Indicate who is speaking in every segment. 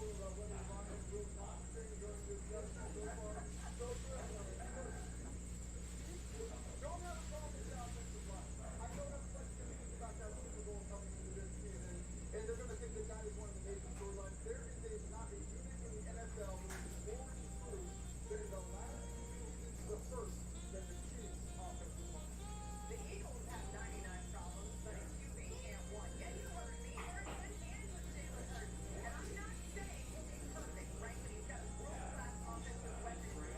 Speaker 1: And I'm not saying he's perfect, right? But he's got a world-class offensive weapon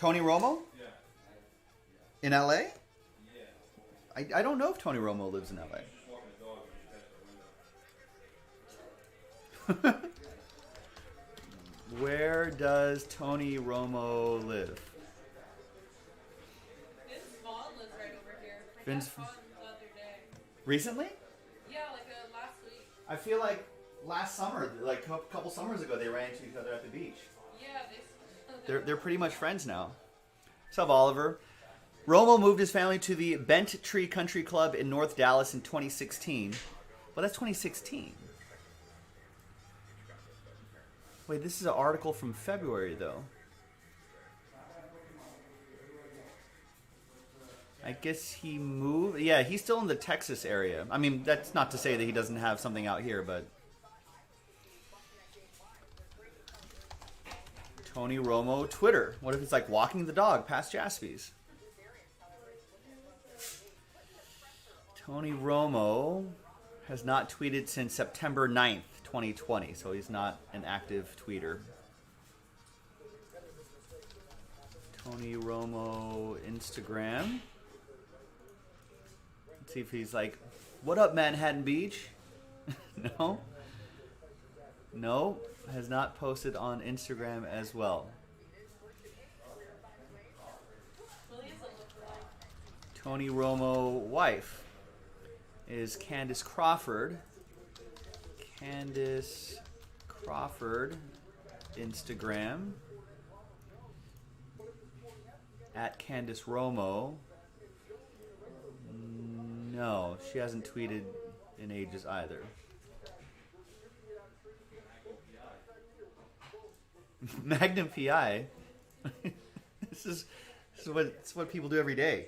Speaker 1: Tony Romo
Speaker 2: Yeah.
Speaker 1: in LA?
Speaker 2: Yeah.
Speaker 1: I don't know if Tony Romo lives in LA.
Speaker 2: Just walking the dog when you pass the window.
Speaker 1: Where does Tony Romo live?
Speaker 3: Vince Vaughn lives right over here.
Speaker 1: Vince-
Speaker 3: Vince Vaughn the other day.
Speaker 1: Recently?
Speaker 3: Yeah, like last week.
Speaker 1: I feel like last summer, like a couple summers ago, they ran into each other at the beach.
Speaker 3: Yeah,
Speaker 1: They're pretty much friends now. What's up, Oliver? Romo moved his family to the Bent Tree Country Club in North Dallas in 2016. Well, that's 2016. Wait, this is an article from February, though. I guess he moved. Yeah, he's still in the Texas area. I mean, that's not to say that he doesn't have something out here, but... Tony Romo, Twitter. What if it's like walking the dog past Jaspy's? Tony Romo has not tweeted since September 9th, 2020, so he's not an active tweeter. Tony Romo, Instagram. Let's see if he's like, what up, Manhattan Beach? No? No, has not posted on Instagram as well. Tony Romo wife is Candace Crawford. Candace Crawford, Instagram. At Candace Romo. No, she hasn't tweeted in ages either. Magnum PI. This is what people do every day.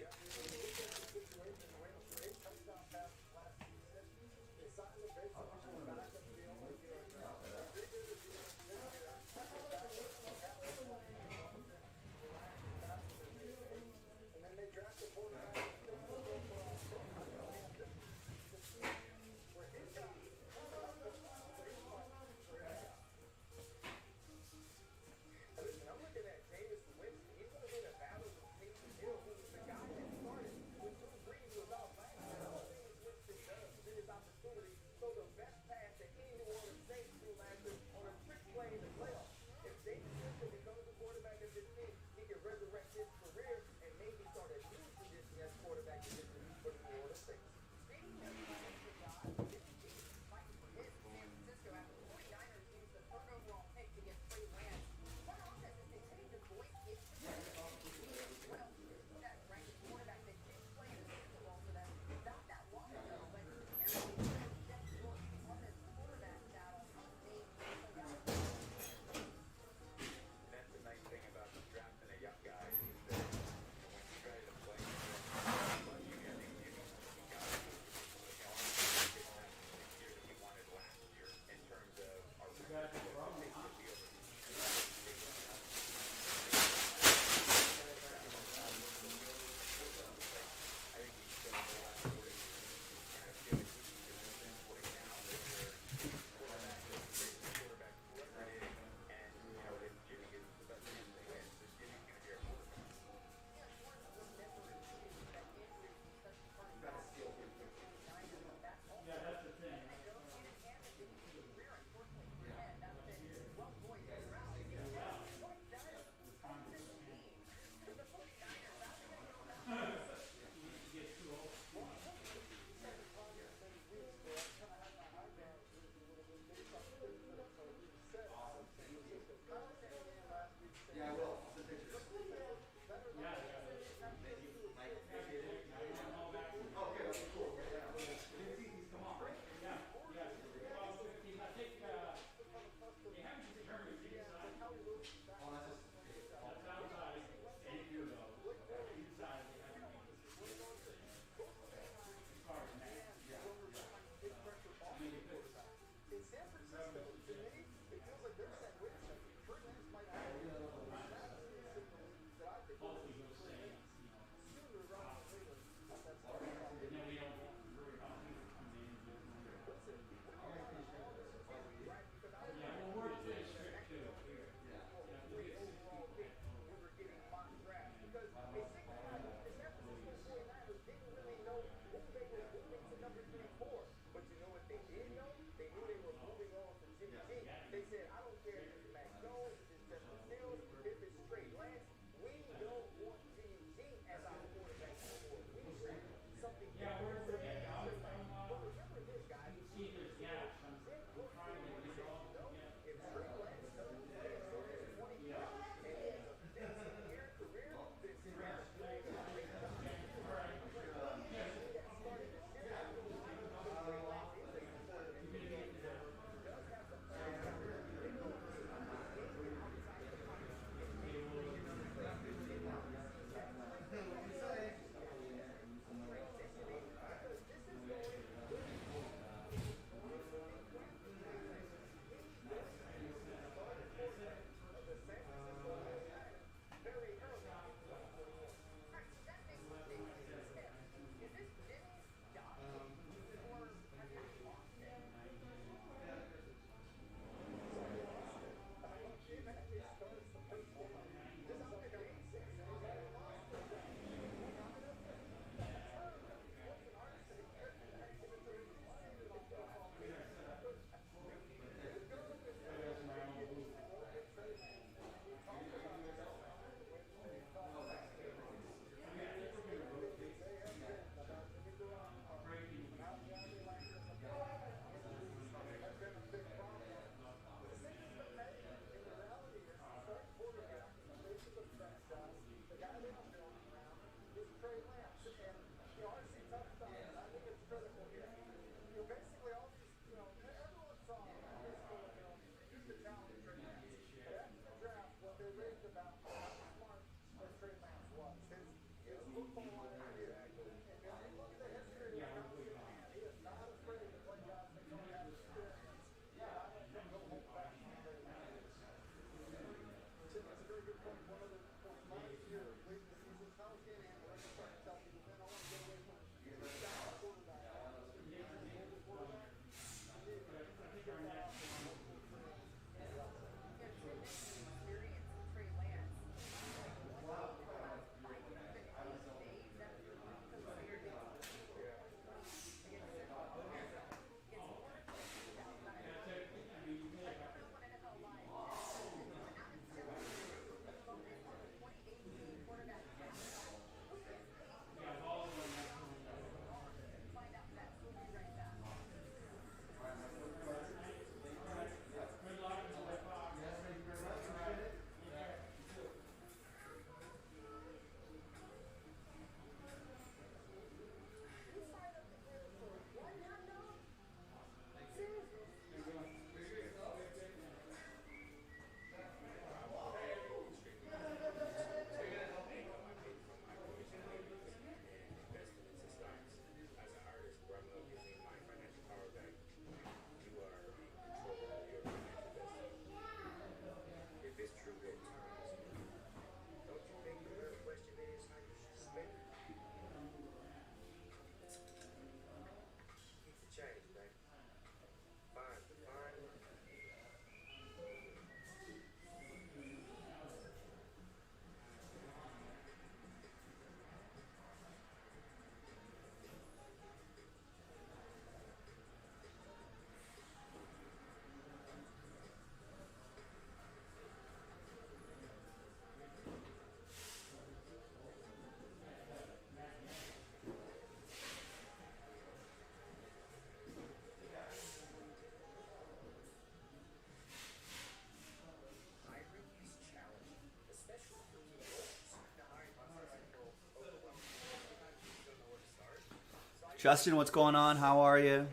Speaker 1: Justin, what's going on? How are you?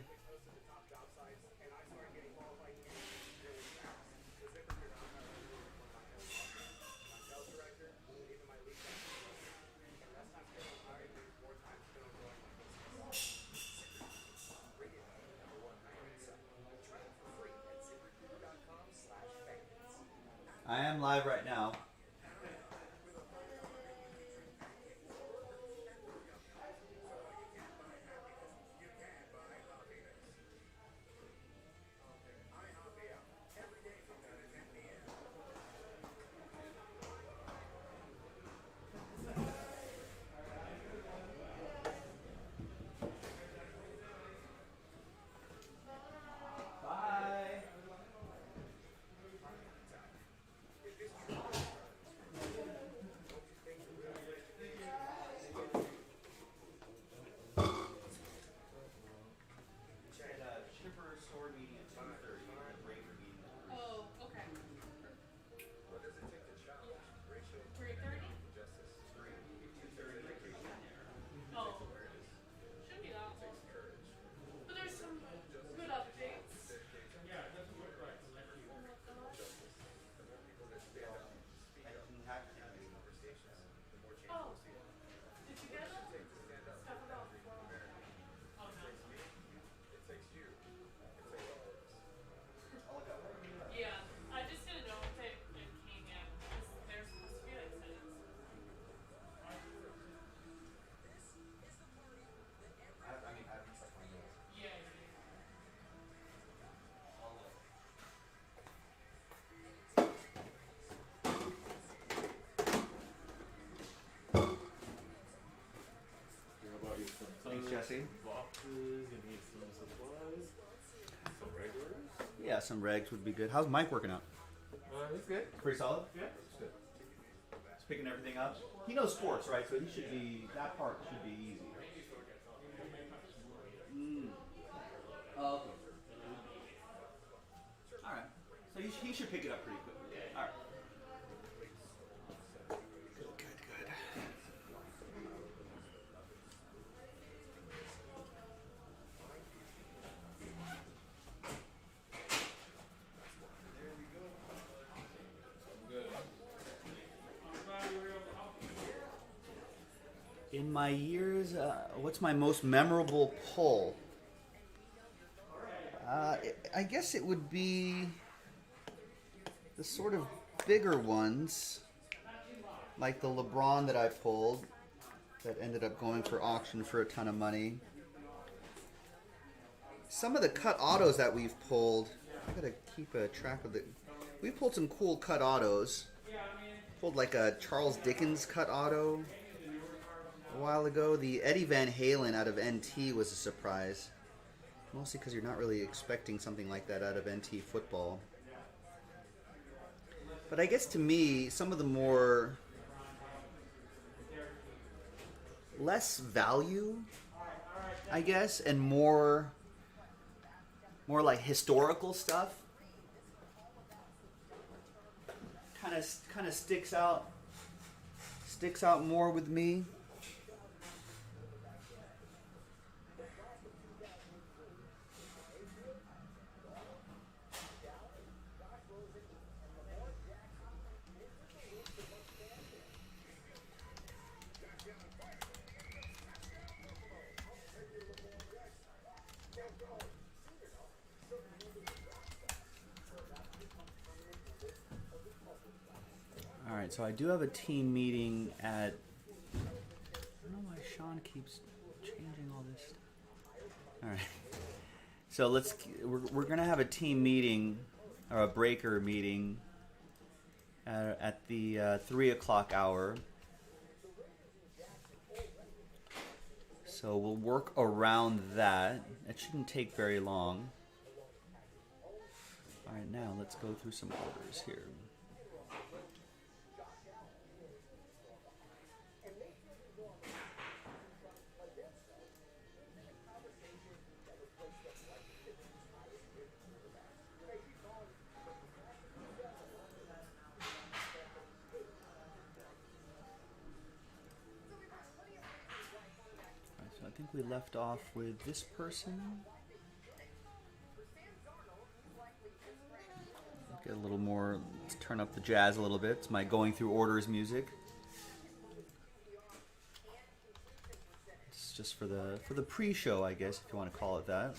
Speaker 1: I am live right now. Bye. At a chipper store meeting at 2:30. Ranger meeting.
Speaker 3: Oh, okay. 3:30?
Speaker 1: 2:30.
Speaker 3: Oh. Should be that long. But there's some good updates. Oh. Did you get stuff about Oh no. Yeah. I just didn't know if it came yet. 'Cause they're supposed to be like sent it soon.
Speaker 1: I haven't checked my notes.
Speaker 3: Yeah, yeah, yeah.
Speaker 1: I'll look.
Speaker 2: How about you? Some
Speaker 1: Thanks,
Speaker 2: tubs,
Speaker 1: Jesse.
Speaker 2: some boxes, you need some supplies, some regulars.
Speaker 1: Yeah, some regs would be good. How's Mike working out?
Speaker 2: It's good.
Speaker 1: Pretty solid?
Speaker 2: Yeah, it's good.
Speaker 1: He's picking everything up. He knows sports, right? So he should be, that part should be easy. Oh, okay. Alright. So he should pick it up pretty quickly. Alright. Good, good. In my years, what's my most memorable pull? I guess it would be the sort of bigger ones. like the LeBron that I pulled that ended up going for auction for a ton of money. Some of the cut autos that we've pulled, I gotta keep a track of the. We pulled some cool cut autos. Pulled like a Charles Dickens cut auto a while ago. The Eddie Van Halen out of NT was a surprise. Mostly because you're not really expecting something like that out of NT football. But I guess to me, some of the more less value, I guess, and more like historical stuff kind of sticks out more with me. Alright, so I do have a team meeting at... I don't know why Sean keeps changing all this stuff. Alright. So we're going to have a team meeting, or a breaker meeting, at the 3 o'clock hour. So we'll work around that. It shouldn't take very long. Alright, now let's go through some orders here. So I think we left off with this person. Get a little more, let's turn up the jazz a little bit. It's my going through orders music. It's just for the pre-show, I guess, if you want to call it that.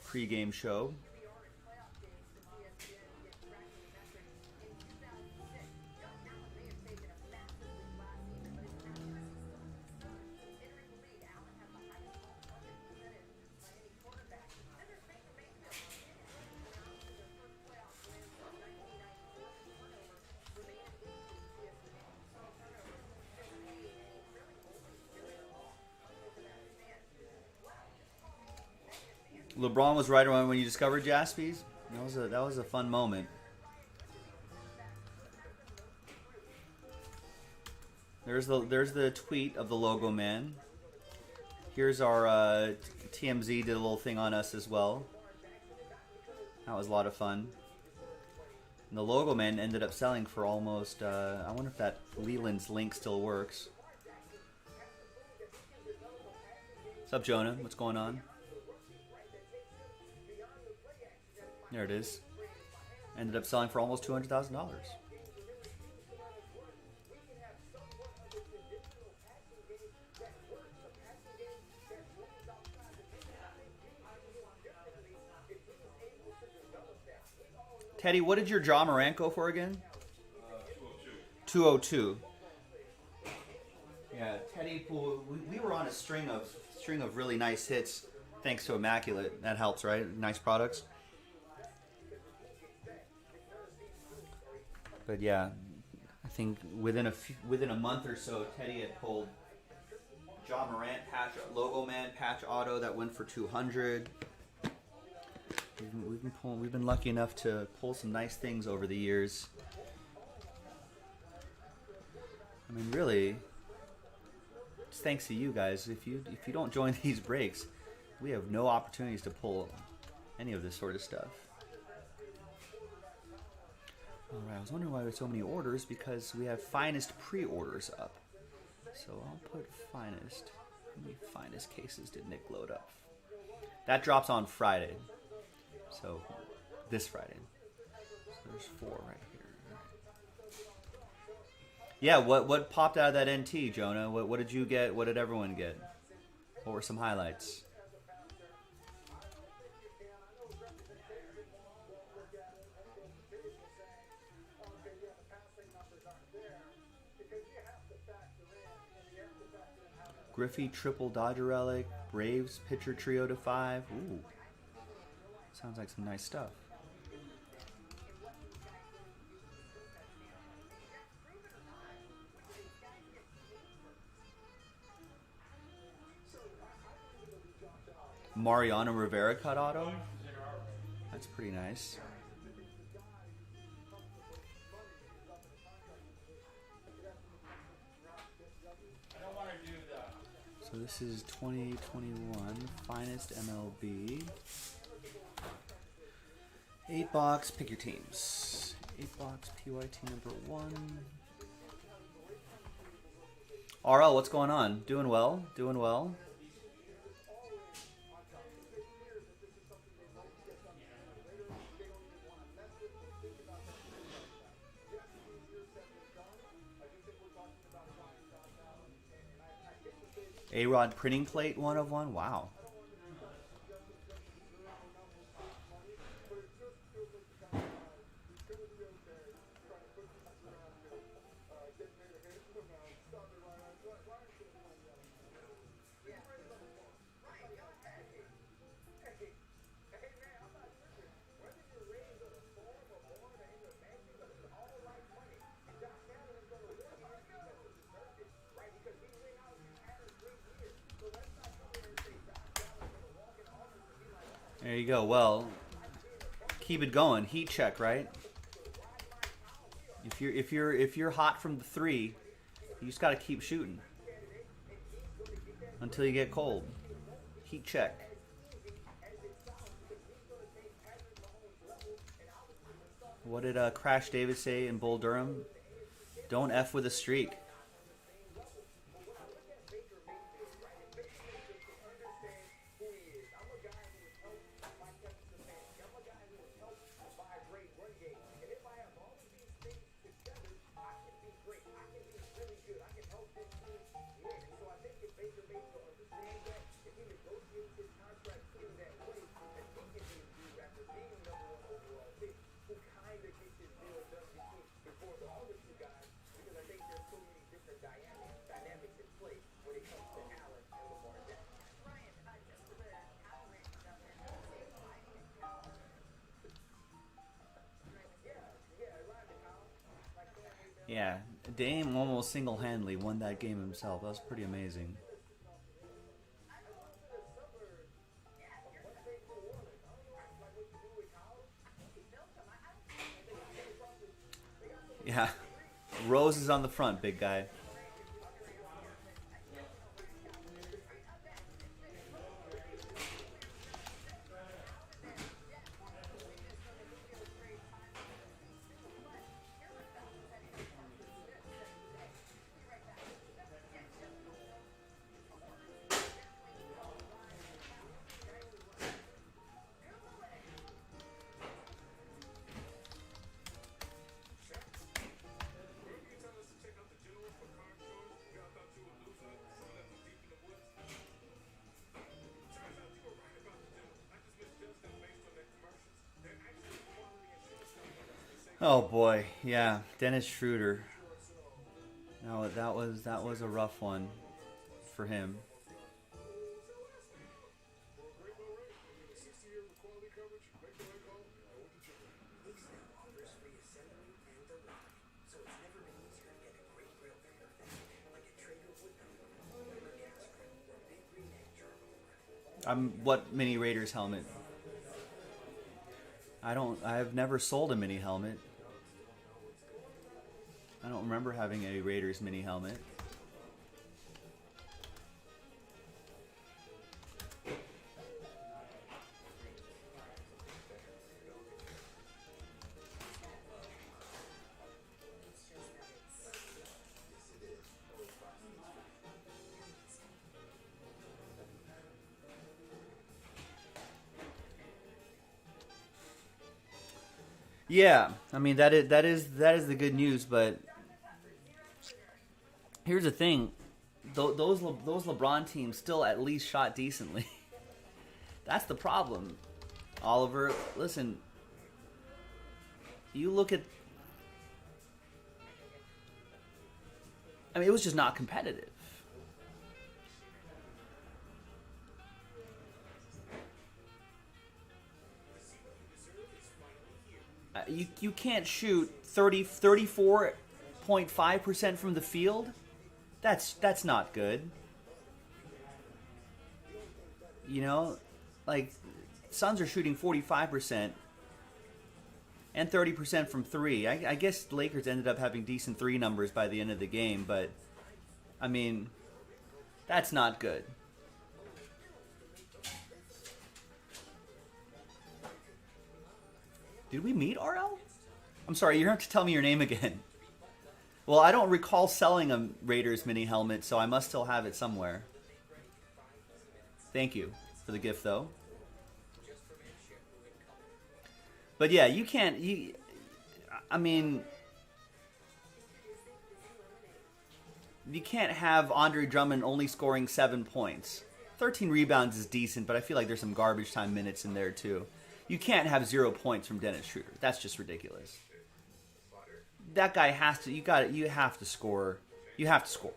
Speaker 1: Pre-game show. LeBron was right around when you discovered Jaspys. That was a fun moment. There's the tweet of the logo man. Here's our TMZ did a little thing on us as well. That was a lot of fun. And the logo man ended up selling for almost. I wonder if that Leland's link still works. What's up, Jonah? What's going on? There it is. Ended up selling for almost $200,000. Teddy, what did your Ja Morant go for again? 202. Yeah, Teddy, we were on a string of really nice hits thanks to Immaculate. That helps, right? Nice products. But yeah, I think within a month or so, Teddy had pulled Ja Morant patch logo man patch auto that went for 200. We've been lucky enough to pull some nice things over the years. I mean, really, it's thanks to you guys. If you don't join these breaks, we have no opportunities to pull any of this sort of stuff. Alright, I was wondering why there's so many orders, because we have Finest pre-orders up. So I'll put Finest. How many Finest cases did Nick load up? That drops on Friday. So, this Friday. So there's 4 right here. Yeah, what popped out of that NT, Jonah? What did you get? What did everyone get? What were some highlights? Griffey triple Dodger relic. Braves pitcher trio to 5. Ooh. Sounds like some nice stuff. Mariano Rivera cut auto. That's pretty nice. So this is 2021 Finest MLB. 8 box, pick your teams. 8 box PYT number 1. RL, what's going on? Doing well, doing well. A-Rod printing plate 1 of 1. Wow. There you go. Well, keep it going. Heat check, right? If you're hot from the 3, you just got to keep shooting until you get cold. Heat check. What did Crash Davis say in Bull Durham? Don't F with a streak. Yeah, Dame almost single-handedly won that game himself. That was pretty amazing. Yeah, Rose is on the front, big guy. Oh boy, yeah, Dennis Schroeder. No, that was a rough one for him. What mini Raiders helmet? I've never sold a mini helmet. I don't remember having a Raiders mini helmet. Yeah, I mean that is the good news, but here's the thing: those LeBron teams still at least shot decently. That's the problem, Oliver. Listen, you look at. I mean, it was just not competitive. you can't shoot 34.5% from the field. That's not good. You know, like Suns are shooting 45% and 30% from three. I guess the Lakers ended up having decent three numbers by the end of the game, but I mean, that's not good. Did we meet RL? I'm sorry, you're going to have to tell me your name again. Well, I don't recall selling a Raiders mini helmet, so I must still have it somewhere. Thank you for the gift, though. But yeah, you can't... I mean... You can't have Andre Drummond only scoring 7 points. 13 rebounds is decent, but I feel like there's some garbage time minutes in there, too. You can't have 0 points from Dennis Schroeder. That's just ridiculous. That guy has to... You have to score. You have to score.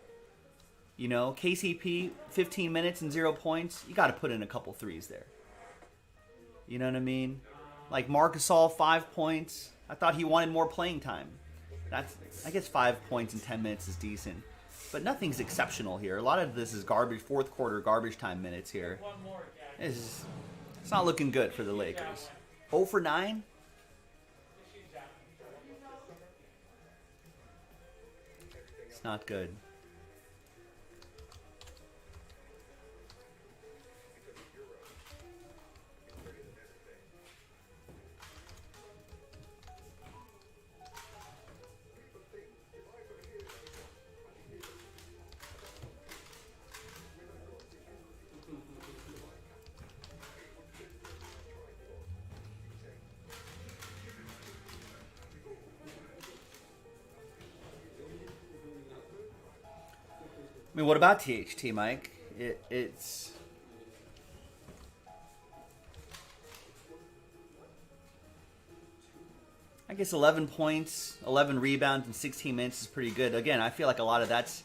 Speaker 1: You know, KCP, 15 minutes and 0 points. You got to put in a couple threes there. You know what I mean? Like Marc Gasol, 5 points. I thought he wanted more playing time. I guess 5 points in 10 minutes is decent. But nothing's exceptional here. A lot of this is garbage, fourth quarter garbage time minutes here. It's not looking good for the Lakers. 0 for 9? It's not good. I mean, what about THT, Mike? It's... I guess 11 points, 11 rebounds, and 16 minutes is pretty good. Again, I feel like a lot of that's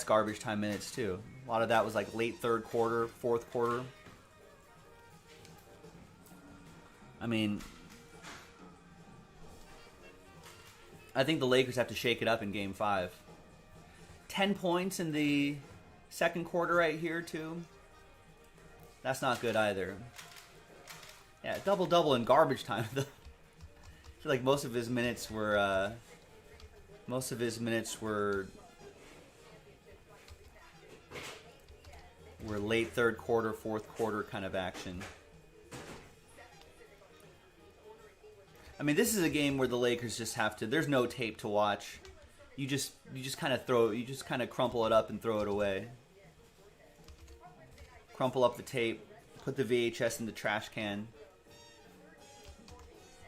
Speaker 1: garbage time minutes too. A lot of that was like late third quarter, fourth quarter. I mean, I think the Lakers have to shake it up in Game 5. 10 points in the second quarter right here, too. That's not good either. Yeah, double-double in garbage time. I feel like most of his minutes were late third quarter, fourth quarter kind of action. I mean, this is a game where the Lakers just have to... There's no tape to watch. You just kind of crumple it up and throw it away. Crumple up the tape, put the VHS in the trash can.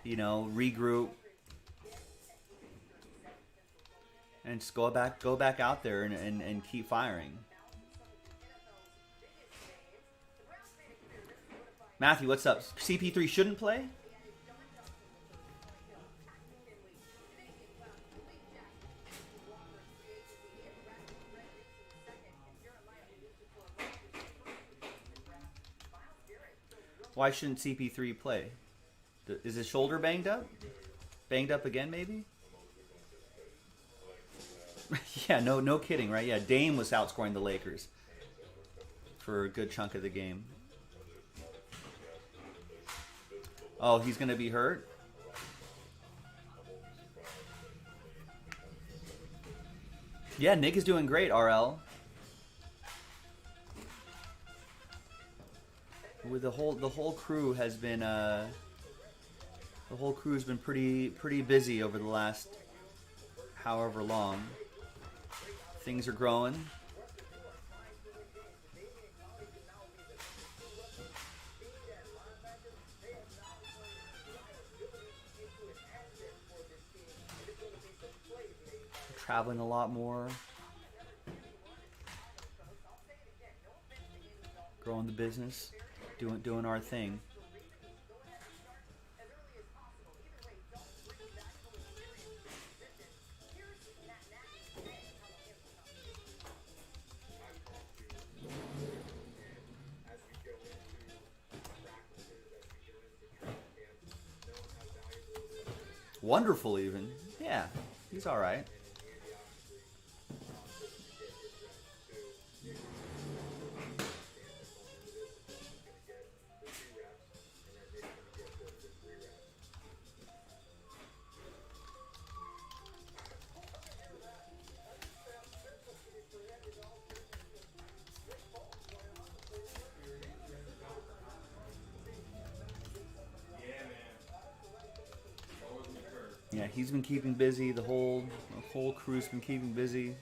Speaker 1: You know, regroup, and just go back out there and keep firing. Matthew, what's up? CP3 shouldn't play? Why shouldn't CP3 play? Is his shoulder banged up? Banged up again, maybe? Yeah, no kidding, right? Yeah, Dame was outscoring the Lakers for a good chunk of the game. Oh, he's going to be hurt? Yeah, Nick is doing great, RL. With the whole crew has been pretty busy over the last however long. Things are growing. Traveling a lot more. Growing the business. Doing our thing. Wonderful, even. Yeah, he's all right. Yeah, he's been keeping busy. The whole crew's been keeping busy.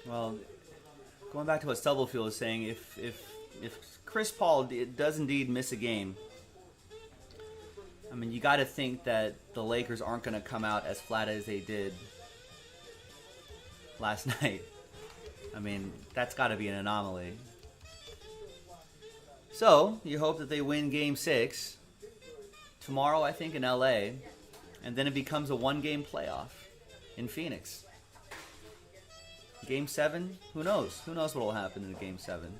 Speaker 1: Well, going back to what Stubblefield was saying, if Chris Paul does indeed miss a game, I mean, you got to think that the Lakers aren't going to come out as flat as they did last night. I mean, that's got to be an anomaly. So, you hope that they win Game 6 tomorrow, I think, in LA, and then it becomes a one-game playoff in Phoenix. Game 7, who knows? Who knows what will happen in Game 7?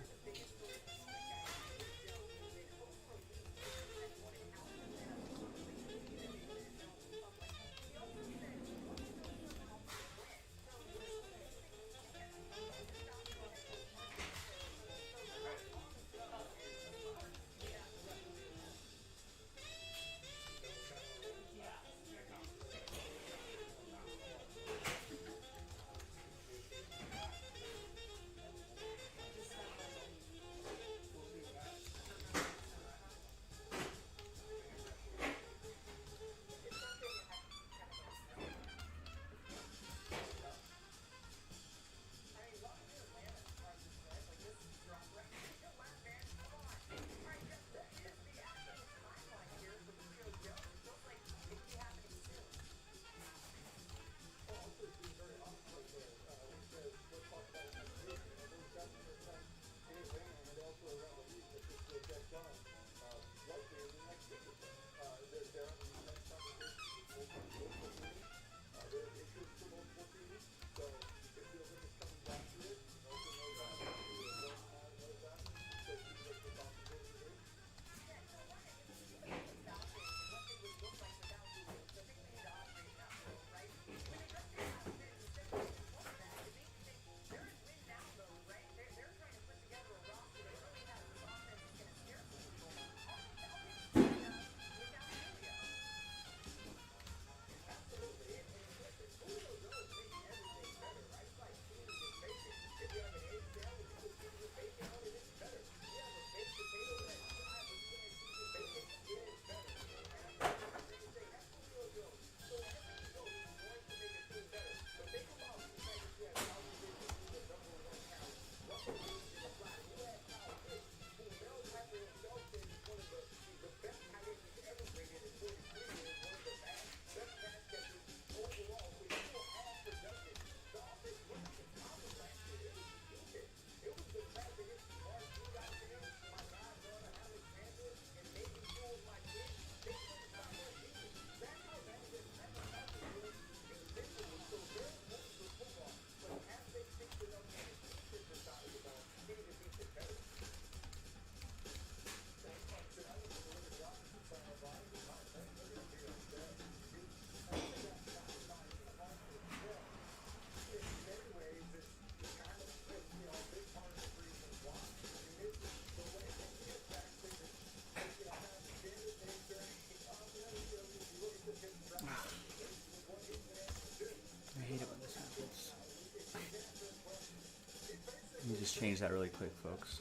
Speaker 1: Let me just change that really quick, folks.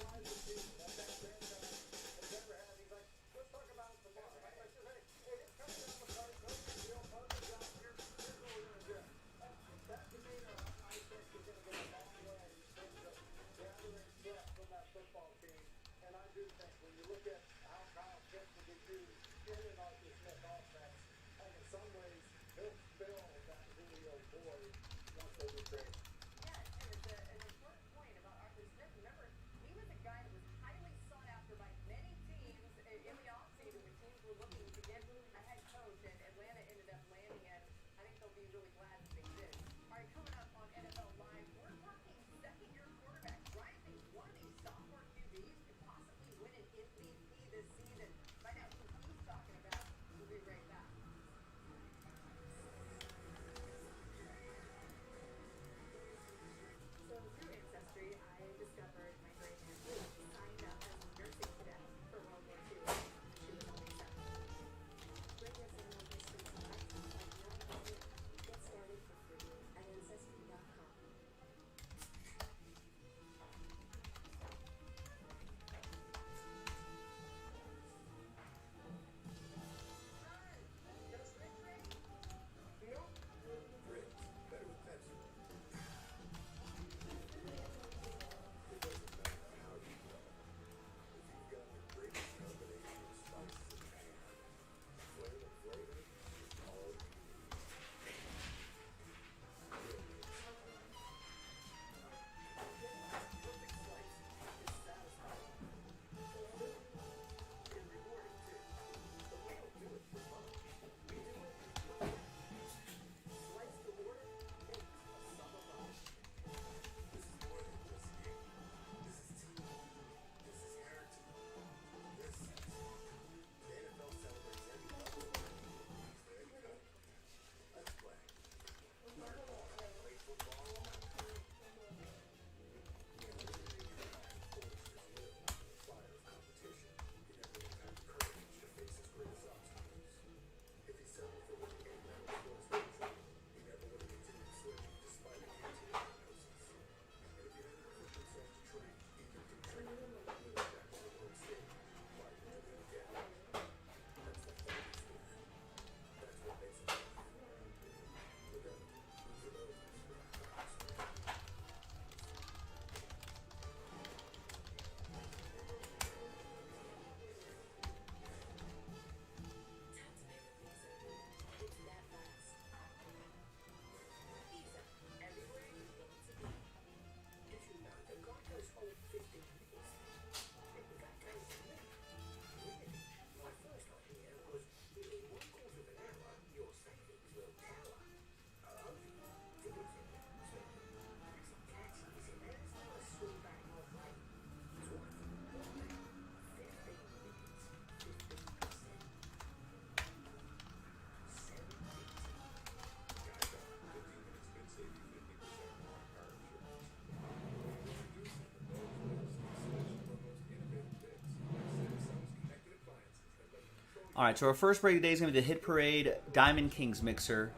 Speaker 1: All right, so our first break today is going to be the Hit Parade Diamond Kings mixer,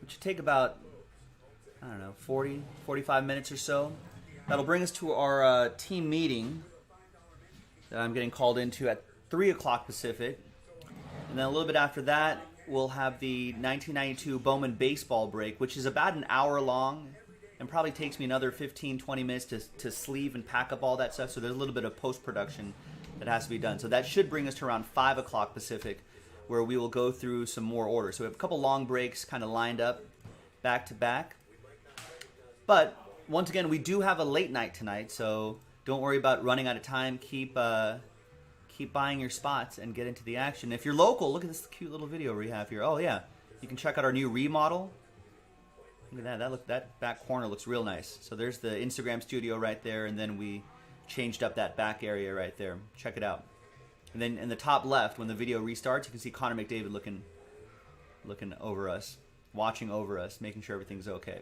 Speaker 1: which should take about, I don't know, 40, 45 minutes or so. That'll bring us to our team meeting that I'm getting called into at 3 o'clock Pacific. And then a little bit after that, we'll have the 1992 Bowman baseball break, which is about an hour long and probably takes me another 15, 20 minutes to sleeve and pack up all that stuff. So there's a little bit of post-production that has to be done. So that should bring us to around 5 o'clock Pacific, where we will go through some more orders. So we have a couple long breaks kind of lined up back to back. But once again, we do have a late night tonight, so don't worry about running out of time. Keep buying your spots and get into the action. If you're local, look at this cute little video we have here. Oh yeah, you can check out our new remodel. Look at that. That back corner looks real nice. So there's the Instagram studio right there, and then we changed up that back area right there. Check it out. And then in the top left, when the video restarts, you can see Connor McDavid looking over us, watching over us, making sure everything's okay.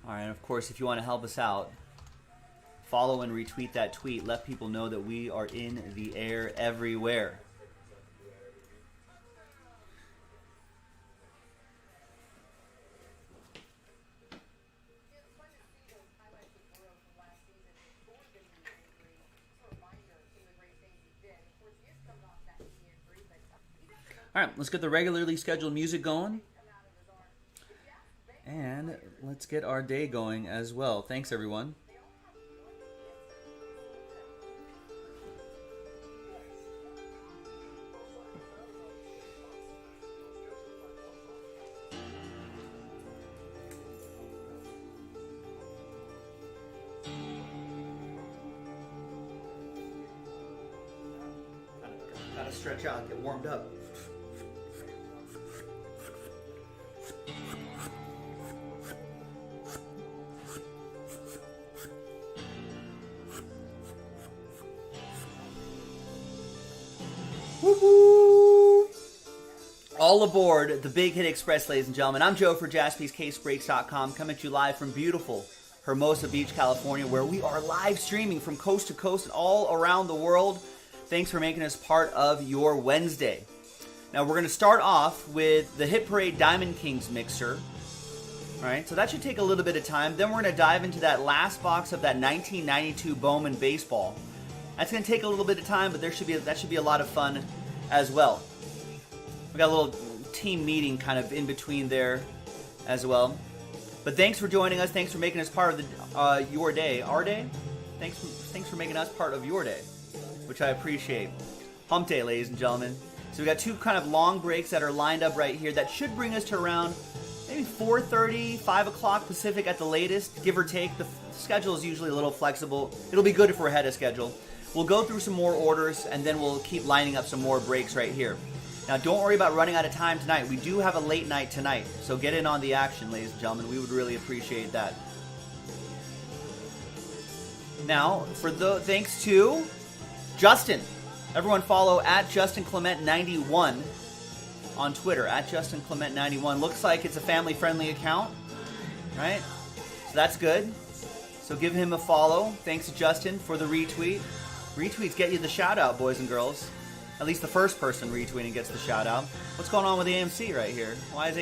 Speaker 1: All right, and of course, if you want to help us out, follow and retweet that tweet. Let people know that we are in the air everywhere. All right, let's get the regularly scheduled music going. And let's get our day going as well. Thanks, everyone. Gotta stretch out, get warmed up. Woo-hoo! All aboard the Big Hit Express, ladies and gentlemen. I'm Joe for JaspysCaseBreaks.com, coming to you live from beautiful Hermosa Beach, California, where we are live streaming from coast to coast and all around the world. Thanks for making us part of your Wednesday. Now, we're going to start off with the Hit Parade Diamond Kings mixer. All right, so that should take a little bit of time. Then we're going to dive into that last box of that 1992 Bowman baseball. That's going to take a little bit of time, but that should be a lot of fun as well. We got a little team meeting kind of in between there as well. But thanks for joining us. Thanks for making us part of your day. Our day? Thanks for making us part of your day, which I appreciate. Hump day, ladies and gentlemen. So we got two kind of long breaks that are lined up right here. That should bring us to around maybe 4:30, 5 o'clock Pacific at the latest, give or take. The schedule is usually a little flexible. It'll be good if we're ahead of schedule. We'll go through some more orders, and then we'll keep lining up some more breaks right here. Now, don't worry about running out of time tonight. We do have a late night tonight, so get in on the action, ladies and gentlemen. We would really appreciate that. Now, thanks to Justin. Everyone follow at JustinClement91 on Twitter, at JustinClement91. Looks like it's a family-friendly account, right? So that's good. So give him a follow. Thanks to Justin for the retweet. Retweets get you the shout-out, boys and girls. At least the first person retweeting gets the shout-out. What's going on with AMC right here? Why is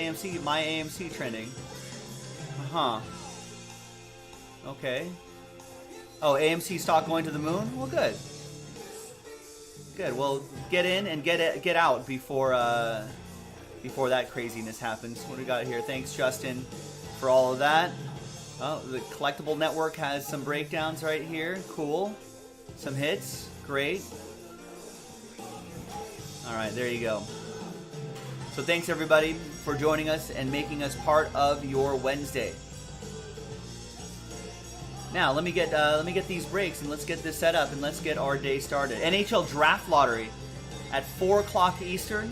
Speaker 1: my AMC trending? Okay. Oh, AMC stock going to the moon? Well, good. Good. Well, get in and get out before that craziness happens. What do we got here? Thanks, Justin, for all of that. Oh, the Collectible Network has some breakdowns right here. Cool. Some hits. Great. All right, there you go. So thanks, everybody, for joining us and making us part of your Wednesday. Now, let me get these breaks and let's get this set up and let's get our day started. NHL Draft Lottery at 4 o'clock Eastern.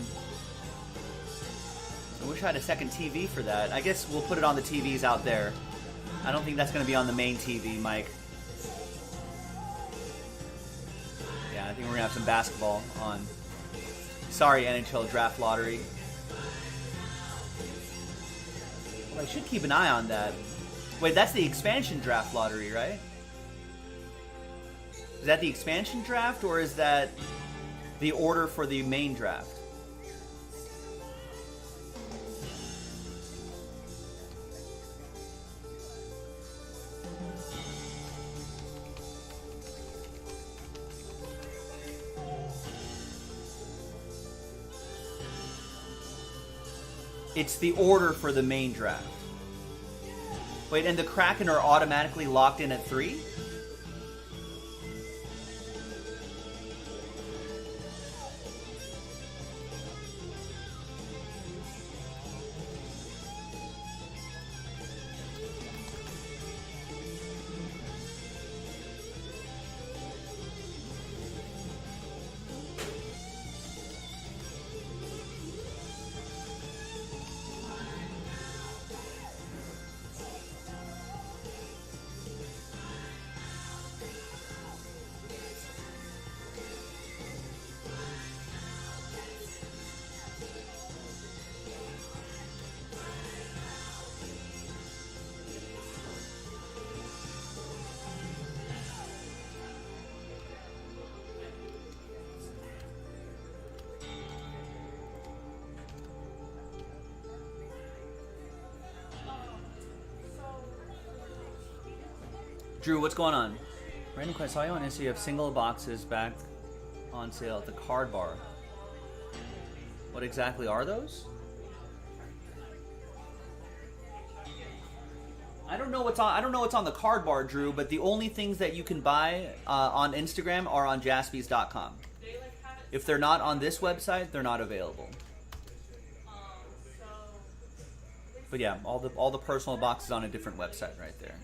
Speaker 1: I wish I had a second TV for that. I guess we'll put it on the TVs out there. I don't think that's going to be on the main TV, Mike. Yeah, I think we're going to have some basketball on. Sorry, NHL Draft Lottery. Well, I should keep an eye on that. Wait, that's the expansion draft lottery, right? Is that the expansion draft, or is that the order for the main draft? It's the order for the main draft. Wait, and the Kraken are automatically locked in at 3? Drew, what's going on? Random question. I saw you on Insta. You have single boxes back on sale at the Card Bar. What exactly are those? I don't know what's on the Card Bar, Drew. But the only things that you can buy on Instagram are on Jaspys.com. If they're not on this website, they're not available. But yeah, all the personal boxes on a different website right there.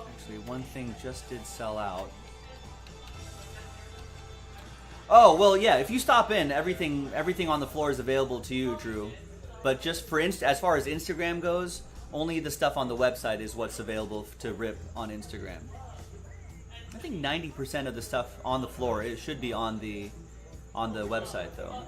Speaker 1: Actually, one thing just did sell out. Oh, well, yeah, if you stop in, everything on the floor is available to you, Drew. But just for as far as Instagram goes, only the stuff on the website is what's available to rip on Instagram. I think 90% of the stuff on the floor, it should be on the website, though.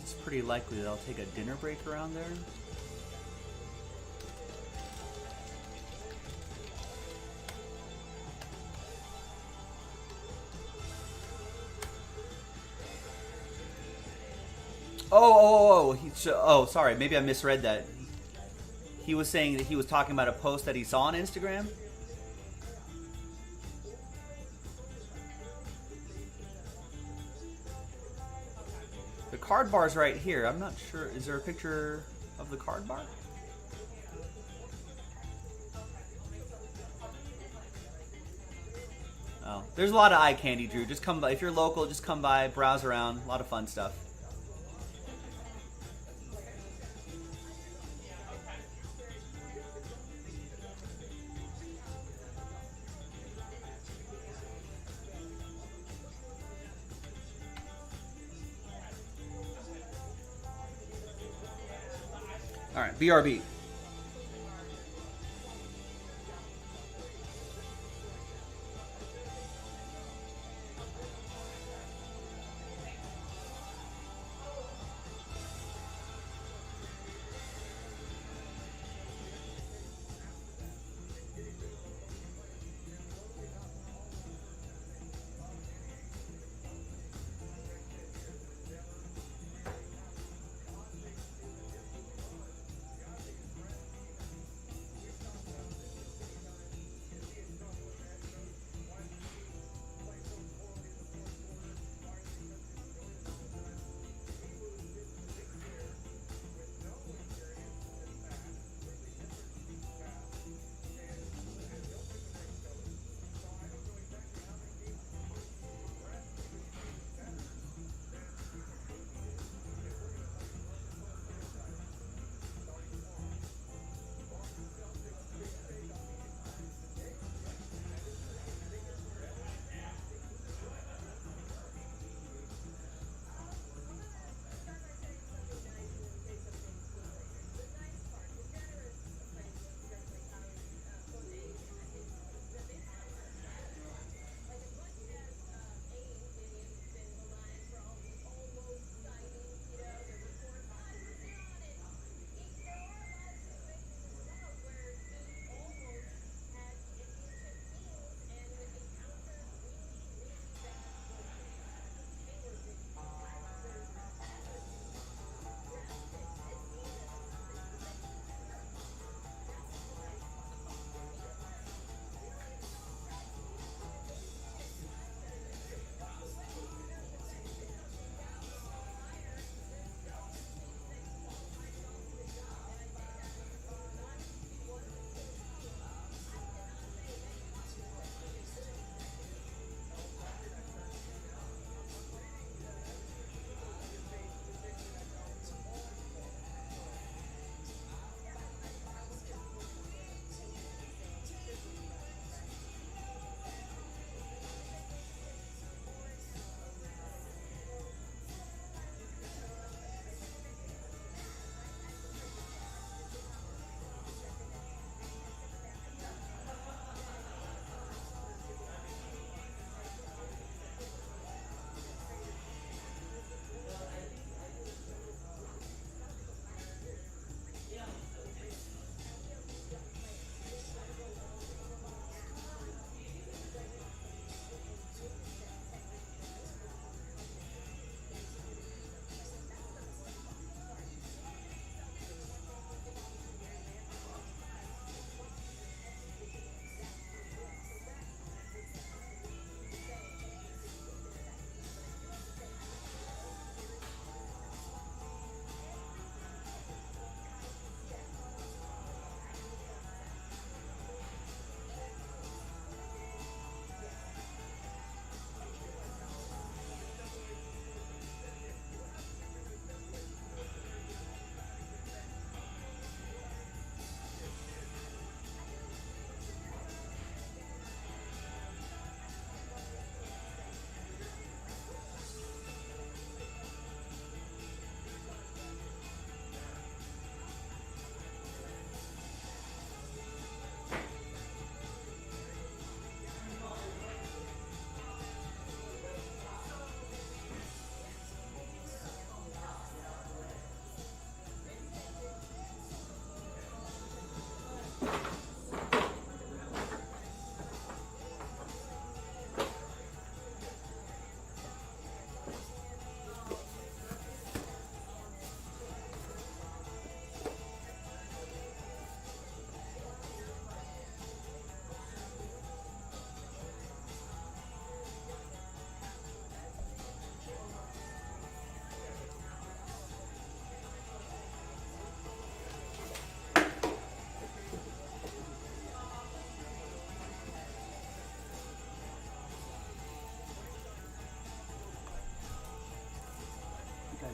Speaker 1: It's pretty likely that I'll take a dinner break around there. Sorry, maybe I misread that. He was saying that he was talking about a post that he saw on Instagram. The Card Bar's right here. I'm not sure. Is there a picture of the Card Bar? Oh, there's a lot of eye candy, Drew. Just come by. If you're local, just come by, browse around. A lot of fun stuff. All right, BRB.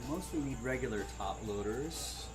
Speaker 1: Mostly need regular top loaders.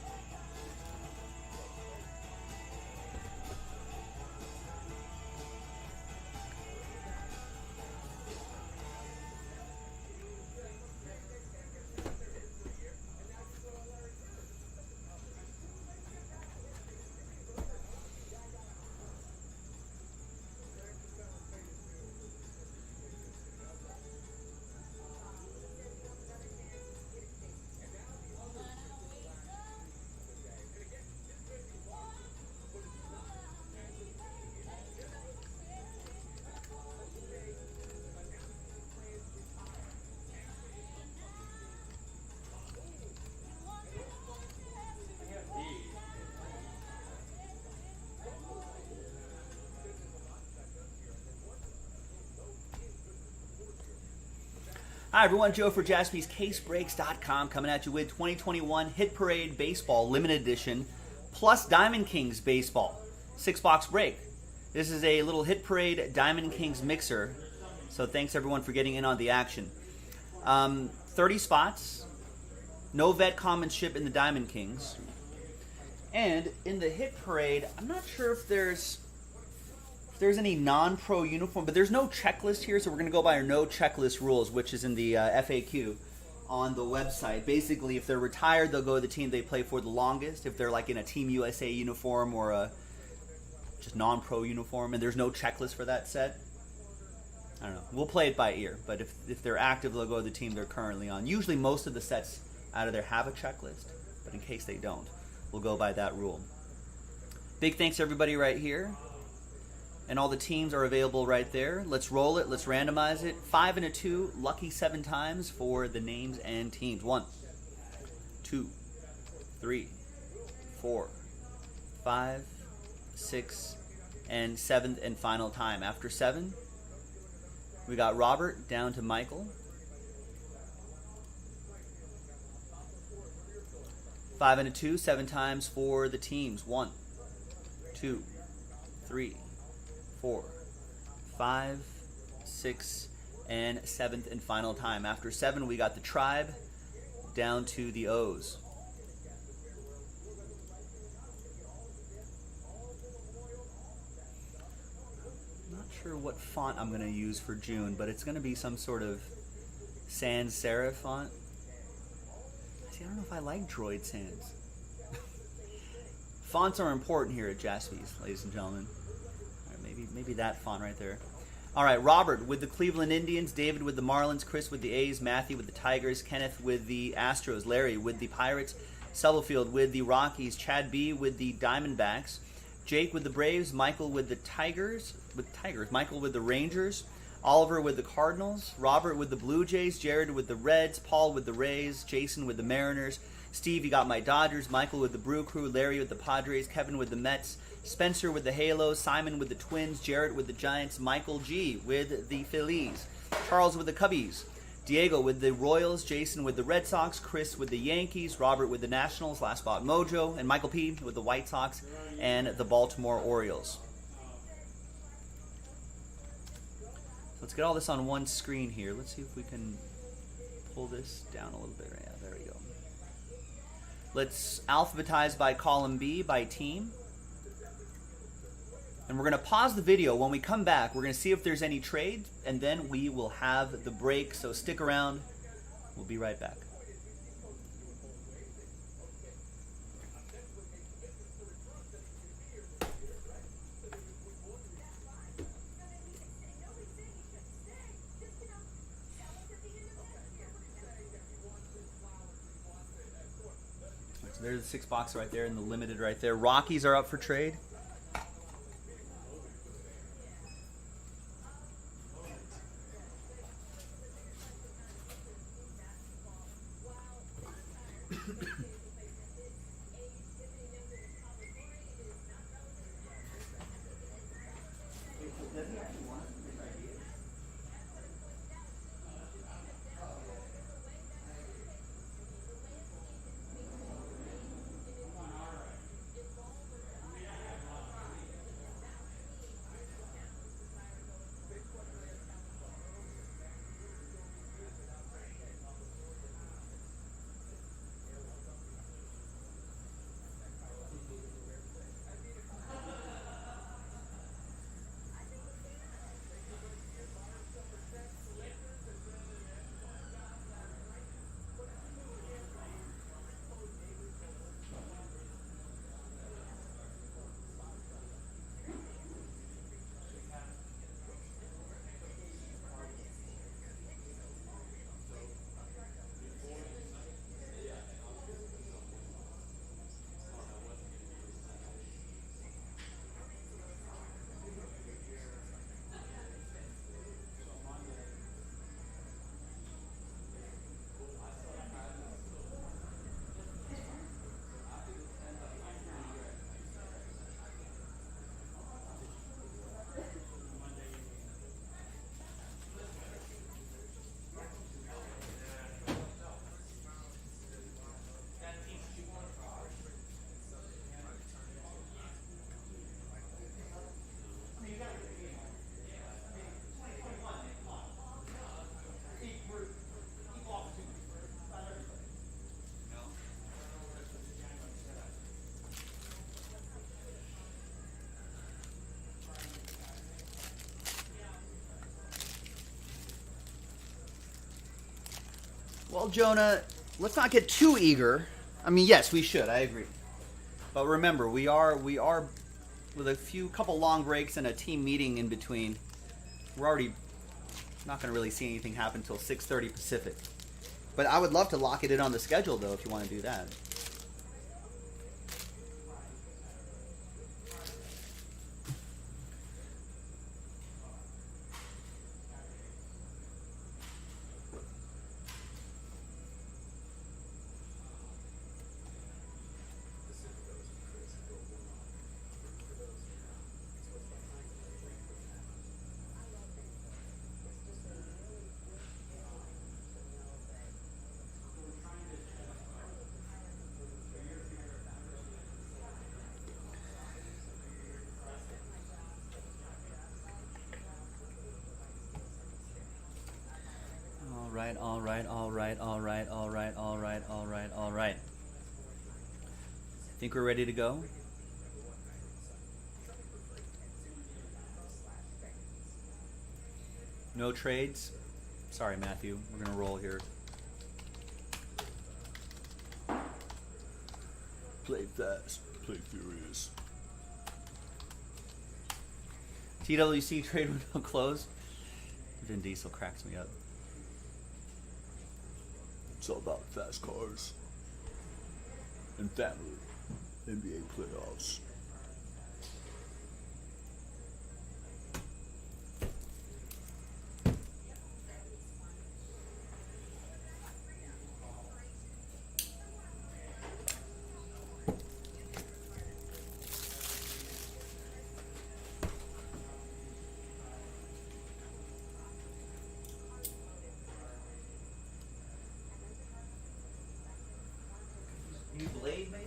Speaker 1: Hi everyone, Joe for JaspysCaseBreaks.com coming at you with 2021 Hit Parade Baseball Limited Edition plus Diamond Kings Baseball 6-box break. This is a little Hit Parade Diamond Kings mixer, so thanks everyone for getting in on the action. 30 spots, no vet common ship in the Diamond Kings. And in the Hit Parade, I'm not sure if there's any non-pro uniform, but there's no checklist here, so we're going to go by our no checklist rules, which is in the FAQ on the website. Basically, if they're retired, they'll go to the team they play for the longest. If they're like in a Team USA uniform or a just non-pro uniform, and there's no checklist for that set, I don't know. We'll play it by ear, but if they're active, they'll go to the team they're currently on. Usually most of the sets out of there have a checklist, but in case they don't, we'll go by that rule. Big thanks to everybody right here. And all the teams are available right there. Let's roll it. Let's randomize it. 5 and a 2, lucky 7 times for the names and teams. 1, 2, 3, 4, 5, 6, and 7th and final time. After 7, we got Robert down to Michael. 5 and a 2, 7 times for the teams. 1, 2, 3, 4, 5, 6, and 7th and final time. After 7, we got the Tribe down to the O's. Not sure what font I'm going to use for June, but it's going to be some sort of sans serif font. See, I don't know if I like Droid Sans. Fonts are important here at Jaspys, ladies and gentlemen. Maybe that font right there. All right, Robert with the Cleveland Indians, David with the Marlins, Chris with the A's, Matthew with the Tigers, Kenneth with the Astros, Larry with the Pirates, Stubblefield with the Rockies, Chad B with the Diamondbacks, Jake with the Braves, Michael with the Tigers, Michael with the Rangers, Oliver with the Cardinals, Robert with the Blue Jays, Jared with the Reds, Paul with the Rays, Jason with the Mariners, Steve, you got my Dodgers, Michael with the Brew Crew, Larry with the Padres, Kevin with the Mets, Spencer with the Halos, Simon with the Twins, Jarrett with the Giants, Michael G with the Phillies, Charles with the Cubbies, Diego with the Royals, Jason with the Red Sox, Chris with the Yankees, Robert with the Nationals, Last Spot Mojo, and Michael P with the White Sox and the Baltimore Orioles. Let's get all this on one screen here. Let's see if we can pull this down a little bit. Yeah, there we go. Let's alphabetize by column B, by team. And we're going to pause the video. When we come back, we're going to see if there's any trades, and then we will have the break. So stick around. We'll be right back. So there's the 6 box right there and the limited right there. Rockies are up for trade. Well, Jonah, let's not get too eager. I mean, yes, we should. I agree. But remember, we are with a couple long breaks and a team meeting in between. We're already not going to really see anything happen until 6:30 Pacific. But I would love to lock it in on the schedule, though, if you want to do that. All right. Think we're ready to go? No trades? Sorry, Matthew. We're going to roll here. Play fast. Play furious. TWC trade window closed. Vin Diesel cracks me up. It's all about fast cars and family. NBA playoffs. New blade, maybe?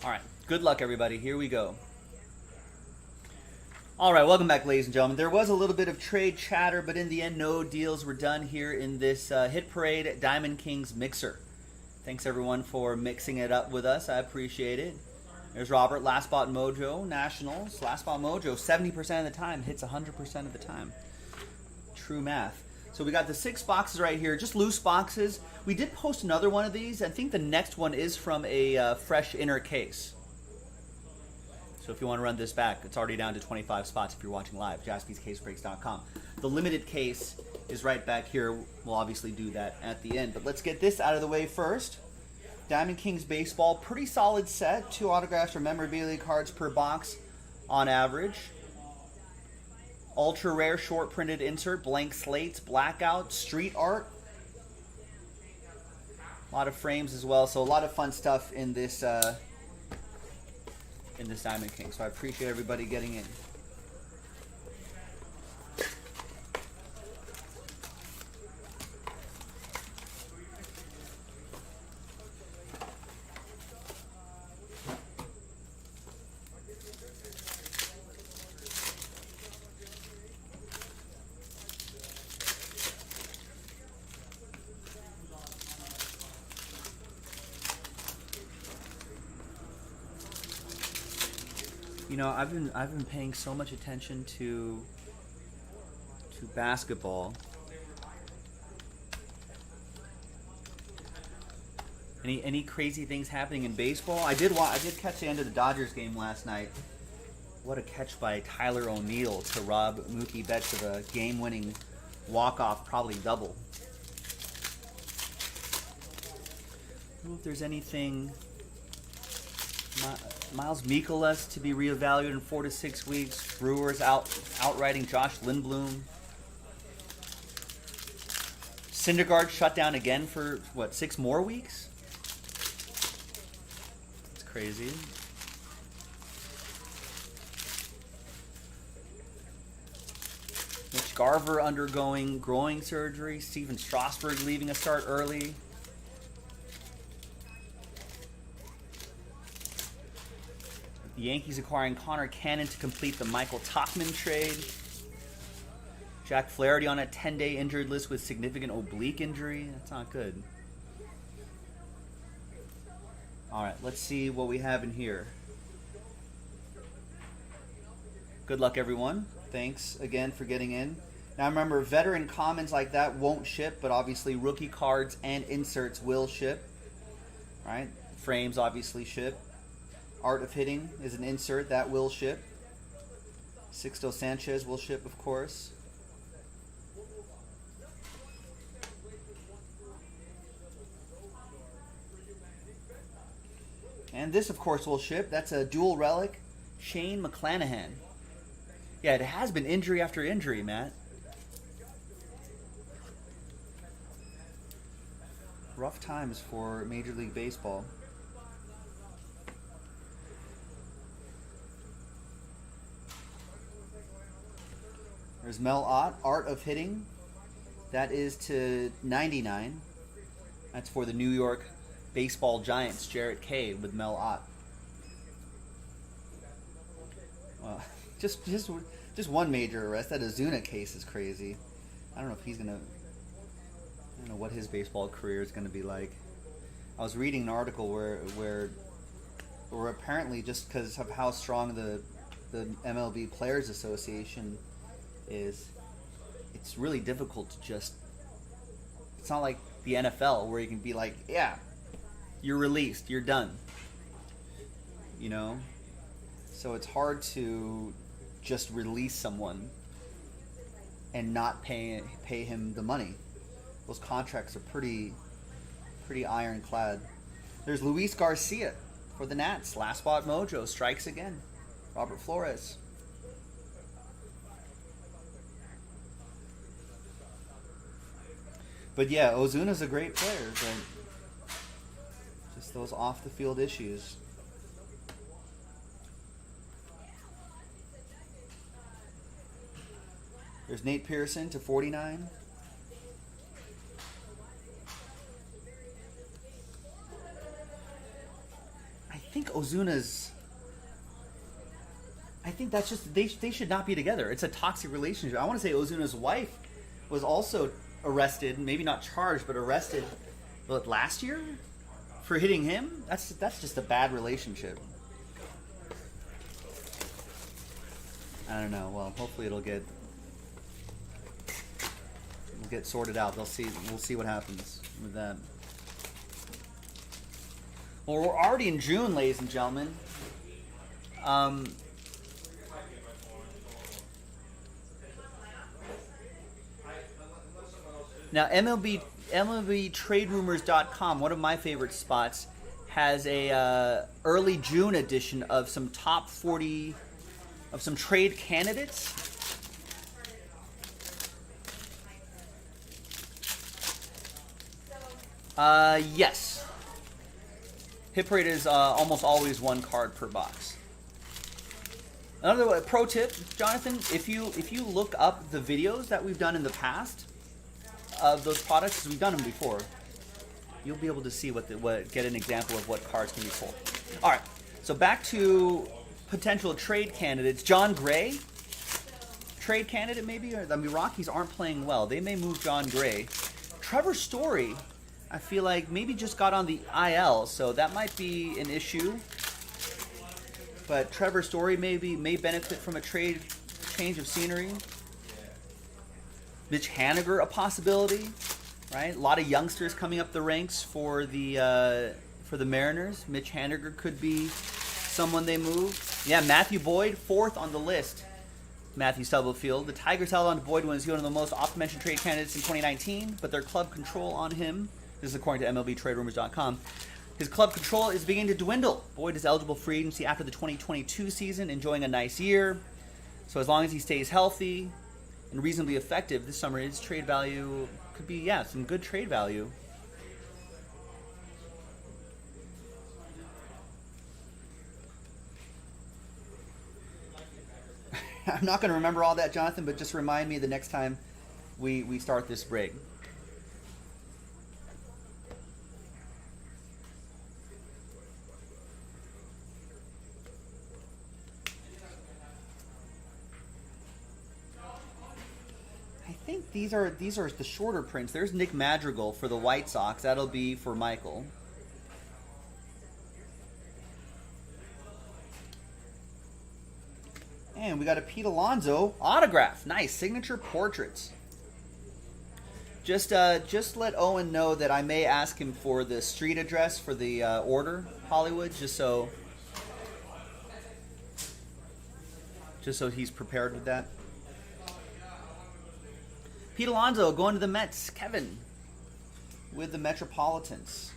Speaker 1: All right. Good luck, everybody. Here we go. All right. Welcome back, ladies and gentlemen. There was a little bit of trade chatter, but in the end, no deals were done here in this Hit Parade Diamond Kings mixer. Thanks, everyone, for mixing it up with us. I appreciate it. There's Robert, Last Spot Mojo, Nationals. Last Spot Mojo, 70% of the time, hits 100% of the time. True math. So we got the 6 boxes right here, just loose boxes. We did post another one of these. I think the next one is from a fresh inner case. So if you want to run this back, it's already down to 25 spots if you're watching live, jaspyscasebreaks.com. The limited case is right back here. We'll obviously do that at the end. But let's get this out of the way first. Diamond Kings Baseball, pretty solid set. 2 autographs or memorabilia cards per box on average. Ultra rare short printed insert, blank slates, blackout, street art. A lot of frames as well, so a lot of fun stuff in this Diamond King. So I appreciate everybody getting in. You know, I've been paying so much attention to basketball Any crazy things happening in baseball? I did catch the end of the Dodgers game last night. What a catch by Tyler O'Neill to rob Mookie Betts of a game-winning walk-off, probably double. I don't know if there's anything. Miles Mikolas to be reevaluated in 4 to 6 weeks. Brewers outrighting Josh Lindblom. Syndergaard shut down again for, what, 6 more weeks? That's crazy. Mitch Garver undergoing groin surgery. Steven Strasburg leaving a start early. The Yankees acquiring Connor Cannon to complete the Michael Tauchman trade. Jack Flaherty on a 10-day injured list with significant oblique injury. That's not good. All right, let's see what we have in here. Good luck, everyone. Thanks again for getting in. Now remember, veteran commons like that won't ship, but obviously rookie cards and inserts will ship. Right? Frames obviously ship. Art of Hitting is an insert that will ship. Sixto Sanchez will ship, of course. And this, of course, will ship. That's a dual relic. Shane McClanahan. Yeah, it has been injury after injury, Matt. Rough times for Major League Baseball. There's Mel Ott, Art of Hitting. That is to 99. That's for the New York Baseball Giants, Jarrett K with Mel Ott. Well, just one major arrest. That Ozuna case is crazy. I don't know if he's gonna. I don't know what his baseball career is gonna be like. I was reading an article where apparently just because of how strong the MLB Players Association is, it's really difficult to just. It's not like the NFL where you can be like, yeah, you're released, you're done. You know? So it's hard to just release someone and not pay him the money. Those contracts are pretty ironclad. There's Luis Garcia for the Nats. Last spot mojo strikes again. Robert Flores. But yeah, Ozuna's a great player, but just those off-the-field issues. There's Nate Pearson to 49. I think Ozuna's... I think that's just... They should not be together. It's a toxic relationship. I want to say Ozuna's wife was also arrested, maybe not charged, but arrested last year for hitting him. That's just a bad relationship. I don't know. Well, hopefully it'll get sorted out. We'll see what happens with that. Well, we're already in June, ladies and gentlemen. Now, MLBTradeRumors.com, one of my favorite spots, has a early June edition of some top 40 of some trade candidates. Yes. Hit rate is almost always 1 card per box. Another pro tip, Jonathan, if you look up the videos that we've done in the past of those products, because we've done them before, you'll be able to see get an example of what cards can be pulled. All right, so back to potential trade candidates. John Gray, trade candidate maybe? I mean, Rockies aren't playing well. They may move John Gray. Trevor Story, I feel like maybe just got on the IL, so that might be an issue. But Trevor Story may benefit from a change of scenery. Mitch Haniger, a possibility. right? A lot of youngsters coming up the ranks for the Mariners. Mitch Haniger could be someone they move. Yeah, Matthew Boyd, 4th on the list. Matthew Stubblefield. The Tigers held on to Boyd when he was one of the most often-mentioned trade candidates in 2019, but their club control on him, this is according to MLBTradeRumors.com, his club control is beginning to dwindle. Boyd is eligible for free agency after the 2022 season, enjoying a nice year. So as long as he stays healthy and reasonably effective this summer, his trade value could be, yeah, some good trade value. I'm not going to remember all that, Jonathan, but just remind me the next time we start this break. I think these are the shorter prints. There's Nick Madrigal for the White Sox. That'll be for Michael. And we got a Pete Alonso autograph. Nice signature portraits. Just let Owen know that I may ask him for the street address for the order, Hollywood, just so he's prepared with that. Pete Alonso going to the Mets. Kevin with the Metropolitans.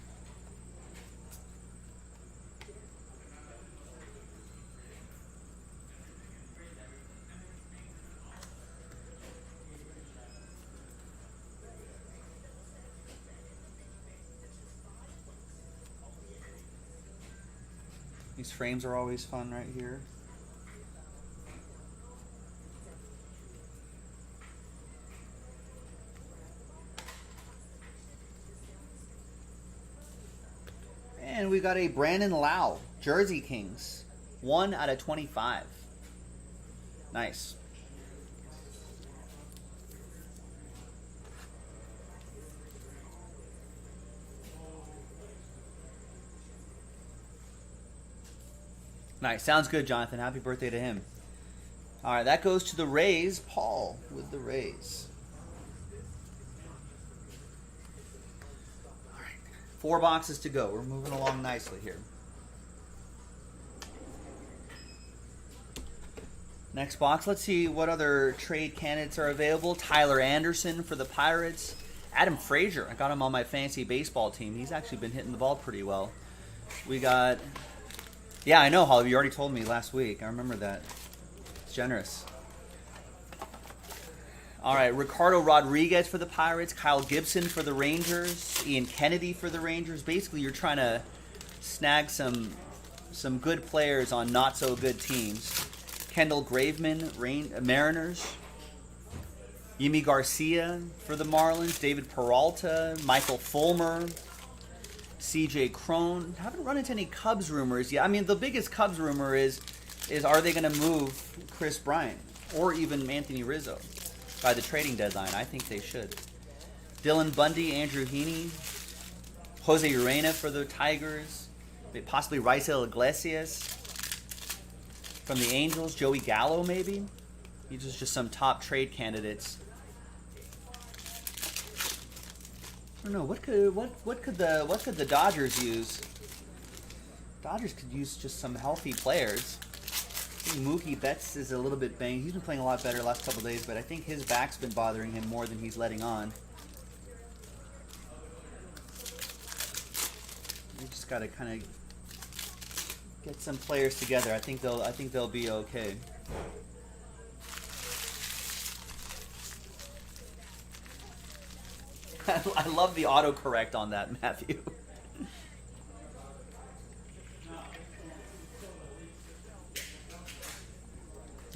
Speaker 1: These frames are always fun right here. And we got a Brandon Lau, Jersey Kings. 1 out of 25. Nice. Nice. Sounds good, Jonathan. Happy birthday to him. All right, that goes to the Rays. Paul with the Rays. All right. 4 boxes to go. We're moving along nicely here. Next box. Let's see what other trade candidates are available. Tyler Anderson for the Pirates. Adam Frazier. I got him on my fantasy baseball team. He's actually been hitting the ball pretty well. We got... Yeah, I know, Holly. You already told me last week. I remember that. It's generous. All right, Ricardo Rodriguez for the Pirates. Kyle Gibson for the Rangers. Ian Kennedy for the Rangers. Basically, you're trying to snag some good players on not-so-good teams. Kendall Graveman, Mariners. Yimi Garcia for the Marlins. David Peralta. Michael Fulmer. CJ Cron. Haven't run into any Cubs rumors yet. I mean, the biggest Cubs rumor is are they going to move Chris Bryant or even Anthony Rizzo by the trading deadline? I think they should. Dylan Bundy, Andrew Heaney, Jose Urena for the Tigers, possibly Raisel Iglesias from the Angels, Joey Gallo maybe. These are just some top trade candidates. I don't know, what could the Dodgers use? Dodgers could use just some healthy players. I think Mookie Betts is a little bit banged. He's been playing a lot better the last couple of days, but I think his back's been bothering him more than he's letting on. We just got to kind of get some players together. I think they'll be okay. I love the autocorrect on that, Matthew.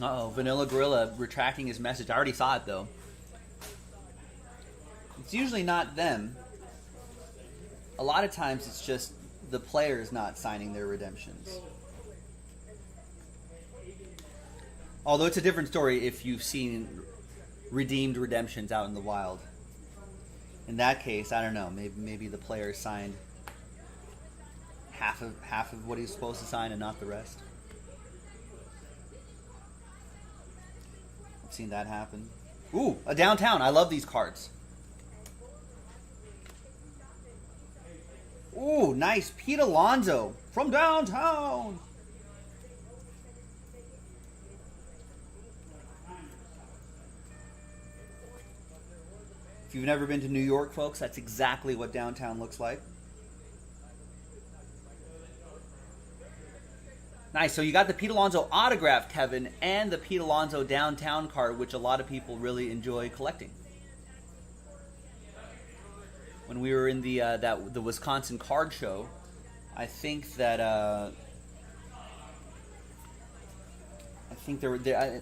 Speaker 1: Uh-oh, Vanilla Gorilla retracting his message. I already saw it, though. It's usually not them. A lot of times it's just the players not signing their redemptions. Although it's a different story if you've seen redeemed redemptions out in the wild. In that case, I don't know. Maybe the player signed half of what he's supposed to sign and not the rest. I've seen that happen. Ooh, a downtown. I love these cards. Ooh, nice. Pete Alonso from downtown. If you've never been to New York, folks, that's exactly what downtown looks like. Nice. So you got the Pete Alonso autograph, Kevin, and the Pete Alonso downtown card, which a lot of people really enjoy collecting. When we were in the Wisconsin card show, I think that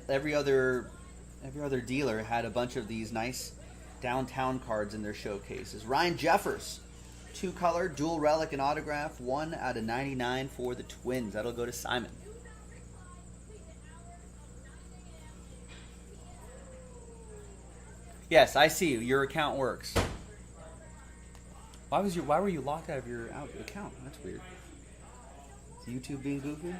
Speaker 1: every other dealer had a bunch of these nice downtown cards in their showcases. Ryan Jeffers, 2-color, dual relic and autograph, 1 out of 99 for the Twins. That'll go to Simon. Yes, I see you. Your account works. Why were you locked out of your account? That's weird. Is YouTube being goofy?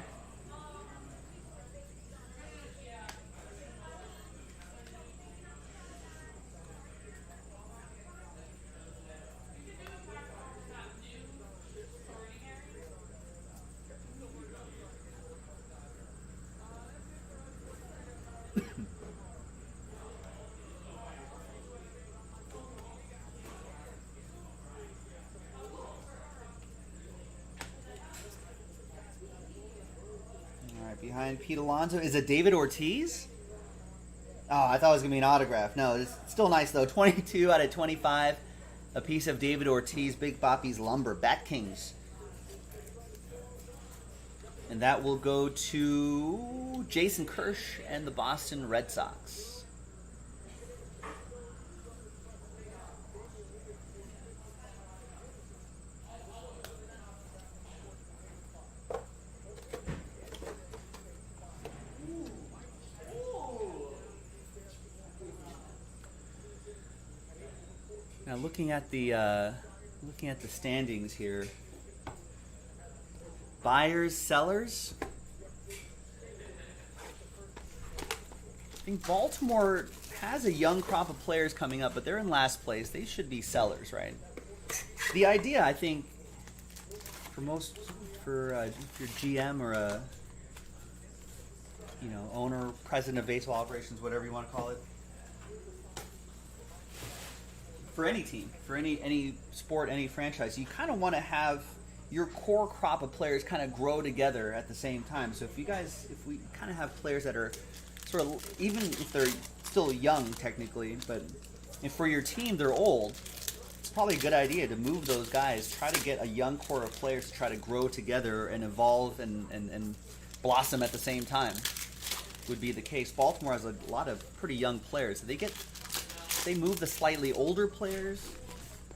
Speaker 1: Behind Pete Alonso. Is it David Ortiz? Oh, I thought it was going to be an autograph. No, it's still nice, though. 22 out of 25. A piece of David Ortiz, Big Boppy's Lumber. Bat Kings. And that will go to Jason Kirsch and the Boston Red Sox. Now looking at the standings here, buyers, sellers. I think Baltimore has a young crop of players coming up, but they're in last place. They should be sellers, right? The idea, I think, if you're GM or a owner, president of baseball operations, whatever you want to call it. For any team, for any sport, any franchise, you kind of want to have your core crop of players kind of grow together at the same time. So if we kind of have players that are sort of, even if they're still young technically, but if for your team they're old, it's probably a good idea to move those guys. Try to get a young core of players to try to grow together and evolve and blossom at the same time. Would be the case. Baltimore has a lot of pretty young players. They move the slightly older players,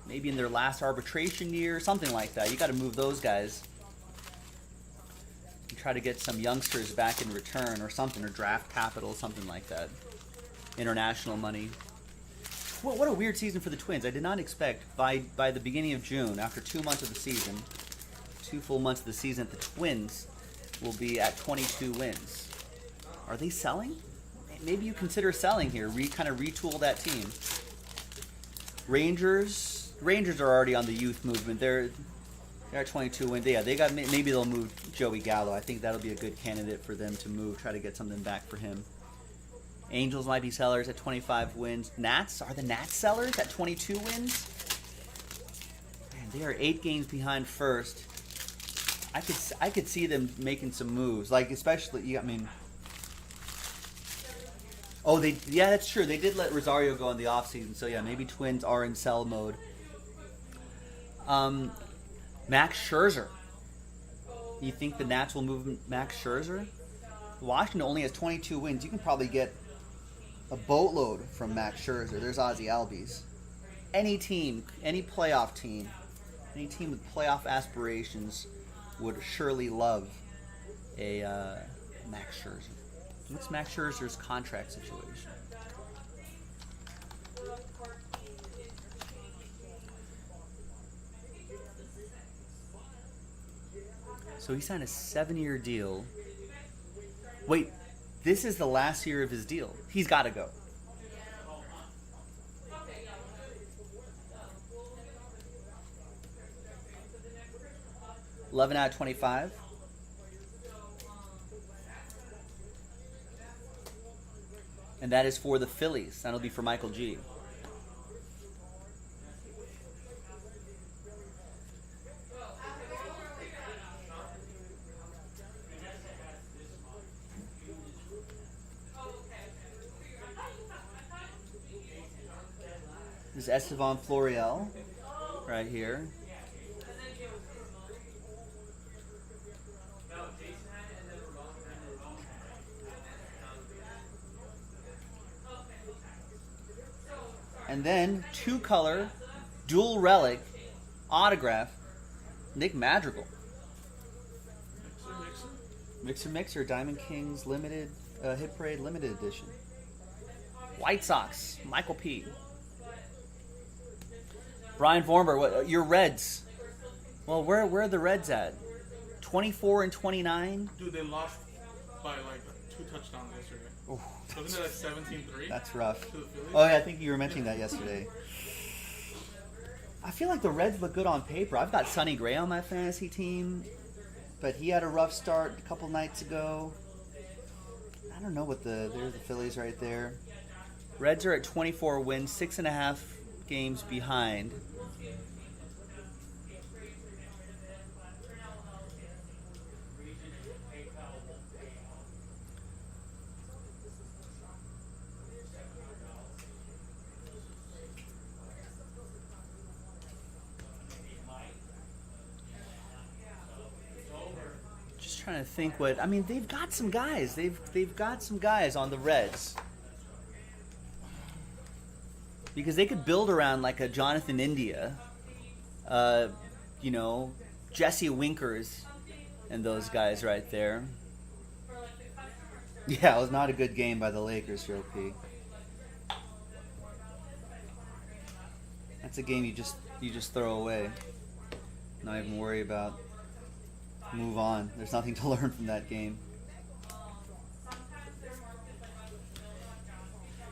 Speaker 1: maybe in their last arbitration year, something like that. You got to move those guys and try to get some youngsters back in return or something, or draft capital, something like that. International money. What a weird season for the Twins. I did not expect by the beginning of June, after 2 months of the season, 2 full months of the season, the Twins will be at 22 wins. Are they selling? Maybe you consider selling here. Kind of retool that team. Rangers are already on the youth movement. They're at 22 wins. Yeah, maybe they'll move Joey Gallo. I think that'll be a good candidate for them to move. Try to get something back for him. Angels might be sellers at 25 wins. Are the Nats sellers at 22 wins? Man, they are 8 games behind first. I could see them making some moves, like especially. Oh, that's true. They did let Rosario go in the offseason, so yeah, maybe Twins are in sell mode. Max Scherzer. You think the Nats will move Max Scherzer? Washington only has 22 wins. You can probably get a boatload from Max Scherzer. There's Ozzie Albies. Any team, any playoff team, any team with playoff aspirations would surely love a Max Scherzer. What's Max Scherzer's contract situation? So he signed a 7-year deal. Wait, this is the last year of his deal. He's got to go. 11 out of 25. And that is for the Phillies. That'll be for Michael G. This is Estevan Florial right here. And then two-color, dual relic, autograph, Nick Madrigal. Mixer, Diamond Kings limited, Hit Parade limited edition. White Sox, Michael P. Brian Vormer, what, your Reds. Well, where are the Reds at? 24 and 29?
Speaker 4: Dude, they lost by like 2 touchdowns yesterday.
Speaker 1: Oh,
Speaker 4: Wasn't it like 17-3?
Speaker 1: that's rough.
Speaker 4: To the Phillies?
Speaker 1: Oh, yeah, I think you were mentioning that yesterday. I feel like the Reds look good on paper. I've got Sonny Gray on my fantasy team, but he had a rough start a couple nights ago. I don't know what there's the Phillies right there. Reds are at 24 wins, 6.5 games behind. Just trying to think what I mean. They've got some guys. They've got some guys on the Reds. Because they could build around like a Jonathan India, you know, Jesse Winkers, and those guys right there. Yeah, it was not a good game by the Lakers, Joe P. That's a game you just throw away. Not even worry about. Move on. There's nothing to learn from that game.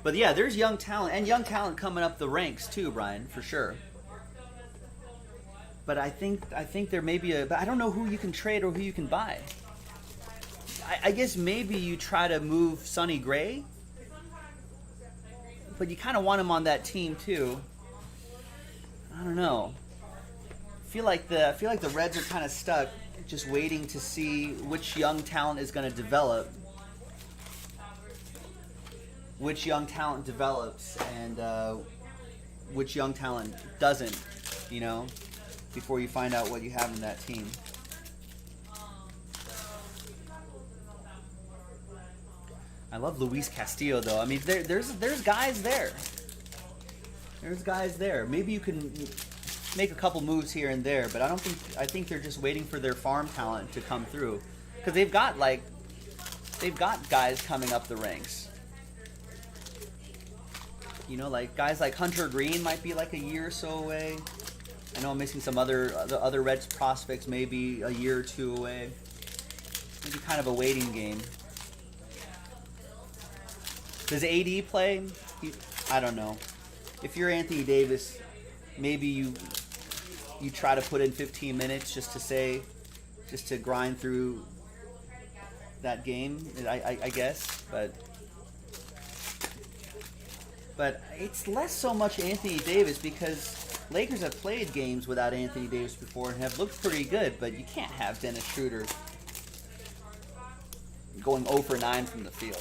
Speaker 1: But yeah, there's young talent, and young talent coming up the ranks too, Brian, for sure. But I think there may be but I don't know who you can trade or who you can buy. I guess maybe you try to move Sonny Gray, but you kind of want him on that team too. I don't know. I feel like the Reds are kind of stuck, just waiting to see which young talent is going to develop. Which young talent develops and which young talent doesn't, you know, before you find out what you have in that team. I love Luis Castillo, though. I mean, there's guys there. There's guys there. Maybe you can make a couple moves here and there, but I think they're just waiting for their farm talent to come through, because they've got guys coming up the ranks. You know, like guys like Hunter Green might be like a year or so away. I know I'm missing some the other Reds prospects, maybe a year or two away. Maybe kind of a waiting game. Does AD play? I don't know. If you're Anthony Davis, maybe you try to put in 15 minutes just to grind through that game. I guess, but it's less so much Anthony Davis, because Lakers have played games without Anthony Davis before and have looked pretty good, but you can't have Dennis Schroeder going 0 for 9 from the field.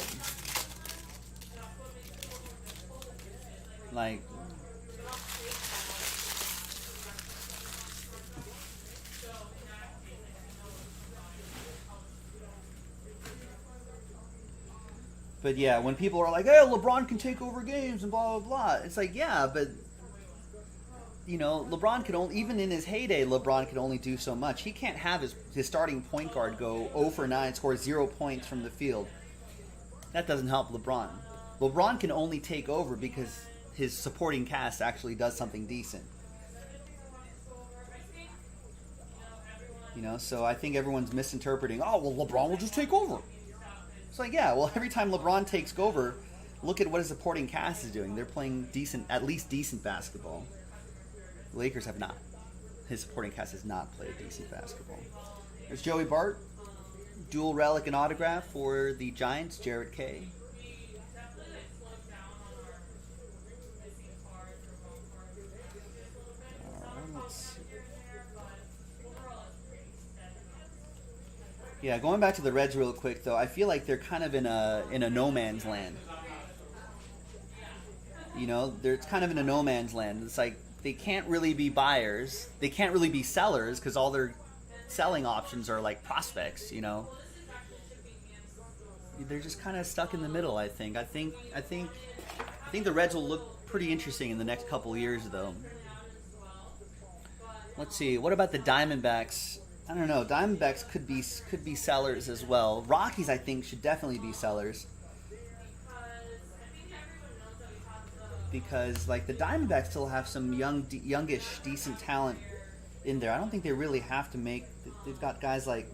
Speaker 1: Like, but yeah, when people are like, "Hey, LeBron can take over games and blah blah blah," it's like, yeah, but you know, LeBron could only, even in his heyday, LeBron could only do so much. He can't have his starting point guard go 0 for 9, score 0 points from the field. That doesn't help LeBron. LeBron can only take over because his supporting cast actually does something decent. You know, so I think everyone's misinterpreting, oh, well, LeBron will just take over. It's like, yeah, well, every time LeBron takes over, look at what his supporting cast is doing. They're playing decent, at least decent basketball. The Lakers have not. his supporting cast has not played decent basketball. There's Joey Bart, dual relic and autograph for the Giants, Jarrett K. Let's see. Yeah, going back to the Reds real quick though, I feel like they're kind of in a no man's land. You know, they're kind of in a no man's land. It's like they can't really be buyers, they can't really be sellers because all their selling options are like prospects. You know, they're just kind of stuck in the middle. I think the Reds will look pretty interesting in the next couple years though. Let's see. What about the Diamondbacks? I don't know. Diamondbacks could be sellers as well. Rockies, I think, should definitely be sellers because, like, the Diamondbacks still have some youngish, decent talent in there. I don't think they really have to make. They've got guys like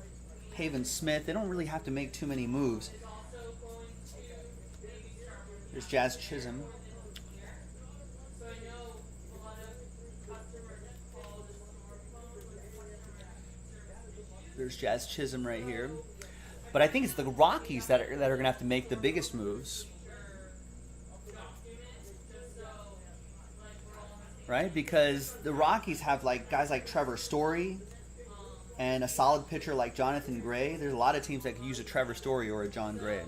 Speaker 1: Pavin Smith. They don't really have to make too many moves. There's Jazz Chisholm. There's Jazz Chisholm right here. But I think it's the Rockies that are going to have to make the biggest moves. Right? Because the Rockies have like guys like Trevor Story and a solid pitcher like Jonathan Gray. There's a lot of teams that could use a Trevor Story or a John Gray.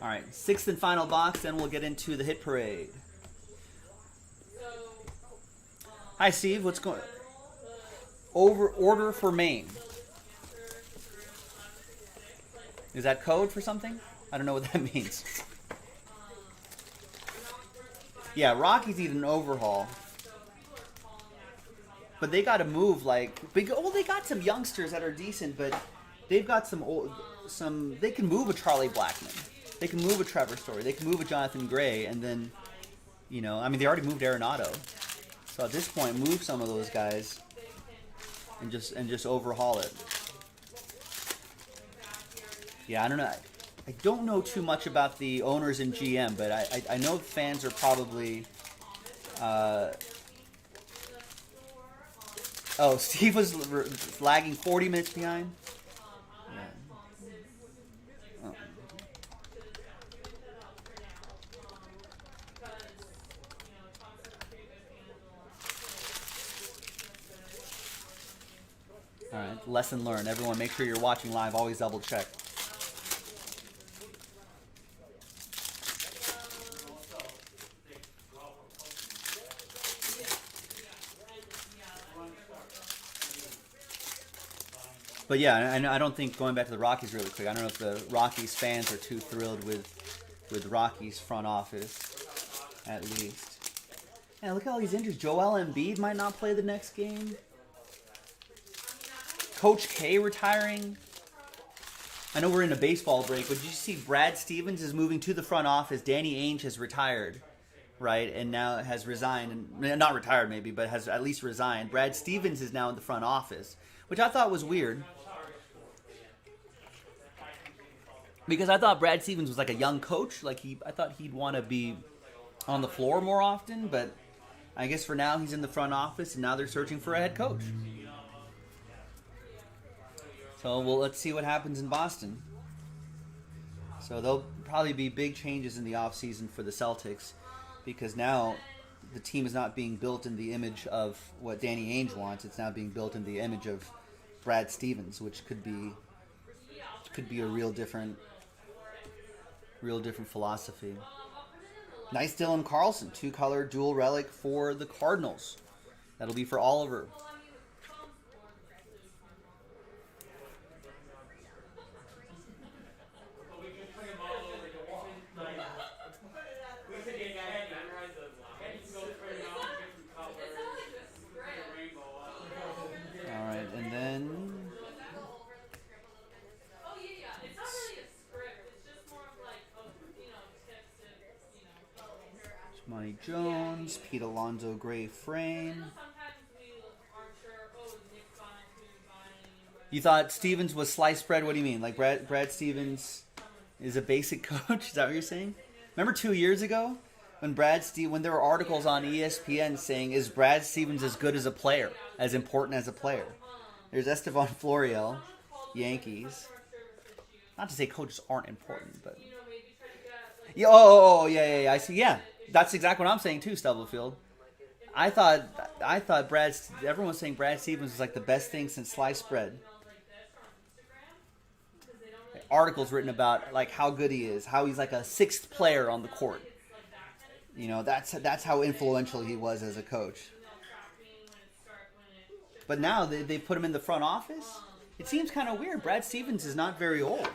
Speaker 1: All right, sixth and final box, then we'll get into the hit parade. Hi, Steve. What's going? Order for Maine. Is that code for something? I don't know what that means. Yeah, Rockies need an overhaul. But they got to move like. Well, they got some youngsters that are decent, but they've got some. They can move a Charlie Blackmon. They can move a Trevor Story. They can move a Jonathan Gray, and then, you know, I mean, they already moved Arenado. So at this point, move some of those guys and just overhaul it. Yeah, I don't know. I don't know too much about the owners and GM, but I know fans are probably. Oh, Steve was lagging 40 minutes behind. Yeah. Oh. All right, lesson learned. Everyone, make sure you're watching live. Always double check. But yeah, I don't think, going back to the Rockies really quick, I don't know if the Rockies fans are too thrilled with Rockies front office, at least. Yeah, look at all these injuries. Joel Embiid might not play the next game. Coach K retiring. I know we're in a baseball break, but did you see Brad Stevens is moving to the front office? Danny Ainge has retired, right, and now has resigned. And not retired maybe, but has at least resigned. Brad Stevens is now in the front office, which I thought was weird. Because I thought Brad Stevens was like a young coach. I thought he'd want to be on the floor more often, but I guess for now he's in the front office, and now they're searching for a head coach. So, well, let's see what happens in Boston. So there'll probably be big changes in the offseason for the Celtics because now the team is not being built in the image of what Danny Ainge wants. It's now being built in the image of Brad Stevens, which could be a real different philosophy. Nice Dylan Carlson, 2-color dual relic for the Cardinals. That'll be for Oliver. Monty Jones, Pete Alonso gray frame. You thought Stevens was sliced bread? What do you mean? Like Brad Stevens is a basic coach? Is that what you're saying? Remember 2 years ago when there were articles on ESPN saying, "Is Brad Stevens as good as a player, as important as a player?" There's Estevan Florial, Yankees. Not to say coaches aren't important, but yeah. Yeah. I see. Yeah, that's exactly what I'm saying too, Stubblefield. I thought everyone was saying Brad Stevens was like the best thing since sliced bread. Articles written about like how good he is, how he's like a sixth player on the court. You know, that's how influential he was as a coach. But now they put him in the front office. It seems kind of weird. Brad Stevens is not very old.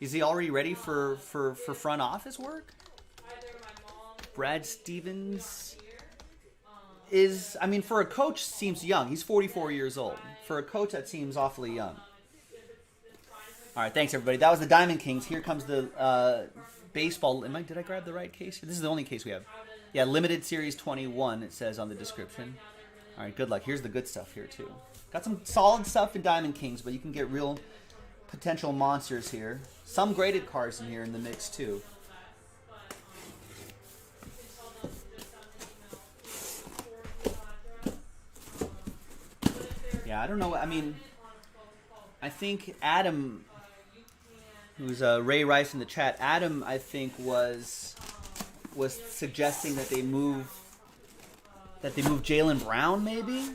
Speaker 1: Is he already ready for front office work? Brad Stevens is, I mean, for a coach, seems young. He's 44 years old. For a coach, that seems awfully young. All right, thanks, everybody. That was the Diamond Kings. Here comes the baseball. Did I grab the right case? This is the only case we have. Yeah, Limited Series 21, it says on the description. All right, good luck. Here's the good stuff here, too. Got some solid stuff in Diamond Kings, but you can get real potential monsters here. Some graded cards in here in the mix, too. Yeah, I don't know. I mean, I think Adam, who's Ray Rice in the chat, Adam, I think, was suggesting that they move Jaylen Brown, maybe.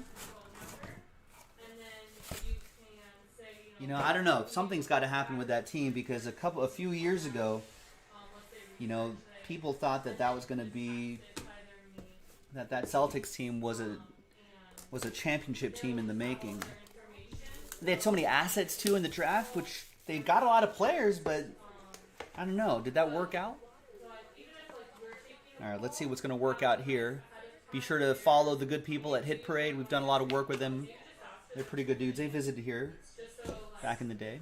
Speaker 1: You know, I don't know. Something's got to happen with that team because a few years ago, you know, people thought that was going to be that Celtics team was a championship team in the making. They had so many assets too in the draft, which they got a lot of players, but I don't know. Did that work out? All right, let's see what's going to work out here. Be sure to follow the good people at Hit Parade. We've done a lot of work with them. They're pretty good dudes. They visited here back in the day.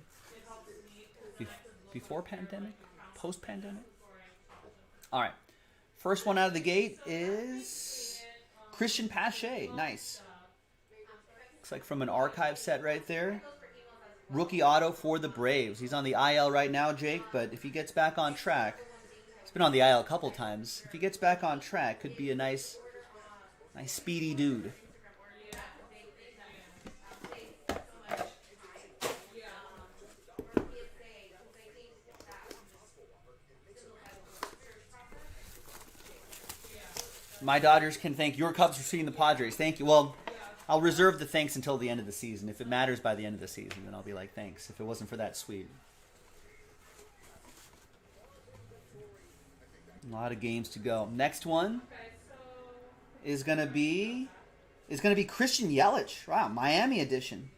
Speaker 1: Before pandemic? Post-pandemic? All right. First one out of the gate is Christian Pache. Nice. Looks like from an archive set right there. Rookie auto for the Braves. He's on the IL right now, Jake, but if he gets back on track, he's been on the IL a couple times. If he gets back on track, could be a nice speedy dude. My Dodgers can thank your Cubs for seeing the Padres. Thank you. Well, I'll reserve the thanks until the end of the season. If it matters by the end of the season, then I'll be like, thanks. If it wasn't for that, sweet. A lot of games to go. Next one is gonna be Christian Yelich. Wow, Miami edition.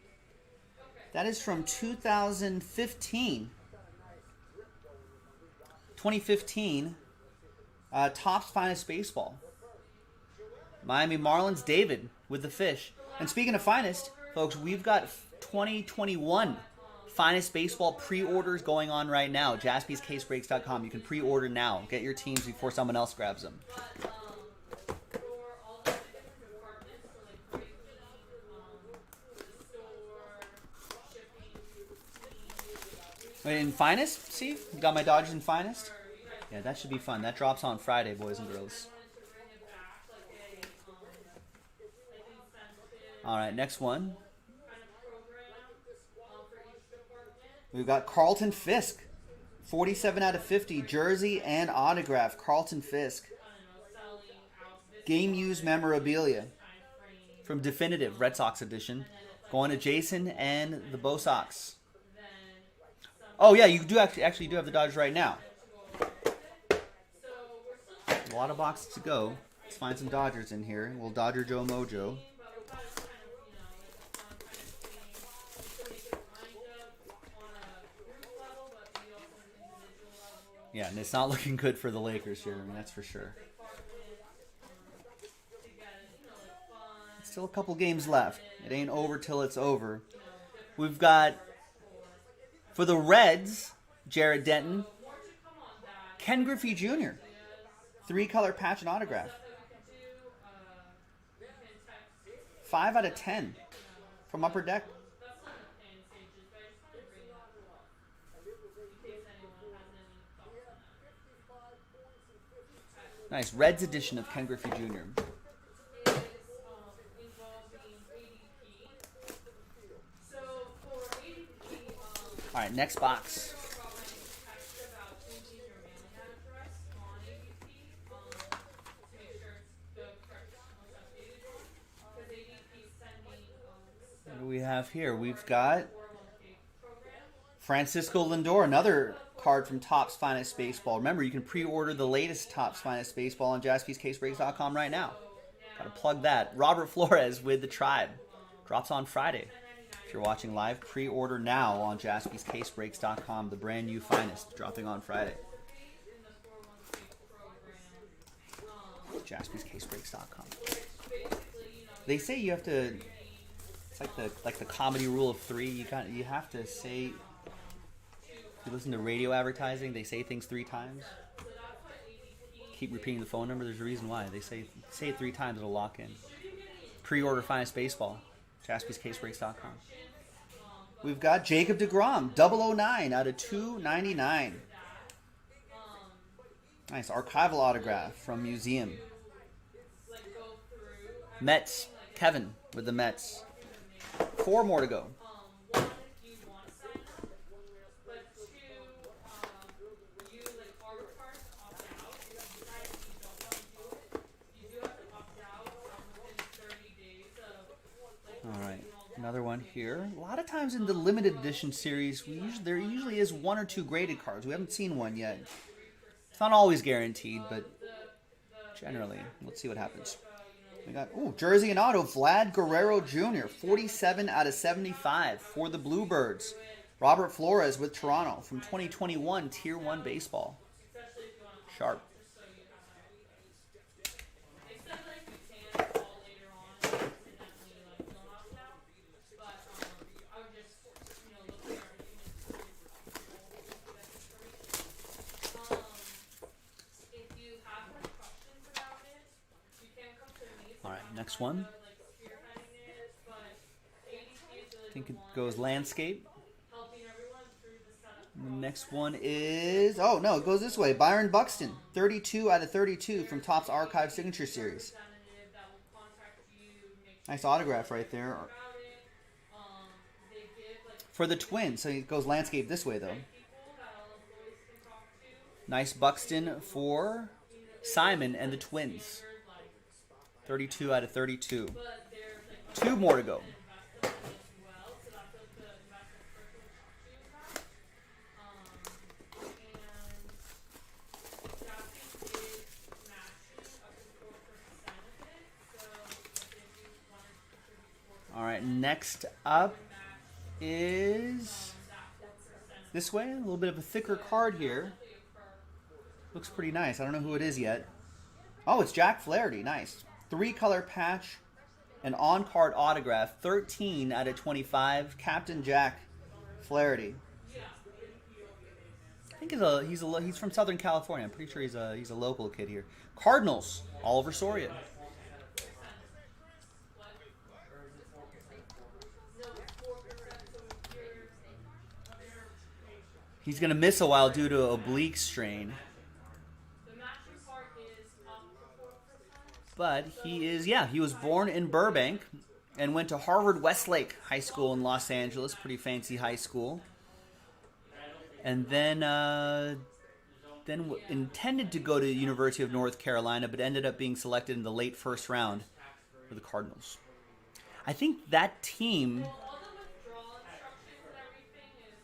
Speaker 1: That is from 2015. 2015. Topps Finest Baseball. Miami Marlins, David with the fish. And speaking of finest, folks, we've got 2021 Finest Baseball pre-orders going on right now. JaspysCaseBreaks.com. You can pre-order now. Get your teams before someone else grabs them. Wait, in Finest, Steve? You got my Dodgers in Finest? Yeah, that should be fun. That drops on Friday, boys and girls. All right, next one. We've got Carlton Fisk. 47 out of 50, jersey and autograph. Carlton Fisk. Game used memorabilia from Definitive, Red Sox edition. Going to Jason and the Bo Sox. Oh, yeah, you do actually do have the Dodgers right now. A lot of boxes to go. Let's find some Dodgers in here. We'll Dodger Joe Mojo. Yeah, and it's not looking good for the Lakers here. I mean, that's for sure. Still a couple games left. It ain't over till it's over. We've got, for the Reds, Jared Denton, Ken Griffey Jr., 3-color patch and autograph. 5 out of 10 from Upper Deck. Nice. Reds edition of Ken Griffey Jr.
Speaker 3: is involving ADP. So for ADP,
Speaker 1: All right, next box.
Speaker 3: brought my text about changing your mailing address on ADP to make sure it's the correct, most updated one. Because ADP is sending
Speaker 1: What do we have here? We've got
Speaker 3: 401k program.
Speaker 1: Francisco Lindor, another card from Topps Finest Baseball. Remember, you can pre-order the latest Topps Finest Baseball on jaspyscasebreaks.com right now. Got to plug that. Robert Flores with the Tribe. Drops on Friday. If you're watching live, pre-order now on jaspyscasebreaks.com. The brand new Finest dropping on Friday.
Speaker 3: In the 401k program,
Speaker 1: jaspyscasebreaks.com.
Speaker 3: basically,
Speaker 1: They say you have to. It's like the comedy rule of 3. You have to say. If you listen to radio advertising, they say things 3 times. Keep repeating the phone number. There's a reason why. They say it 3 times, it'll lock in. Pre-order Finest Baseball. jaspyscasebreaks.com. We've got Jacob DeGrom, 009 out of 299. Nice archival autograph from Museum. Mets, Kevin with the Mets. 4 more to go.
Speaker 3: one, if you want to sign up, but 2, you are required to opt out. If you decide you don't want to do it, you do have to opt out within 30 days of
Speaker 1: All right, another one here. A lot of times in the limited edition series, there usually is 1 or 2 graded cards. We haven't seen one yet. It's not always guaranteed, but generally. Let's see what happens. We got, jersey and auto, Vlad Guerrero Jr., 47 out of 75 for the Bluebirds. Robert Flores with Toronto from 2021 Tier 1 Baseball. Sharp. All right, next one. I think it goes landscape. The next one is, it goes this way. Byron Buxton, 32 out of 32 from Topps Archive Signature Series. Nice autograph right there. For the Twins, so it goes landscape this way, though. Nice Buxton for Simon and the Twins. 32 out of 32. 2 more to go. All right, next up is this way. A little bit of a thicker card here. Looks pretty nice. I don't know who it is yet. Oh, it's Jack Flaherty. Nice. 3-color patch, an on-card autograph, 13 out of 25. Captain Jack Flaherty. I think he's from Southern California. I'm pretty sure he's a local kid here. Cardinals, Oliver Soria. He's gonna miss a while due to oblique strain. But he was born in Burbank and went to Harvard Westlake High School in Los Angeles, pretty fancy high school. And then intended to go to the University of North Carolina, but ended up being selected in the late first round for the Cardinals. I think that team,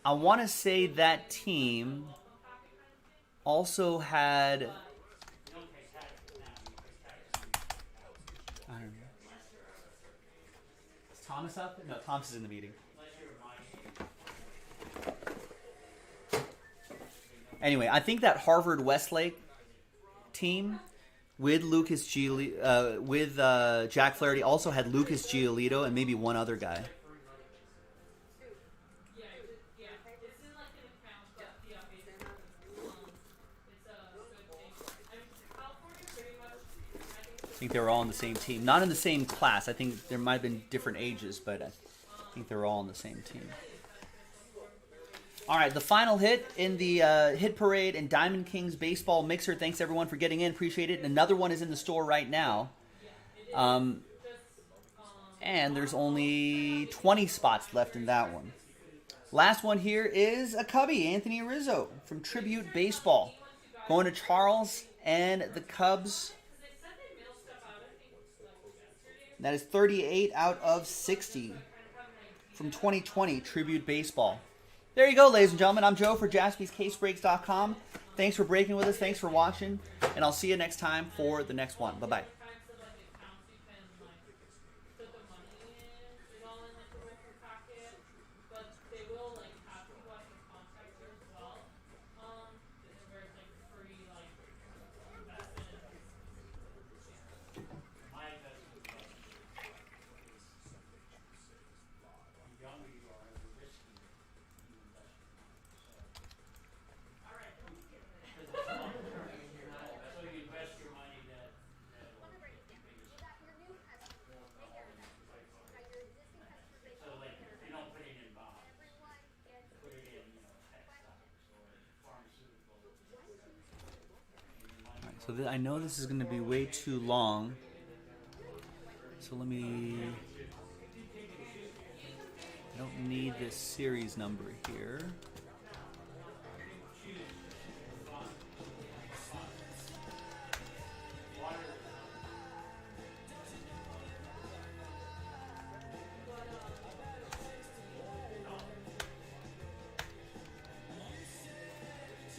Speaker 1: I want to say that team also had, I don't know. Is Thomas up? No, Thomas is in the meeting. Anyway, I think that Harvard Westlake team with Jack Flaherty also had Lucas Giolito and maybe one other guy. I think they were all on the same team. Not in the same class. I think there might have been different ages, but I think they were all on the same team. All right, the final hit in the Hit Parade and Diamond Kings baseball mixer. Thanks everyone for getting in. Appreciate it. And another one is in the store right now. And there's only 20 spots left in that one. Last one here is a Cubby, Anthony Rizzo from Tribute Baseball. Going to Charles and the Cubs. That is 38 out of 60 from 2020 Tribute Baseball. There you go, ladies and gentlemen. I'm Joe for JaspysCaseBreaks.com. Thanks for breaking with us. Thanks for watching. And I'll see you next time for the next one. Bye-bye. So I know this is going to be way too long. So let me... I don't need this series number here.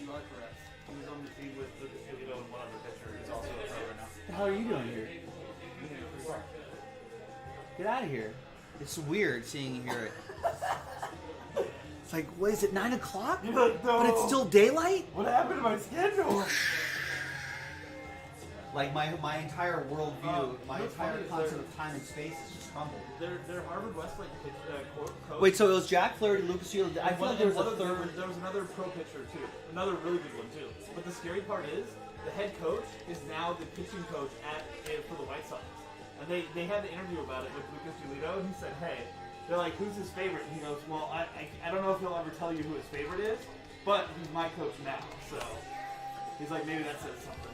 Speaker 2: You are correct. He was on the team with Lucas Giolito and one other pitcher. He's also a pro right now.
Speaker 1: What the hell are you doing here? Get out of here. It's weird seeing you here. It's like, what is it, 9 o'clock?
Speaker 2: You're like, no.
Speaker 1: But it's still daylight?
Speaker 2: What happened to my schedule?
Speaker 1: Like my entire worldview, my
Speaker 2: what's
Speaker 1: entire
Speaker 2: funny is
Speaker 1: concept
Speaker 2: they're-
Speaker 1: of time and space is just crumbled.
Speaker 2: Their Harvard Westlake coach.
Speaker 1: Wait, so it was Jack Flaherty, Lucas Giolito. I feel like there was a third.
Speaker 2: There was another pro pitcher too, another really good one too. But the scary part is the head coach is now the pitching coach for the White Sox, and they had the interview about it with Lucas Giolito. And he said, "Hey, they're like, who's his favorite?" And he goes, "Well, I don't know if he'll ever tell you who his favorite is, but he's my coach now." So he's like, maybe that says something.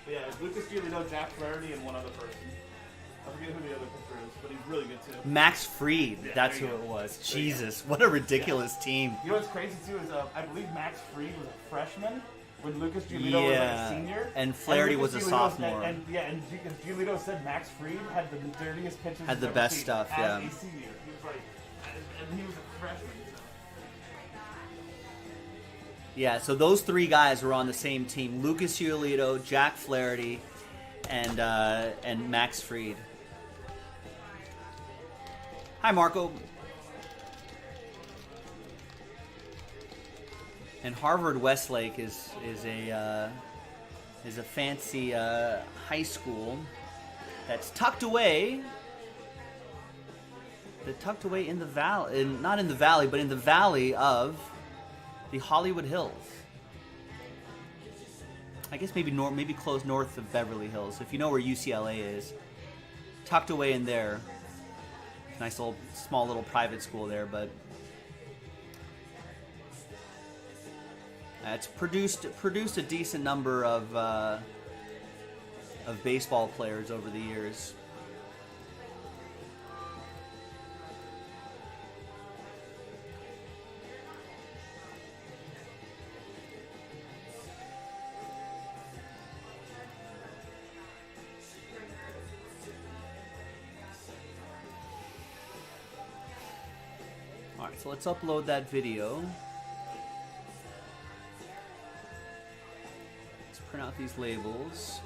Speaker 2: But yeah, it's Lucas Giolito, Jack Flaherty, and one other person. I forget who the other pitcher is, but he's really good too.
Speaker 1: Max Fried,
Speaker 2: Yeah,
Speaker 1: that's
Speaker 2: there
Speaker 1: who
Speaker 2: you
Speaker 1: it
Speaker 2: go.
Speaker 1: was.
Speaker 2: There you
Speaker 1: Jesus, what a ridiculous team.
Speaker 2: You know what's crazy too is I believe Max Fried was a freshman when Lucas Giolito was like
Speaker 1: Yeah,
Speaker 2: a senior,
Speaker 1: and Flaherty
Speaker 2: Lucas
Speaker 1: was a
Speaker 2: Giolito
Speaker 1: sophomore.
Speaker 2: And Giolito said Max Fried had the dirtiest pitches.
Speaker 1: Had the
Speaker 2: he's ever
Speaker 1: best
Speaker 2: seen
Speaker 1: stuff,
Speaker 2: as
Speaker 1: yeah.
Speaker 2: a senior. He was like, and he was a freshman. So.
Speaker 1: Yeah, so those three guys were on the same team: Lucas Giolito, Jack Flaherty, and Max Fried. Hi, Marco. And Harvard Westlake is a fancy high school that's tucked away. Tucked away in the valley, not in the valley, but in the valley of the Hollywood Hills. I guess maybe close north of Beverly Hills. If you know where UCLA is, tucked away in there. Nice little, small little private school there, but it's produced a decent number of baseball players over the years. Alright, so let's upload that video. Let's print out these labels.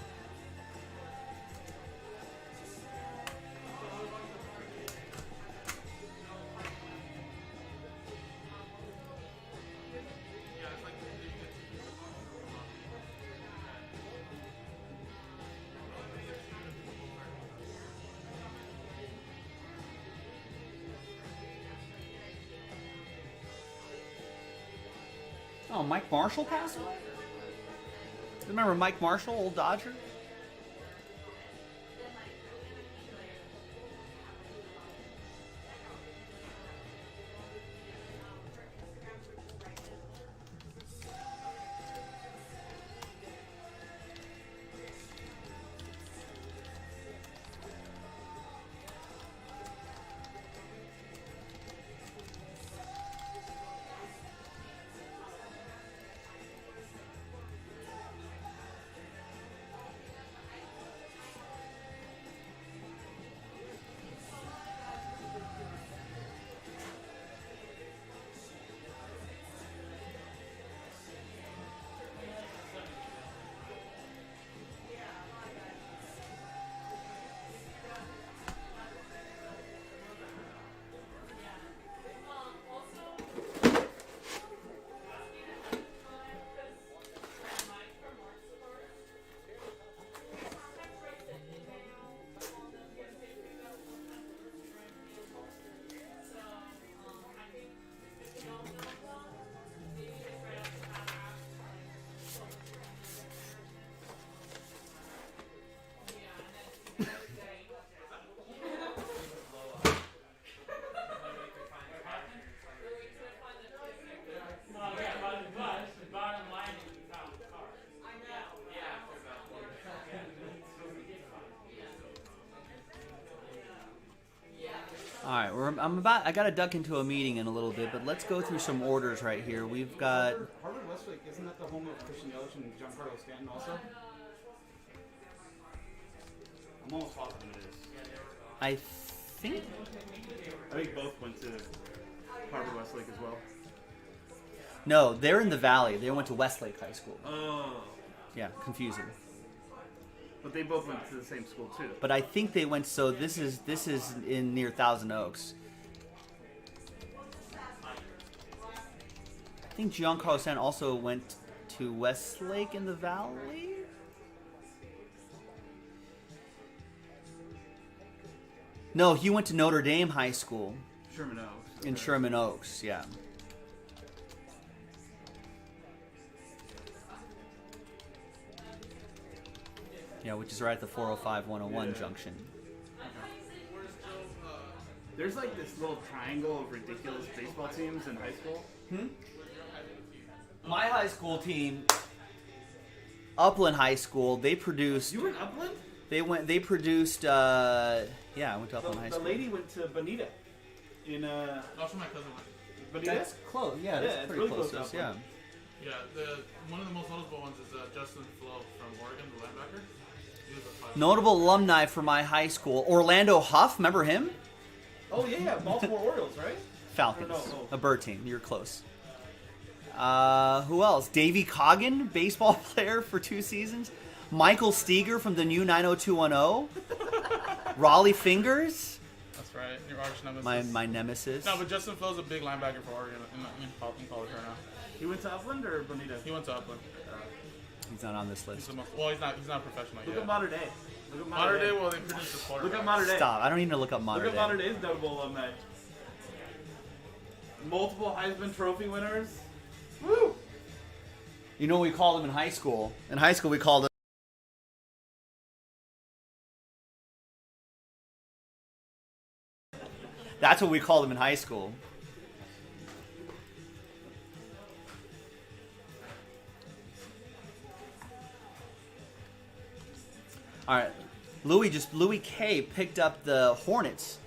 Speaker 1: Oh, Mike Marshall passed away? Remember Mike Marshall, old Dodger? All right, I got to duck into a meeting in a little bit, but let's go through some orders right here. We've got.
Speaker 2: Harvard Westlake, isn't that the home of Christian Yelich and Giancarlo Stanton also? I'm almost positive it is.
Speaker 1: I think.
Speaker 2: I think both went to Harvard Westlake as well.
Speaker 1: No, they're in the Valley. They went to Westlake High School.
Speaker 2: Oh.
Speaker 1: Yeah, confusing.
Speaker 2: But they both went to the same school too.
Speaker 1: But I think they went. So this is in near Thousand Oaks. I think Giancarlo Stanton also went to Westlake in the Valley. No, he went to Notre Dame High School
Speaker 2: Sherman Oaks.
Speaker 1: in Sherman Oaks. Yeah. Yeah, which is right at the 405-101 junction.
Speaker 2: There's like this little triangle of ridiculous baseball teams in high school.
Speaker 1: My high school team, Upland High School, they produced.
Speaker 2: You were in Upland?
Speaker 1: They produced. Yeah, I went to Upland High
Speaker 2: The
Speaker 1: School.
Speaker 2: lady went to Bonita. In
Speaker 4: Also, my cousin went.
Speaker 2: Bonita?
Speaker 1: That's close. Yeah,
Speaker 2: Yeah,
Speaker 1: that's
Speaker 2: it's
Speaker 1: pretty
Speaker 2: really
Speaker 1: close.
Speaker 2: close
Speaker 1: to
Speaker 2: to
Speaker 1: us, yeah.
Speaker 4: Yeah, one of the most notable ones is Justin Flo from Oregon, the linebacker. He was a five-
Speaker 1: Notable alumni for my high school: Orlando Huff. Remember him?
Speaker 2: Oh yeah, Baltimore Orioles, right?
Speaker 1: Falcons.
Speaker 2: No.
Speaker 1: A bird team. You're close. Who else? Davey Coggin, baseball player for 2 seasons. Michael Steger from the new 90210. Raleigh Fingers,
Speaker 4: That's right, your arch nemesis.
Speaker 1: my nemesis.
Speaker 4: No, but Justin Flo's a big linebacker for Oregon in college right now.
Speaker 2: He went to Upland or Bonita?
Speaker 4: He went to Upland.
Speaker 1: He's not on this
Speaker 4: He's
Speaker 1: list.
Speaker 4: the most, well, he's not professional
Speaker 2: Look
Speaker 4: yet.
Speaker 2: at Modern Day. Look at
Speaker 4: Modern Day, well, they produced the quarterback.
Speaker 2: Look at Modern Day.
Speaker 1: Stop. I don't need to look up
Speaker 2: Look
Speaker 1: modern
Speaker 2: at Modern
Speaker 1: day.
Speaker 2: Day's notable alumni. Multiple Heisman Trophy winners. Woo!
Speaker 1: You know what we called them in high school? In high school, we called them. That's what we called them in high school. All right, Louis K picked up the Hornets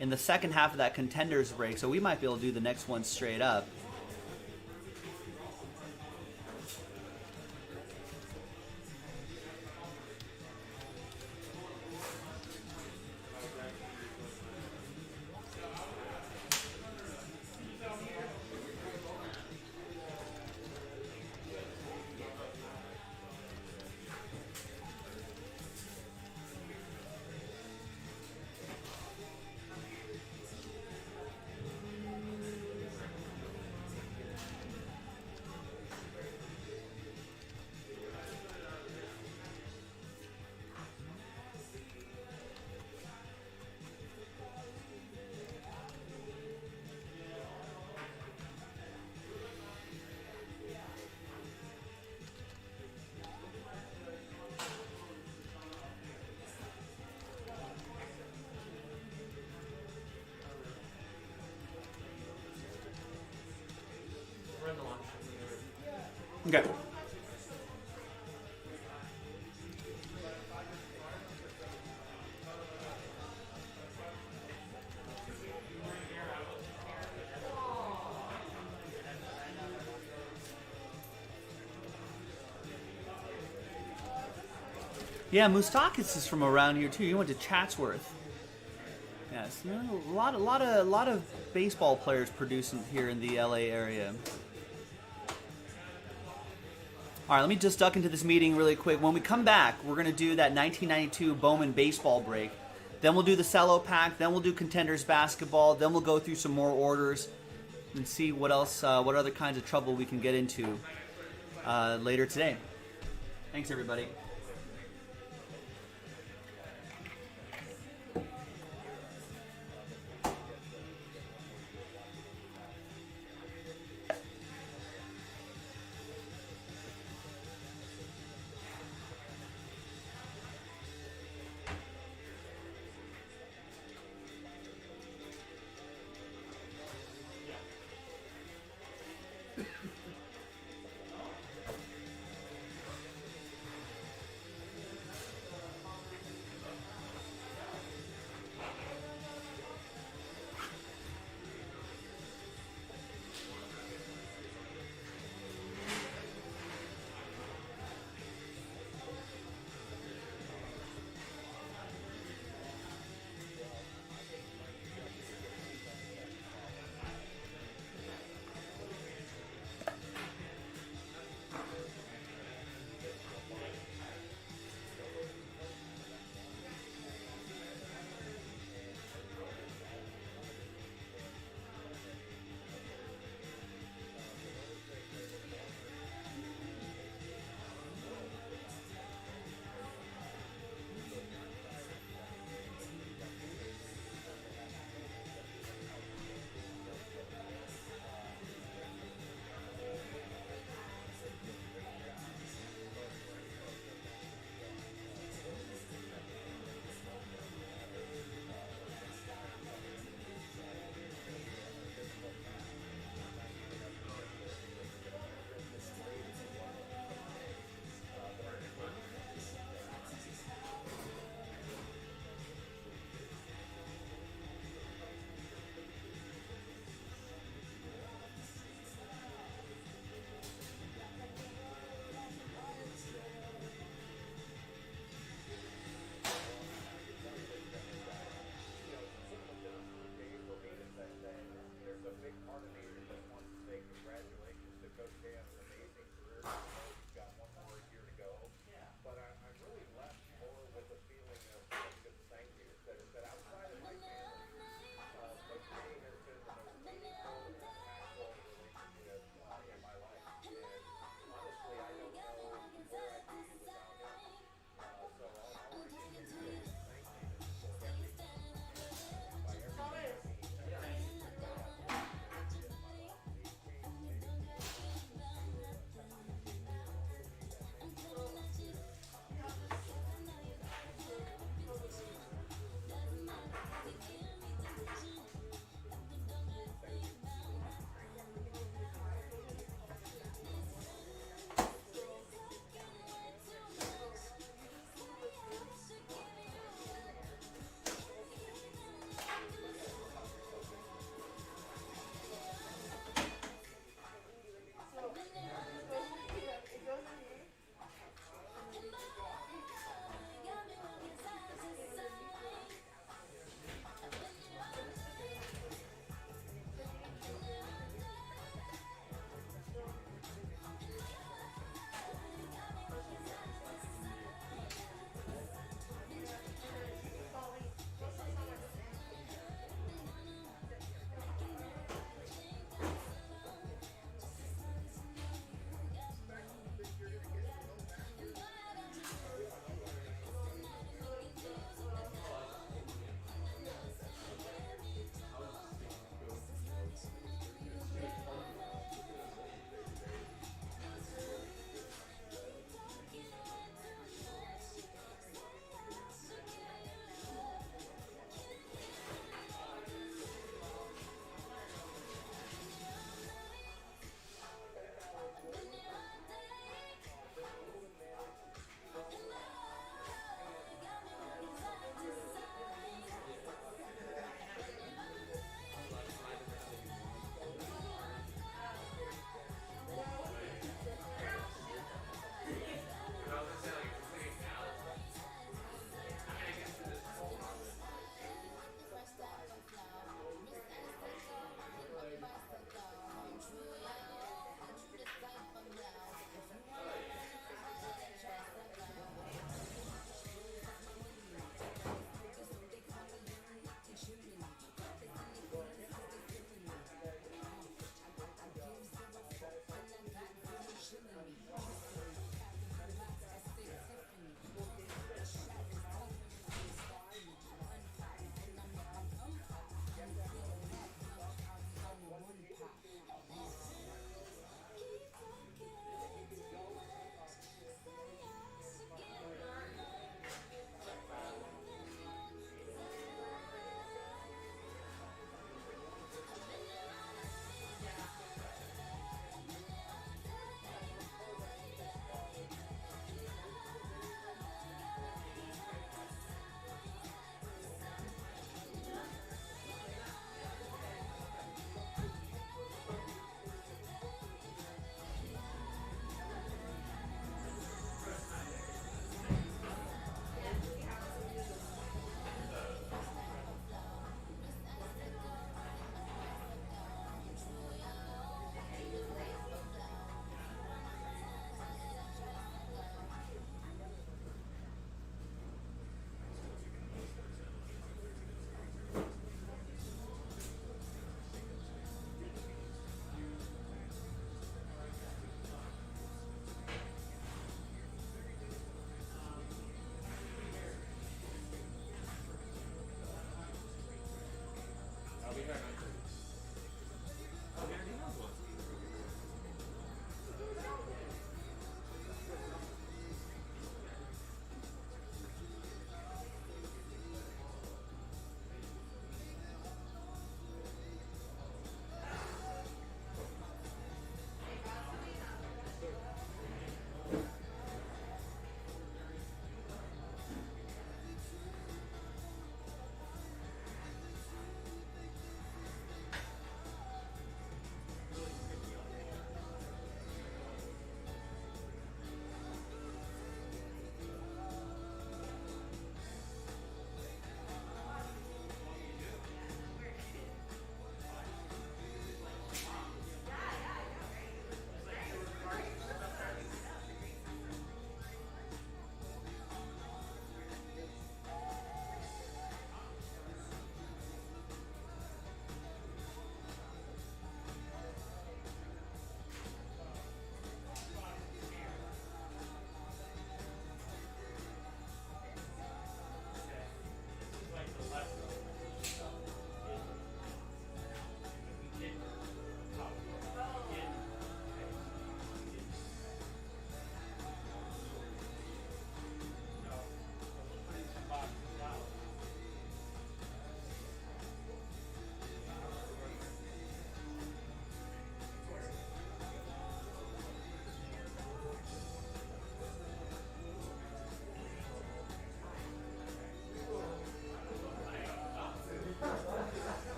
Speaker 1: in the second half of that contenders break, so we might be able to do the next one straight up.
Speaker 2: We're in the launch.
Speaker 1: Okay. Yeah, Moustakis is from around here too. You went to Chatsworth. Yes, a lot of baseball players producing here in the LA area. All right, let me just duck into this meeting really quick. When we come back, we're going to do that 1992 Bowman baseball break. Then we'll do the cello pack. Then we'll do contenders basketball. Then we'll go through some more orders and see what else, what other kinds of trouble we can get into later today. Thanks, everybody.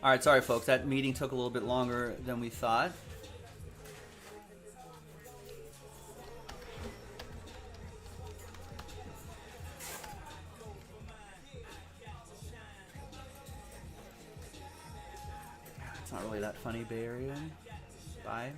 Speaker 1: All right, sorry folks, that meeting took a little bit longer than we thought. It's not really that funny, Bay Area. Bye.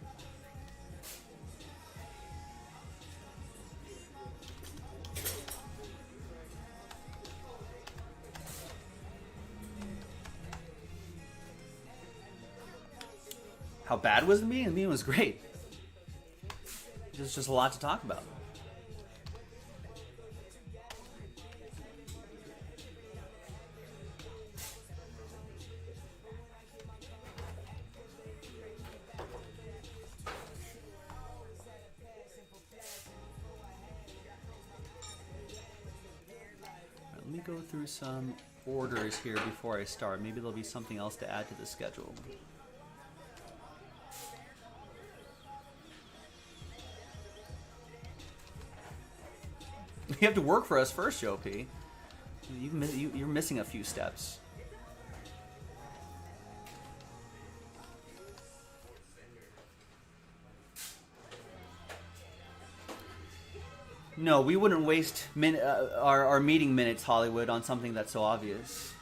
Speaker 1: How bad was the meeting? The meeting was great. There's just a lot to talk about. Let me go through some orders here before I start. Maybe there'll be something else to add to the schedule. You have to work for us first, Joe P. You're missing a few steps. No, we wouldn't waste our meeting minutes, Hollywood, on something that's so obvious.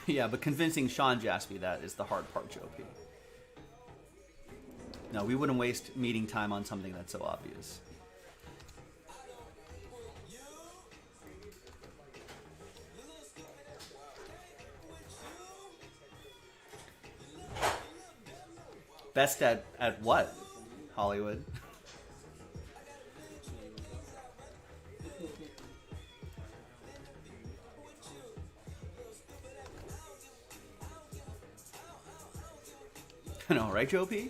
Speaker 1: Yeah, but convincing Sean Jaspy that is the hard part, Joe P. No, we wouldn't waste meeting time on something that's so obvious. Best at what, Hollywood? I know, right, Joe P?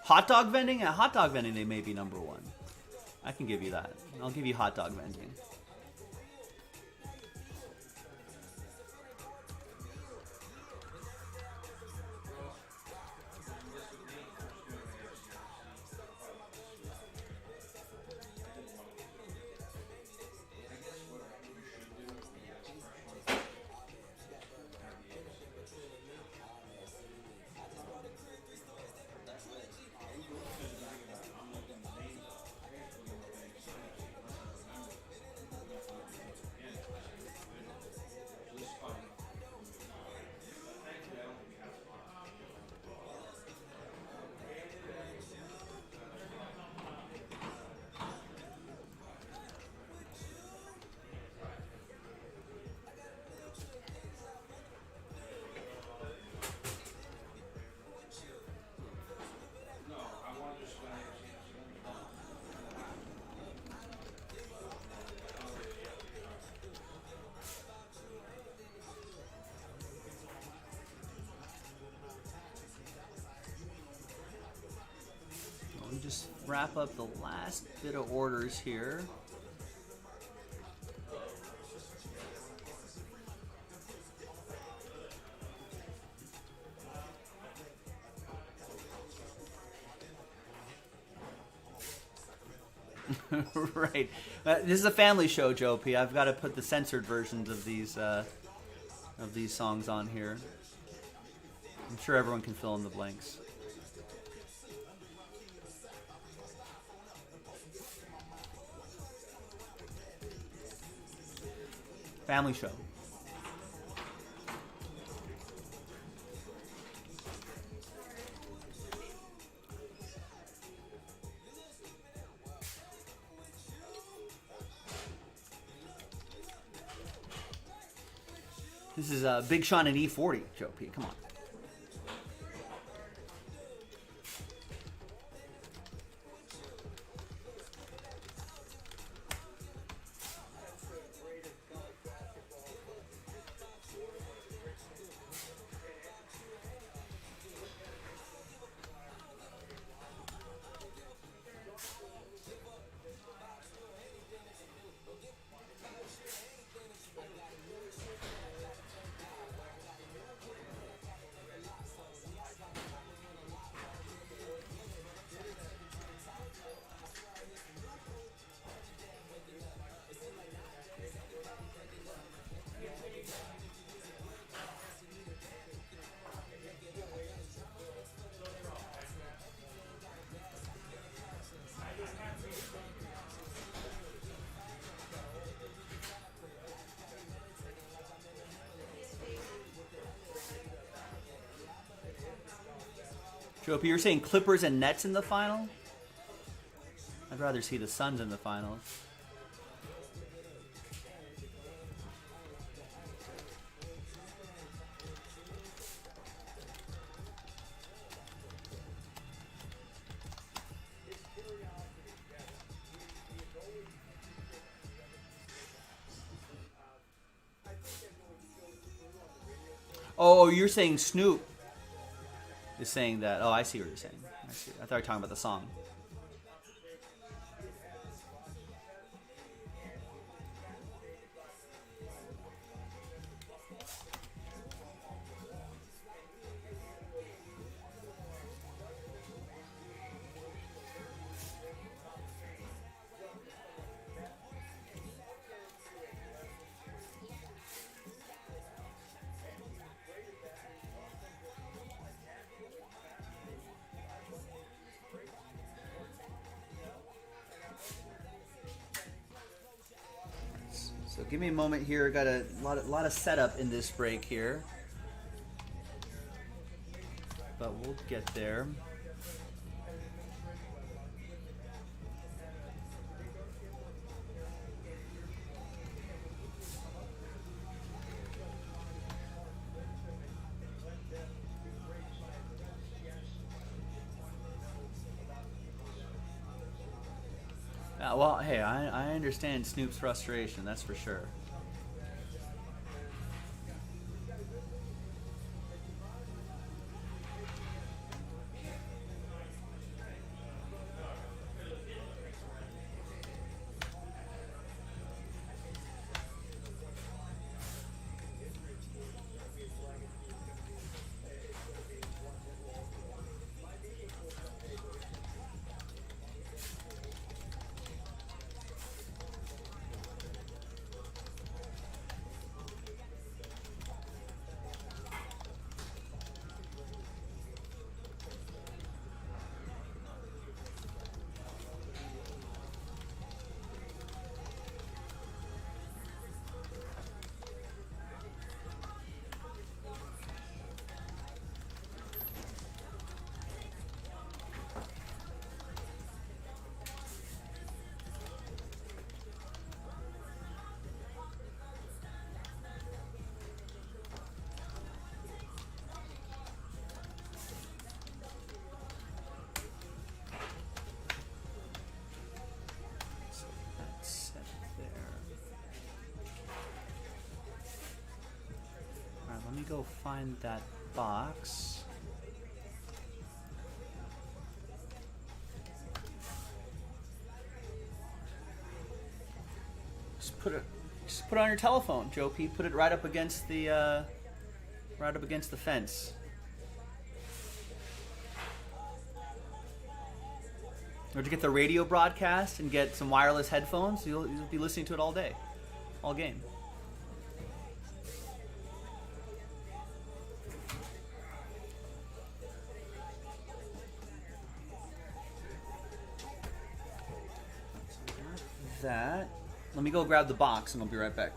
Speaker 1: Hot dog vending? At hot dog vending, they may be number one. I can give you that. I'll give you hot dog vending. Just wrap up the last bit of orders here. Right. This is a family show, Joe P. I've got to put the censored versions of these songs on here. I'm sure everyone can fill in the blanks. Family show. This is Big Sean and E40, Joe P. Come on. Joe P, you're saying Clippers and Nets in the final? I'd rather see the Suns in the finals. Oh, you're saying Snoop is saying that. Oh, I see what you're saying. I see. I thought you were talking about the song. So give me a moment here. Got a lot of setup in this break here, but we'll get there. Well, hey, I understand Snoop's frustration, that's for sure. Let me go find that box. Just put it on your telephone, Joe P. Put it right up against the fence. Or to get the radio broadcast and get some wireless headphones, you'll be listening to it all day, all game. That. Let me go grab the box and I'll be right back.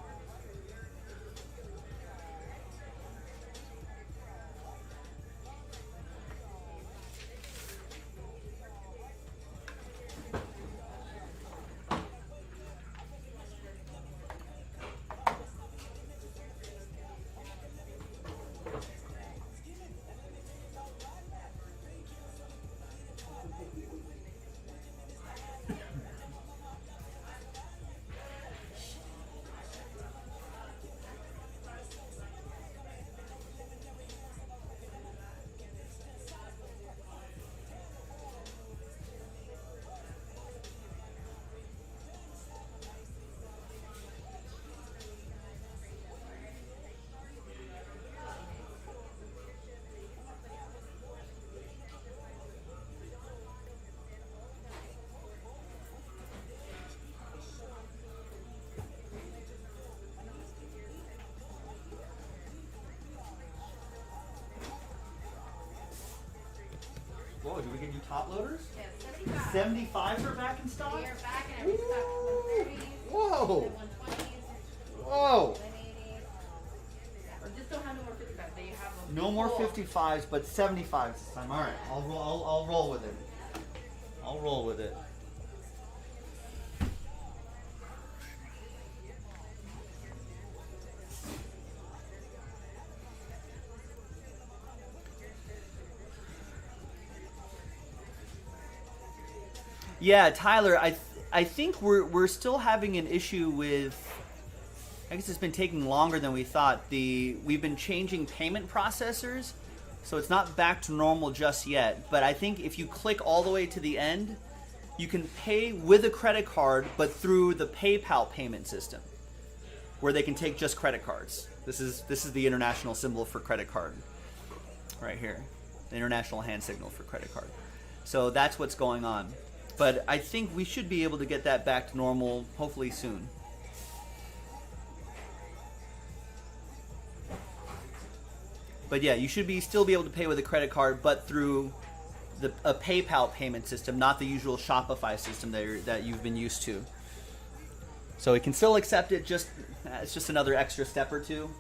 Speaker 1: Whoa, did we get new top loaders?
Speaker 3: Yeah, 75.
Speaker 1: 75s are back in stock?
Speaker 3: We are back and we stock 130s.
Speaker 1: Whoa!
Speaker 3: 120s.
Speaker 1: Whoa!
Speaker 3: 180s. Or just don't have no more 55s. They have them.
Speaker 1: No more 55s, but 75s this time. All right, I'll roll with it. I'll roll with it. Yeah, Tyler, I think we're still having an issue with. I guess it's been taking longer than we thought. We've been changing payment processors, so it's not back to normal just yet. But I think if you click all the way to the end, you can pay with a credit card, but through the PayPal payment system, where they can take just credit cards. This is the international symbol for credit card, right here, the international hand signal for credit card. So that's what's going on. But I think we should be able to get that back to normal, hopefully soon. But yeah, you should still be able to pay with a credit card, but through a PayPal payment system, not the usual Shopify system that you've been used to. So it can still accept it. It's just another extra step or two.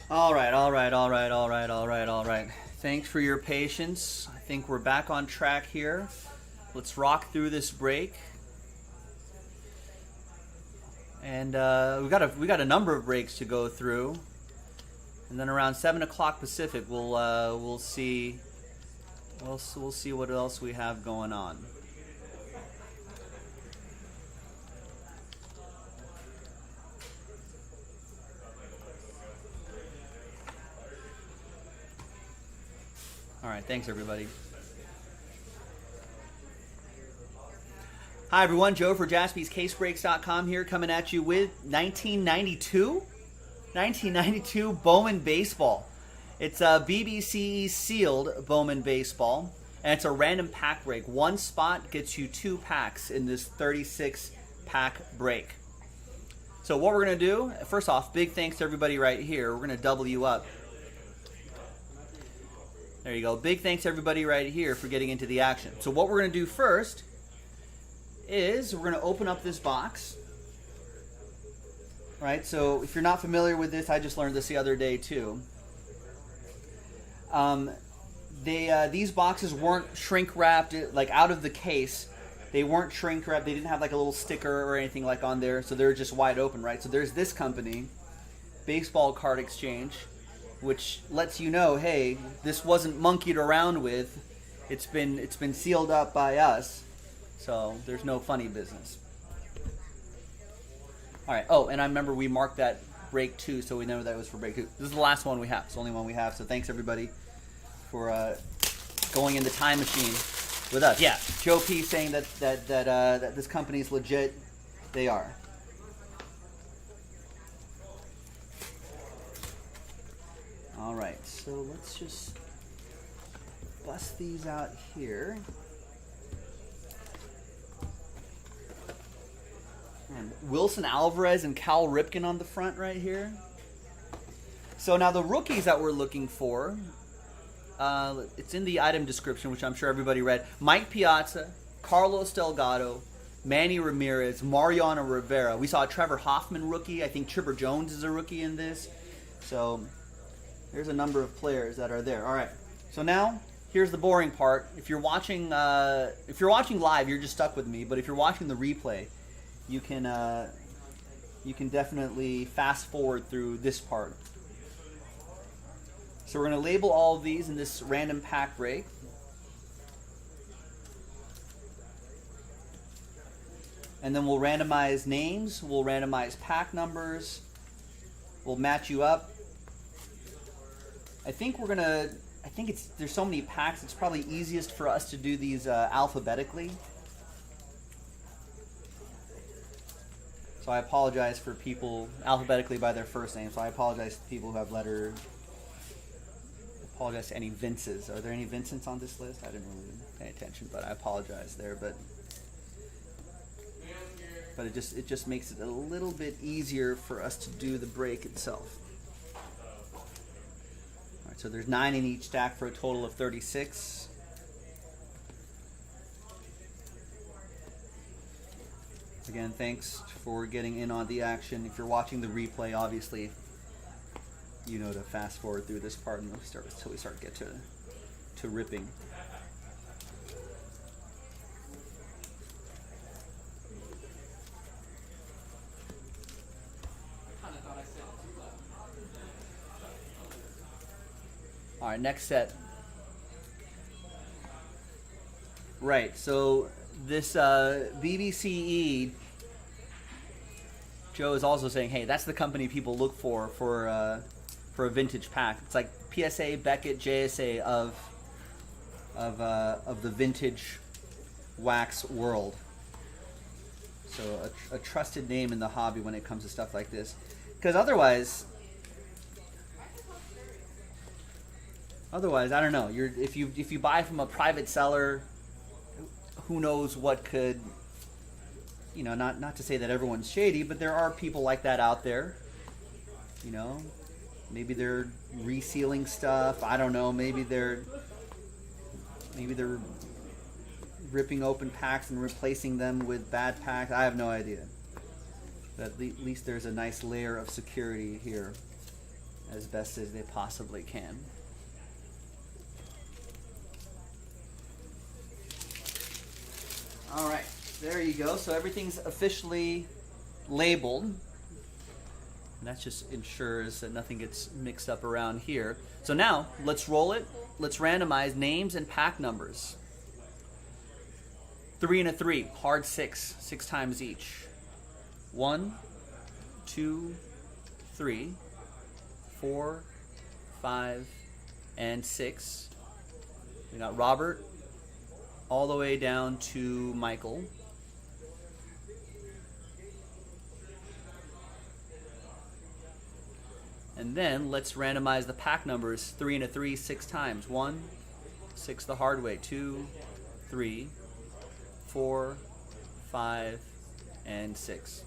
Speaker 1: All right, all right, all right, all right, all right, all right. Thanks for your patience. I think we're back on track here. Let's rock through this break. And we got a number of breaks to go through. And then around 7 o'clock Pacific, we'll see what else we have going on. All right, thanks everybody. Hi everyone, Joe for JaspysCaseBreaks.com here, coming at you with 1992 Bowman Baseball. It's a BBC sealed Bowman Baseball, and it's a random pack break. One spot gets you 2 packs in this 36 pack break. So what we're going to do, first off, big thanks to everybody right here. We're going to double you up. There you go. Big thanks to everybody right here for getting into the action. So what we're going to do first is we're going to open up this box. Right, so if you're not familiar with this, I just learned this the other day too. These boxes weren't shrink wrapped, like out of the case. They weren't shrink wrapped. They didn't have like a little sticker or anything like on there, so they're just wide open, right? So there's this company, Baseball Card Exchange, which lets you know, hey, this wasn't monkeyed around with. It's been sealed up by us, so there's no funny business. All right. Oh, and I remember we marked that break 2, so we know that was for break 2. This is the last one we have. It's the only one we have. So thanks everybody for going in the time machine with us. Yeah, Joe P saying that this company is legit. They are. All right. So let's just bust these out here. And Wilson Alvarez and Cal Ripken on the front right here. So now the rookies that we're looking for, it's in the item description, which I'm sure everybody read. Mike Piazza, Carlos Delgado, Manny Ramirez, Mariano Rivera. We saw a Trevor Hoffman rookie. I think Chipper Jones is a rookie in this. So there's a number of players that are there. All right. So now here's the boring part. If you're watching live, you're just stuck with me. But if you're watching the replay, you can definitely fast forward through this part. So we're going to label all of these in this random pack break. And then we'll randomize names, we'll randomize pack numbers, we'll match you up. I think there's so many packs, it's probably easiest for us to do these alphabetically. So I apologize for people alphabetically by their first name. So I apologize to people who have letter. Apologize to any Vinces. Are there any Vincents on this list? I didn't really pay attention, but I apologize there. But it just makes it a little bit easier for us to do the break itself. All right, so there's 9 in each stack for a total of 36. Again, thanks for getting in on the action. If you're watching the replay, obviously, you know to fast forward through this part until we start to get to ripping. All right, next set. Right, so this BBCE, Joe is also saying, hey, that's the company people look for a vintage pack. It's like PSA, Beckett, JSA of the vintage wax world. So a trusted name in the hobby when it comes to stuff like this. Because otherwise, I don't know. If you buy from a private seller, who knows what could, not to say that everyone's shady, but there are people like that out there. Maybe they're resealing stuff. I don't know. Maybe they're ripping open packs and replacing them with bad packs. I have no idea. But at least there's a nice layer of security here. as best as they possibly can. All right, there you go. So everything's officially labeled. And that just ensures that nothing gets mixed up around here. So now, let's roll it. Let's randomize names and pack numbers. 3 and a 3, hard 6, 6 times each. 1, 2, 3, 4, 5, and 6. We got Robert all the way down to Michael. And then let's randomize the pack numbers. 3 and a 3, 6 times. 1, 6 the hard way. 2, 3, 4, 5, and 6.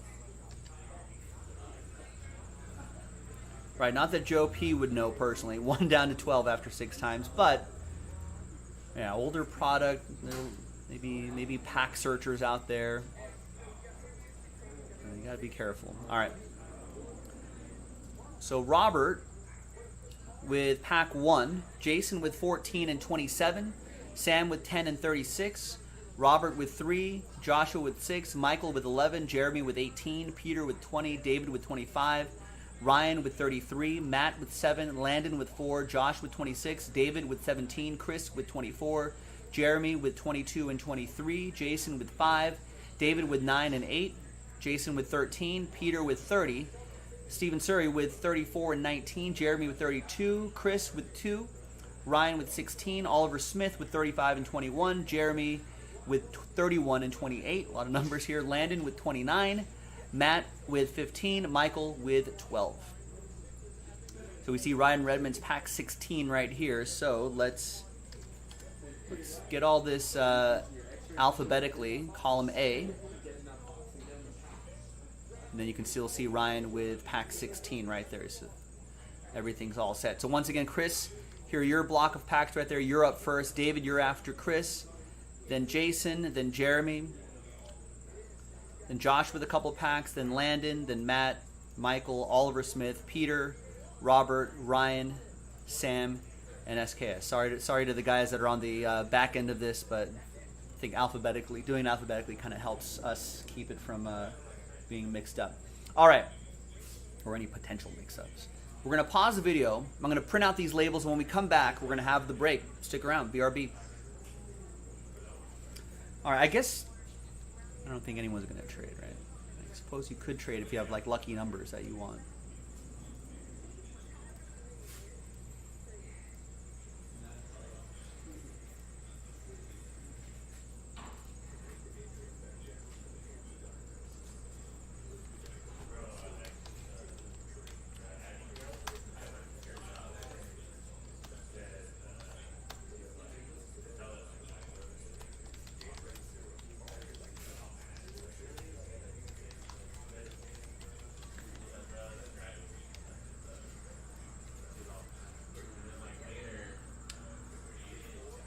Speaker 1: Right, not that Joe P would know personally. 1 down to 12 after 6 times, but yeah, older product. Maybe pack searchers out there. You gotta be careful. All right. So Robert with pack 1, Jason with 14 and 27, Sam with 10 and 36, Robert with 3, Joshua with 6, Michael with 11, Jeremy with 18, Peter with 20, David with 25, Ryan with 33, Matt with 7, Landon with 4, Josh with 26, David with 17, Chris with 24, Jeremy with 22 and 23, Jason with 5, David with 9 and 8, Jason with 13, Peter with 30, Stephen Surrey with 34 and 19, Jeremy with 32, Chris with 2, Ryan with 16, Oliver Smith with 35 and 21, Jeremy with 31 and 28, a lot of numbers here, Landon with 29, Matt with 15, Michael with 12. So we see Ryan Redmond's pack 16 right here. So let's get all this alphabetically. Column A. And then you can still see Ryan with pack 16 right there. So everything's all set. So once again, Chris, here are your block of packs right there. You're up first. David, you're after Chris. Then Jason, then Jeremy. Then Josh with a couple packs, then Landon, then Matt, Michael, Oliver Smith, Peter, Robert, Ryan, Sam, and SKS. Sorry to the guys that are on the back end of this, but I think doing it alphabetically kind of helps us keep it from being mixed up. All right, or any potential mix-ups. We're going to pause the video. I'm going to print out these labels, and when we come back, we're going to have the break. Stick around, BRB. All right, I don't think anyone's going to trade, right? I suppose you could trade if you have like lucky numbers that you want.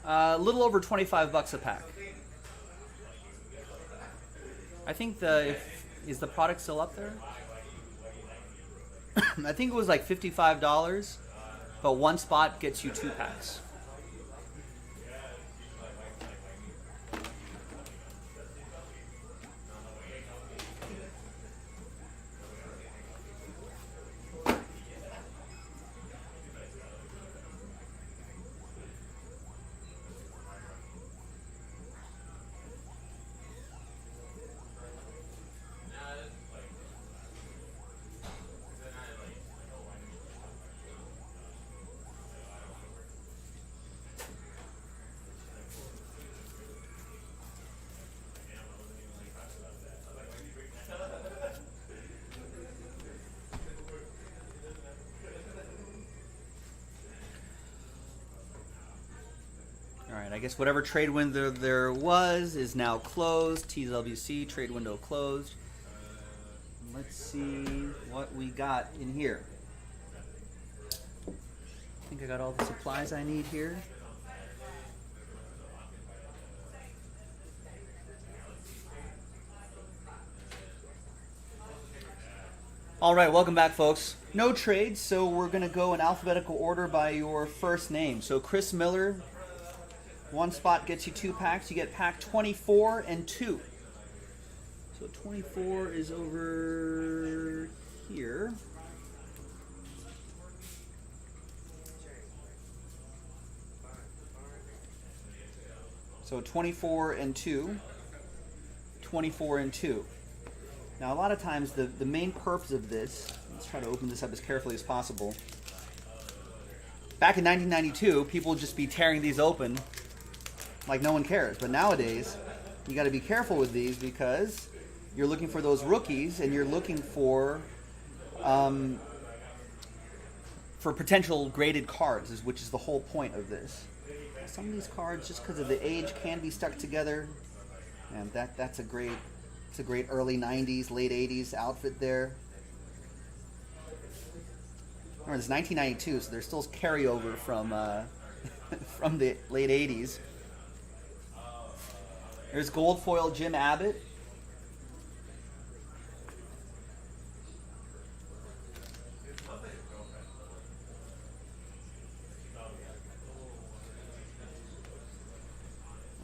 Speaker 1: A little over $25 a pack. I think is the product still up there? I think it was like $55, but one spot gets you 2 packs. Alright, I guess whatever trade window there was is now closed. TWC, trade window closed. Let's see what we got in here. I think I got all the supplies I need here. All right, welcome back, folks. No trades, so we're going to go in alphabetical order by your first name. So Chris Miller, one spot gets you 2 packs. You get pack 24 and 2. So 24 is over here. So 24 and 2. 24 and 2. Now, a lot of times, the main purpose of this, let's try to open this up as carefully as possible. Back in 1992, people would just be tearing these open like no one cares. But nowadays, you got to be careful with these because you're looking for those rookies and you're looking for potential graded cards, which is the whole point of this. Some of these cards, just because of the age, can be stuck together, and that's a great. It's a great early 90s, late 80s outfit there. Remember, it's 1992, so there's still carryover from from the late 80s. There's gold foil Jim Abbott.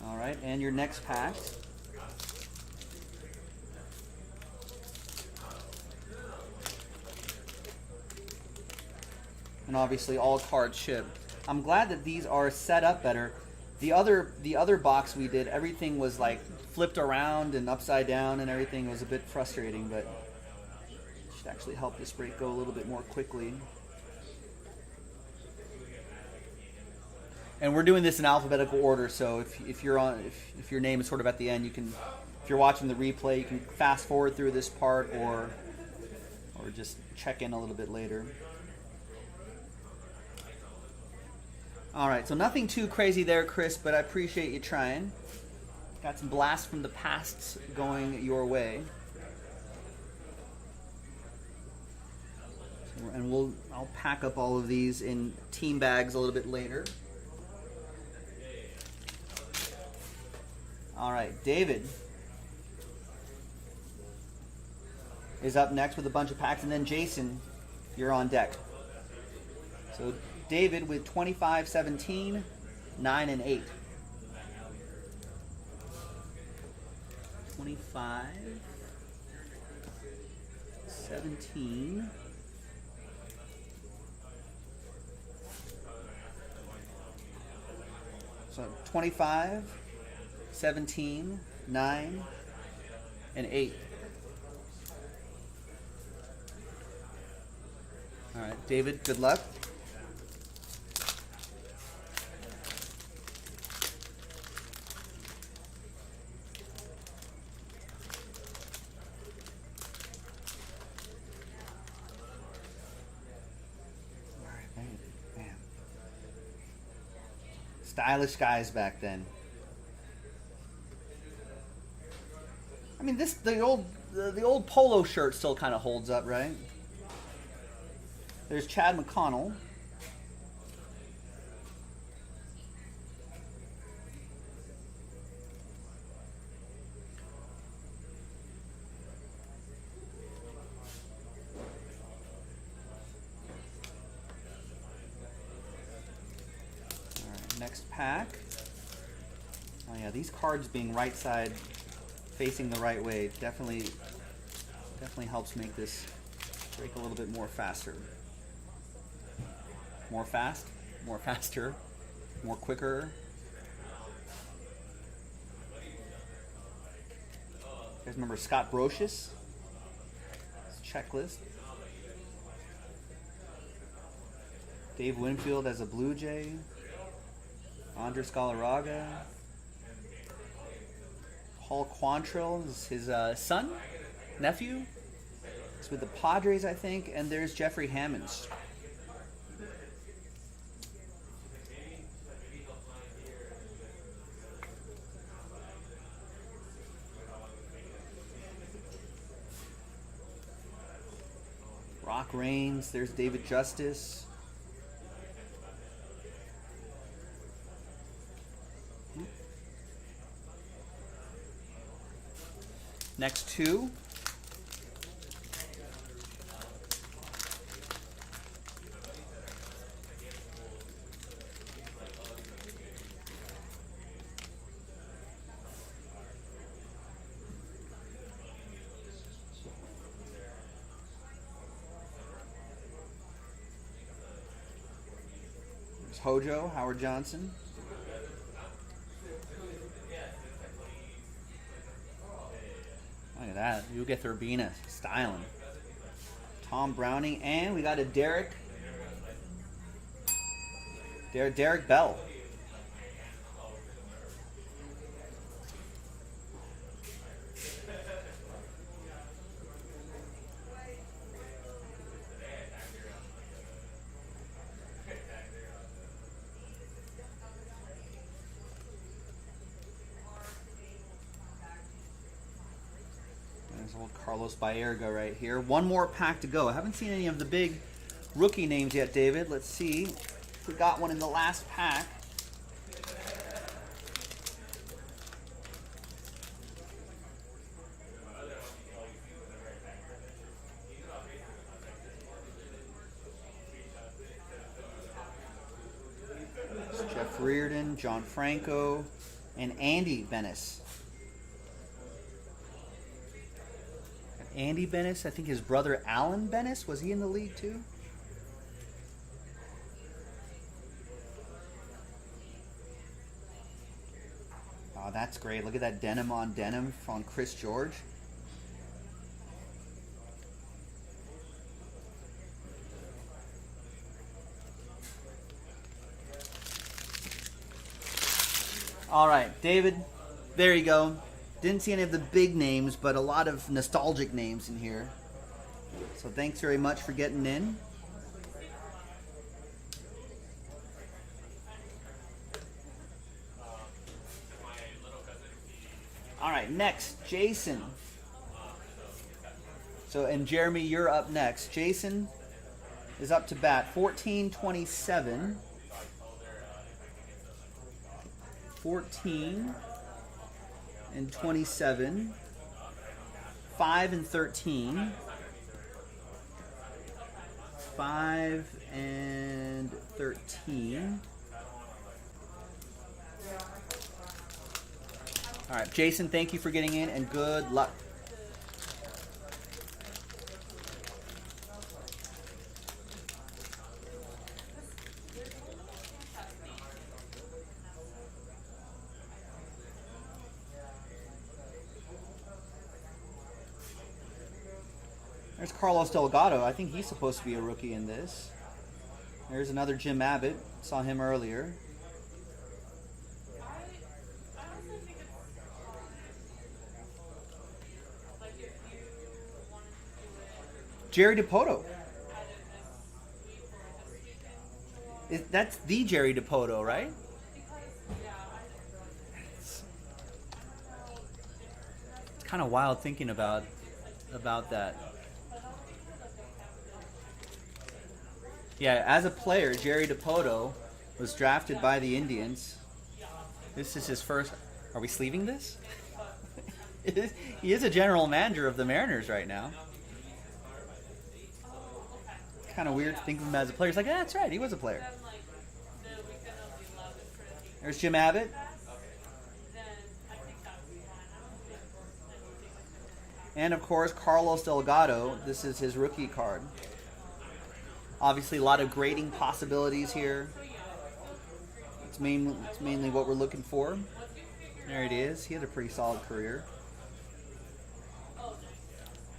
Speaker 1: All right, and your next pack. And obviously all cards ship. I'm glad that these are set up better. The other box we did, everything was like flipped around and upside down and everything. It was a bit frustrating, but it should actually help this break go a little bit more quickly. And we're doing this in alphabetical order, so if your name is sort of at the end, you can, if you're watching the replay, you can fast forward through this part or just check in a little bit later. All right, so nothing too crazy there, Chris, but I appreciate you trying. Got some blasts from the past going your way. And I'll pack up all of these in team bags a little bit later. All right, David is up next with a bunch of packs, and then Jason, you're on deck. So David with 25, 17, 9, and 8. 25, 17, so 25, 17, 9, and 8. All right, David, good luck. Stylish guys back then. I mean, the old polo shirt still kind of holds up, right? There's Chad McConnell. Next pack. Oh yeah, these cards being right side facing the right way definitely helps make this break a little bit more faster. More fast, more faster, more quicker. You guys remember Scott Brocious? Checklist. Dave Winfield as a Blue Jay. Andres Galarraga. Paul Quantrill is his son, nephew. He's with the Padres, I think. And there's Jeffrey Hammonds. Rock Reigns. There's David Justice. Next two. There's Hojo, Howard Johnson. Look at that. You get Urbina styling. Tom Browning, and we got a Derek Bell. There's old Carlos Baerga right here. One more pack to go. I haven't seen any of the big rookie names yet, David. Let's see if we got one in the last pack. It's Jeff Reardon, John Franco, and Andy Bennis. Andy Bennis, I think his brother Alan Bennis, was he in the league too? Oh, that's great. Look at that denim on denim on Chris George. All right, David, there you go. Didn't see any of the big names, but a lot of nostalgic names in here. So thanks very much for getting in. All right, next, Jason. So, and Jeremy, you're up next. Jason is up to bat. 14-27. 14 and 27, 5 and 13, 5 and 13. All right, Jason, thank you for getting in, and good luck. There's Carlos Delgado. I think he's supposed to be a rookie in this. There's another Jim Abbott. Saw him earlier. Jerry Dipoto. That's the Jerry Dipoto, right? It's kind of wild thinking about that. Yeah, as a player, Jerry Dipoto was drafted by the Indians. This is his first. Are we sleeving this? He is a general manager of the Mariners right now. It's kind of weird to think of him as a player. It's like, yeah, that's right, he was a player. There's Jim Abbott. And of course, Carlos Delgado. This is his rookie card. Obviously, a lot of grading possibilities here. It's mainly what we're looking for. There it is. He had a pretty solid career. All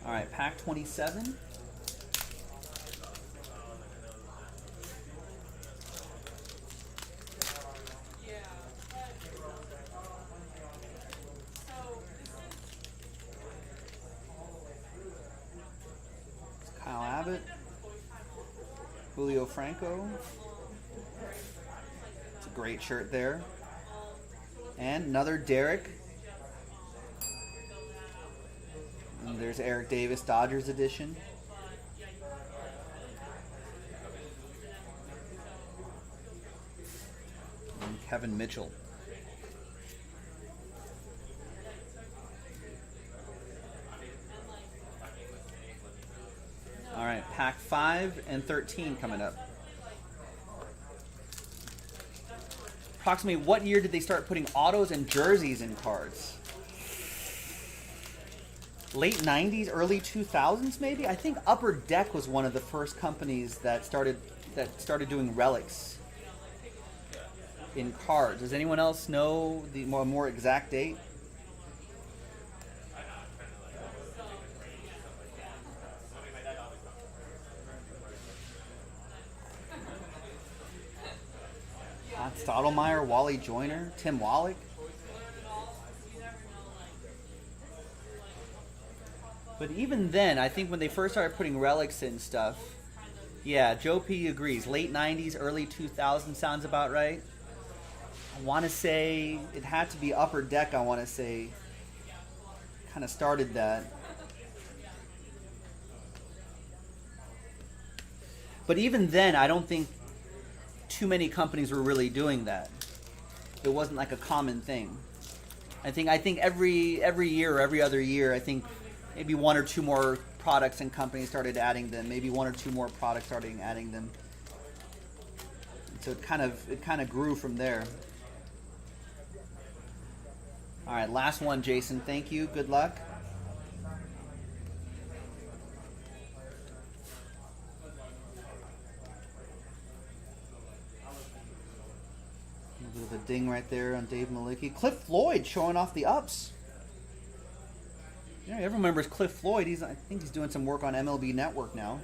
Speaker 1: right, pack 27. Kyle Abbott. Julio Franco. It's a great shirt there. And another Derek. And there's Eric Davis, Dodgers edition. And Kevin Mitchell. All right, pack 5 and 13 coming up. Approximately what year did they start putting autos and jerseys in cards? Late 90s, early 2000s maybe? I think Upper Deck was one of the first companies that started doing relics in cards. Does anyone else know the more exact date? Stottlemyre, Wally Joyner, Tim Wallach. But even then, I think when they first started putting relics in stuff, yeah, Joe P agrees. Late 90s, early 2000s sounds about right. I want to say it had to be Upper Deck, I want to say, kind of started that. But even then, I don't think too many companies were really doing that. It wasn't like a common thing. I think every year or every other year, I think maybe one or two more products and companies started adding them. Maybe one or two more products started adding them. So it kind of grew from there. All right, last one, Jason. Thank you. Good luck. A little bit of a ding right there on Dave Malicki. Cliff Floyd showing off the ups. Yeah, everyone remembers Cliff Floyd. I think he's doing some work on MLB Network now.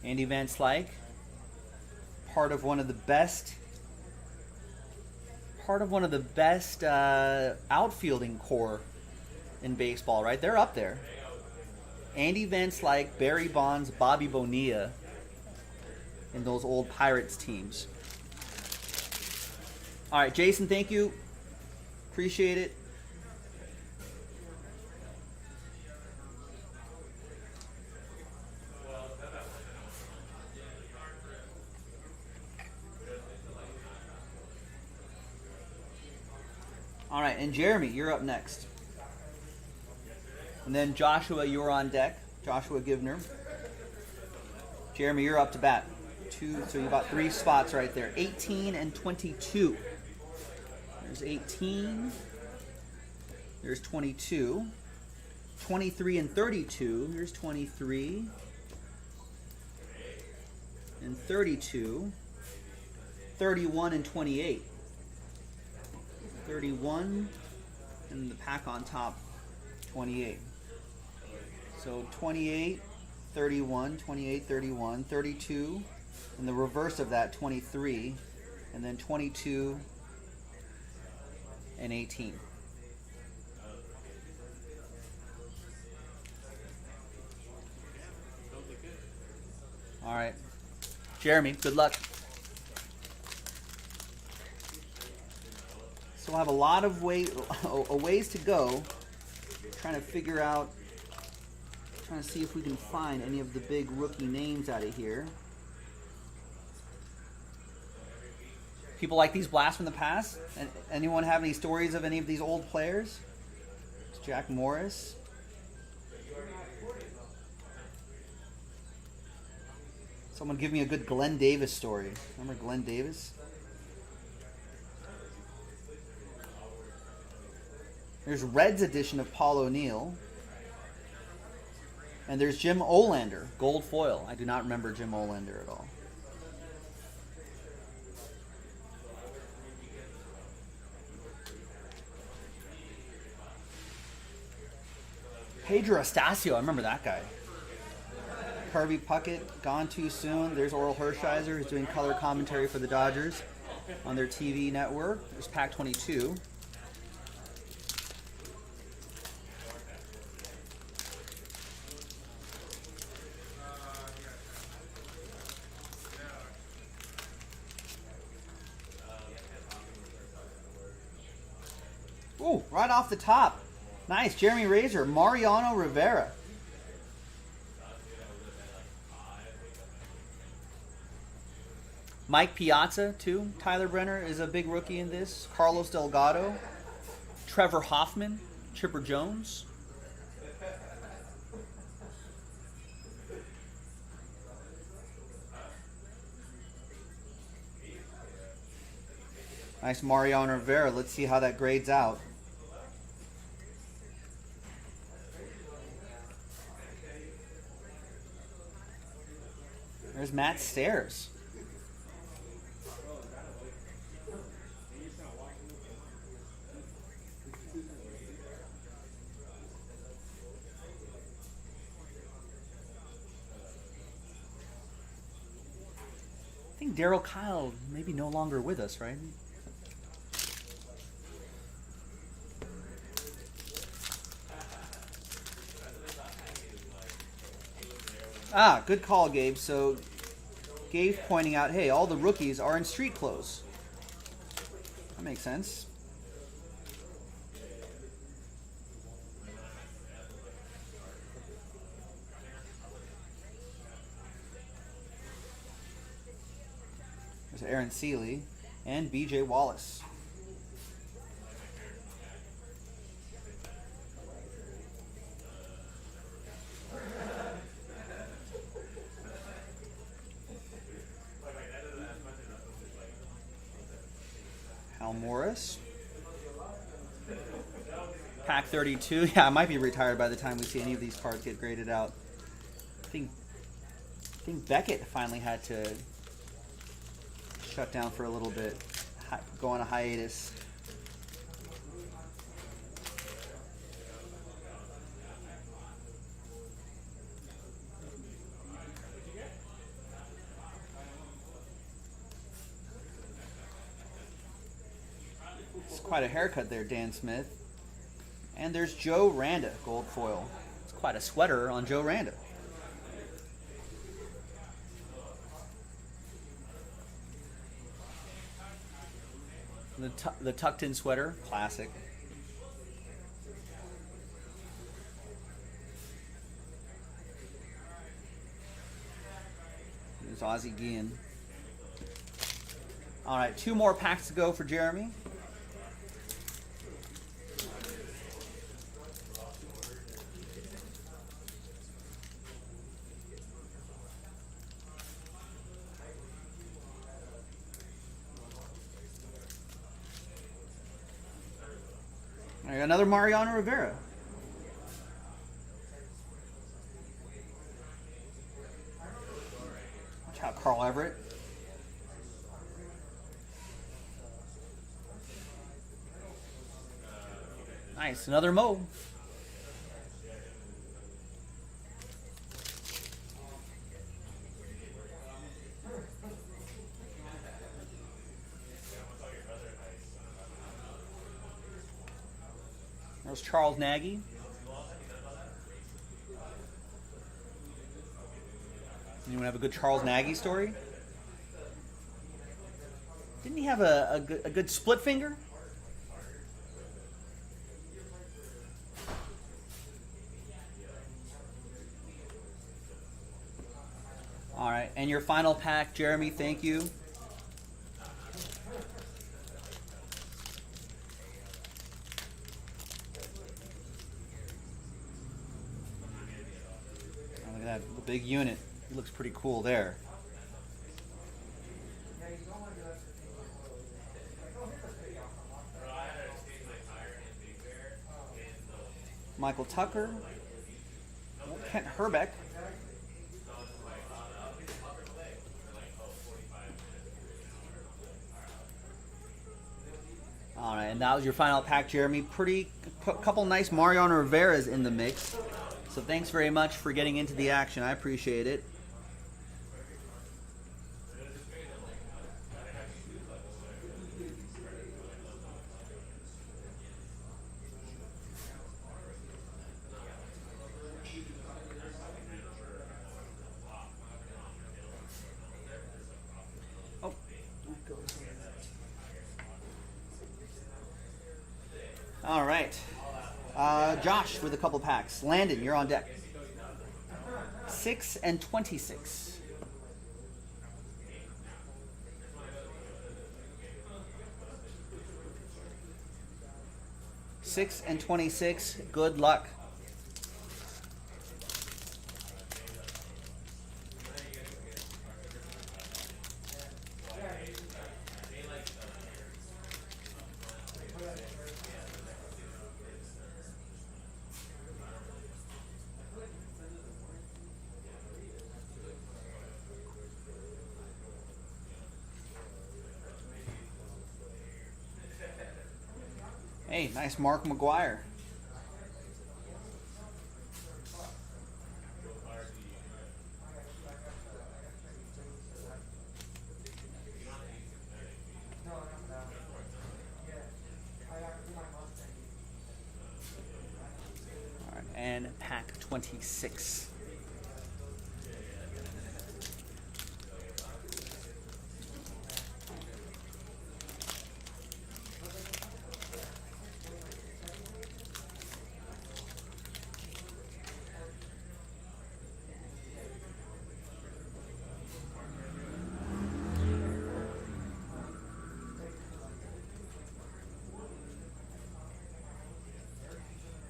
Speaker 1: Andy Van Slyke, part of one of the best outfielding core in baseball, right? They're up there. Andy Van Slyke, Barry Bonds, Bobby Bonilla in those old Pirates teams. All right, Jason, thank you. Appreciate it. All right, and Jeremy, you're up next. And then Joshua, you're on deck. Joshua Givner. Jeremy, you're up to bat. So you got 3 spots right there. 18 and 22. There's 18. There's 22. 23 and 32. Here's 23. And 32. 31 and 28. 31, and the pack on top, 28. So 28, 31, 28, 31, 32, and the reverse of that, 23, and then 22 and 18. All right. Jeremy, good luck. So we'll have a lot of ways to go, trying to see if we can find any of the big rookie names out of here. People like these blasts from the past? And anyone have any stories of any of these old players? It's Jack Morris. Someone give me a good Glenn Davis story. Remember Glenn Davis? There's Reds edition of Paul O'Neill. And there's Jim Olander, gold foil. I do not remember Jim Olander at all. Pedro Astacio, I remember that guy. Kirby Puckett, gone too soon. There's Oral Hershiser, who's doing color commentary for the Dodgers on their TV network. There's Pack 22. Ooh, right off the top. Nice, Jeremy Razor, Mariano Rivera. Mike Piazza, too. Tyler Brenner is a big rookie in this. Carlos Delgado. Trevor Hoffman. Chipper Jones. Nice Mariano Rivera. Let's see how that grades out. There's Matt Stairs. I think Daryl Kyle maybe no longer with us, right? Ah, good call, Gabe. So, Gabe pointing out, hey, all the rookies are in street clothes. That makes sense. There's Aaron Seeley and BJ Wallace. Hal Morris. Pack 32. Yeah, I might be retired by the time we see any of these cards get graded out. I think Beckett finally had to shut down for a little bit, go on a hiatus. It's quite a haircut there, Dan Smith. And there's Joe Randa, gold foil. It's quite a sweater on Joe Randa. The tucked-in sweater, classic. There's Ozzie Guillen. All right, 2 more packs to go for Jeremy. Another Mariano Rivera. Watch out, Carl Everett. Nice, another Mo. There's Charles Nagy. Anyone have a good Charles Nagy story? Didn't he have a good split finger? All right, and your final pack, Jeremy, thank you. Look at that, the big unit. He looks pretty cool there. Michael Tucker. Kent Herbeck. All right, and that was your final pack, Jeremy. Pretty couple nice Mariano Rivera's in the mix. So thanks very much for getting into the action. I appreciate it. Oh. All right. Josh with a couple packs. Landon, you're on deck. 6 and 26. Six and 26. Good luck. Hey, nice Mark McGuire. All right, and pack 26.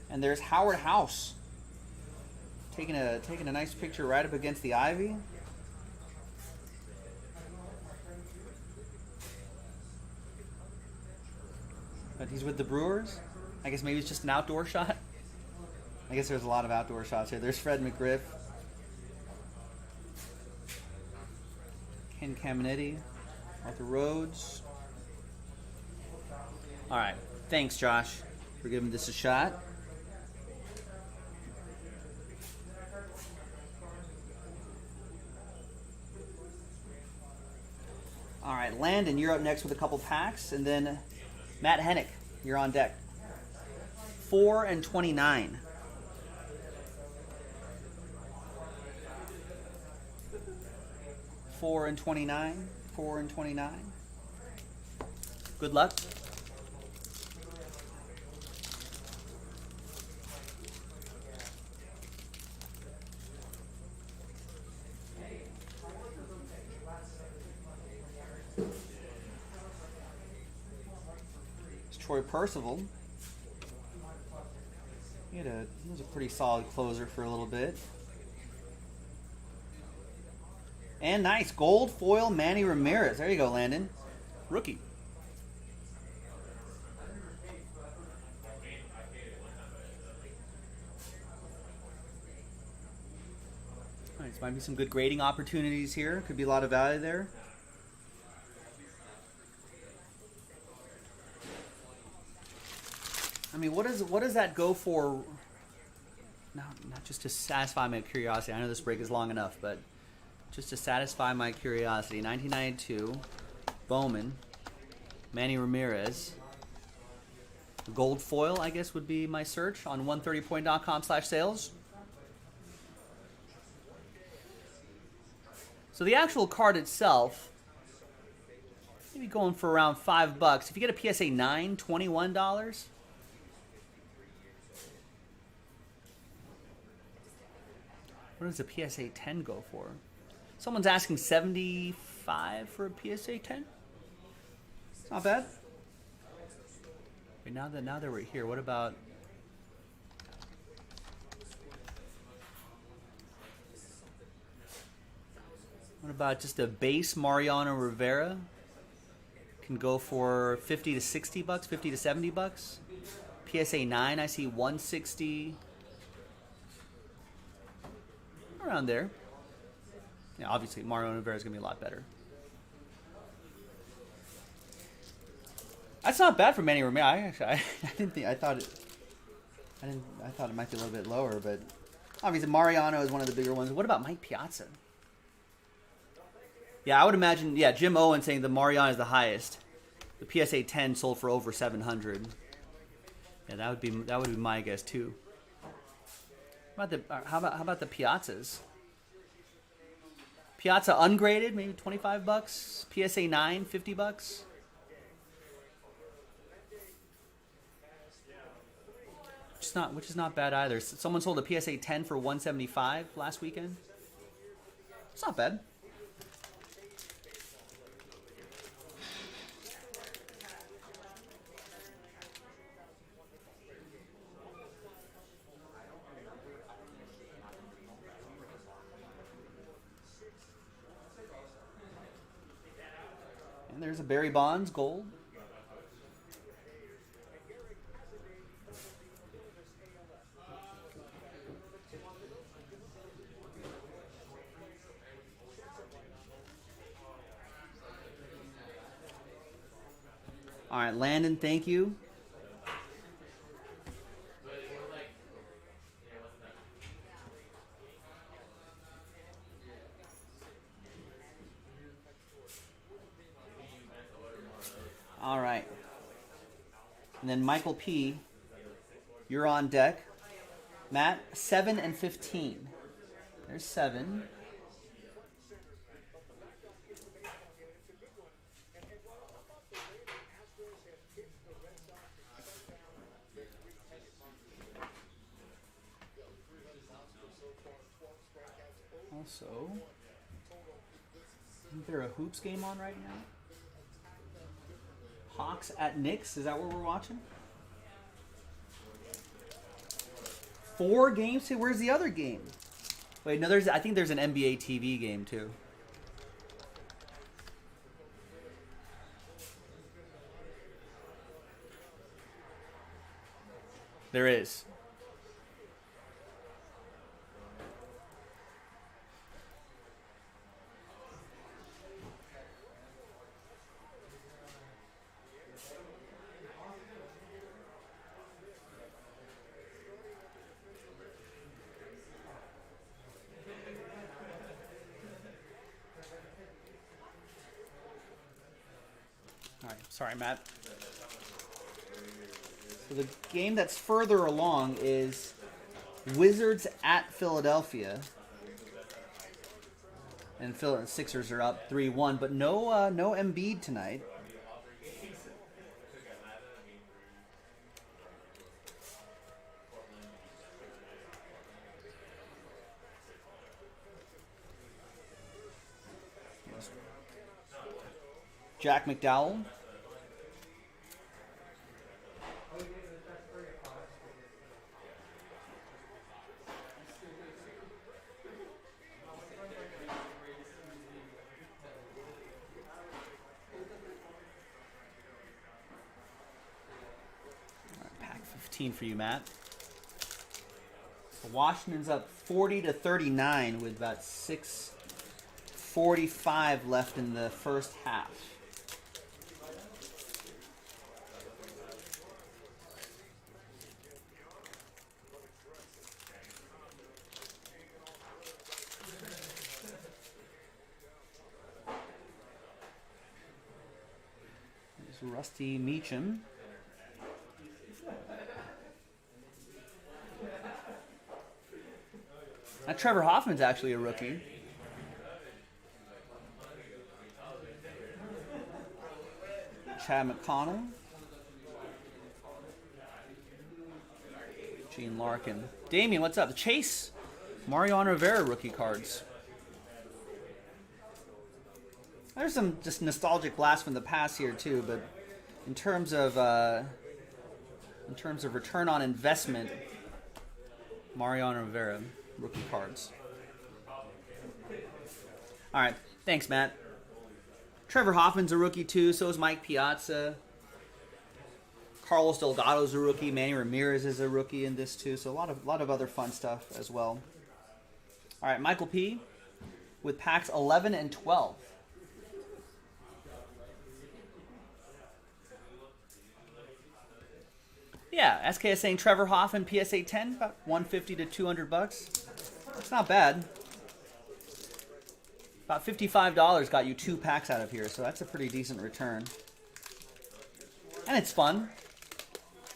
Speaker 1: And there's Howard House taking a nice picture right up against the ivy. But he's with the Brewers. I guess maybe it's just an outdoor shot. I guess there's a lot of outdoor shots here. There's Fred McGriff, Ken Caminetti, Arthur Rhodes. All right, thanks, Josh, for giving this a shot. All right, Landon, you're up next with a couple packs, and then Matt Hennick, you're on deck. 4 and 29. Four and 29. 4 and 29. Good luck. It's Troy Percival. He was a pretty solid closer for a little bit. And nice gold foil Manny Ramirez. There you go, Landon. Rookie. All right, so might be some good grading opportunities here. Could be a lot of value there. I mean, what does that go for? No, not just to satisfy my curiosity. I know this break is long enough, but just to satisfy my curiosity. 1992, Bowman, Manny Ramirez. Gold foil, I guess, would be my search on 130point.com/sales. So the actual card itself, maybe going for around $5. If you get a PSA 9, $21. What does a PSA 10 go for? Someone's asking $75 for a PSA 10. It's not bad. Wait, now that we're here, what about? What about just a base Mariano Rivera? Can go for $50 to $60, $50 to $70. PSA 9, I see 160. Around there. Yeah, obviously Mariano Rivera is gonna be a lot better. That's not bad for Manny Ramirez. I thought it might be a little bit lower, but obviously Mariano is one of the bigger ones. What about Mike Piazza? Yeah, I would imagine. Yeah, Jim Owen saying the Mariano is the highest. The PSA 10 sold for over 700. Yeah, that would be my guess too. How about the Piazzas? Piazza ungraded, maybe $25. PSA 9, $50. Which is not bad either. Someone sold a PSA 10 for $175 last weekend. It's not bad. And there's a Barry Bonds gold. All right, Landon, thank you. And then Michael P., you're on deck. Matt, 7 and 15. There's 7. Also, isn't there a hoops game on right now? Hawks at Knicks. Is that what we're watching? 4 games? Where's the other game? Wait, no. I think there's an NBA TV game too. There is. All right, sorry, Matt. So the game that's further along is Wizards at Philadelphia. And Phil Sixers are up 3-1, but no Embiid tonight. Jack McDowell. Pack 15 for you, Matt. Washington's up 40-39 with about 6:45 left in the first half. There's Rusty Meacham. Trevor Hoffman's actually a rookie. Chad McConnell. Gene Larkin. Damien, what's up? Chase. Mariano Rivera rookie cards. There's some just nostalgic blasts from the past here too, but in terms of return on investment, Mariano Rivera rookie cards. All right, thanks, Matt. Trevor Hoffman's a rookie too. So is Mike Piazza. Carlos Delgado's a rookie. Manny Ramirez is a rookie in this too. So a lot of other fun stuff as well. All right, Michael P. with packs 11 and 12. Yeah, SK is saying Trevor Hoffman PSA 10, about $150 to $200. It's not bad. About $55 got you 2 packs out of here, so that's a pretty decent return. And it's fun.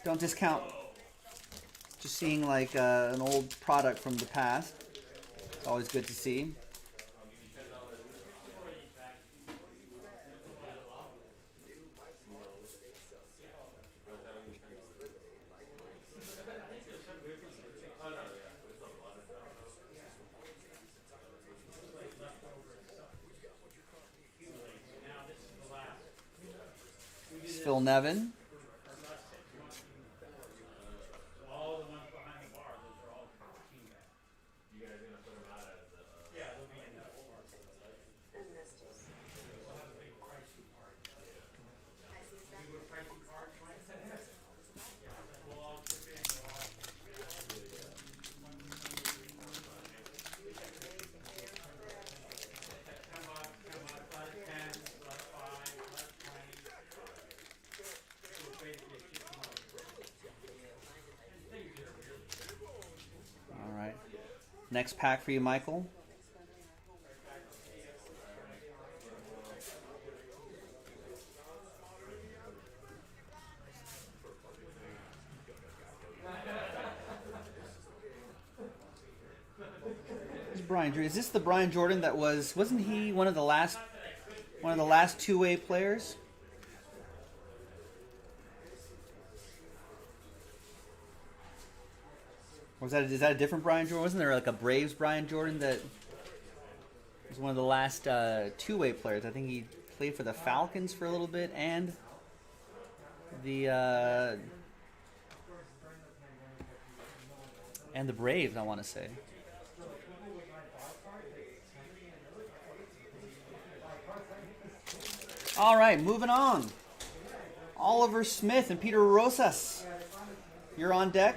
Speaker 1: Don't discount just seeing like an old product from the past. It's always good to see. Phil Nevin. Next pack for you, Michael. Brian Jordan. Is this the Brian Jordan that wasn't he one of the last two-way players? Or is that a different Brian Jordan? Wasn't there like a Braves Brian Jordan that was one of the last two-way players? I think he played for the Falcons for a little bit and the Braves, I want to say. All right, moving on. Oliver Smith and Peter Rosas. You're on deck.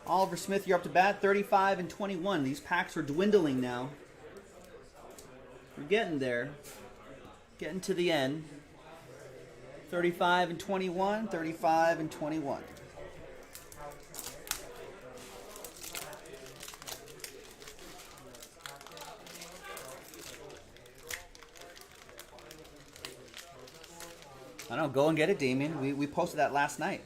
Speaker 1: Oliver Smith, you're up to bat, 35 and 21. These packs are dwindling now. We're getting there. Getting to the end. 35 and 21, 35 and 21. I don't know, go and get it, Damien. We posted that last night.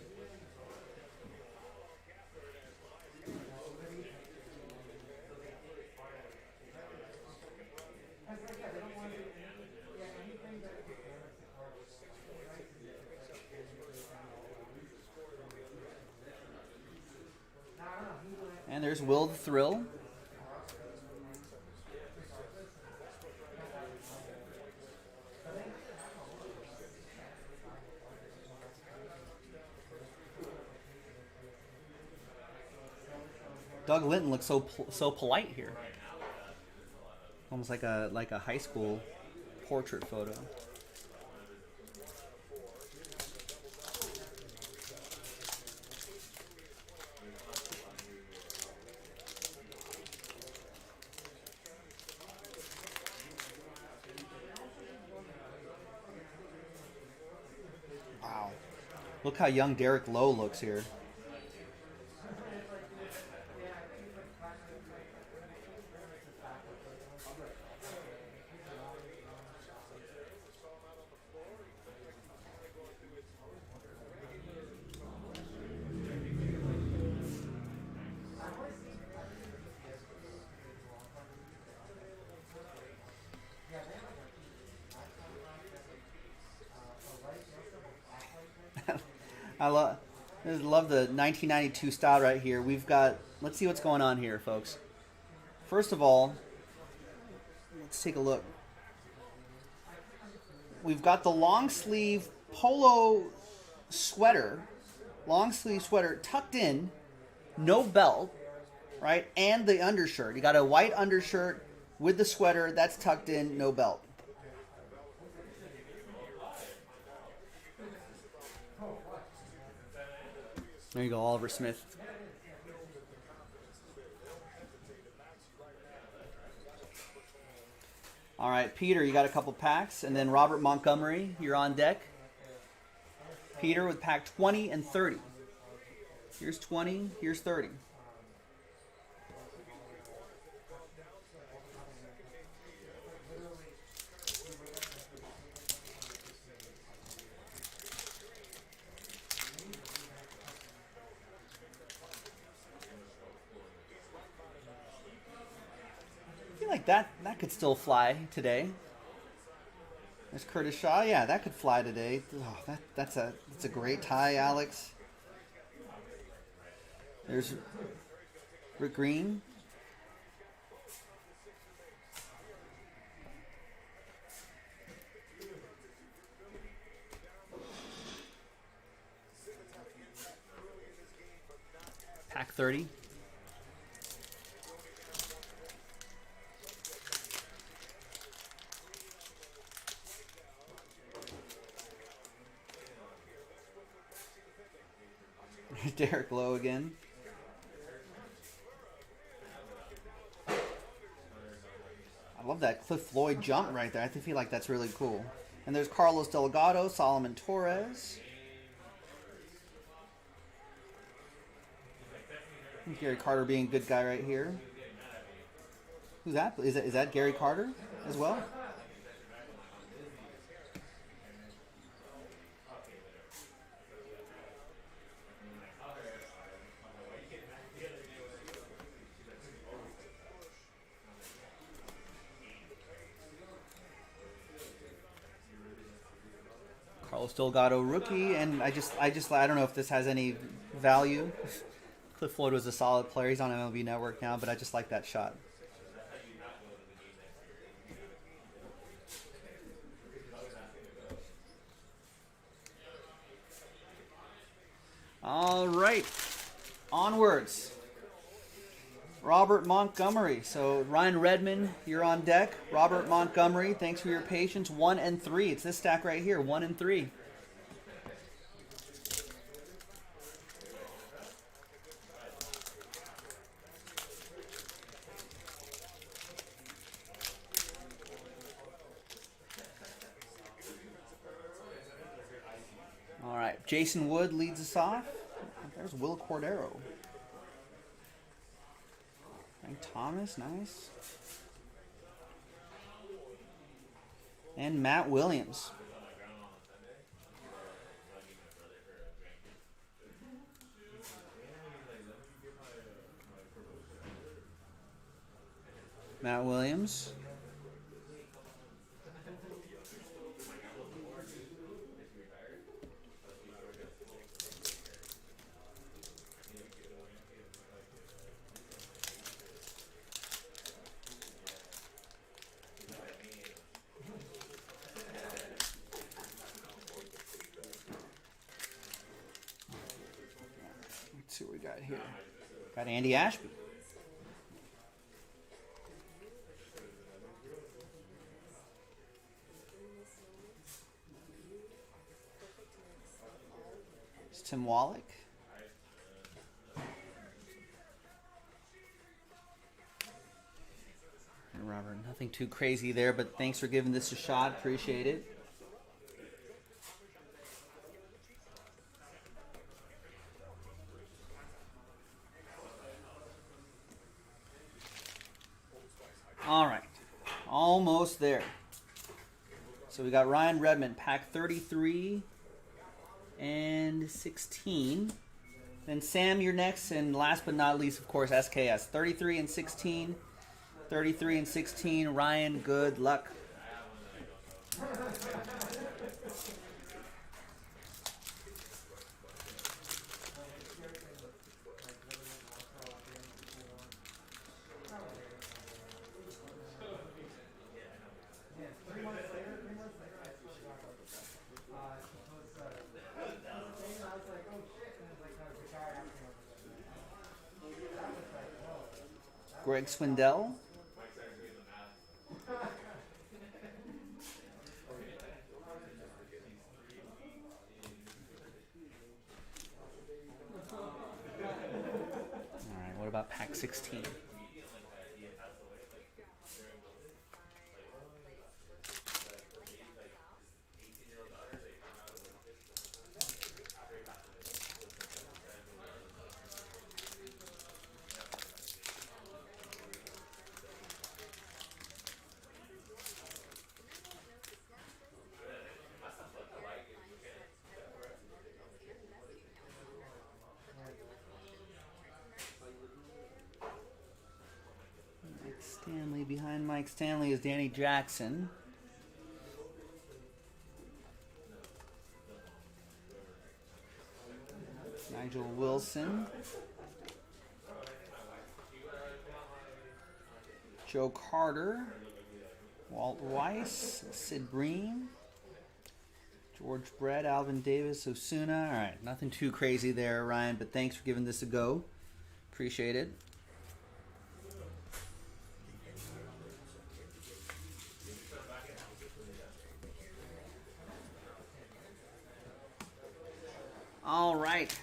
Speaker 1: And there's Will the Thrill. Doug Linton looks so polite here. Almost like a high school portrait photo. Wow. Look how young Derek Lowe looks here. I love the 1992 style right here. We've got, let's see what's going on here, folks. First of all, let's take a look. We've got the long sleeve polo sweater, long sleeve sweater tucked in, no belt, right? And the undershirt. You got a white undershirt with the sweater that's tucked in, no belt. There you go, Oliver Smith. All right, Peter, you got a couple packs. And then Robert Montgomery, you're on deck. Peter with pack 20 and 30. Here's 20, here's 30. Like that could still fly today. There's Curtis Shaw. Yeah, that could fly today. Oh, that's a great tie, Alex. There's Rick Green. Pack 30. Derek Lowe again. I love that Cliff Floyd jump right there. I feel like that's really cool. And there's Carlos Delgado, Solomon Torres. Gary Carter being a good guy right here. Who's that? Is that Gary Carter as well? Carlos Delgado rookie, and I don't know if this has any value. Cliff Floyd was a solid player. He's on MLB Network now, but I just like that shot. All right, onwards. Robert Montgomery. So Ryan Redmond, you're on deck. Robert Montgomery, thanks for your patience. 1 and 3. It's this stack right here. 1 and 3. All right, Jason Wood leads us off. There's Will Cordero. Frank Thomas, nice. And Matt Williams. Matt Williams. Let's see what we got here. Got Andy Ashby. It's Tim Wallach. And Robert, nothing too crazy there, but thanks for giving this a shot. Appreciate it. All right, almost there. So we got Ryan Redmond, pack 33 and 16. Then Sam, you're next, and last but not least, of course, SKS. 33 and 16. 33 and 16. Ryan, good luck. Greg Swindell. All right, what about pack 16? Stanley. Behind Mike Stanley is Danny Jackson. Nigel Wilson. Joe Carter. Walt Weiss. Sid Breen. George Brett. Alvin Davis. Osuna. All right, nothing too crazy there, Ryan, but thanks for giving this a go. Appreciate it. All right.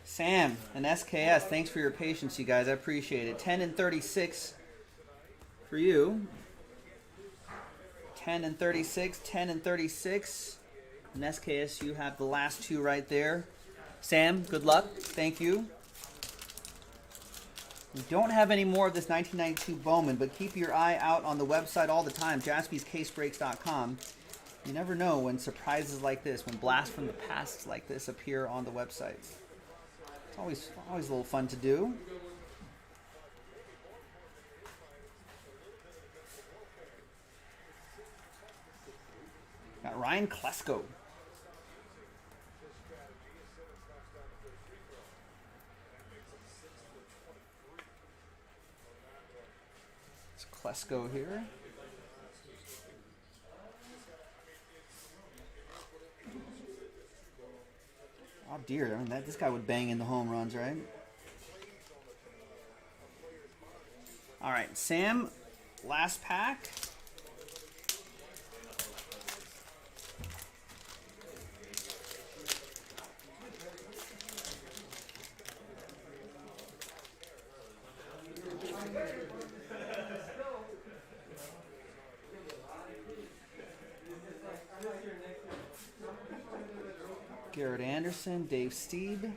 Speaker 1: Sam and SKS, thanks for your patience, you guys. I appreciate it. 10 and 36 for you. 10 and 36, 10 and 36. And SKS, you have the last two right there. Sam, good luck. Thank you. We don't have any more of this 1992 Bowman, but keep your eye out on the website all the time, jaspyscasebreaks.com. You never know when surprises like this, when blasts from the past like this appear on the websites. It's always a little fun to do. Got Ryan Ryan Klesko. It's Klesko here. Oh dear, I mean, this guy would bang in the home runs, right? All right, Sam, last pack. Garrett Anderson, Dave Steeb.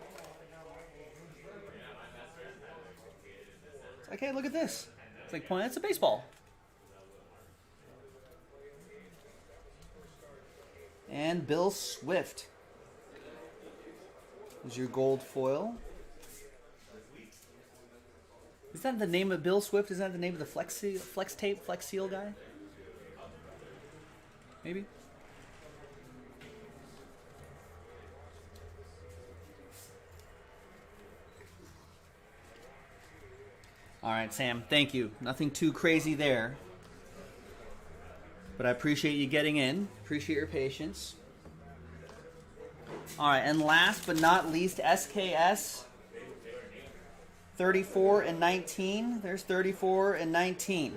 Speaker 1: It's like, hey, look at this. It's like pointing, it's a baseball. And Bill Swift is your gold foil. Is that the name of Bill Swift? Is that the name of the Flex Tape, Flex Seal guy? Maybe? All right, Sam, thank you. Nothing too crazy there. But I appreciate you getting in. Appreciate your patience. All right, and last but not least, SKS 34 and 19. There's 34 and 19.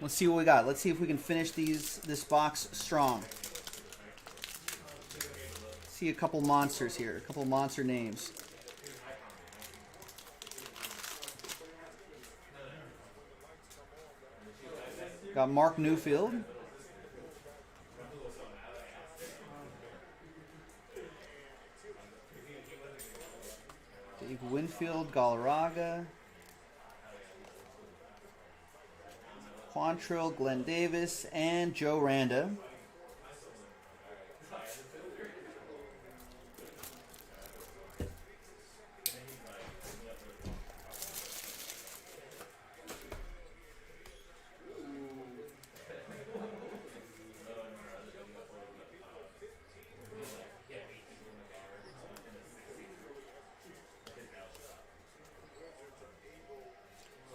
Speaker 1: Let's see what we got. Let's see if we can finish this box strong. See a couple monsters here, a couple monster names. Got Mark Newfield. Dave Winfield, Galarraga. Quantrill, Glenn Davis, and Joe Randa.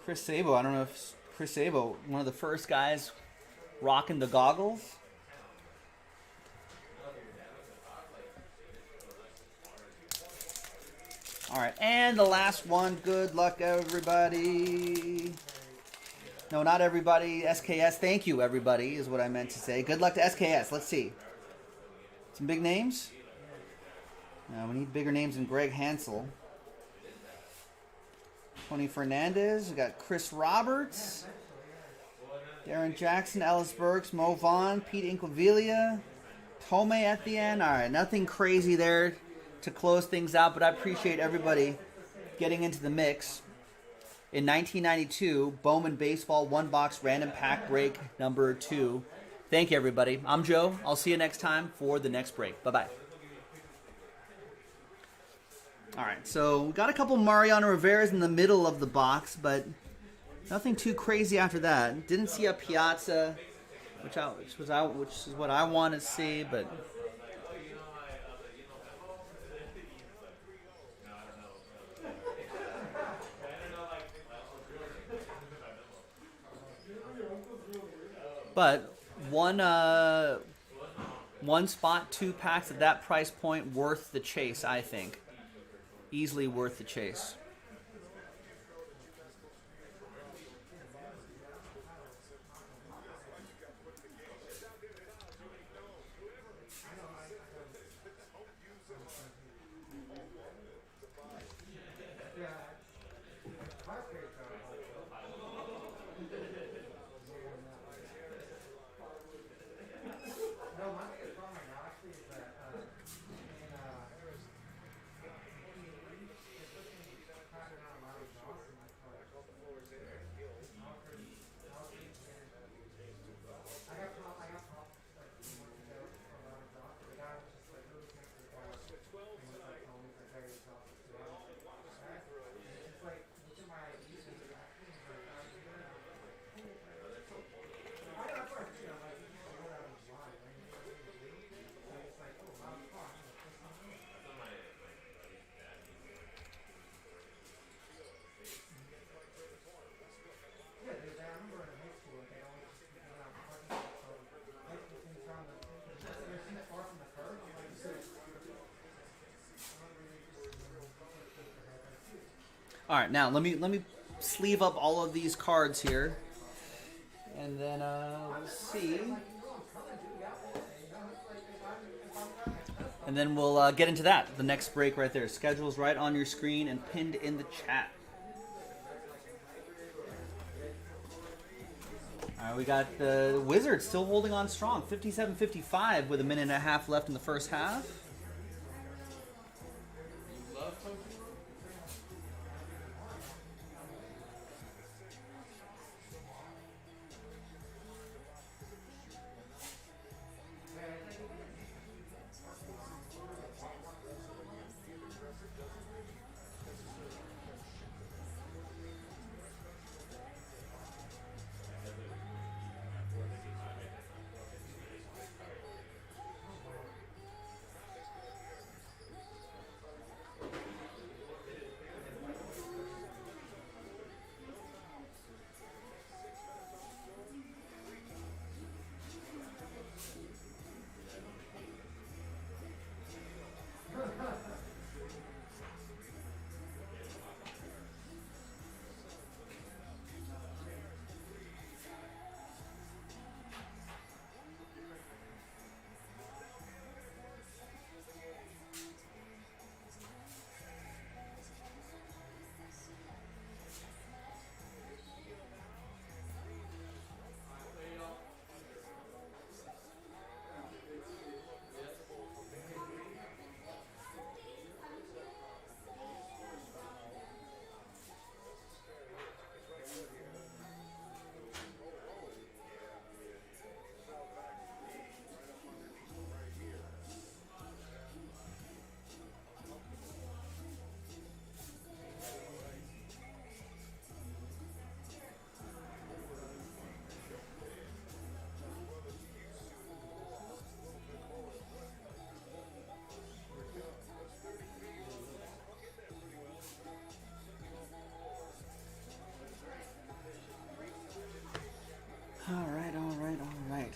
Speaker 1: Chris Sabo, I don't know if Chris Sabo, one of the first guys rocking the goggles. All right, and the last one. Good luck, everybody. No, not everybody. SKS. Thank you, everybody, is what I meant to say. Good luck to SKS. Let's see. Some big names. No, we need bigger names than Greg Hansel. Tony Fernandez. We got Chris Roberts. Darren Jackson, Ellis Burks, Mo Vaughn, Pete Incaviglia, Tome at the end. All right, nothing crazy there to close things out, but I appreciate everybody getting into the mix. In 1992, Bowman Baseball One Box Random Pack Break number 2. Thank you, everybody. I'm Joe. I'll see you next time for the next break. Bye-bye. All right, so we got a couple Mariano Rivera's in the middle of the box, but nothing too crazy after that. Didn't see a Piazza, which is what I want to see, but one spot, 2 packs at that price point, worth the chase, I think. Easily worth the chase. All right, now let me sleeve up all of these cards here, and then we'll see, and then we'll get into that. The next break right there. Schedule's right on your screen and pinned in the chat. All right, we got the Wizards still holding on strong, 57-55 with a minute and a half left in the first half.
Speaker 4: You love Pokemon?
Speaker 1: All right, all right, all right.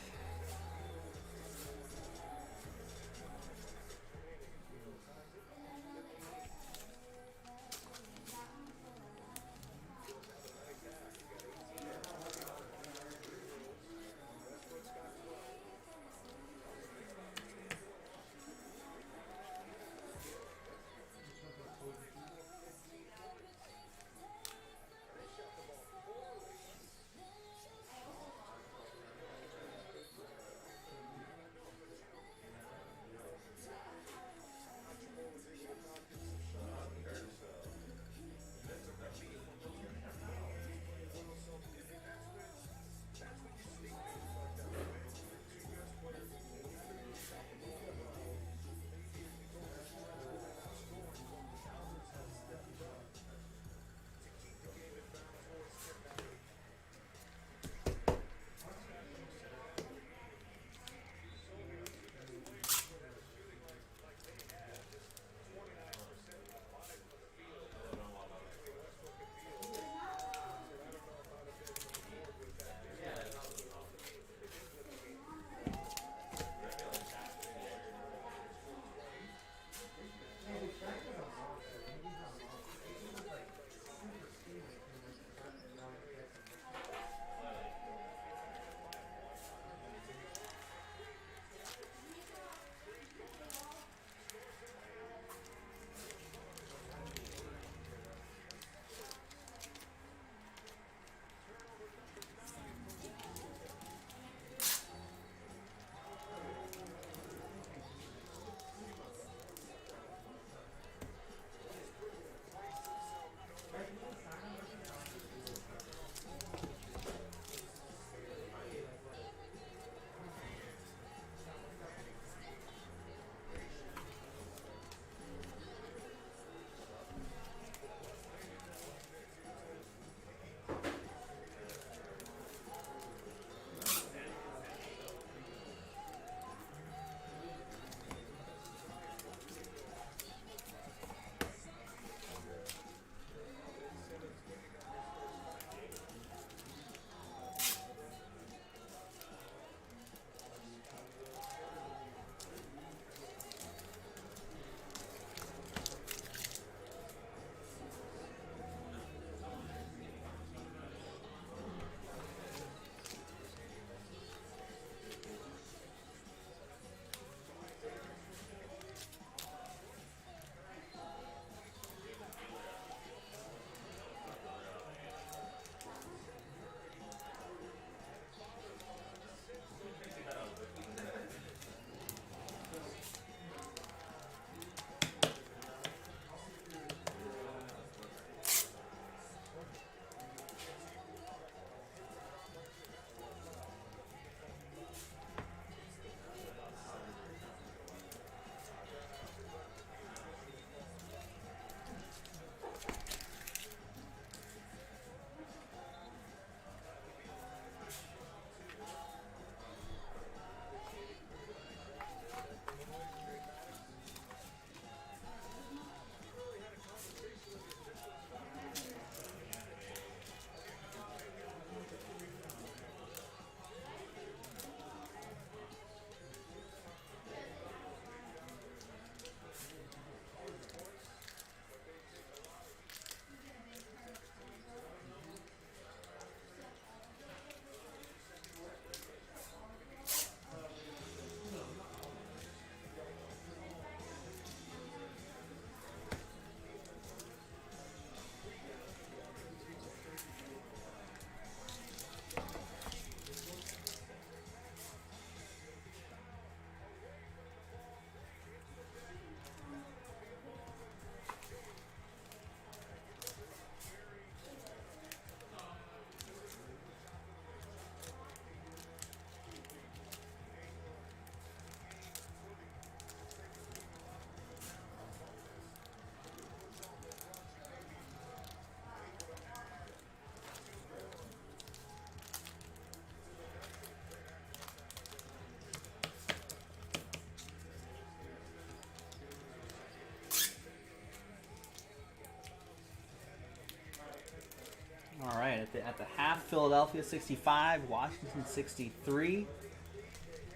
Speaker 1: at the half. Philadelphia 65, Washington 63.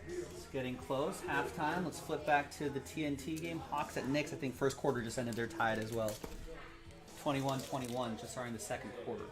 Speaker 1: It's getting close. Halftime. Let's flip back to the TNT game. Hawks at Knicks. I think first quarter just ended. They're tied as well. 21-21, just starting the second quarter.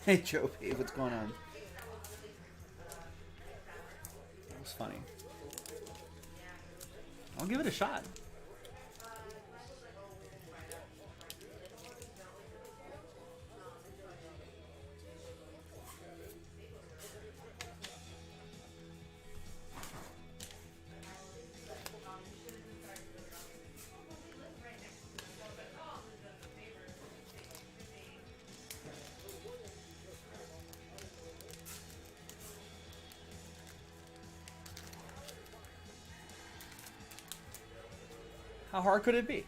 Speaker 1: Hey, Joe P, what's going on? That was funny. I'll give it a shot. How hard could it be?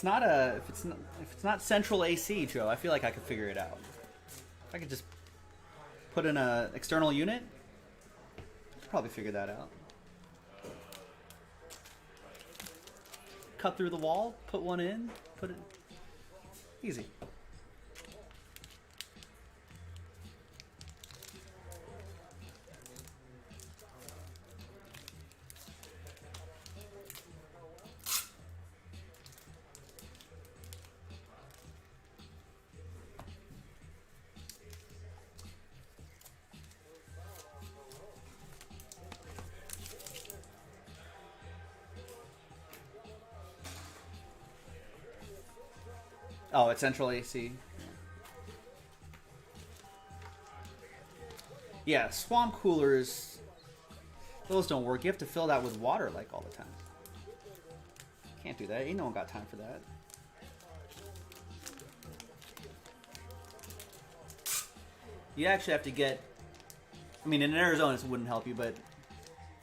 Speaker 1: If it's not central AC, Joe, I feel like I could figure it out. If I could just put in a external unit, I could probably figure that out. Cut through the wall, put one in, put it easy. Oh, it's central AC. Yeah, swamp coolers, those don't work. You have to fill that with water like all the time. Can't do that. Ain't no one got time for that. You actually have to get, I mean, in Arizona it wouldn't help you, but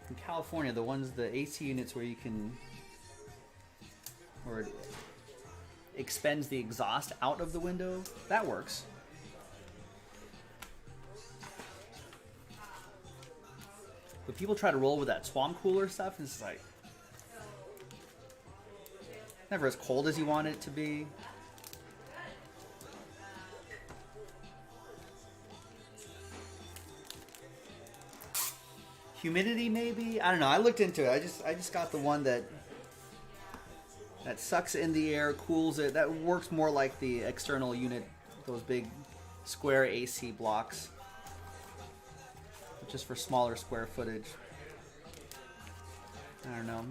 Speaker 1: in California, the AC units where you can, where it expends the exhaust out of the window, that works. But people try to roll with that swamp cooler stuff, and it's like never as cold as you want it to be. Humidity, maybe? I don't know. I looked into it. I just got the one that sucks in the air, cools it. That works more like the external unit, those big square AC blocks, just for smaller square footage. I don't know.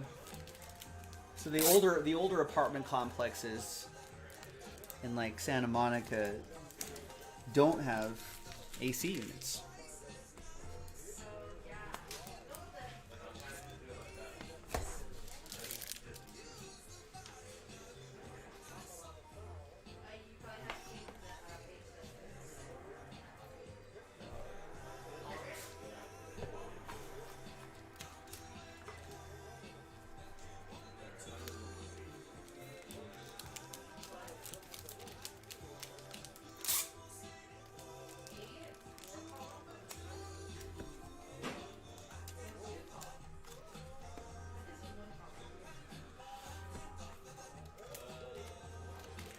Speaker 1: So the older apartment complexes in like Santa Monica don't have AC units.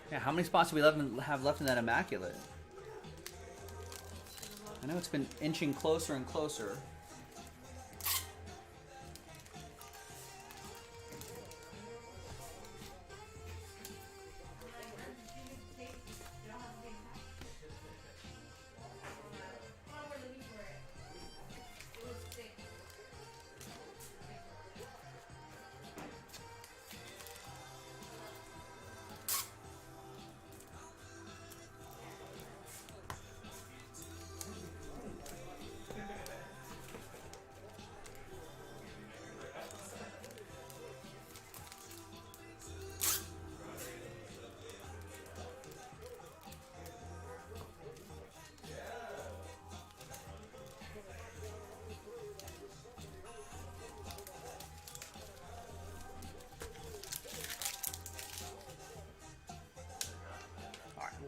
Speaker 1: Yeah, how many spots do we have left in that Immaculate? I know it's been inching closer and closer.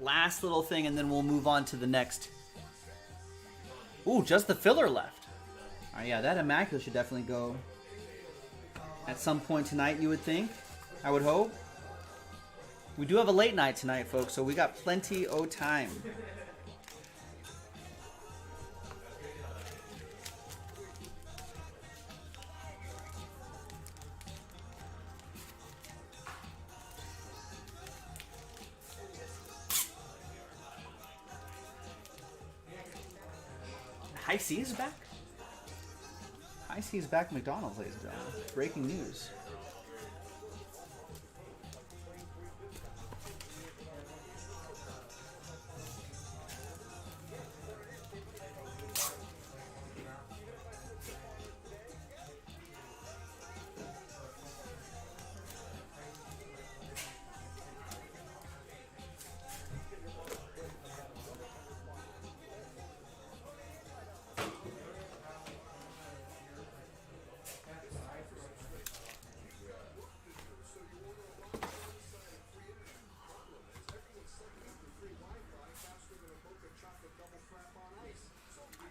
Speaker 1: Last little thing, and then we'll move on to the next. Ooh, just the filler left. All right, yeah, that Immaculate should definitely go at some point tonight, you would think. I would hope. We do have a late night tonight, folks, so we got plenty of time. High C is back? High C is back at McDonald's, ladies and gentlemen. Breaking news.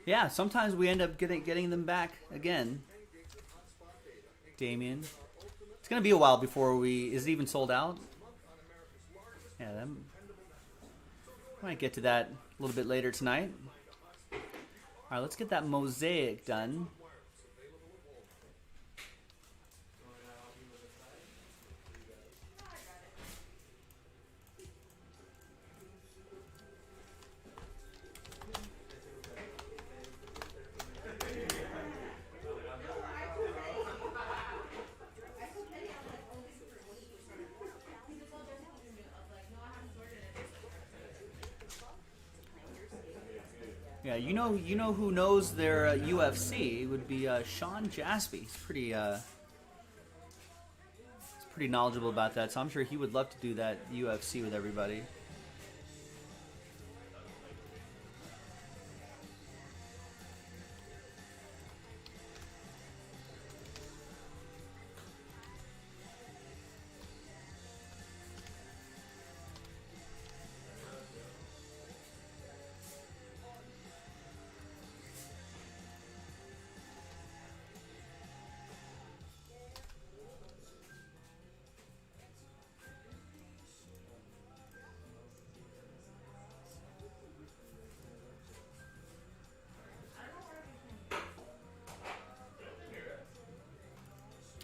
Speaker 1: Yeah, sometimes we end up getting them back again. Damien. It's going to be a while before we... Is it even sold out? Yeah, that might get to that a little bit later tonight. All right, let's get that mosaic done. Yeah, you know who knows their UFC would be Sean Jaspy. He's pretty knowledgeable about that, so I'm sure he would love to do that UFC with everybody.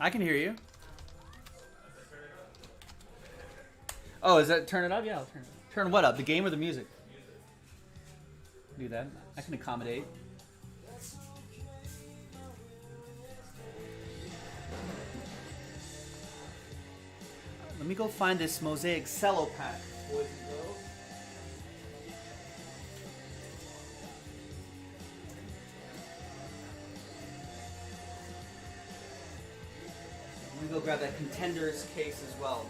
Speaker 1: I can hear you. Oh, is that turn it up? Yeah, I'll turn it up. Turn what up? The game or the music? Do that. I can accommodate. Let me go find this Mosaic Cello pack, boys and girls. Let me go grab that Contenders case as well.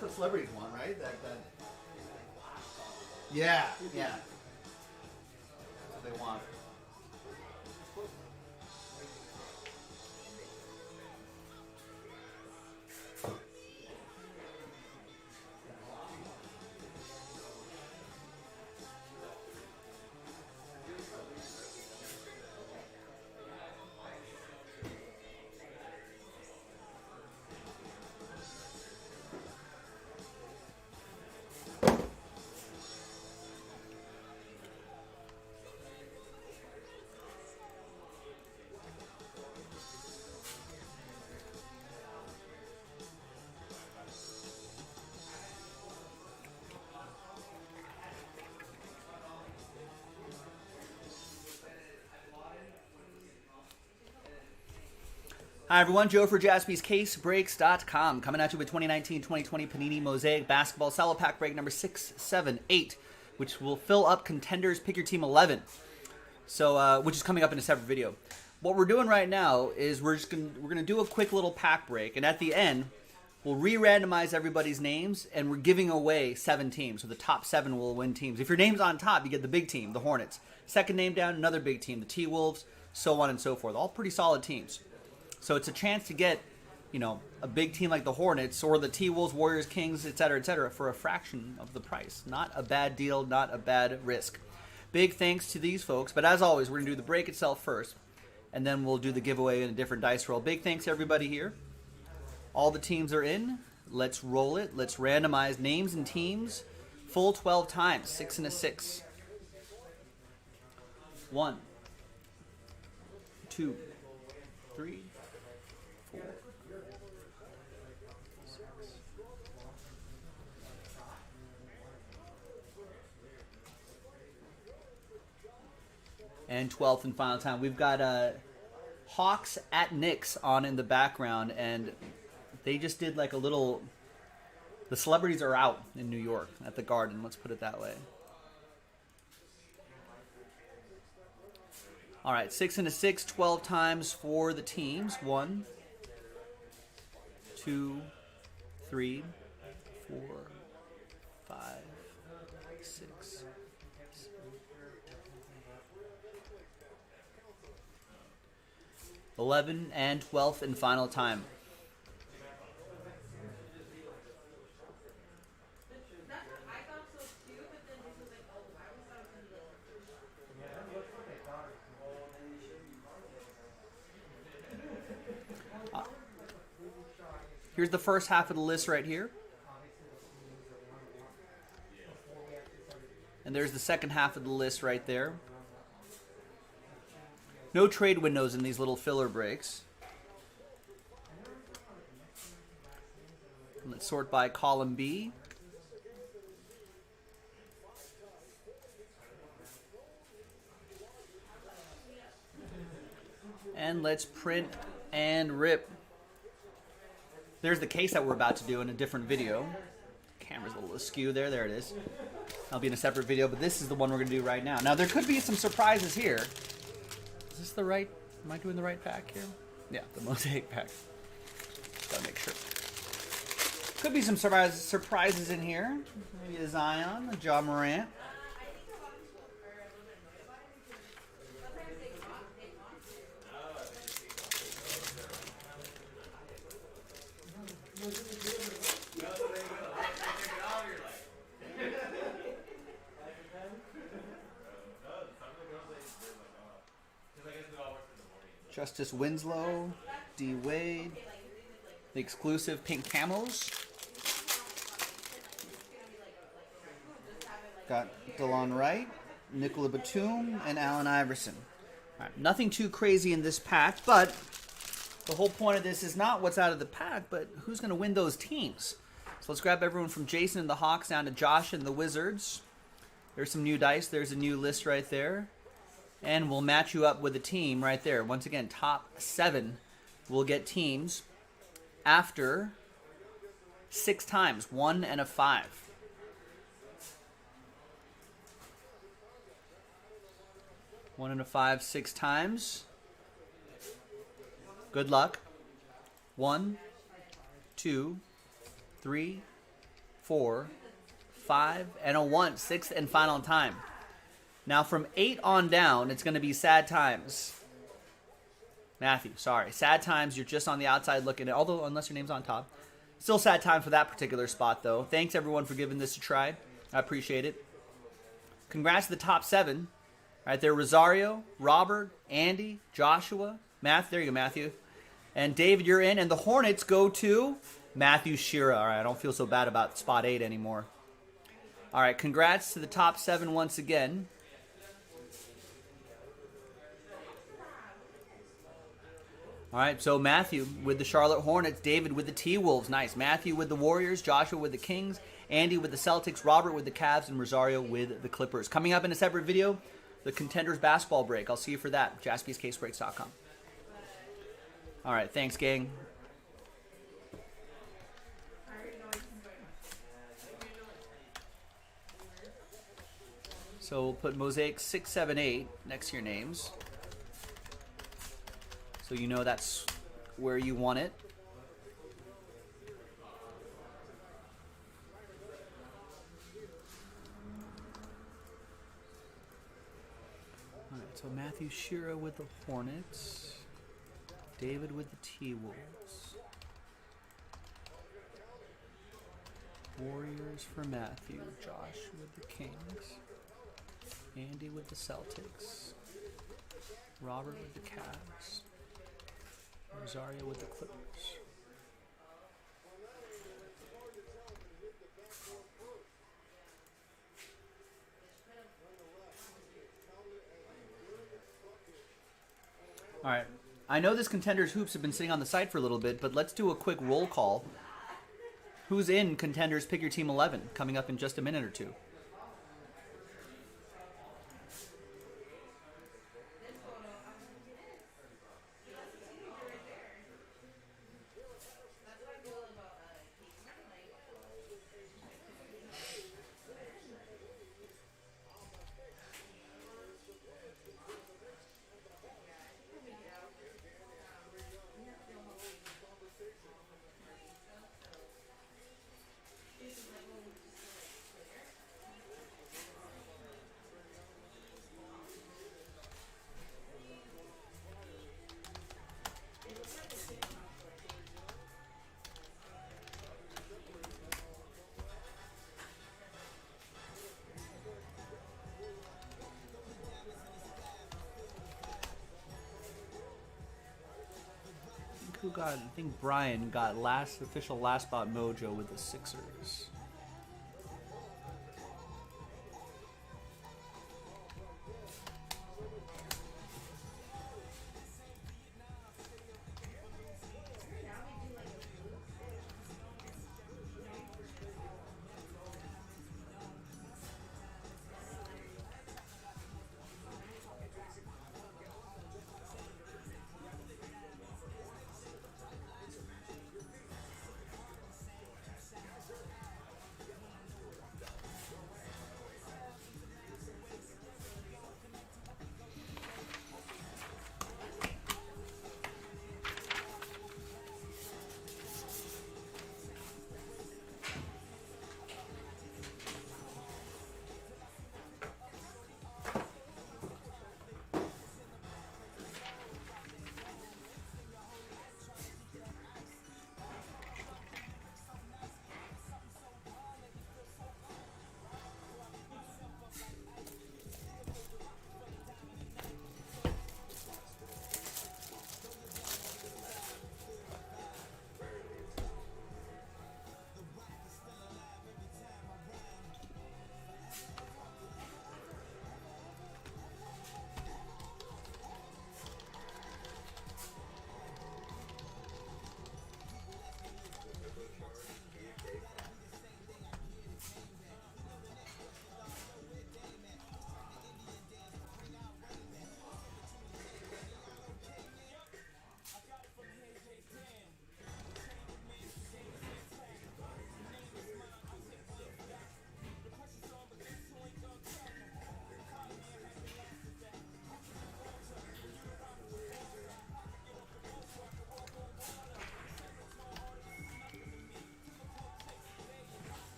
Speaker 1: That's what celebrities want, right? Yeah. That's what they want. Hi, everyone. Joe for JaspysCaseBreaks.com coming at you with 2019-2020 Panini Mosaic Basketball Cello Pack Break number 678, which will fill up Contenders Pick Your Team 11, so which is coming up in a separate video. What we're doing right now is we're gonna do a quick little pack break, and at the end, we'll re-randomize everybody's names, and we're giving away 7 teams. So the top 7 will win teams. If your name's on top, you get the big team, the Hornets. Second name down, another big team, the T-Wolves, so on and so forth. All pretty solid teams. So it's a chance to get, a big team like the Hornets or the T-Wolves, Warriors, Kings, etc., for a fraction of the price. Not a bad deal, not a bad risk. Big thanks to these folks. But as always, we're going to do the break itself first, and then we'll do the giveaway in a different dice roll. Big thanks to everybody here. All the teams are in. Let's roll it. Let's randomize names and teams. Full 12 times. 6 and a 6. 1, 2, 3, 4, 6. And 12th and final time. We've got Hawks at Knicks on in the background, and they just did like a little... The celebrities are out in New York at the Garden, let's put it that way. All right, 6 and a 6, 12 times for the teams. 1, 2, 3, 4, 5, 6, 7. 11 and 12th and final time. Here's the first half of the list right here. And there's the second half of the list right there. No trade windows in these little filler breaks. Let's sort by column B. And let's print and rip. There's the case that we're about to do in a different video. Camera's a little askew there. There it is. That'll be in a separate video, but this is the one we're going to do right now. Now, there could be some surprises here. Is this the right... Am I doing the right pack here? Yeah, the Mosaic pack. Gotta make sure. Could be some surprises in here. Maybe a Zion, a Ja Morant. Justice Winslow, D. Wade, the exclusive pink camos. Got DeLon Wright, Nicola Batum, and Allen Iverson. All right, nothing too crazy in this pack, but the whole point of this is not what's out of the pack, but who's going to win those teams. So let's grab everyone from Jason and the Hawks down to Josh and the Wizards. There's some new dice. There's a new list right there. And we'll match you up with a team right there. Once again, top 7 will get teams after 6 times, 1 and a 5. One and a 5, 6 times. Good luck. 1, 2, 3, 4, 5, and a 1. Sixth and final time. Now from 8 on down, it's going to be sad times. Matthew, sorry. Sad times, you're just on the outside looking at, although unless your name's on top. Still sad time for that particular spot, though. Thanks, everyone, for giving this a try. I appreciate it. Congrats to the top 7. All right, there, Rosario, Robert, Andy, Joshua, Matthew. There you go, Matthew. And David, you're in. And the Hornets go to Matthew Shira. All right, I don't feel so bad about spot 8 anymore. All right, congrats to the top 7 once again. All right, so Matthew with the Charlotte Hornets, David with the T-Wolves, nice. Matthew with the Warriors, Joshua with the Kings, Andy with the Celtics, Robert with the Cavs, and Rosario with the Clippers. Coming up in a separate video, the Contenders basketball break. I'll see you for that, jaspyscasebreaks.com. All right, thanks, gang. So we'll put Mosaic 6, 7, 8 next to your names. So you know that's where you want it. All right, so Matthew Shira with the Hornets. David with the T-Wolves. Warriors for Matthew. Josh with the Kings. Andy with the Celtics. Robert with the Cavs. Rosario with the Clippers. All right. I know this Contenders Hoops have been sitting on the site for a little bit, but let's do a quick roll call. Who's in Contenders Pick Your Team 11 coming up in just a minute or two? I think Brian got official last spot mojo with the Sixers.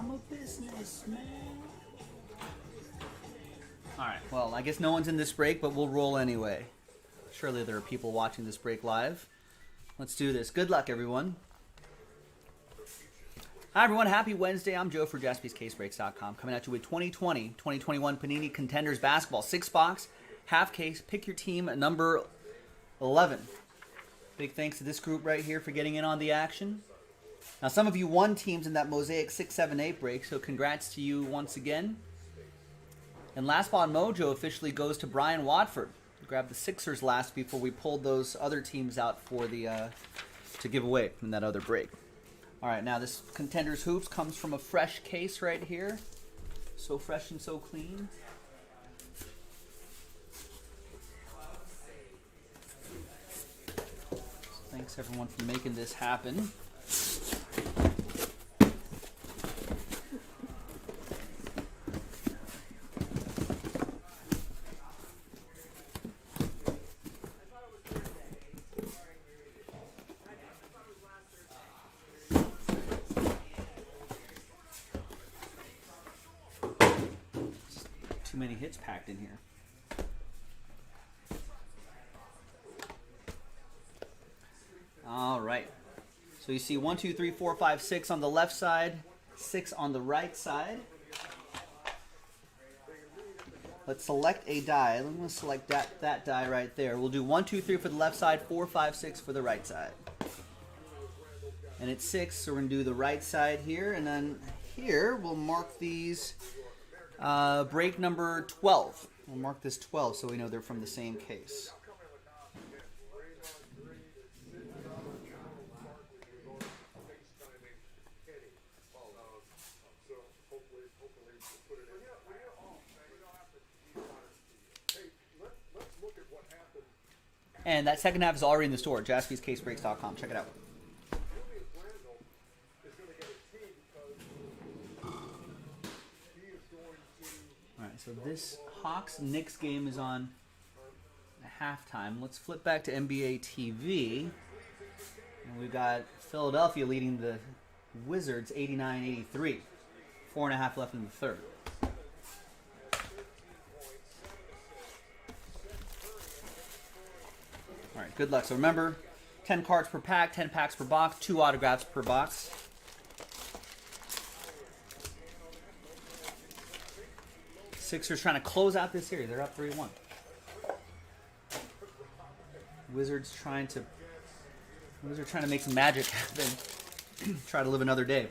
Speaker 1: I'm a businessman. Alright, well, I guess no one's in this break, but we'll roll anyway. Surely there are people watching this break live. Let's do this. Good luck, everyone. Hi, everyone. Happy Wednesday. I'm Joe for JaspysCaseBreaks.com, coming at you with 2020-2021 Panini Contenders Basketball. 6-box, half case. Pick your team at number 11. Big thanks to this group right here for getting in on the action. Now, some of you won teams in that Mosaic 6-7-8 break, so congrats to you once again. And Last Spot Mojo officially goes to Brian Watford. He grabbed the Sixers last before we pulled those other teams out for the to give away in that other break. All right, now this Contenders Hoops comes from a fresh case right here. So fresh and so clean. Thanks everyone for making this happen. Too many hits packed in here. All right. So you see 1, 2, 3, 4, 5, 6 on the left side, 6 on the right side. Let's select a die. I'm going to select that die right there. We'll do 1, 2, 3 for the left side, 4, 5, 6 for the right side. And it's 6, so we're going to do the right side here. And then here we'll mark these break number 12. We'll mark this 12 so we know they're from the same case. And that second half is already in the store, JaspysCaseBreaks.com. Check it out. Alright, so this Hawks-Knicks game is on halftime. Let's flip back to NBA TV. And we've got Philadelphia leading the Wizards 89-83. 4.5 left in the third. Alright, good luck. So remember, 10 cards per pack, 10 packs per box, 2 autographs per box. Sixers trying to close out this series. They're up 3-1. Wizards trying to make some magic happen. Try to live another day.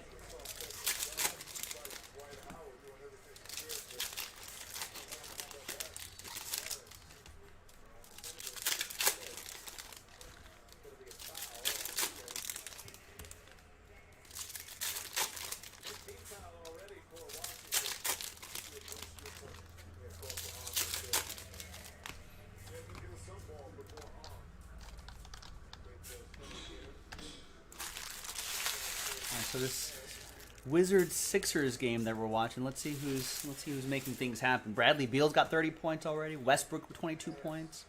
Speaker 1: So this Wizards-Sixers game that we're watching, let's see who's making things happen. Bradley Beal's got 30 points already. Westbrook with 22 points.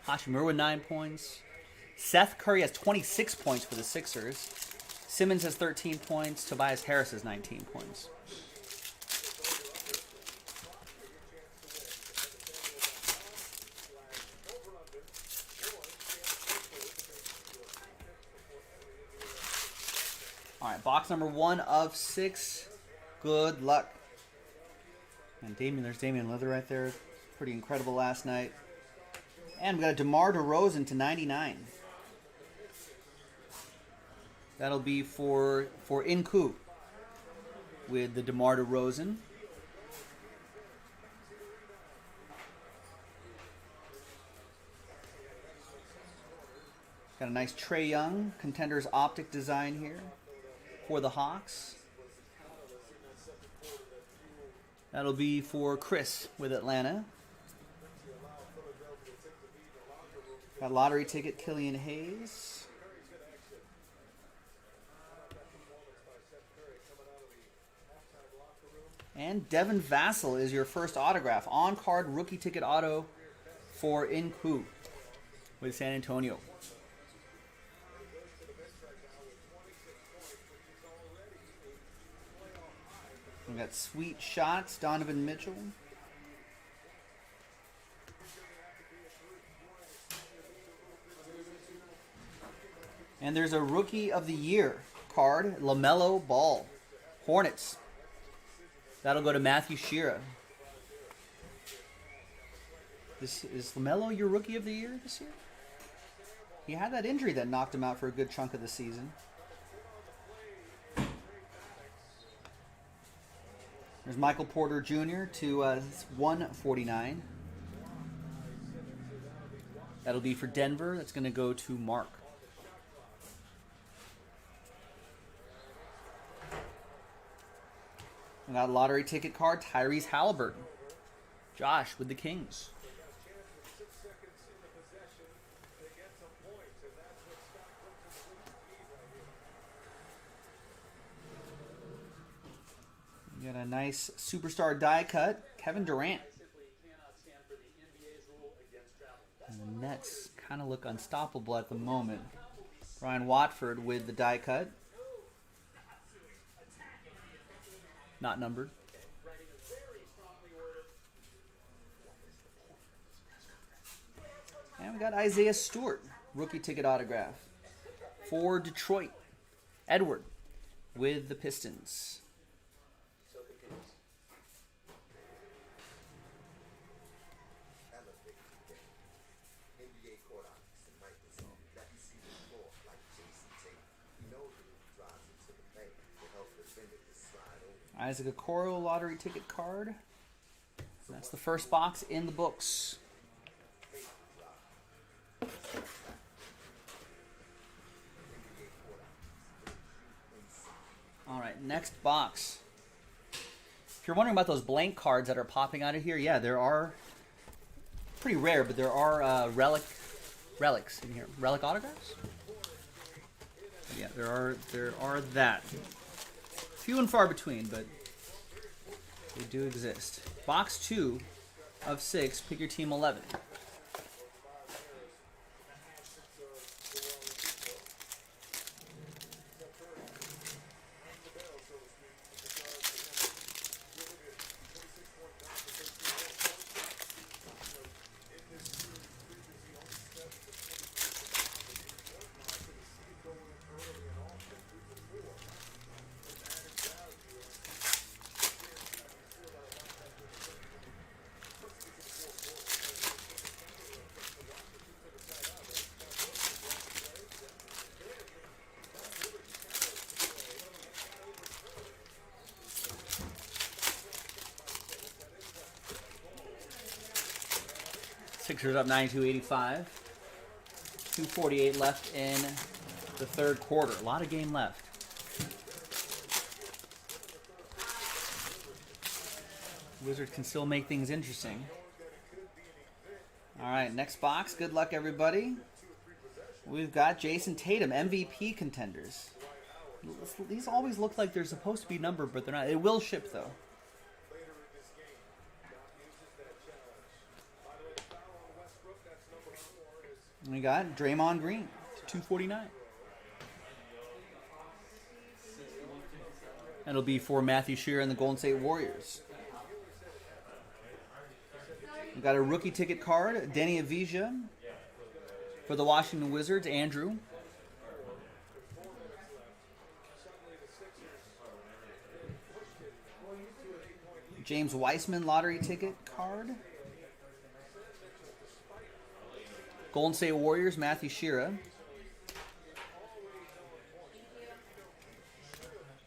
Speaker 1: Hachimura with 9 points. Seth Curry has 26 points for the Sixers. Simmons has 13 points. Tobias Harris has 19 points. All right, box number 1 of 6. Good luck. And there's Damian Lillard right there. Pretty incredible last night. And we got a DeMar DeRozan /99. That'll be for Inku with the DeMar DeRozan. Got a nice Trae Young Contenders optic design here for the Hawks. That'll be for Chris with Atlanta. Got lottery ticket Killian Hayes. And Devin Vassell is your first autograph. On-card rookie ticket auto for Inku with San Antonio. We got Sweet Shots, Donovan Mitchell. And there's a Rookie of the Year card, LaMelo Ball, Hornets. That'll go to Matthew Shearer. Is LaMelo your Rookie of the Year this year? He had that injury that knocked him out for a good chunk of the season. There's Michael Porter Jr. to 149. That'll be for Denver. That's going to go to Mark. We got a lottery ticket card, Tyrese Halliburton. Josh with the Kings. We got a nice superstar die cut, Kevin Durant. And the Nets kind of look unstoppable at the moment. Ryan Watford with the die cut. Not numbered. And we got Isaiah Stewart, rookie ticket autograph for Detroit. Edward with the Pistons. Isaac Okoro lottery ticket card. That's the first box in the books. All right, next box. If you're wondering about those blank cards that are popping out of here, yeah, there are, pretty rare, but there are relics in here. Relic autographs? Yeah, there are that. Few and far between, but they do exist. Box 2 of 6, pick your team 11. Sixers up 92-85. 2:48 left in the third quarter. A lot of game left. Wizards can still make things interesting. All right, next box. Good luck, everybody. We've got Jason Tatum, MVP contenders. These always look like they're supposed to be numbered, but they're not. It will ship, though. We got Draymond Green, 249. That'll be for Matthew Shearer and the Golden State Warriors. We got a rookie ticket card, Denny Avija for the Washington Wizards, Andrew. James Weissman lottery ticket card. Golden State Warriors, Matthew Shearer.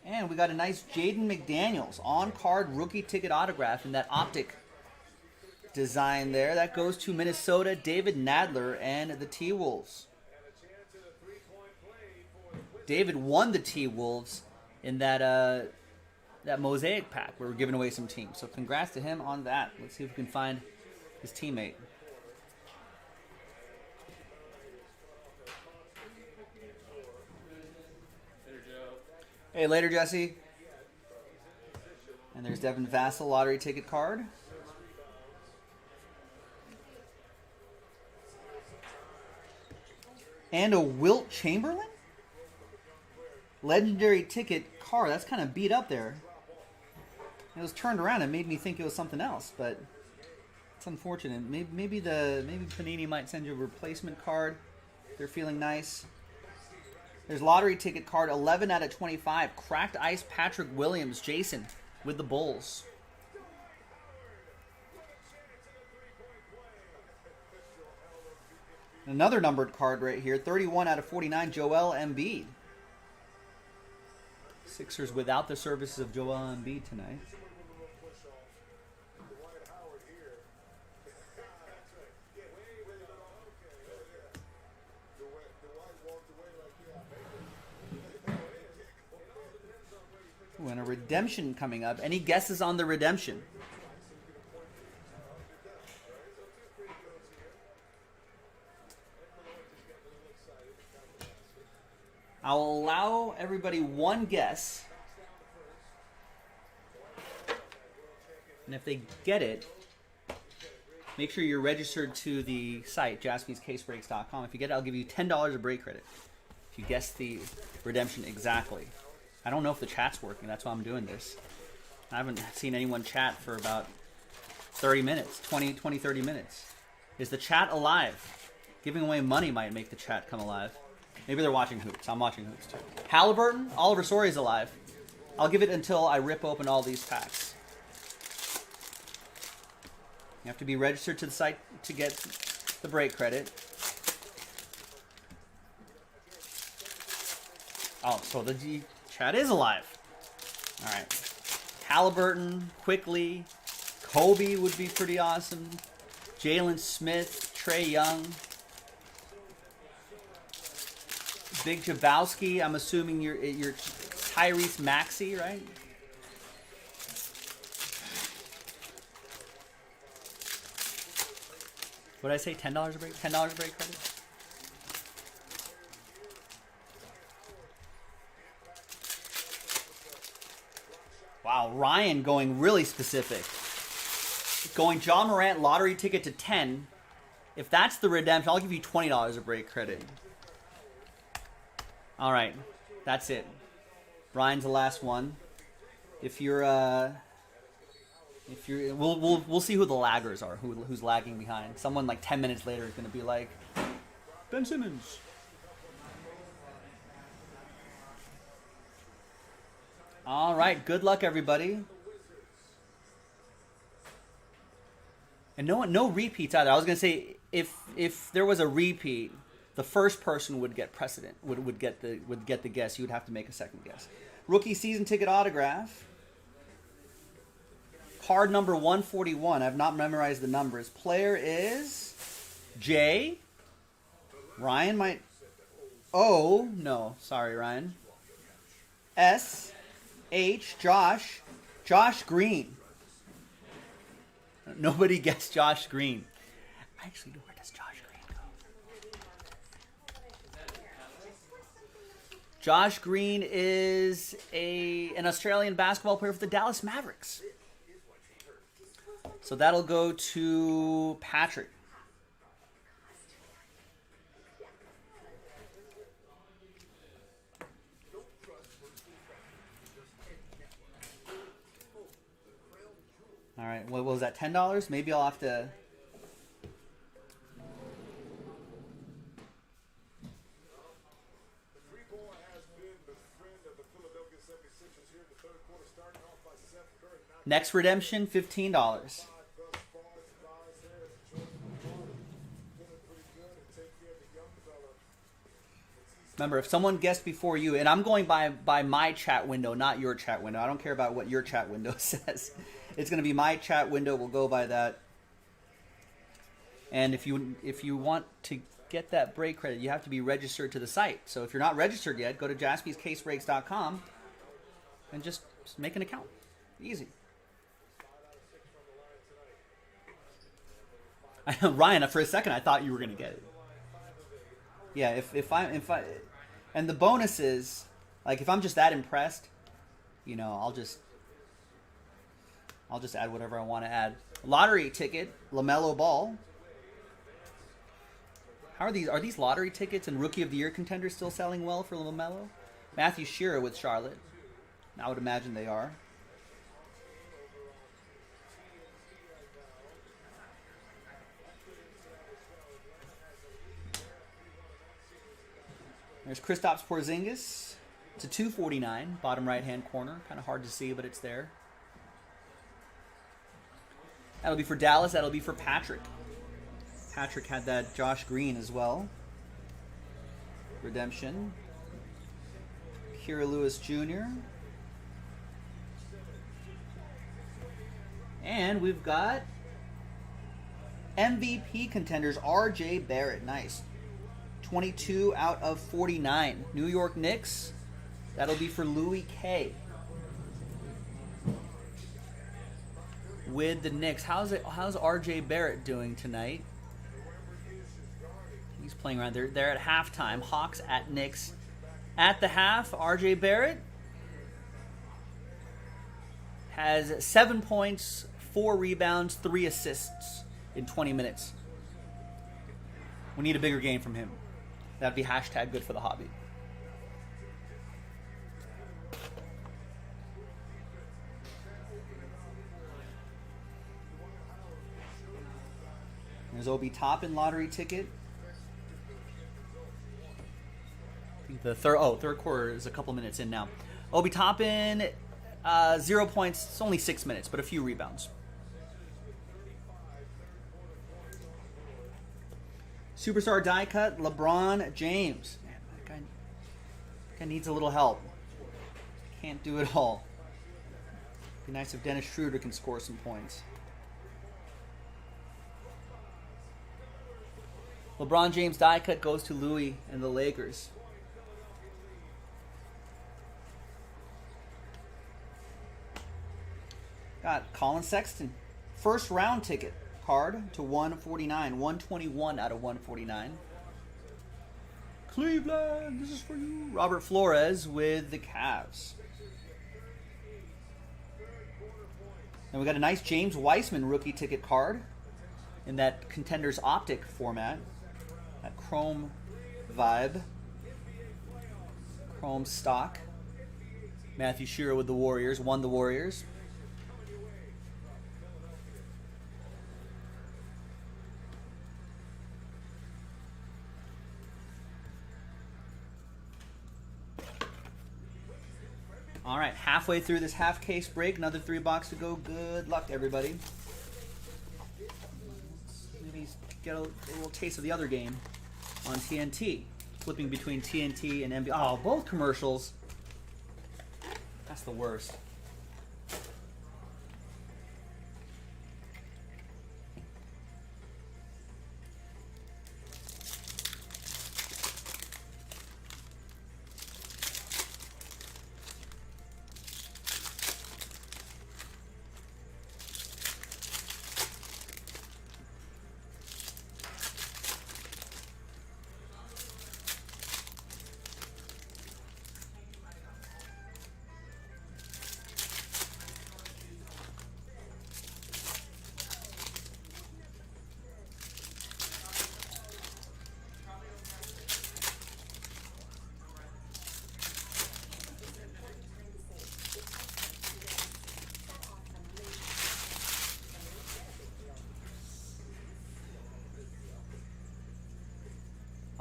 Speaker 1: And we got a nice Jaden McDaniels on-card rookie ticket autograph in that optic design there. That goes to Minnesota, David Nadler and the T-Wolves. David won the T-Wolves in that mosaic pack. We were giving away some teams. So congrats to him on that. Let's see if we can find his teammate. Hey, later, Jesse. And there's Devin Vassell lottery ticket card. And a Wilt Chamberlain legendary ticket card. That's kind of beat up there. It was turned around and made me think it was something else, but it's unfortunate. Maybe Panini might send you a replacement card. They're feeling nice. There's lottery ticket card 11 out of 25. Cracked Ice Patrick Williams, Jason with the Bulls. Another numbered card right here, 31 out of 49, Joel Embiid. Sixers without the services of Joel Embiid tonight. Ooh, and a redemption coming up. Any guesses on the redemption? I'll allow everybody one guess. And if they get it, make sure you're registered to the site, jaspyscasebreaks.com. If you get it, I'll give you $10 of break credit. If you guess the redemption exactly. I don't know if the chat's working. That's why I'm doing this. I haven't seen anyone chat for about 30 minutes, 30 minutes. Is the chat alive? Giving away money might make the chat come alive. Maybe they're watching Hoops. I'm watching Hoops too. Halliburton, Oliver Sori's alive. I'll give it until I rip open all these packs. You have to be registered to the site to get the break credit. Oh, so the chat is alive. All right. Halliburton, quickly. Kobe would be pretty awesome. Jalen Smith, Trae Young. Big Jabowski, I'm assuming you're Tyrese Maxey, right? What did I say? $10 a break? $10 a break credit? Wow, Ryan going really specific. Going John Morant lottery ticket to 10. If that's the redemption, I'll give you $20 a break credit. All right, that's it. Ryan's the last one. We'll see who the laggers are, who's lagging behind. Someone like 10 minutes later is going to be like, Ben Simmons. All right, good luck, everybody. And no repeats either. I was going to say, if there was a repeat, the first person would get precedent, would get the guess. You would have to make a second guess. Rookie season ticket autograph. Card number 141. I've not memorized the numbers. Player is J. Ryan might. Oh, no. Sorry, Ryan. S. H. Josh. Josh Green. Nobody guessed Josh Green. Actually, where does Josh Green go? Josh Green is an Australian basketball player for the Dallas Mavericks. So that'll go to Patrick. All right, what was that, $10? Maybe I'll have to... Next redemption, $15. Remember, if someone guessed before you, and I'm going by my chat window, not your chat window. I don't care about what your chat window says. It's going to be my chat window. We'll go by that. And if you want to get that break credit, you have to be registered to the site. So if you're not registered yet, go to jaspyscasebreaks.com and just make an account. Easy. Ryan, for a second, I thought you were going to get it. Yeah, if I and the bonus is, like, if I'm just that impressed, you know, I'll just add whatever I want to add. Lottery ticket, LaMelo Ball. How are these? Are these lottery tickets and Rookie of the Year contenders still selling well for LaMelo? Matthew Shearer with Charlotte. I would imagine they are. There's Kristaps Porzingis. It's a 249, bottom right-hand corner. Kind of hard to see, but it's there. That'll be for Dallas. That'll be for Patrick. Patrick had that Josh Green as well. Redemption. Kira Lewis Jr. And we've got MVP contenders, R.J. Barrett. Nice. 22 out of 49. New York Knicks. That'll be for Louis K. With the Knicks. How's R.J. Barrett doing tonight? He's playing around there. They're at halftime. Hawks at Knicks. At the half, R.J. Barrett has 7 points, 4 rebounds, 3 assists in 20 minutes. We need a bigger game from him. That'd be hashtag good for the hobby. There's Obi Toppin lottery ticket. The third quarter is a couple minutes in now. Obi Toppin, 0 points. It's only 6 minutes, but a few rebounds. Superstar die cut, LeBron James. Man, that guy needs a little help. Can't do it all. Be nice if Dennis Schroeder can score some points. LeBron James die cut goes to Louis and the Lakers. Got Colin Sexton. First round ticket card to 149. 121 out of 149. Cleveland, this is for you. Robert Flores with the Cavs. And we got a nice James Weissman rookie ticket card in that Contenders Optic format. That chrome vibe. Chrome stock. Matthew Shearer with the Warriors. Won the Warriors. All right, halfway through this half case break, another 3 box to go. Good luck, everybody. Maybe get a little taste of the other game on TNT. Flipping between TNT and NBA. Oh, both commercials. That's the worst.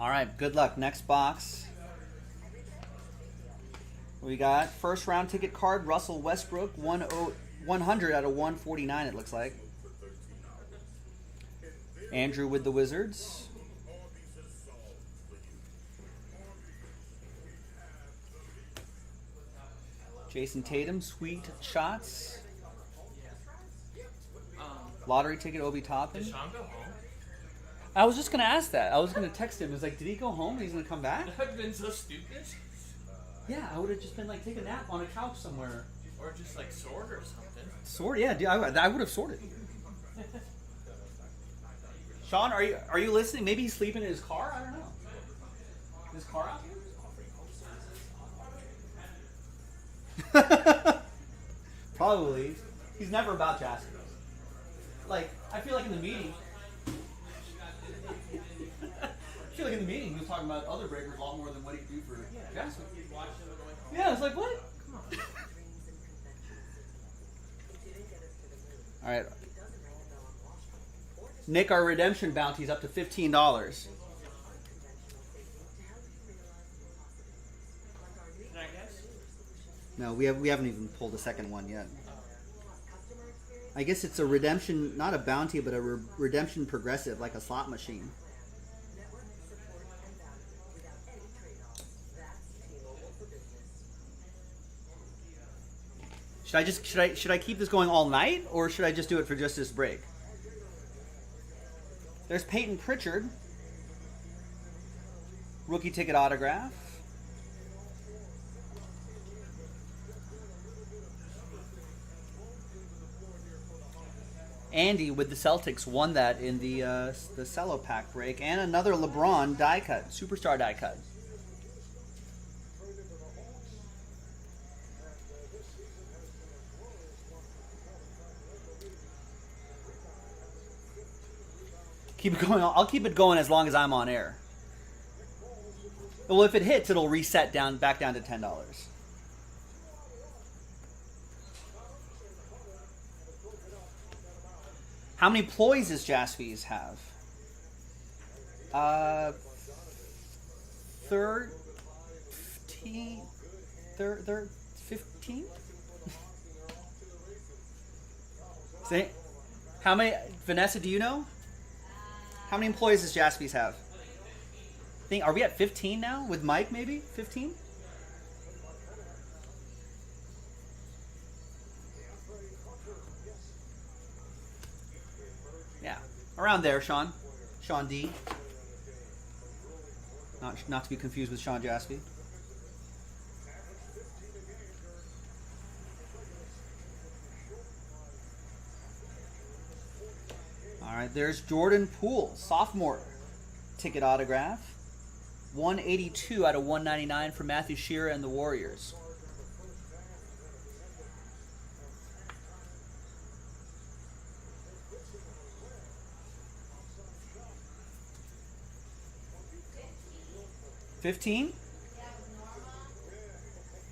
Speaker 1: All right, good luck. Next box. We got first round ticket card, Russell Westbrook, 100 out of 149, it looks like. Andrew with the Wizards. Jason Tatum, sweet shots. Lottery ticket, Obi Toppin.
Speaker 4: Did Sean go home?
Speaker 1: I was just going to ask that. I was going to text him. I was like, did he go home and he's going to come back?
Speaker 4: I've been so stupid.
Speaker 1: Yeah, I would have just been like, take a nap on a couch somewhere.
Speaker 4: Or just like sort or something.
Speaker 1: Sort? Yeah, dude, I would have sorted. Sean, are you listening? Maybe he's sleeping in his car? I don't know. Is his car out here? Probably. He's never about to ask us. Like, I feel like in the meeting... I feel like in the meeting he was talking about other breakers a lot more than what he'd do for Jasmine. Yeah, I was like, what? Come on. All right. Nick, our redemption bounty's up to $15. No, we haven't even pulled the second one yet. I guess it's a redemption, not a bounty, but a redemption progressive, like a slot machine. Should I keep this going all night, or should I just do it for just this break? There's Peyton Pritchard, rookie ticket autograph. Andy with the Celtics won that in the cello pack break, and another LeBron die cut, superstar die cut. Keep it going. I'll keep it going as long as I'm on air. Well, if it hits, it'll reset back down to $10. How many ploys does Jaspys have? 15? 15? Say, how many, Vanessa, do you know? How many employees does Jaspys have? Are we at 15 now? With Mike, maybe? 15? Yeah. Around there, Sean. Sean D. Not to be confused with Sean Jaspy. All right, there's Jordan Poole, sophomore ticket autograph. 182 out of 199 for Matthew Shearer and the Warriors. $15?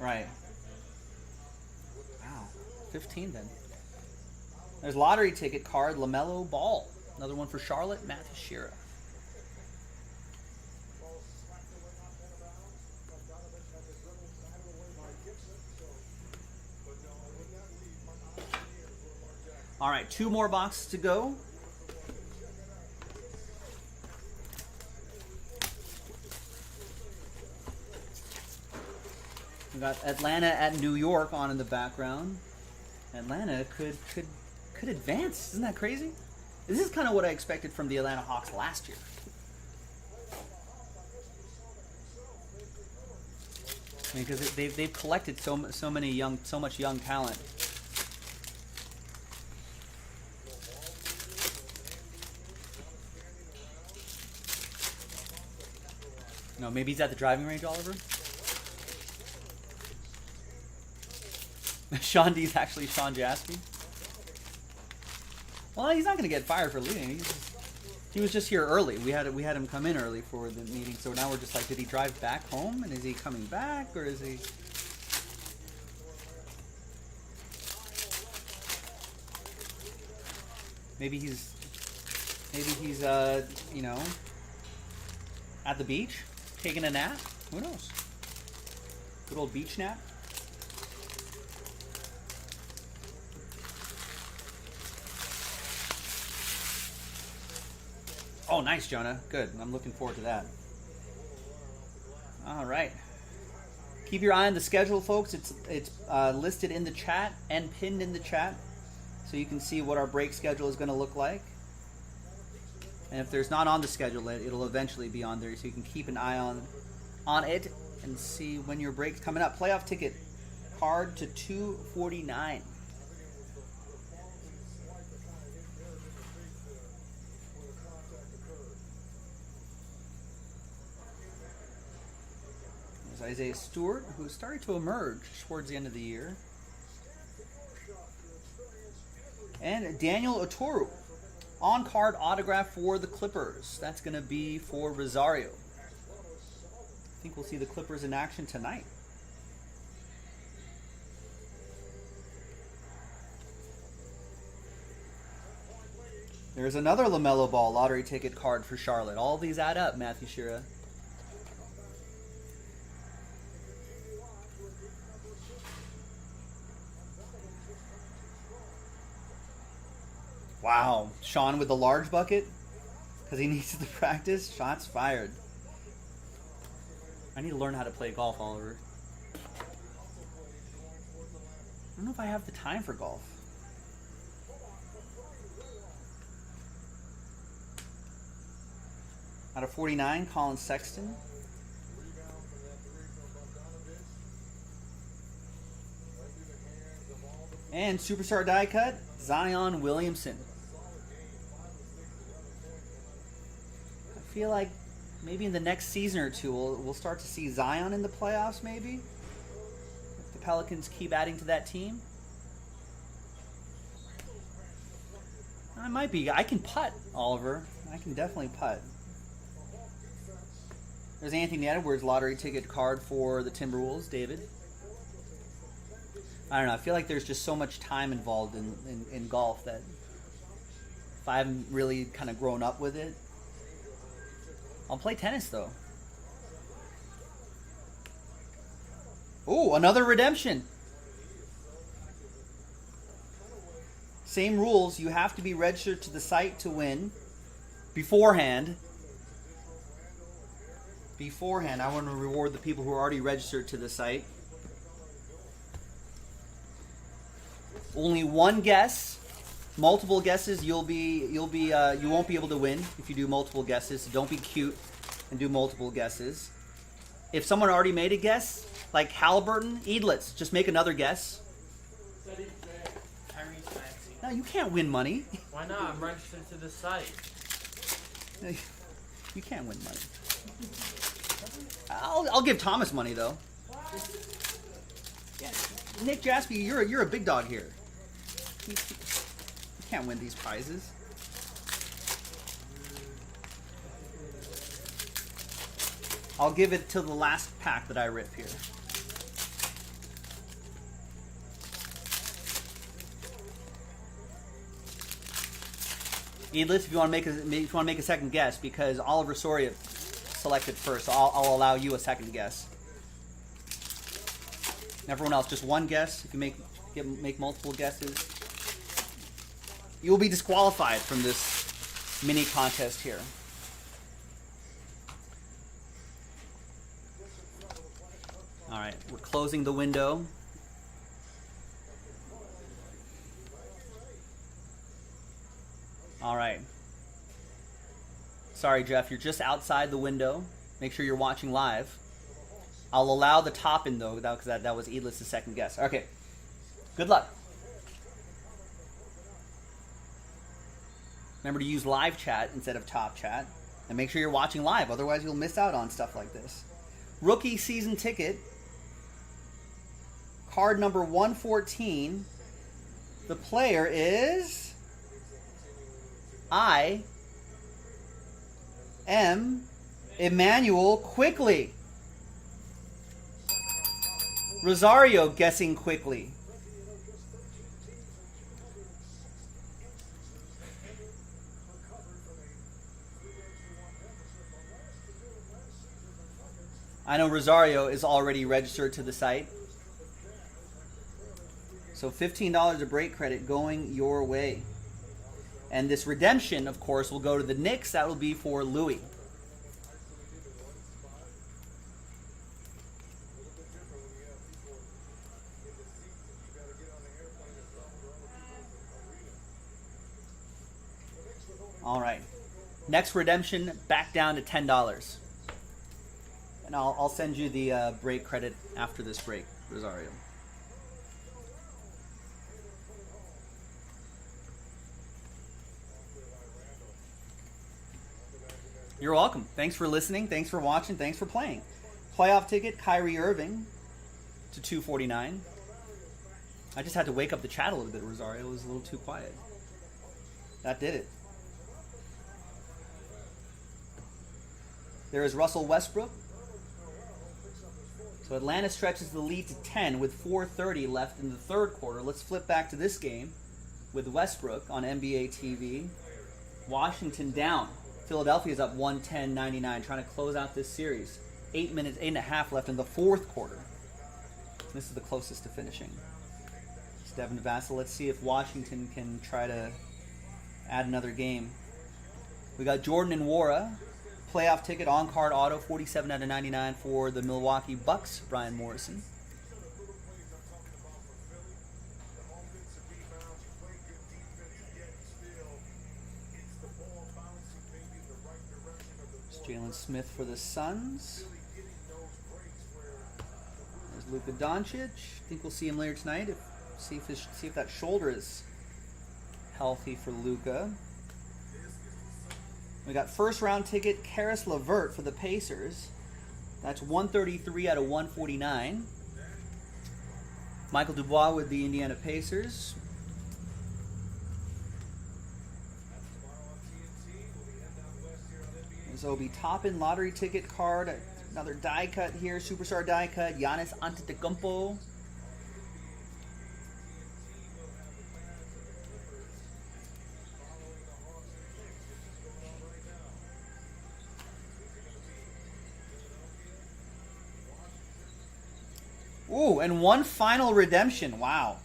Speaker 1: Right. Wow. 15 then. There's lottery ticket card, LaMelo Ball. Another one for Charlotte, Matthew Shearer. All right, 2 more boxes to go. We got Atlanta at New York on in the background. Atlanta could advance. Isn't that crazy? This is kind of what I expected from the Atlanta Hawks last year. I mean, because they've collected so much young talent. No, maybe he's at the driving range, Oliver. Sean D's actually Sean Jaspy. Well, he's not going to get fired for leaving. He was just here early. We had him come in early for the meeting, so now we're just like, did he drive back home? And is he coming back, or is he? Maybe he's you know, at the beach taking a nap. Who knows? Good old beach nap. Oh, nice, Jonah. Good. I'm looking forward to that. All right. Keep your eye on the schedule, folks. It's listed in the chat and pinned in the chat, so you can see what our break schedule is going to look like. And if there's not on the schedule, it'll eventually be on there, so you can keep an eye on it and see when your break's coming up. Playoff ticket card to 249. Isaiah Stewart, who's starting to emerge towards the end of the year. And Daniel Otoru, on-card autograph for the Clippers. That's going to be for Rosario. I think we'll see the Clippers in action tonight. There's another LaMelo Ball lottery ticket card for Charlotte. All these add up, Matthew Shearer. Wow. Sean with the large bucket because he needs to practice. Shots fired. I need to learn how to play golf, Oliver. I don't know if I have the time for golf. Out of 49, Colin Sexton. And superstar die cut, Zion Williamson. I feel like maybe in the next season or two we'll start to see Zion in the playoffs maybe. If the Pelicans keep adding to that team. I might be. I can putt, Oliver. I can definitely putt. There's Anthony Edwards lottery ticket card for the Timberwolves, David. I don't know. I feel like there's just so much time involved in golf that if I haven't really kind of grown up with it, I'll play tennis though. Ooh, another redemption. Same rules. You have to be registered to the site to win beforehand. I want to reward the people who are already registered to the site. Only one guess. Multiple guesses, you won't be able to win if you do multiple guesses. So don't be cute and do multiple guesses. If someone already made a guess, like Halliburton, Edlitz, just make another guess.
Speaker 5: Tyrese Maxey.
Speaker 1: No, you can't win money.
Speaker 5: Why not? I'm registered to the site.
Speaker 1: You can't win money. I'll give Thomas money though. Yeah, Nick Jaspy, you're a big dog here. You can't win these prizes. I'll give it to the last pack that I rip here. Edlitz, if you want to make a second guess, because Oliver Soria selected first, so I'll allow you a second guess. Everyone else, just one guess. If you make multiple guesses, you will be disqualified from this mini contest here. All right, we're closing the window. All right. Sorry, Jeff, you're just outside the window. Make sure you're watching live. I'll allow the top in, though, because that was Edlitz's second guess. Okay. Good luck. Remember to use live chat instead of top chat. And make sure you're watching live, otherwise you'll miss out on stuff like this. Rookie season ticket. Card number 114. The player is... I am Emmanuel Quickly. Rosario guessing quickly. I know Rosario is already registered to the site. So $15 of break credit going your way. And this redemption, of course, will go to the Knicks. That will be for Louis. All right. Next redemption, back down to $10. And I'll send you the break credit after this break, Rosario. You're welcome. Thanks for listening. Thanks for watching. Thanks for playing. Playoff ticket, Kyrie Irving to $249. I just had to wake up the chat a little bit, Rosario. It was a little too quiet. That did it. There is Russell Westbrook. So Atlanta stretches the lead to 10 with 4:30 left in the third quarter. Let's flip back to this game with Westbrook on NBA TV. Washington down. Philadelphia is up 110-99, trying to close out this series. 8 and a half left in the fourth quarter. This is the closest to finishing. It's Devin Vassell. Let's see if Washington can try to Add another game. We got Jordan and Wara. Playoff ticket, on-card auto, 47 out of 99 for the Milwaukee Bucks, Brian Morrison. Jalen Smith for the Suns. There's Luka Doncic. I think we'll see him later tonight. See if that shoulder is healthy for Luka. We got first round ticket, Karis LeVert for the Pacers. That's 133 out of 149. Michael Dubois with the Indiana Pacers. There's Obi Toppin lottery ticket card. Another die cut here, superstar die cut, Giannis Antetokounmpo. Ooh, and one final redemption. Wow.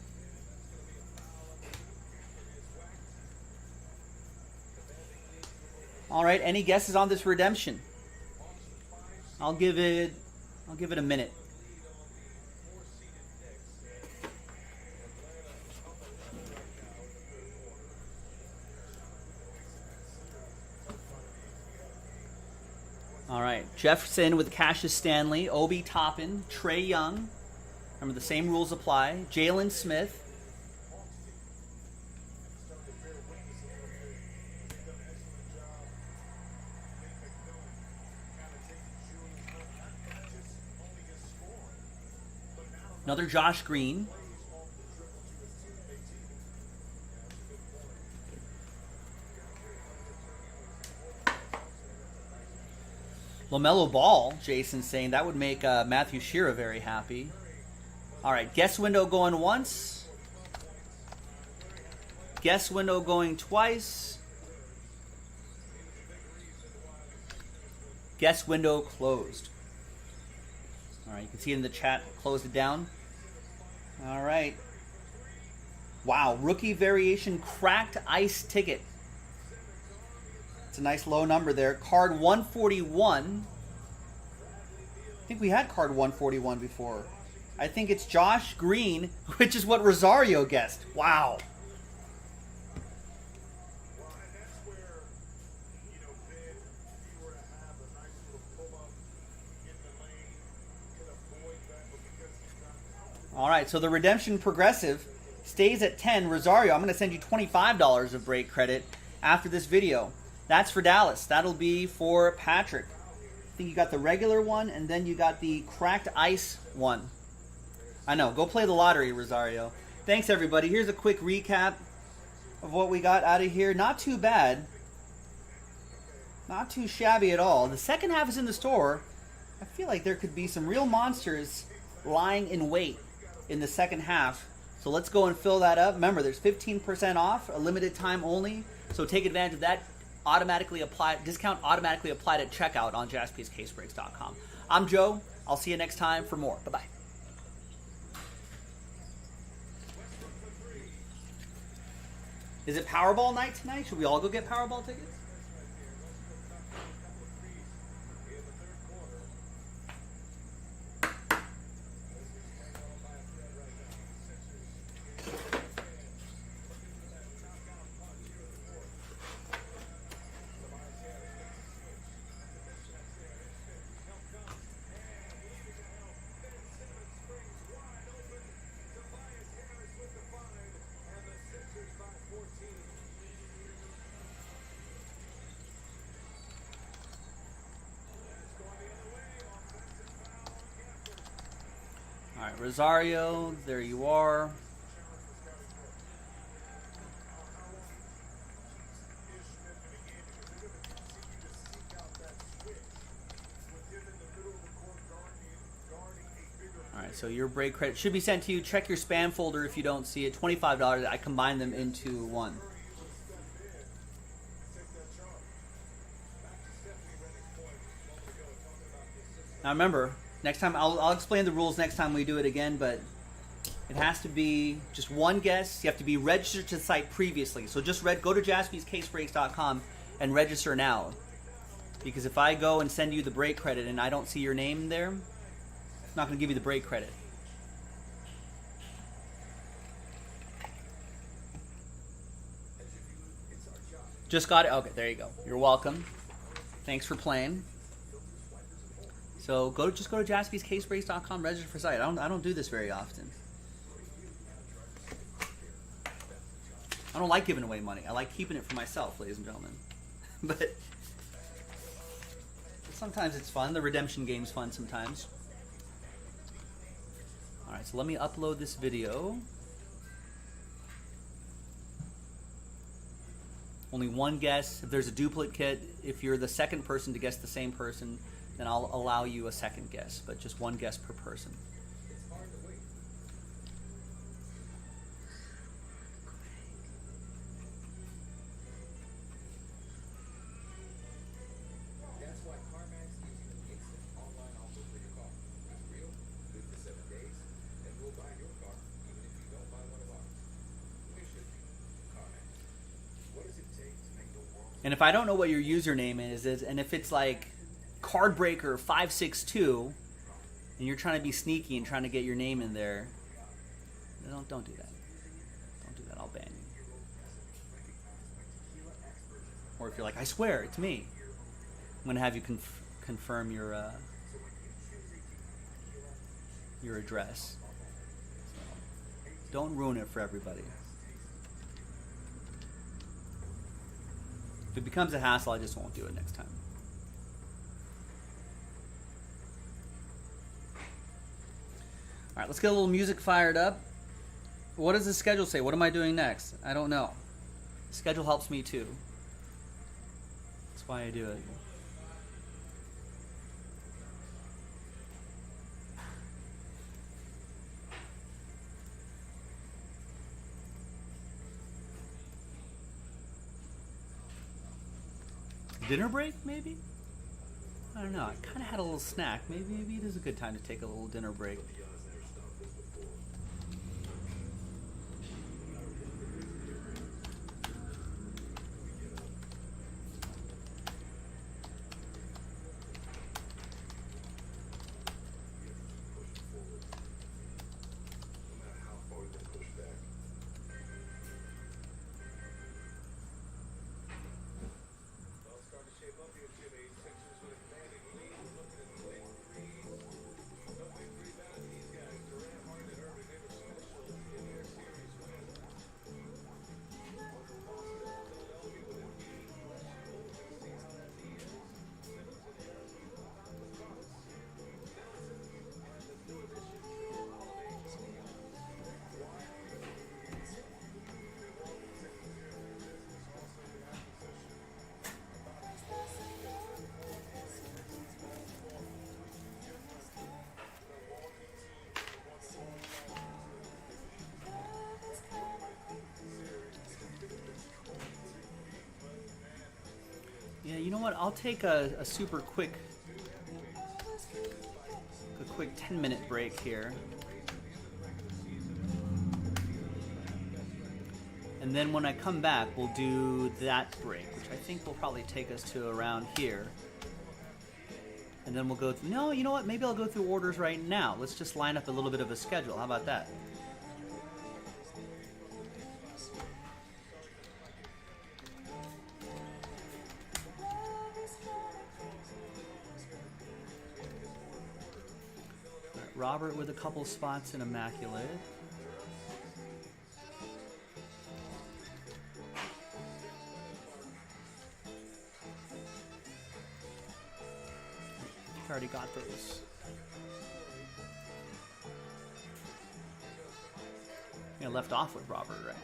Speaker 1: All right, any guesses on this redemption? I'll give it a minute. All right, Jefferson with Cassius Stanley, Obi Toppin, Trae Young. Remember, the same rules apply. Jalen Smith. Another Josh Green. LaMelo Ball, Jason saying that would make Matthew Shearer very happy. All right, guess window going once. Guess window going twice. Guess window closed. All right, you can see it in the chat. Closed it down. All right. Wow, rookie variation cracked ice ticket. It's a nice low number there. Card 141. I think we had card 141 before. I think it's Josh Green, which is what Rosario guessed. Wow. All right, so the redemption progressive stays at 10. Rosario, I'm going to send you $25 of break credit after this video. That's for Dallas. That'll be for Patrick. I think you got the regular one, and then you got the cracked ice one. I know. Go play the lottery, Rosario. Thanks, everybody. Here's a quick recap of what we got out of here. Not too bad. Not too shabby at all. The second half is in the store. I feel like there could be some real monsters lying in wait in the second half. So let's go and fill that up. Remember, there's 15% off, a limited time only. So take advantage of that. Discount automatically applied at checkout on jaspyscasebreaks.com. I'm Joe. I'll see you next time for more. Bye-bye. Is it Powerball night tonight? Should we all go get Powerball tickets? All right, Rosario, there you are. All right, so your break credit should be sent to you. Check your spam folder if you don't see it. $25. I combined them into one. Now remember, next time I'll explain the rules next time we do it again, but It has to be just one guess. You have to be registered to the site previously. So just go to jaspyscasebreaks.com and register now. Because if I go and send you the break credit and I don't see your name there, I'm not going to give you the break credit. Just got it? Okay, there you go. You're welcome. Thanks for playing. So just go to jaspyscasebreaks.com, register for site. I don't do this very often. I don't like giving away money. I like keeping it for myself, ladies and gentlemen. But sometimes it's fun. The redemption game's fun sometimes. Alright, so let me upload this video. Only one guess. If there's a duplicate, if you're the second person to guess the same person, then I'll allow you a second guess. But just one guess per person. And if I don't know what your username is, and if it's like Cardbreaker562, and you're trying to be sneaky and trying to get your name in there, don't do that. Don't do that. I'll ban you. Or if you're like, I swear, it's me, I'm gonna have you confirm your address. So, don't ruin it for everybody. If it becomes a hassle, I just won't do it next time. Alright, let's get a little music fired up. What does the schedule say? What am I doing next? I don't know. The schedule helps me too. That's why I do it. Dinner break, maybe? I don't know. I kind of had a little snack. Maybe it is a good time to take a little dinner break. Yeah, you know what? I'll take a super quick, 10-minute break here. And then when I come back, we'll do that break, which I think will probably take us to around here. And then we'll go through, no, you know what? Maybe I'll go through orders right now. Let's just line up a little bit of a schedule. How about that? Robert with a couple spots in Immaculate. I already got those. Yeah, left off with Robert, right?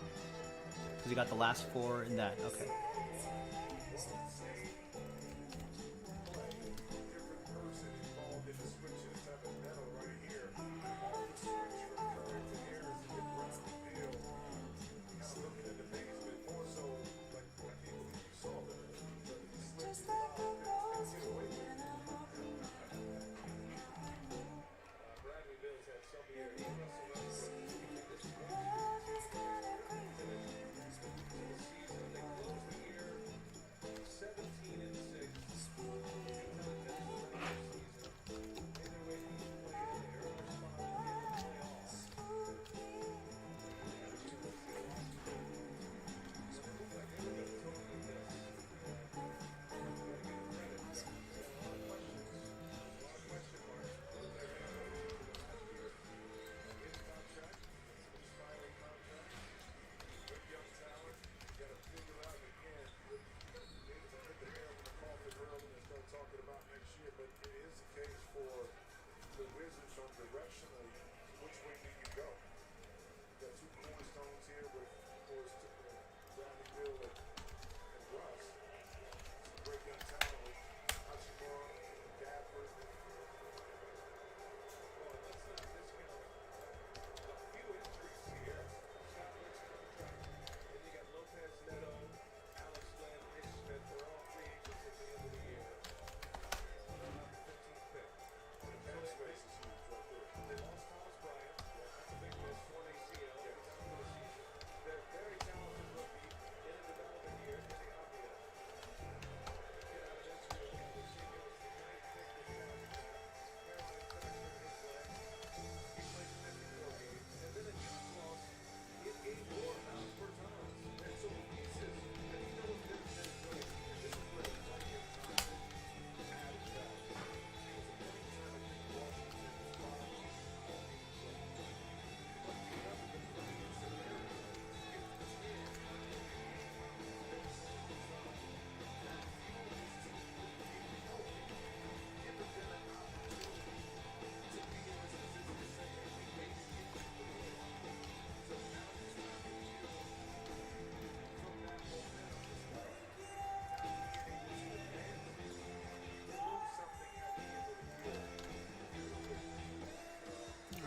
Speaker 1: Because you got the last 4 in that. Okay.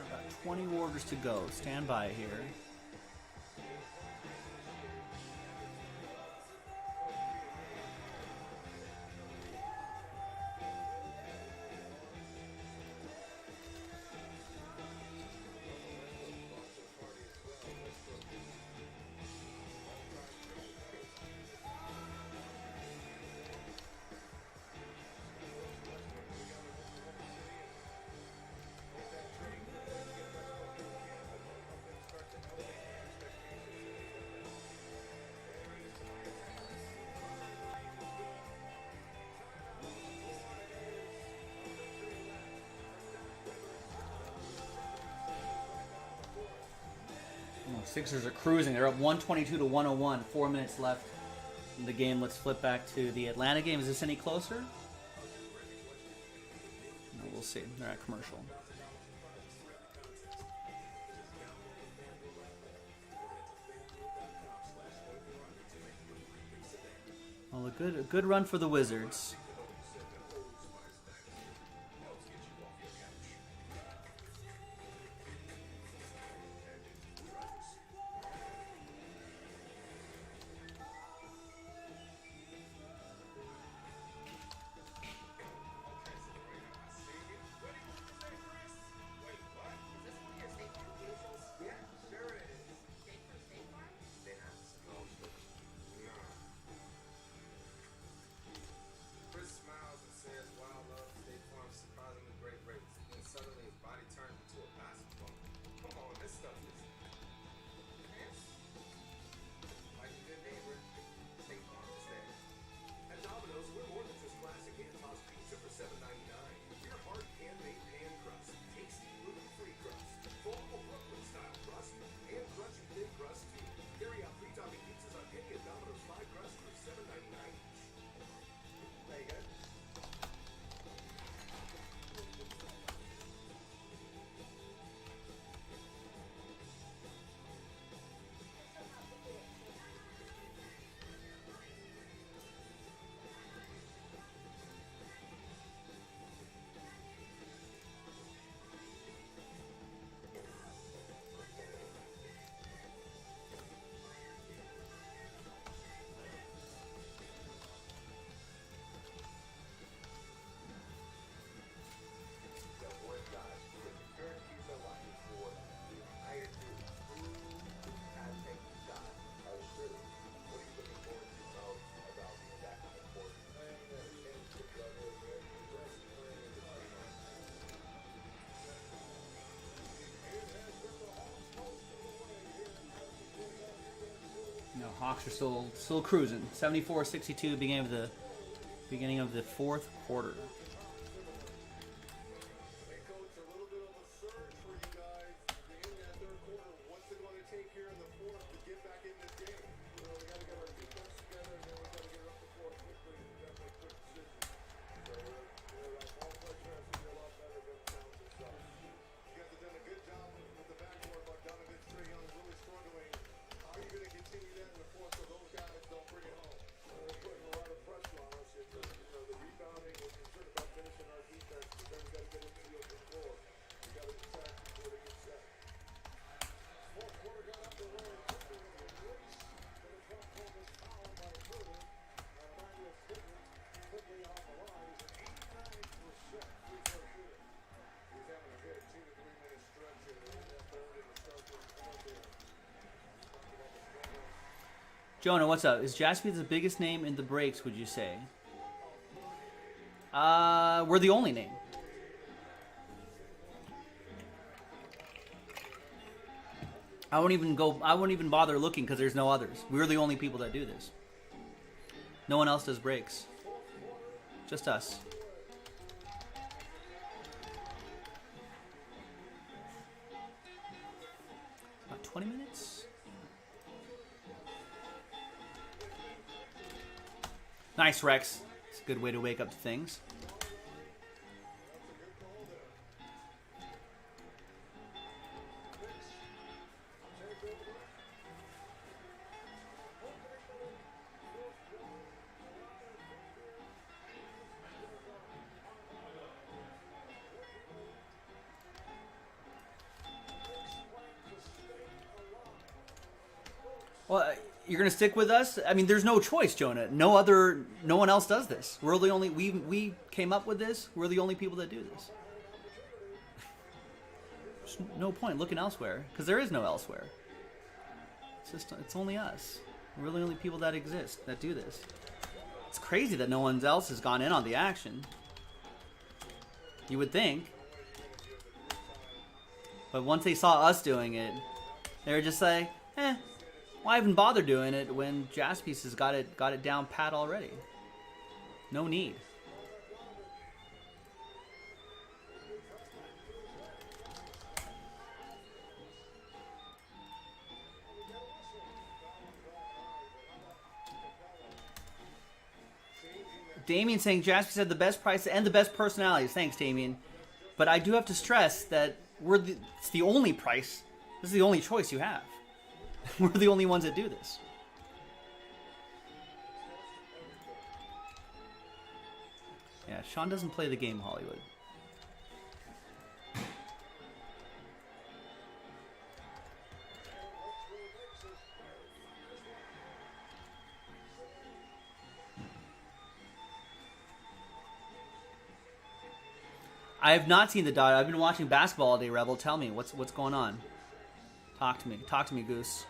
Speaker 1: About 20 orders to go. Stand by here. Sixers are cruising. They're up 122 to 101. 4 minutes left in the game. Let's flip back to the Atlanta game. Is this any closer? No, we'll see. They're at commercial. Well, a good run for the Wizards. No, Hawks are still cruising. 74-62, beginning of the fourth quarter. Jonah, what's up? Is Jaspy the biggest name in the breaks, would you say? We're the only name. I won't even bother looking because there's no others. We're the only people that do this. No one else does breaks. Just us. About 20 minutes. Nice, Rex. It's a good way to wake up to things. Well, you're gonna stick with us? I mean, there's no choice, Jonah. No one else does this. We're the only. We came up with this. We're the only people that do this. There's no point looking elsewhere because there is no elsewhere. It's only us. We're the only people that exist that do this. It's crazy that no one else has gone in on the action. You would think, but once they saw us doing it, they were just like, eh. Why even bother doing it when Jaspys has got it down pat already? No need. Damien saying Jaspys had the best price and the best personalities. Thanks, Damien. But I do have to stress that it's the only price. This is the only choice you have. We're the only ones that do this. Yeah, Sean doesn't play the game, Hollywood. I have not seen the dot. I've been watching basketball all day, Rebel. Tell me, what's going on? Talk to me. Talk to me, Goose.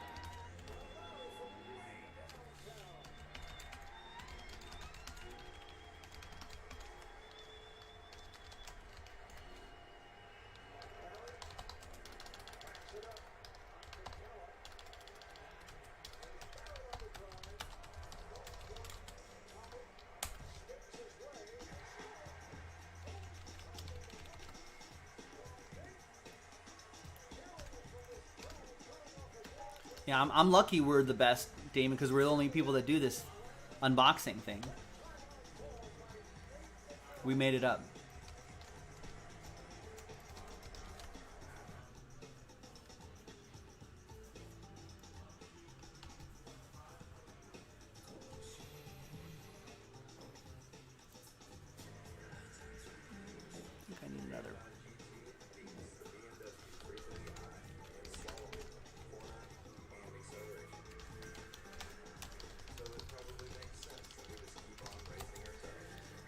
Speaker 1: Yeah, I'm lucky we're the best, Damon, because we're the only people that do this unboxing thing. We made it up. I think I need another.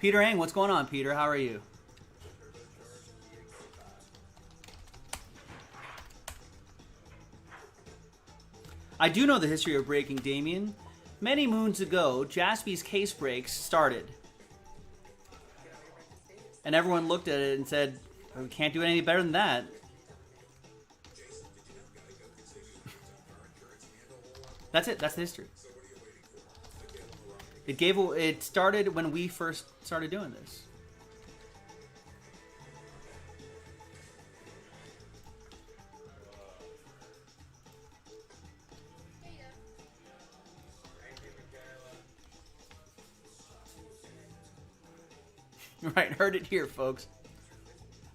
Speaker 1: Peter Ang, what's going on, Peter? How are you? I do know the history of breaking, Damien. Many moons ago, Jaspy's case breaks started. And everyone looked at it and said, we can't do it any better than that. That's it. That's the history. It started when we first started doing this. Right, heard it here, folks.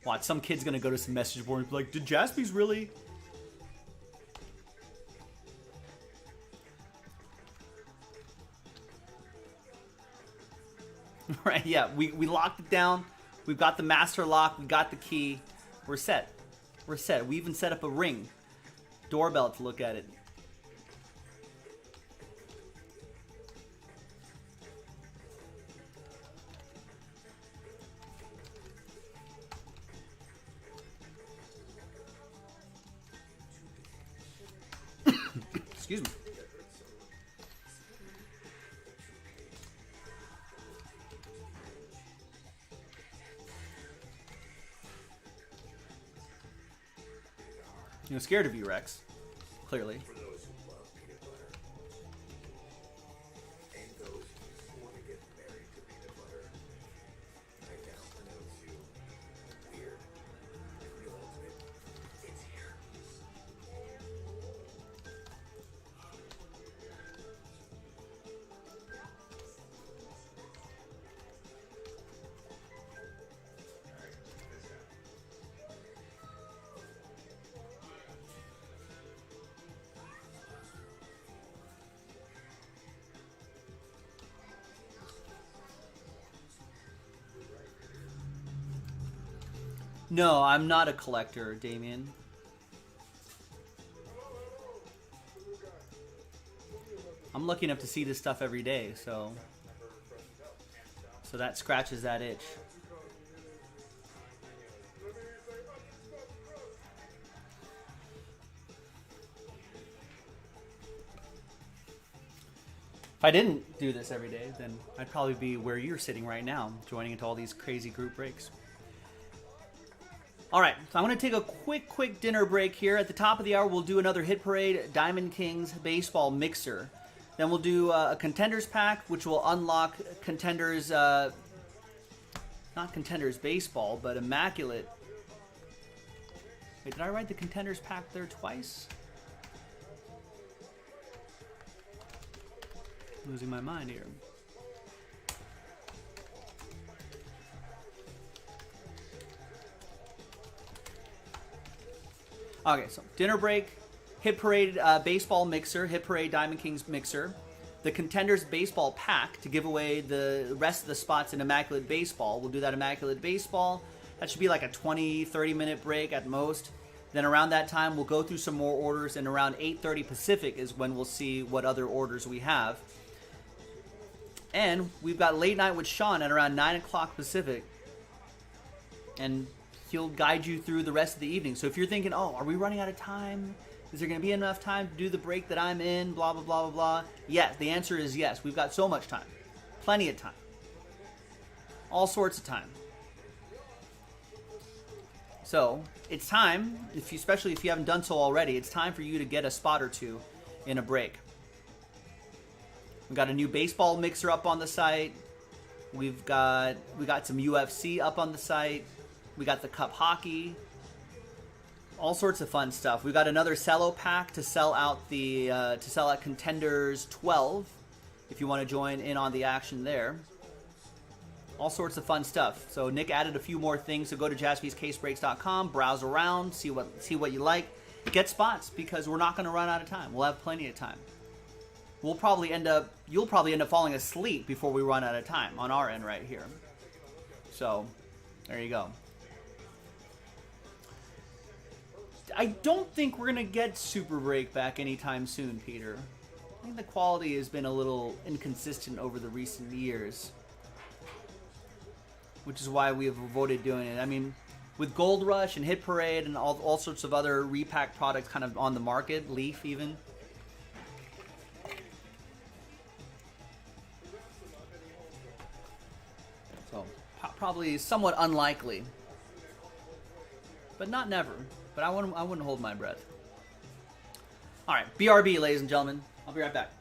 Speaker 1: Watch, some kid's gonna go to some message board and be like, did Jaspys really? Right, yeah, we locked it down. We've got the master lock. We got the key. We're set. We're set. We even set up a ring doorbell to look at it. Excuse me. You're scared of you, Rex. Clearly. No, I'm not a collector, Damien. I'm lucky enough to see this stuff every day, so that scratches that itch. If I didn't do this every day, then I'd probably be where you're sitting right now, joining into all these crazy group breaks. All right, so I'm going to take a quick dinner break here. At the top of the hour, we'll do another Hit Parade Diamond Kings baseball mixer. Then we'll do a Contenders pack, which will unlock Contenders, not Contenders baseball, but Immaculate. Wait, did I write the Contenders pack there twice? Losing my mind here. Okay, so dinner break, Hit Parade baseball mixer, Hit Parade Diamond Kings mixer, the Contenders baseball pack to give away the rest of the spots in Immaculate Baseball. We'll do that Immaculate Baseball. That should be like a 20, 30-minute break at most. Then around that time, we'll go through some more orders, and around 8:30 Pacific is when we'll see what other orders we have. And we've got Late Night with Sean at around 9 o'clock Pacific. And he'll guide you through the rest of the evening. So if you're thinking, oh, are we running out of time? Is there going to be enough time to do the break that I'm in? Blah, blah, blah, blah, blah. Yes, the answer is yes. We've got so much time. Plenty of time. All sorts of time. So it's time, especially if you haven't done so already, it's time for you to get a spot or two in a break. We've got a new baseball mixer up on the site. We got some UFC up on the site. We got the cup hockey. All sorts of fun stuff. We got another cello pack to sell out Contenders 12 if you want to join in on the action there. All sorts of fun stuff. So Nick added a few more things. So go to jaspyscasebreaks.com, browse around, see what you like. Get spots because we're not going to run out of time. We'll have plenty of time. You'll probably end up falling asleep before we run out of time on our end right here. So there you go. I don't think we're going to get Super Break back anytime soon, Peter. I think the quality has been a little inconsistent over the recent years, which is why we have avoided doing it. I mean, with Gold Rush and Hit Parade and all sorts of other repack products kind of on the market, Leaf even. So, probably somewhat unlikely. But not never. But I wouldn't hold my breath. All right, BRB, ladies and gentlemen. I'll be right back.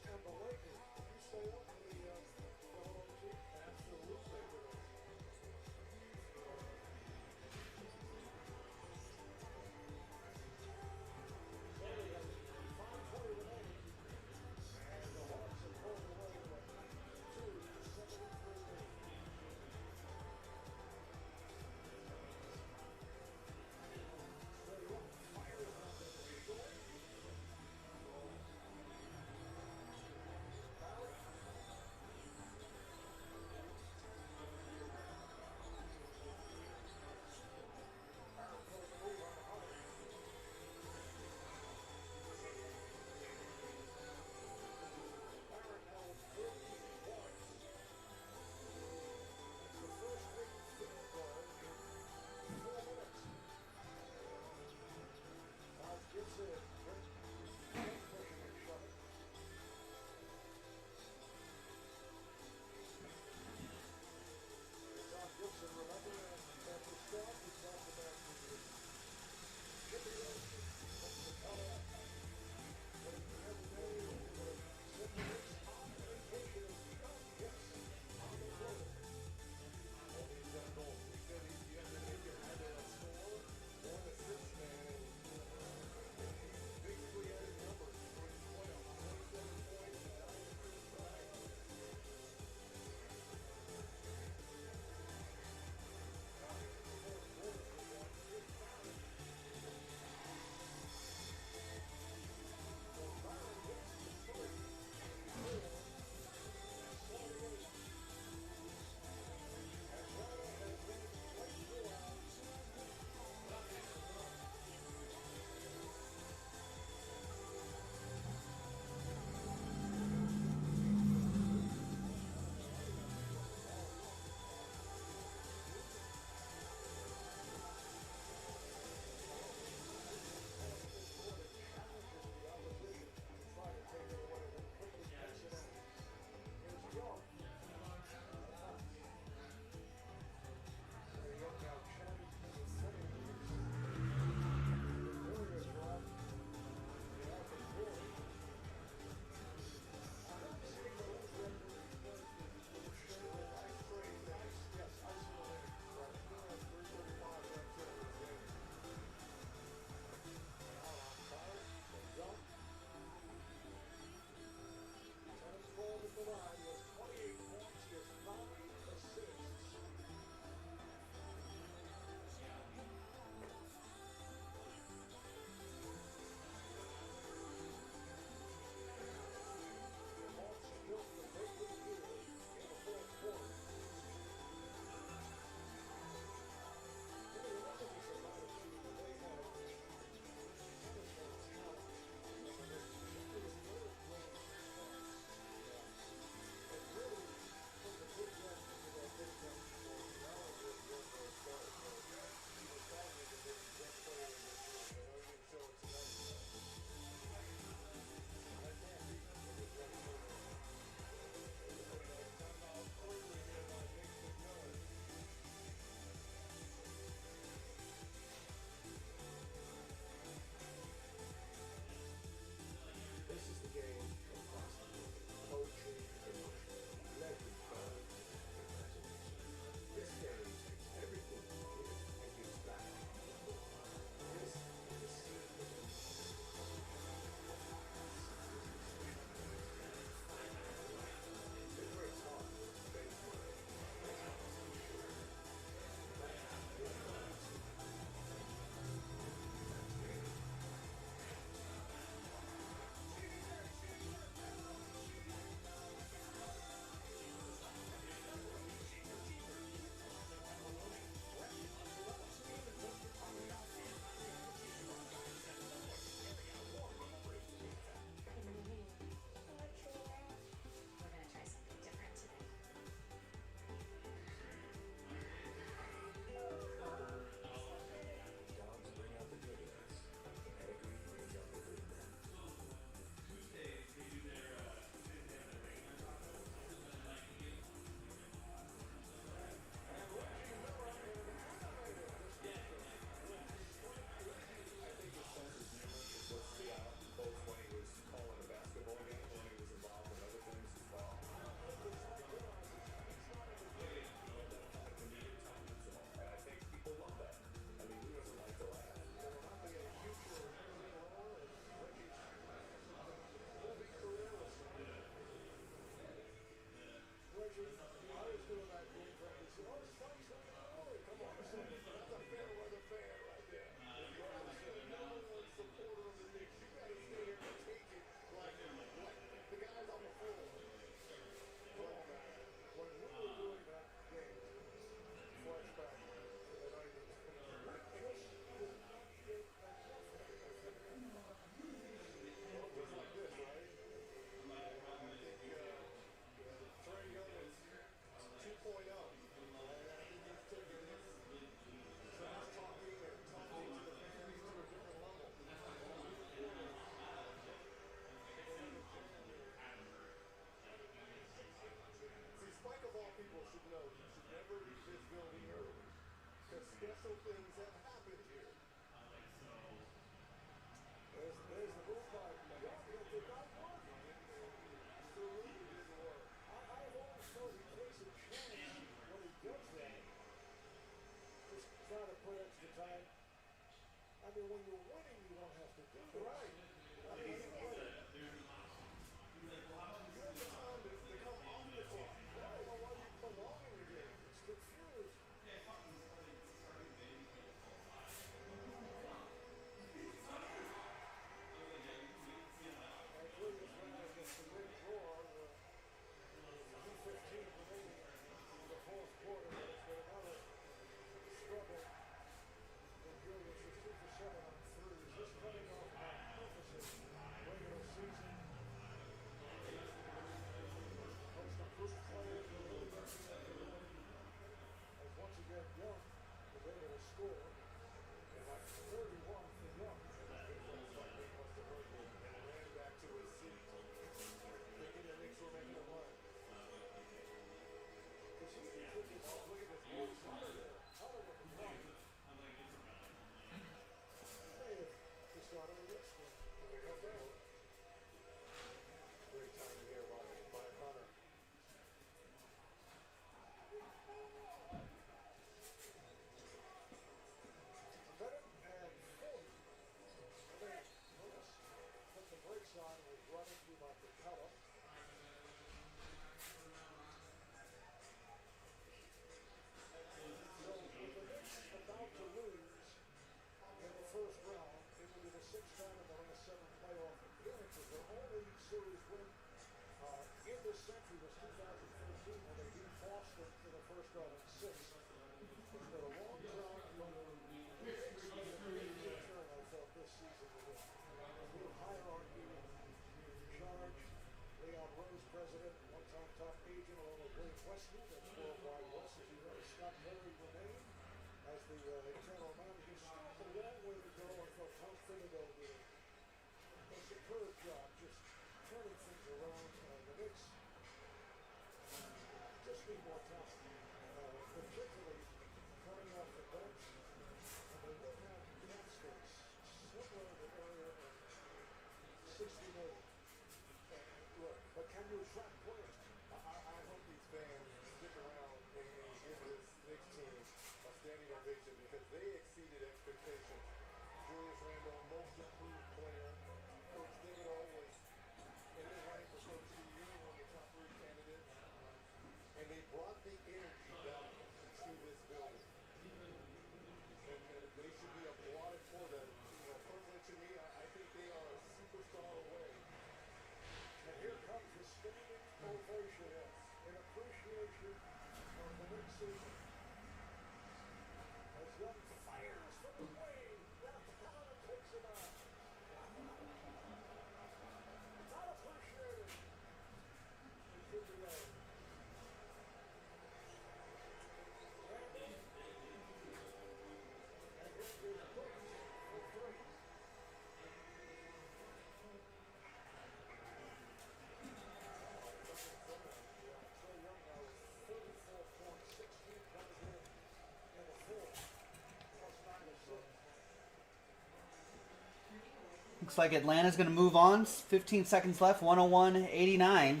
Speaker 1: Looks like Atlanta's going to move on. 15 seconds left, 101-89.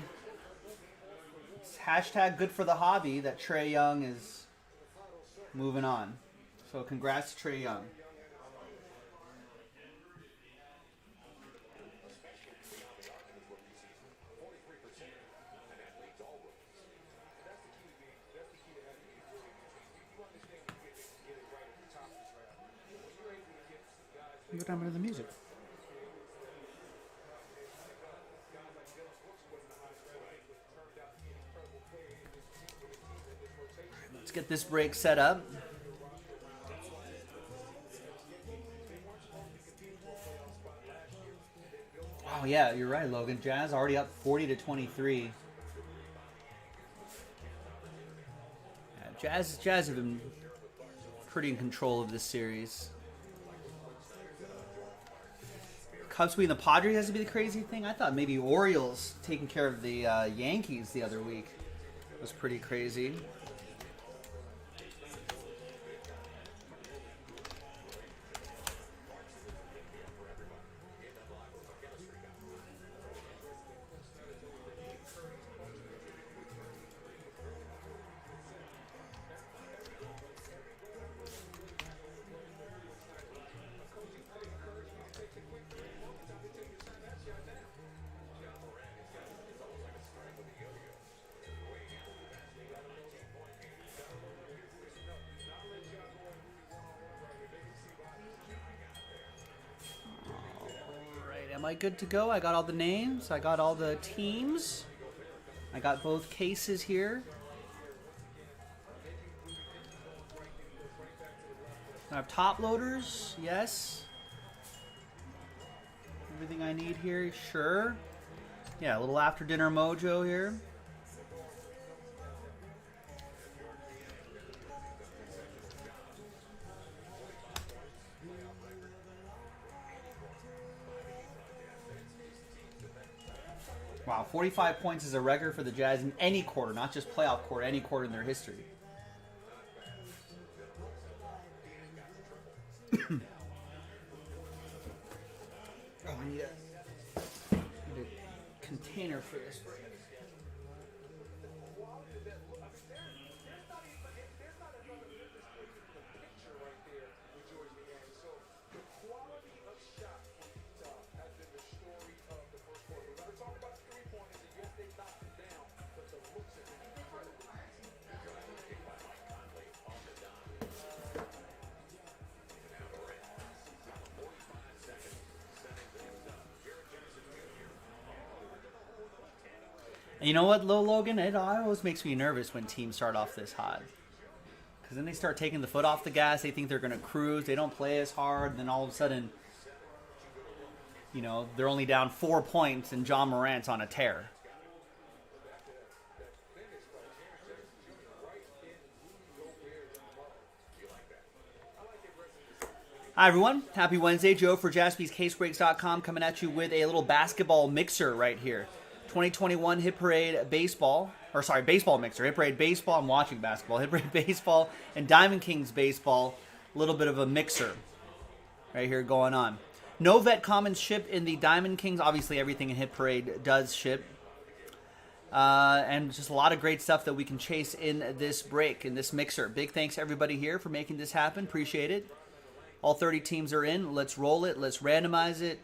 Speaker 1: It's hashtag good for the hobby that Trae Young is moving on. So congrats to Trae Young. What time is the music? Let's get this break set up. Oh yeah, you're right, Logan. Jazz already up 40-23. Yeah, Jazz have been pretty in control of this series. Cubs beating the Padres has to be the crazy thing. I thought maybe Orioles taking care of the Yankees the other week was pretty crazy. Am I good to go? I got all the names. I got all the teams. I got both cases here. I have top loaders. Yes. Everything I need here. Sure. Yeah, a little after dinner mojo here. Wow, 45 points is a record for the Jazz in any quarter, not just playoff quarter, any quarter in their history. Oh, I need a container for this break. And you know what, Logan? It always makes me nervous when teams start off this hot. Because then they start taking the foot off the gas. They think they're going to cruise. They don't play as hard. Then all of a sudden, you know, they're only down 4 points and John Morant's on a tear. Hi, everyone. Happy Wednesday. Joe for JaspysCaseBreaks.com coming at you with a little basketball mixer right here. 2021 Hit Parade Baseball, or sorry, Baseball Mixer. Hit Parade Baseball, I'm watching basketball. Hit Parade Baseball and Diamond Kings Baseball. A little bit of a mixer right here going on. No vet commons ship in the Diamond Kings. Obviously, everything in Hit Parade does ship. And just a lot of great stuff that we can chase in this break, in this mixer. Big thanks to everybody here for making this happen. Appreciate it. All 30 teams are in. Let's roll it. Let's randomize it.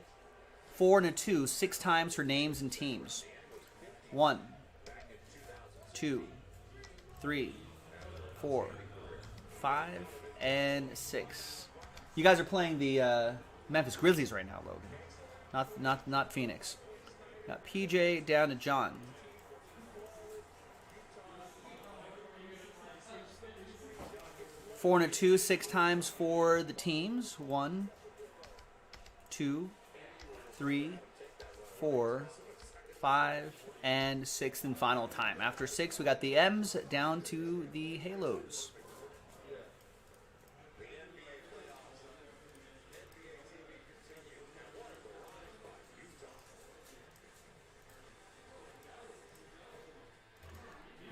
Speaker 1: 4 and a 2, 6 times for names and teams. 1, 2, 3, 4, 5, and 6. You guys are playing the Memphis Grizzlies right now, Logan. Not Phoenix. Got PJ down to John. Four and a 2, 6 times for the teams. 1, 2, 3, 4, 5, and 6th and final time. After 6, we got the M's down to the Halos.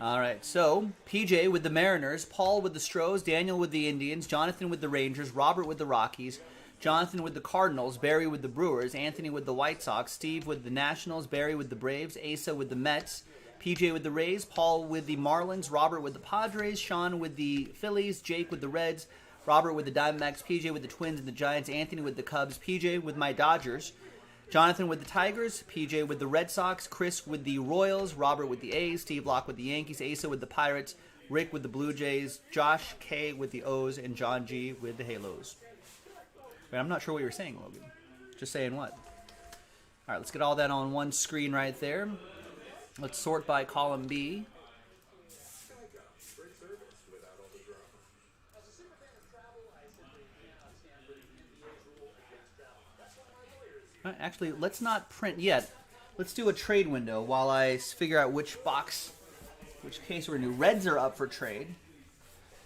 Speaker 1: All right, so PJ with the Mariners, Paul with the Stros, Daniel with the Indians, Jonathan with the Rangers, Robert with the Rockies, Jonathan with the Cardinals, Barry with the Brewers, Anthony with the White Sox, Steve with the Nationals, Barry with the Braves, Asa with the Mets, PJ with the Rays, Paul with the Marlins, Robert with the Padres, Sean with the Phillies, Jake with the Reds, Robert with the Diamondbacks, PJ with the Twins and the Giants, Anthony with the Cubs, PJ with my Dodgers, Jonathan with the Tigers, PJ with the Red Sox, Chris with the Royals, Robert with the A's, Steve Locke with the Yankees, Asa with the Pirates, Rick with the Blue Jays, Josh K with the O's, and John G with the Halos. Wait, I'm not sure what you were saying, Logan. Just saying what? All right, let's get all that on one screen right there. Let's sort by column B. All right, actually, let's not print yet. Let's do a trade window while I figure out which box, which case we're going to do. Reds are up for trade.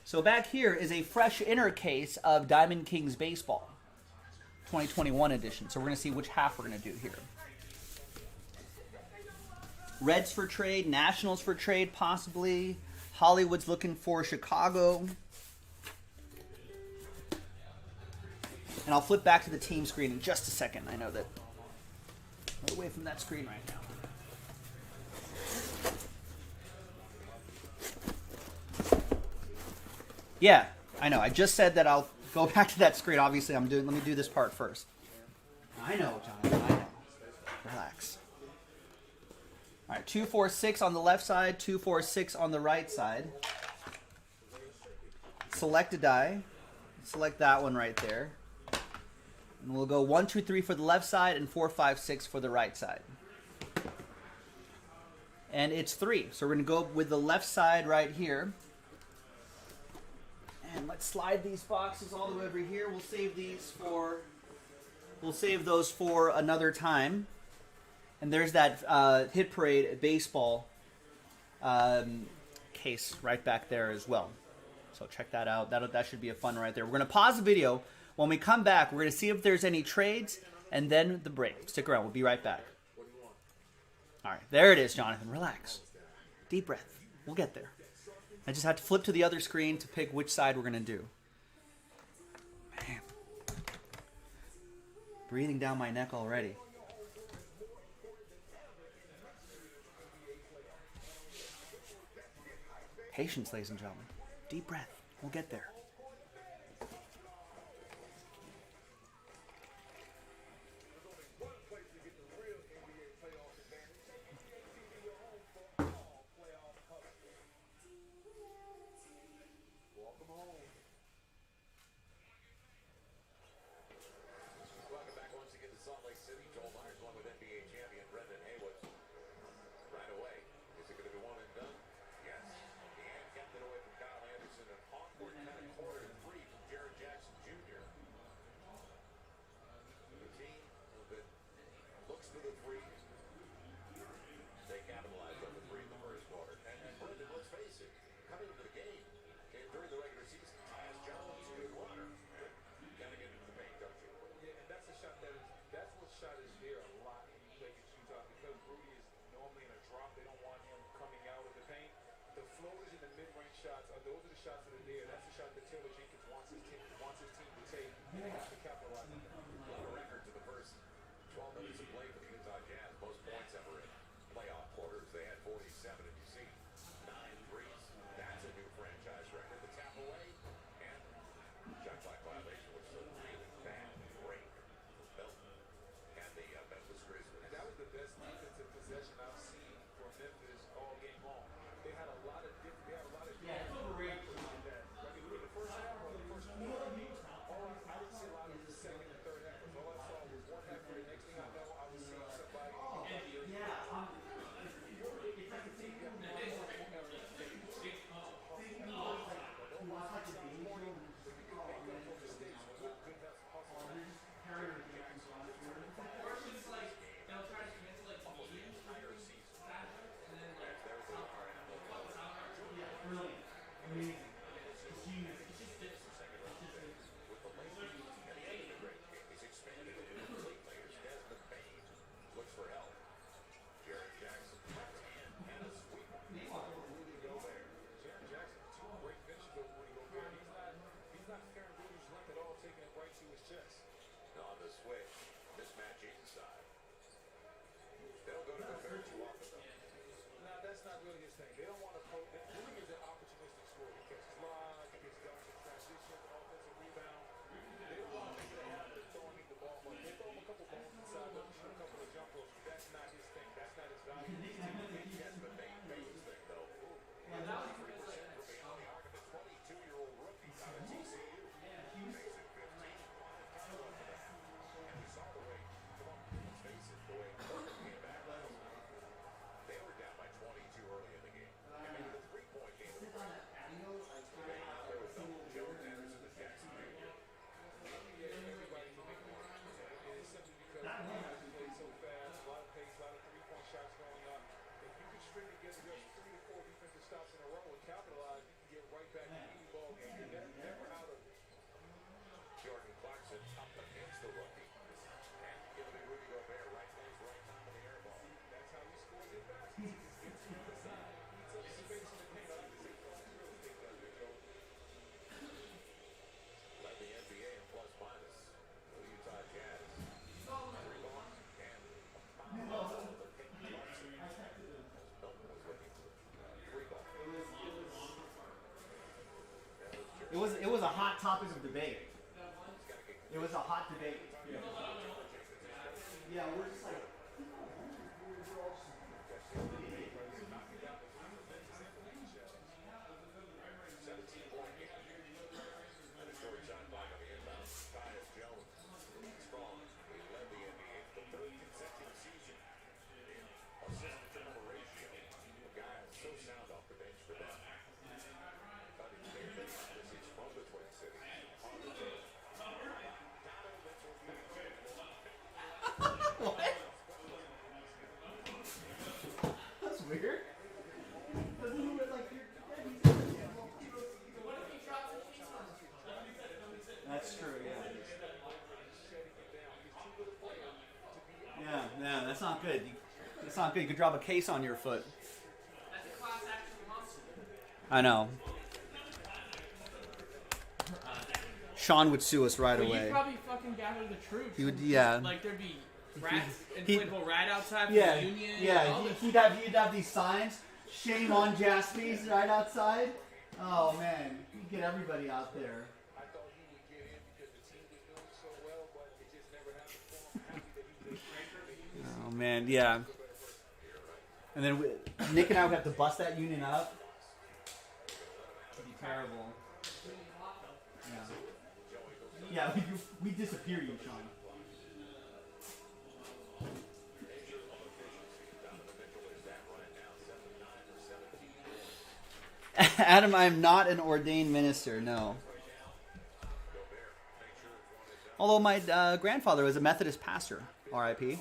Speaker 1: So back here is a fresh inner case of Diamond Kings Baseball. 2021 edition. So we're going to see which half we're going to do here. Reds for trade, Nationals for trade possibly. Hollywood's looking for Chicago. And I'll flip back to the team screen in just a second. I know that I'm away from that screen right now. Yeah, I know. I just said that I'll go back to that screen. Obviously, let me do this part first. I know, Jonathan. I know. Relax. All right, 2, 4, 6 on the left side, 2, 4, 6 on the right side. Select a die. Select that one right there. And we'll go 1, 2, 3 for the left side and 4, 5, 6 for the right side. And it's 3. So we're going to go with the left side right here. And let's slide these boxes all the way over here. We'll save those for another time. And there's that Hit Parade baseball case right back there as well. So check that out. That should be a fun right there. We're going to pause the video. When we come back, we're going to see if there's any trades and then the break. Stick around. We'll be right back. All right. There it is, Jonathan. Relax. Deep breath. We'll get there. I just have to flip to the other screen to pick which side we're going to do. Man. Breathing down my neck already. Patience, ladies and gentlemen. Deep breath. We'll get there. It was a hot topic of debate. It was a hot debate. Yeah, we're just like. that's not good. That's not good. You could drop a case on your foot.
Speaker 3: That's a class action lawsuit.
Speaker 1: I know. Sean would sue us right
Speaker 2: Well,
Speaker 1: away.
Speaker 2: you'd probably fucking gather the troops.
Speaker 1: He would, yeah.
Speaker 2: Like there'd be rats,
Speaker 1: He-
Speaker 2: inflatable rat outside for
Speaker 1: Yeah,
Speaker 2: the union.
Speaker 1: yeah.
Speaker 2: all this.
Speaker 1: He'd have these signs. Shame on Jaspys right outside. Oh man, you get everybody out there. Oh man, yeah. And then Nick and I would have to bust that union up. It'd be terrible. Yeah. Yeah, we disappear you, Sean. Adam, I am not an ordained minister, no. Although my grandfather was a Methodist pastor, R.I.P.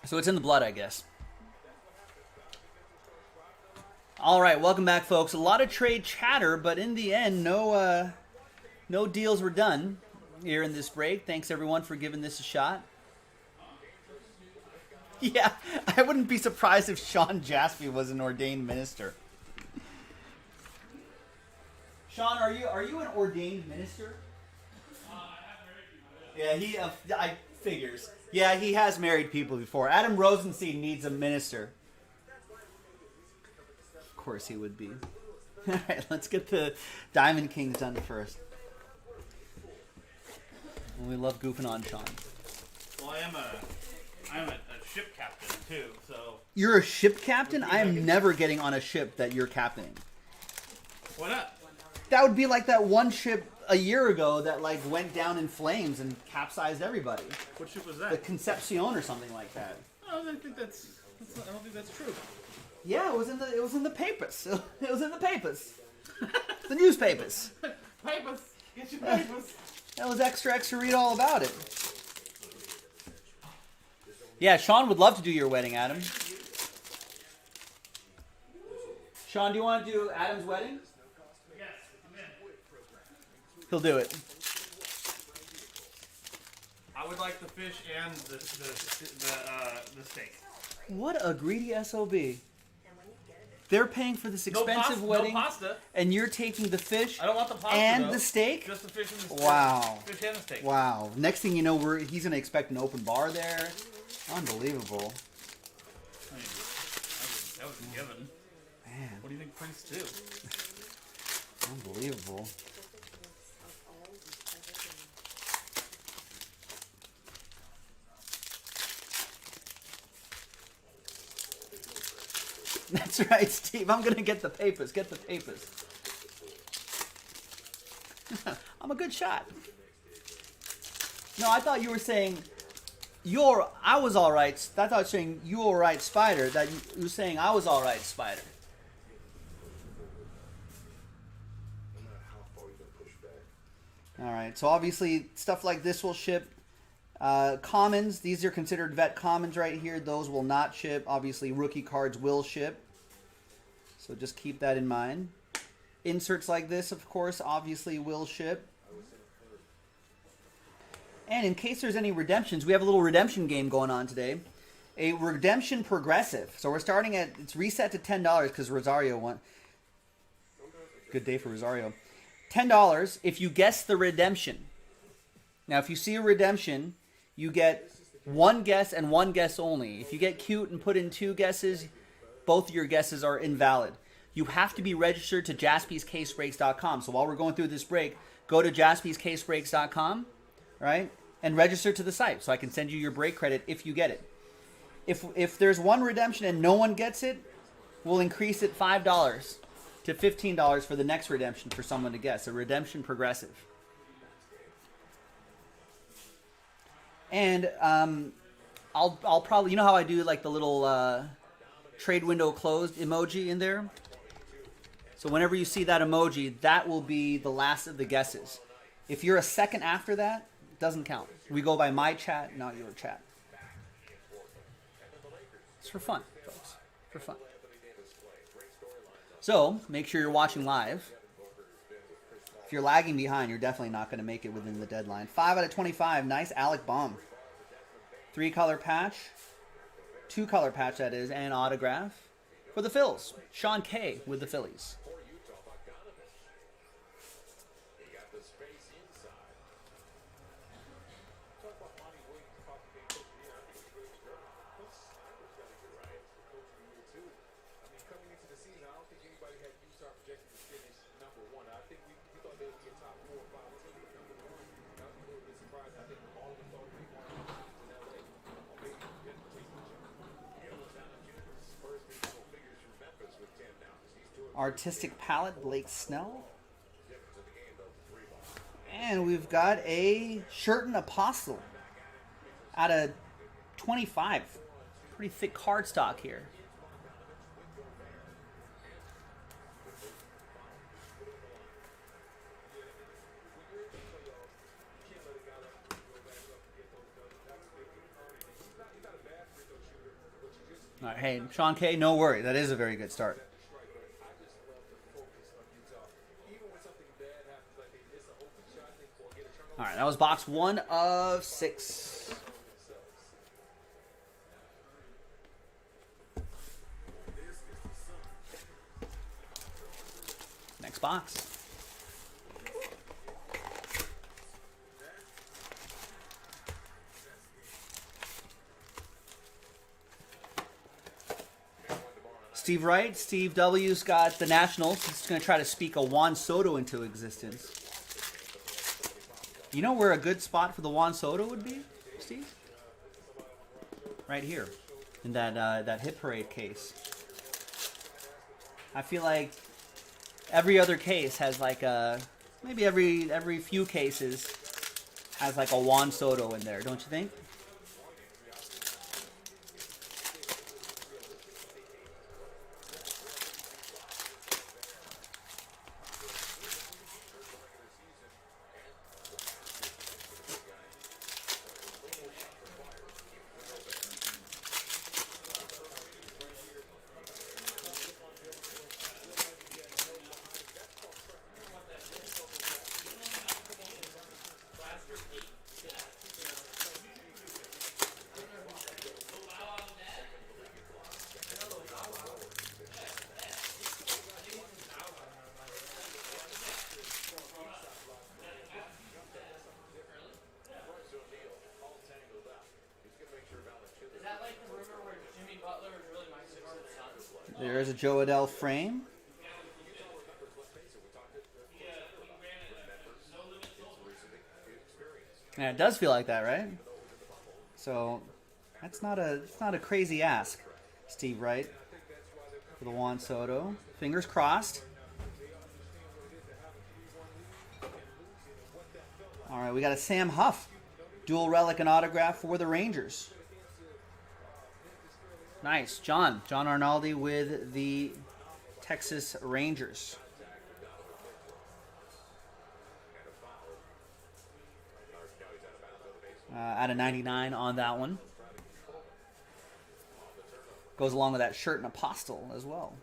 Speaker 1: So it's in the blood, I guess. All right, welcome back, folks. A lot of trade chatter, but in the end, no deals were done here in this break. Thanks, everyone, for giving this a shot. Yeah, I wouldn't be surprised if Sean Jaspy was an ordained minister. Sean, are you an ordained minister? Yeah, I figures. Yeah, he has married people before. Adam Rosenstein needs a minister. Of course he would be. All right, let's get the Diamond Kings done first. We love goofing on Sean.
Speaker 2: Well, I'm a ship captain too, so.
Speaker 1: You're a ship captain? I am never getting on a ship that you're captaining.
Speaker 2: Why not?
Speaker 1: That would be like that one ship a year ago that like went down in flames and capsized everybody.
Speaker 2: What ship was
Speaker 1: The
Speaker 2: that?
Speaker 1: Concepcion or something like that.
Speaker 2: I don't think that's not, I don't think that's true.
Speaker 1: Yeah, it was in the papers. It was in the papers. The newspapers.
Speaker 2: Papers, get your papers.
Speaker 1: That was extra read all about it. Yeah, Sean would love to do your wedding, Adam. Sean, do you want to do Adam's wedding?
Speaker 2: Yes, I'm in.
Speaker 1: He'll do it.
Speaker 2: I would like the fish and the steak.
Speaker 1: What a greedy SOB. They're paying for this expensive wedding,
Speaker 2: No pasta.
Speaker 1: and you're taking the fish
Speaker 2: I don't want the pasta.
Speaker 1: and
Speaker 2: though.
Speaker 1: the steak?
Speaker 2: Just the fish and the steak.
Speaker 1: Wow.
Speaker 2: Fish and the steak.
Speaker 1: Wow. Next thing you know, he's going to expect an open bar there. Unbelievable.
Speaker 2: I mean, that was a given.
Speaker 1: Man,
Speaker 2: What do you think Prince do?
Speaker 1: unbelievable. That's right, Steve. I'm going to get the papers. Get the papers. I'm a good shot. No, I thought you were saying I was all right. I thought you were saying you all right, Spider. That you were saying I was all right, Spider. All right. So obviously stuff like this will ship. Commons, these are considered vet commons right here. Those will not ship. Obviously rookie cards will ship. So just keep that in mind. Inserts like this, of course, obviously will ship. And in case there's any redemptions, we have a little redemption game going on today. A redemption progressive. So we're starting at, it's reset to $10 because Rosario won. Good day for Rosario. $10 if you guess the redemption. Now, if you see a redemption, you get one guess and one guess only. If you get cute and put in two guesses, both of your guesses are invalid. You have to be registered to jaspyscasebreaks.com. So while we're going through this break, go to jaspyscasebreaks.com, right? And register to the site so I can send you your break credit if you get it. If there's one redemption and no one gets it, we'll increase it $5 to $15 for the next redemption for someone to guess. A redemption progressive. And I'll probably, you know how I do like the little trade window closed emoji in there? So whenever you see that emoji, that will be the last of the guesses. If you're a second after that, it doesn't count. We go by my chat, not your chat. It's for fun, folks. For fun. So make sure you're watching live. If you're lagging behind, you're definitely not going to make it within the deadline. 5 out of 25. Nice Alec Baum. 3-color patch. 2-color patch, that is, and autograph. For the Phils, Sean K with the Phillies. Artistic palette, Blake Snell. And we've got a Shirton Apostle out of 25. Pretty thick cardstock here. All right, hey, Sean K, no worry. That is a very good start. All right, that was box 1 of 6. Next box. Steve Wright, Steve W's got the Nationals. He's going to try to speak a Juan Soto into existence. You know where a good spot for the Juan Soto would be, Steve? Right here, in that hit parade case. I feel like every other case has like a, maybe every few cases has like a Juan Soto in there, don't you think? There's a Joe Adell frame. Yeah, it does feel like that, right? So it's not a crazy ask, Steve Wright, for the Juan Soto. Fingers crossed. All right, we got a Sam Huff, dual relic and autograph for the Rangers. Nice. John Arnaldi with the Texas Rangers. Out of 99 on that one. Goes along with that shirt and Apostle as well.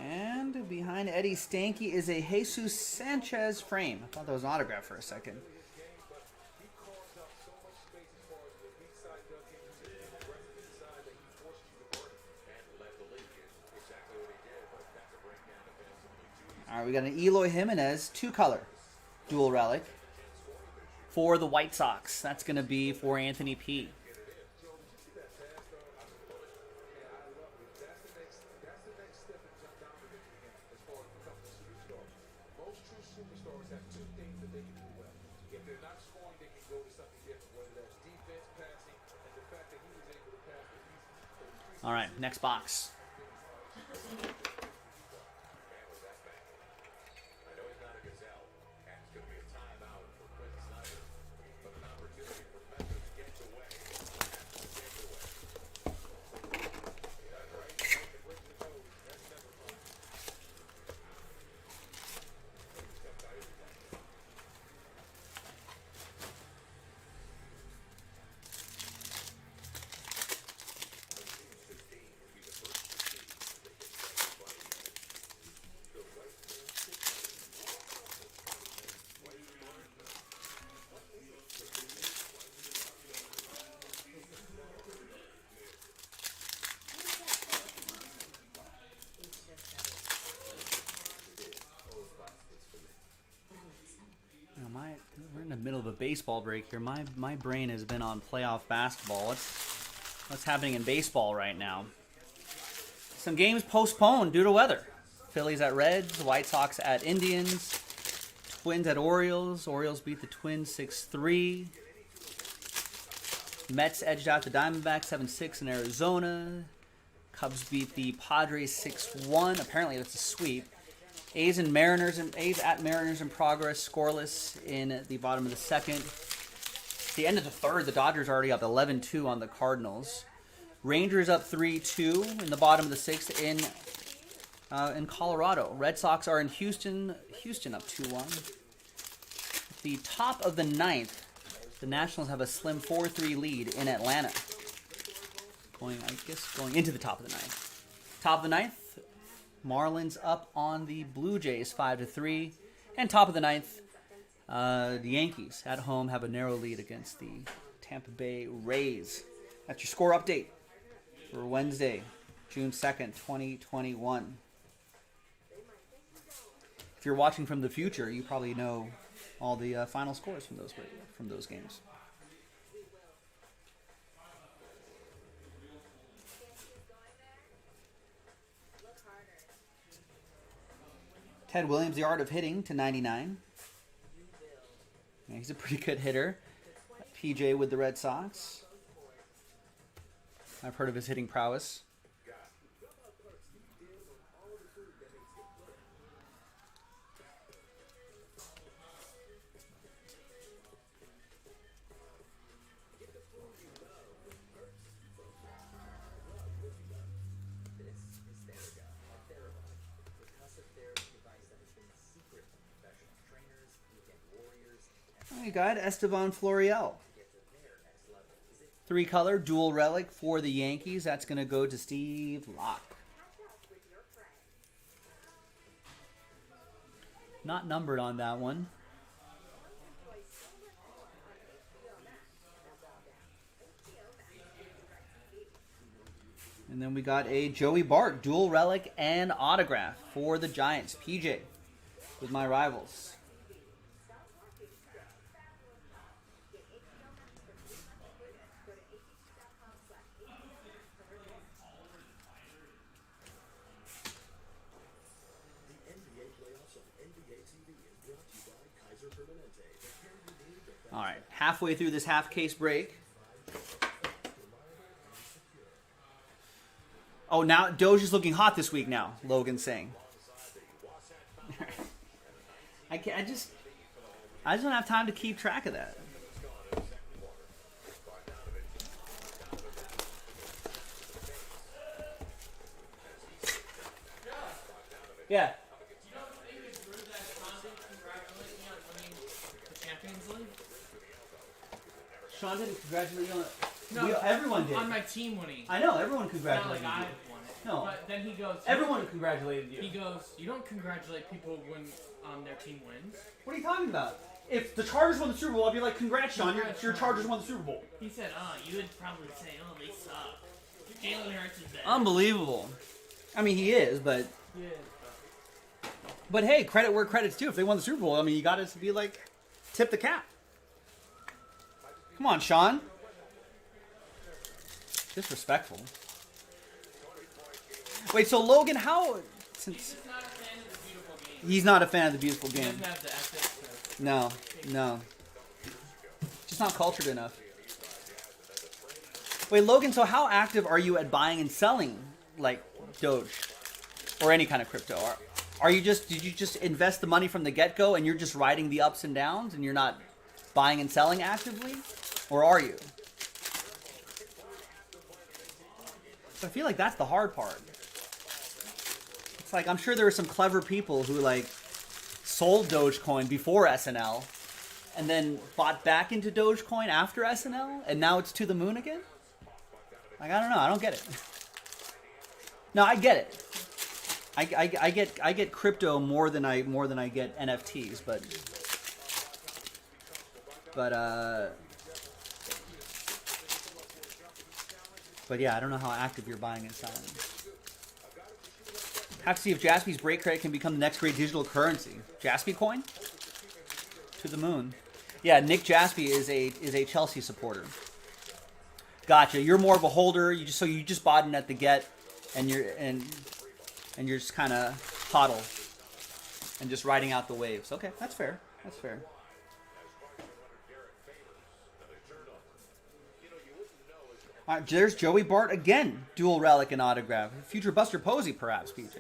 Speaker 1: And behind Eddie Stanky is a Jesus Sanchez frame. I thought that was an autograph for a second. All right, we got an Eloy Jimenez, 2-color, dual relic for the White Sox. That's going to be for Anthony P. All right, next box. baseball break here. My brain has been on playoff basketball. What's happening in baseball right now? Some games postponed due to weather. Phillies at Reds, White Sox at Indians, Twins at Orioles. Orioles beat the Twins 6-3. Mets edged out the Diamondbacks 7-6 in Arizona. Cubs beat the Padres 6-1. Apparently that's a sweep. A's at Mariners in progress, scoreless in the bottom of the second. At the end of the third, the Dodgers are already up 11-2 on the Cardinals. Rangers up 3-2 in the bottom of the sixth in Colorado. Red Sox are in Houston. Houston up 2-1. At the top of the ninth, the Nationals have a slim 4-3 lead in Atlanta. Going into the top of the ninth. Top of the ninth, Marlins up on the Blue Jays 5-3. And top of the ninth, the Yankees at home have a narrow lead against the Tampa Bay Rays. That's your score update for Wednesday, June 2nd, 2021. If you're watching from the future, you probably know all the final scores from those games. Ted Williams, the art of hitting to 99. Yeah, he's a pretty good hitter. PJ with the Red Sox. I've heard of his hitting prowess. We got Esteban Florial. 3-color dual relic for the Yankees. That's going to go to Steve Locke. Not numbered on that one. And then we got a Joey Bart dual relic and autograph for the Giants. PJ with my rivals. All right, halfway through this half-case break. Oh, now Doge is looking hot this week now, Logan's saying. I just don't have time to keep track of that. Yeah. Sean didn't congratulate you on it.
Speaker 5: No,
Speaker 1: everyone did.
Speaker 5: On my team winning.
Speaker 1: I know, everyone
Speaker 5: Not
Speaker 1: congratulated
Speaker 5: like I
Speaker 1: you.
Speaker 5: won it.
Speaker 1: No.
Speaker 5: But then he goes.
Speaker 1: Everyone congratulated you.
Speaker 5: He goes. You don't congratulate people when their team wins.
Speaker 1: What are you talking about? If the Chargers won the Super Bowl, I'd be like, congrats, Sean, your Chargers won the Super Bowl.
Speaker 5: He said, you would probably say, they suck. Jalen Hurts is better.
Speaker 1: Unbelievable. I mean, he is, but...
Speaker 5: Yeah.
Speaker 1: But hey, credit where credit's due. If they won the Super Bowl, I mean, you got to be like, tip the cap. Come on, Sean. Disrespectful. Wait, so Logan, how... Since
Speaker 5: He's not a fan of the beautiful game.
Speaker 1: he's not a fan of the beautiful
Speaker 5: He
Speaker 1: game.
Speaker 5: doesn't have the ethics.
Speaker 1: No. Just not cultured enough. Wait, Logan, so how active are you at buying and selling, like, Doge? Or any kind of crypto? Did you just invest the money from the get-go and you're just riding the ups and downs and you're not buying and selling actively? Or are you? I feel like that's the hard part. It's like, I'm sure there were some clever people who, like, sold Dogecoin before SNL and then bought back into Dogecoin after SNL and now it's to the moon again? Like, I don't know. I don't get it. No, I get it. I get crypto more than I get NFTs, but yeah, I don't know how active you're buying and selling. Have to see if Jaspy's break credit can become the next great digital currency. Jaspy coin? To the moon. Yeah, Nick Jaspy is a Chelsea supporter. Gotcha. You're more of a holder. You just bought in at the get, and you're just kind of hodl and just riding out the waves. Okay, that's fair. That's fair. All right, there's Joey Bart again. Dual relic and autograph. Future Buster Posey, perhaps, PJ.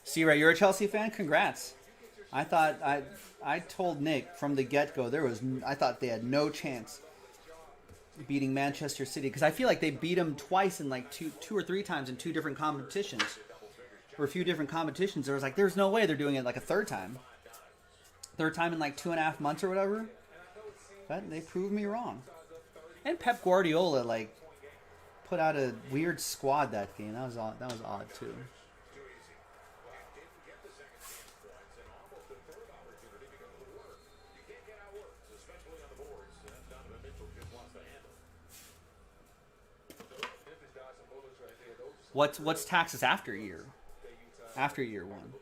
Speaker 1: C-Ray, you're a Chelsea fan? Congrats. I told Nick from the get-go I thought they had no chance beating Manchester City because I feel like they beat them twice in like two or three times in two different competitions or a few different competitions. There was like there's no way they're doing it like a third time in like 2.5 months or whatever. But they proved me wrong. And Pep Guardiola like put out a weird squad that game. That was odd too. What's taxes after year? After year one.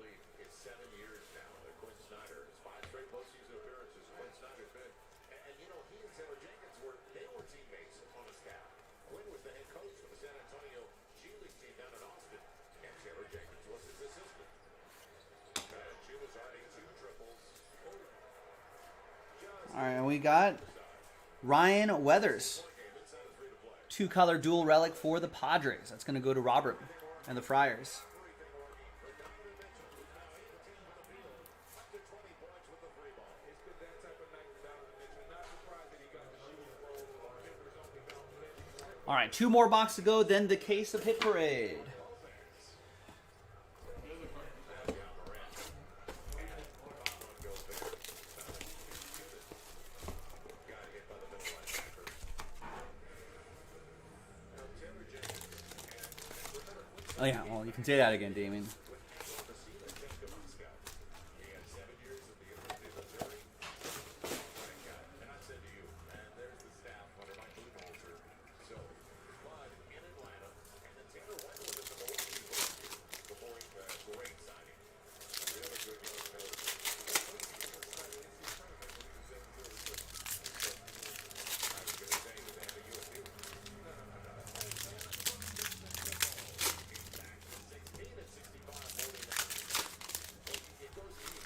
Speaker 1: All right, and we got Ryan Weathers. 2-color dual relic for the Padres. That's going to go to Robert and the Friars. All right, 2 more boxes to go, then the case of Hit Parade. Oh yeah, well you can say that again, Damien.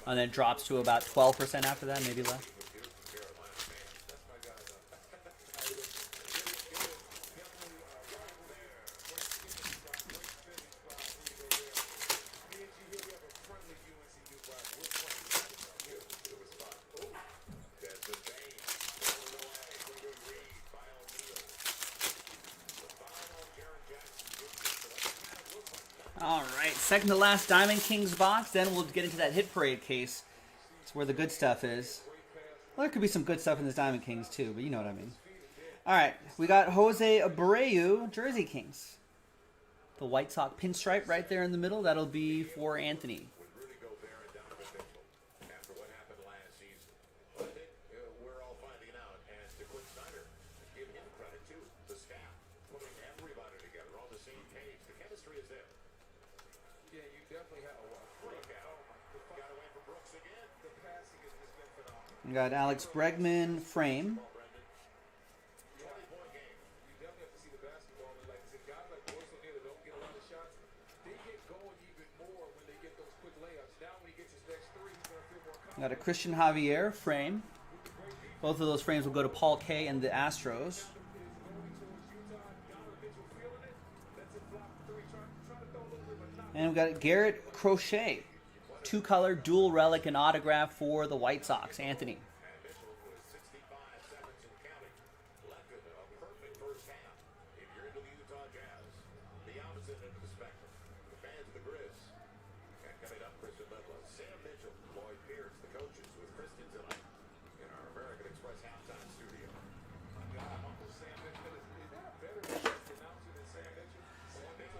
Speaker 1: And then drops to about 12% after that, maybe less. All right, second to last Diamond Kings box. Then we'll get into that Hit Parade case. It's where the good stuff is. Well, there could be some good stuff in this Diamond Kings too, but you know what I mean. All right, we got Jose Abreu, Jersey Kings. The White Sox pinstripe right there in the middle. That'll be for Anthony. We got Alex Bregman frame. We got a Christian Javier frame. Both of those frames will go to Paul K and the Astros. And we got Garrett Crochet. 2-color dual relic and autograph for the White Sox. Anthony.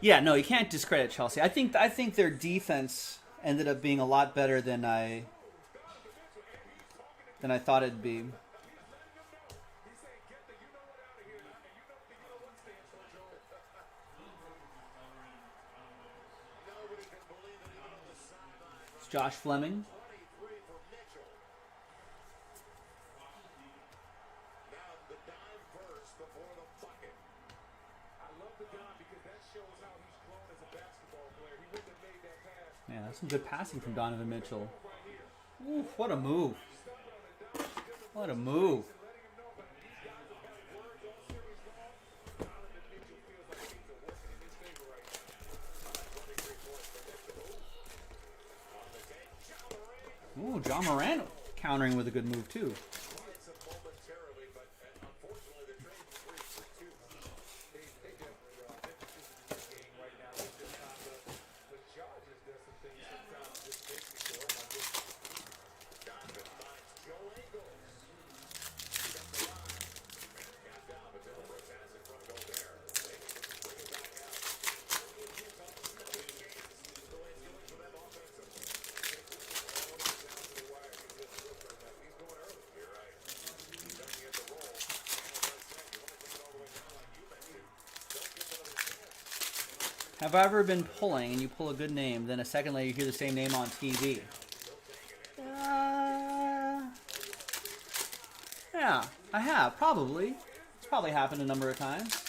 Speaker 1: Yeah, no, you can't discredit Chelsea. I think their defense ended up being a lot better than I than I thought it'd be. It's Josh Fleming. Yeah, that's some good passing from Donovan Mitchell. Oof, what a move. What a move. Ooh, John Moran countering with a good move, too. Have I ever been pulling and you pull a good name, then a second later you hear the same name on TV? Yeah, I have, probably. It's probably happened a number of times.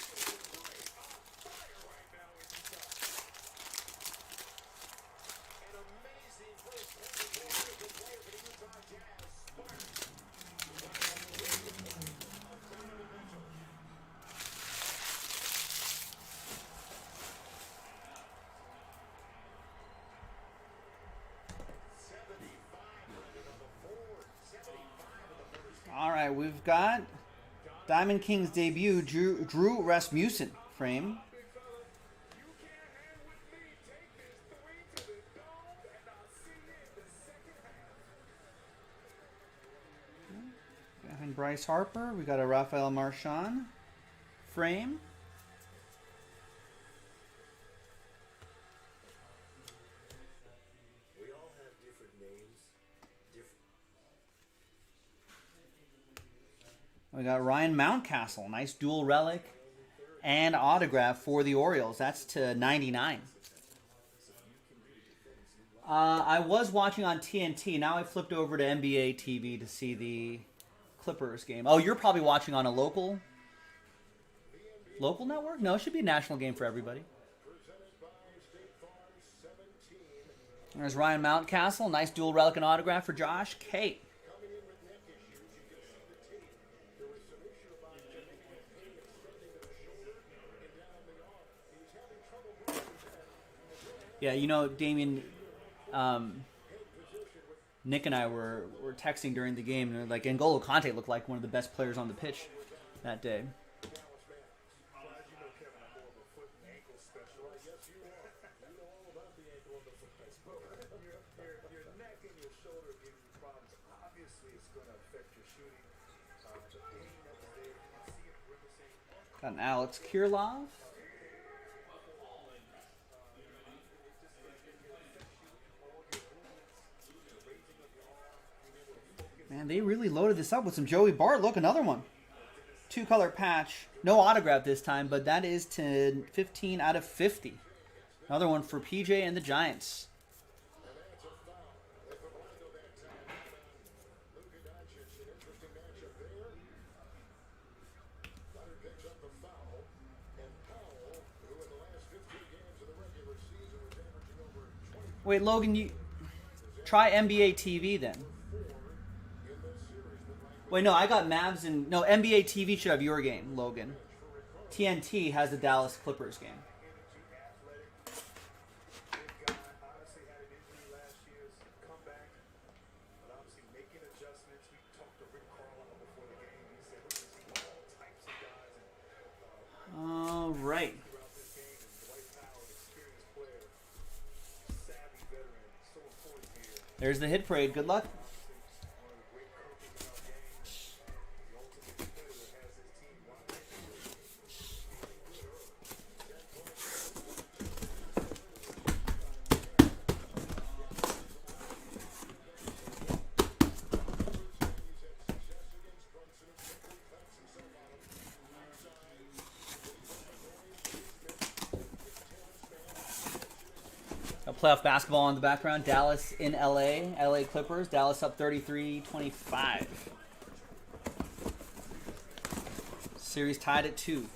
Speaker 1: All right, we've got Diamond King's debut, Drew Rasmussen frame. Behind Bryce Harper, we got a Rafael Marchand frame. We got Ryan Mountcastle, nice dual relic and autograph for the Orioles. That's to 99. I was watching on TNT. Now I flipped over to NBA TV to see the Clippers game. Oh, you're probably watching on a local network? No, it should be a national game for everybody. There's Ryan Mountcastle, nice dual relic and autograph for Josh Kate. Yeah, you know, Damien, Nick and I were texting during the game, and like N'Golo Kante looked like one of the best players on the pitch that day. Got an Alex Kirilov. Man, they really loaded this up with some Joey Bart. Look, another one. 2-color patch. No autograph this time, but that is to 15 out of 50. Another one for PJ and the Giants. Wait, Logan, you try NBA TV then. Wait, no, I got Mavs and... No, NBA TV should have your game, Logan. TNT has the Dallas Clippers game. All right. There's the hit parade. Good luck. playoff basketball in the background. Dallas in LA. LA Clippers. Dallas up 33-25. Series tied at 2.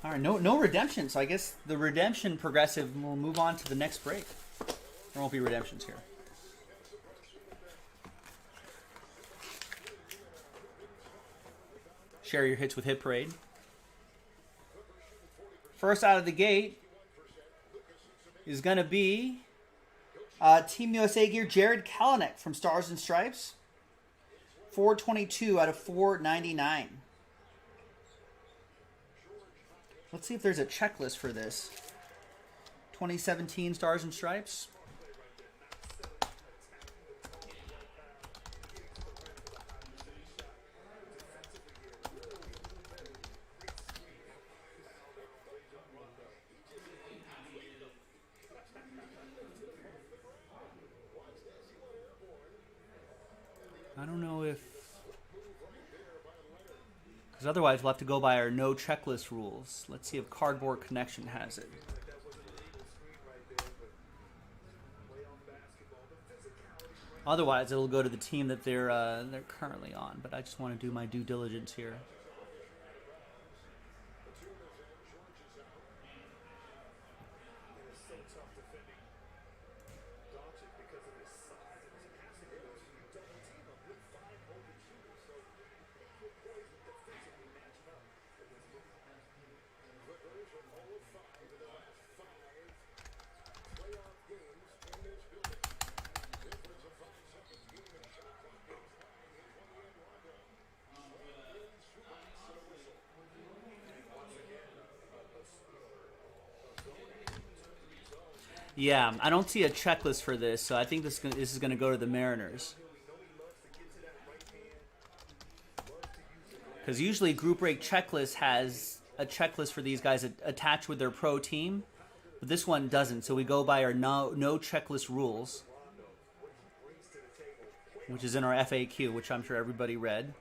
Speaker 1: All right, no redemption. So I guess the redemption progressive will move on to the next break. There won't be redemptions here. Share your hits with Hit Parade. First out of the gate is going to be Team USA gear Jared Kalanick from Stars and Stripes. 422 out of 499. Let's see if there's a checklist for this. 2017 Stars and Stripes. I don't know if... Because otherwise we'll have to go by our no checklist rules. Let's see if Cardboard Connection has it. Otherwise it'll go to the team that they're currently on. But I just want to do my due diligence here. Yeah, I don't see a checklist for this, so I think this is going to go to the Mariners. Because usually Group Break Checklist has a checklist for these guys attached with their pro team, but this one doesn't, so we go by our no checklist rules, which is in our FAQ, which I'm sure everybody read.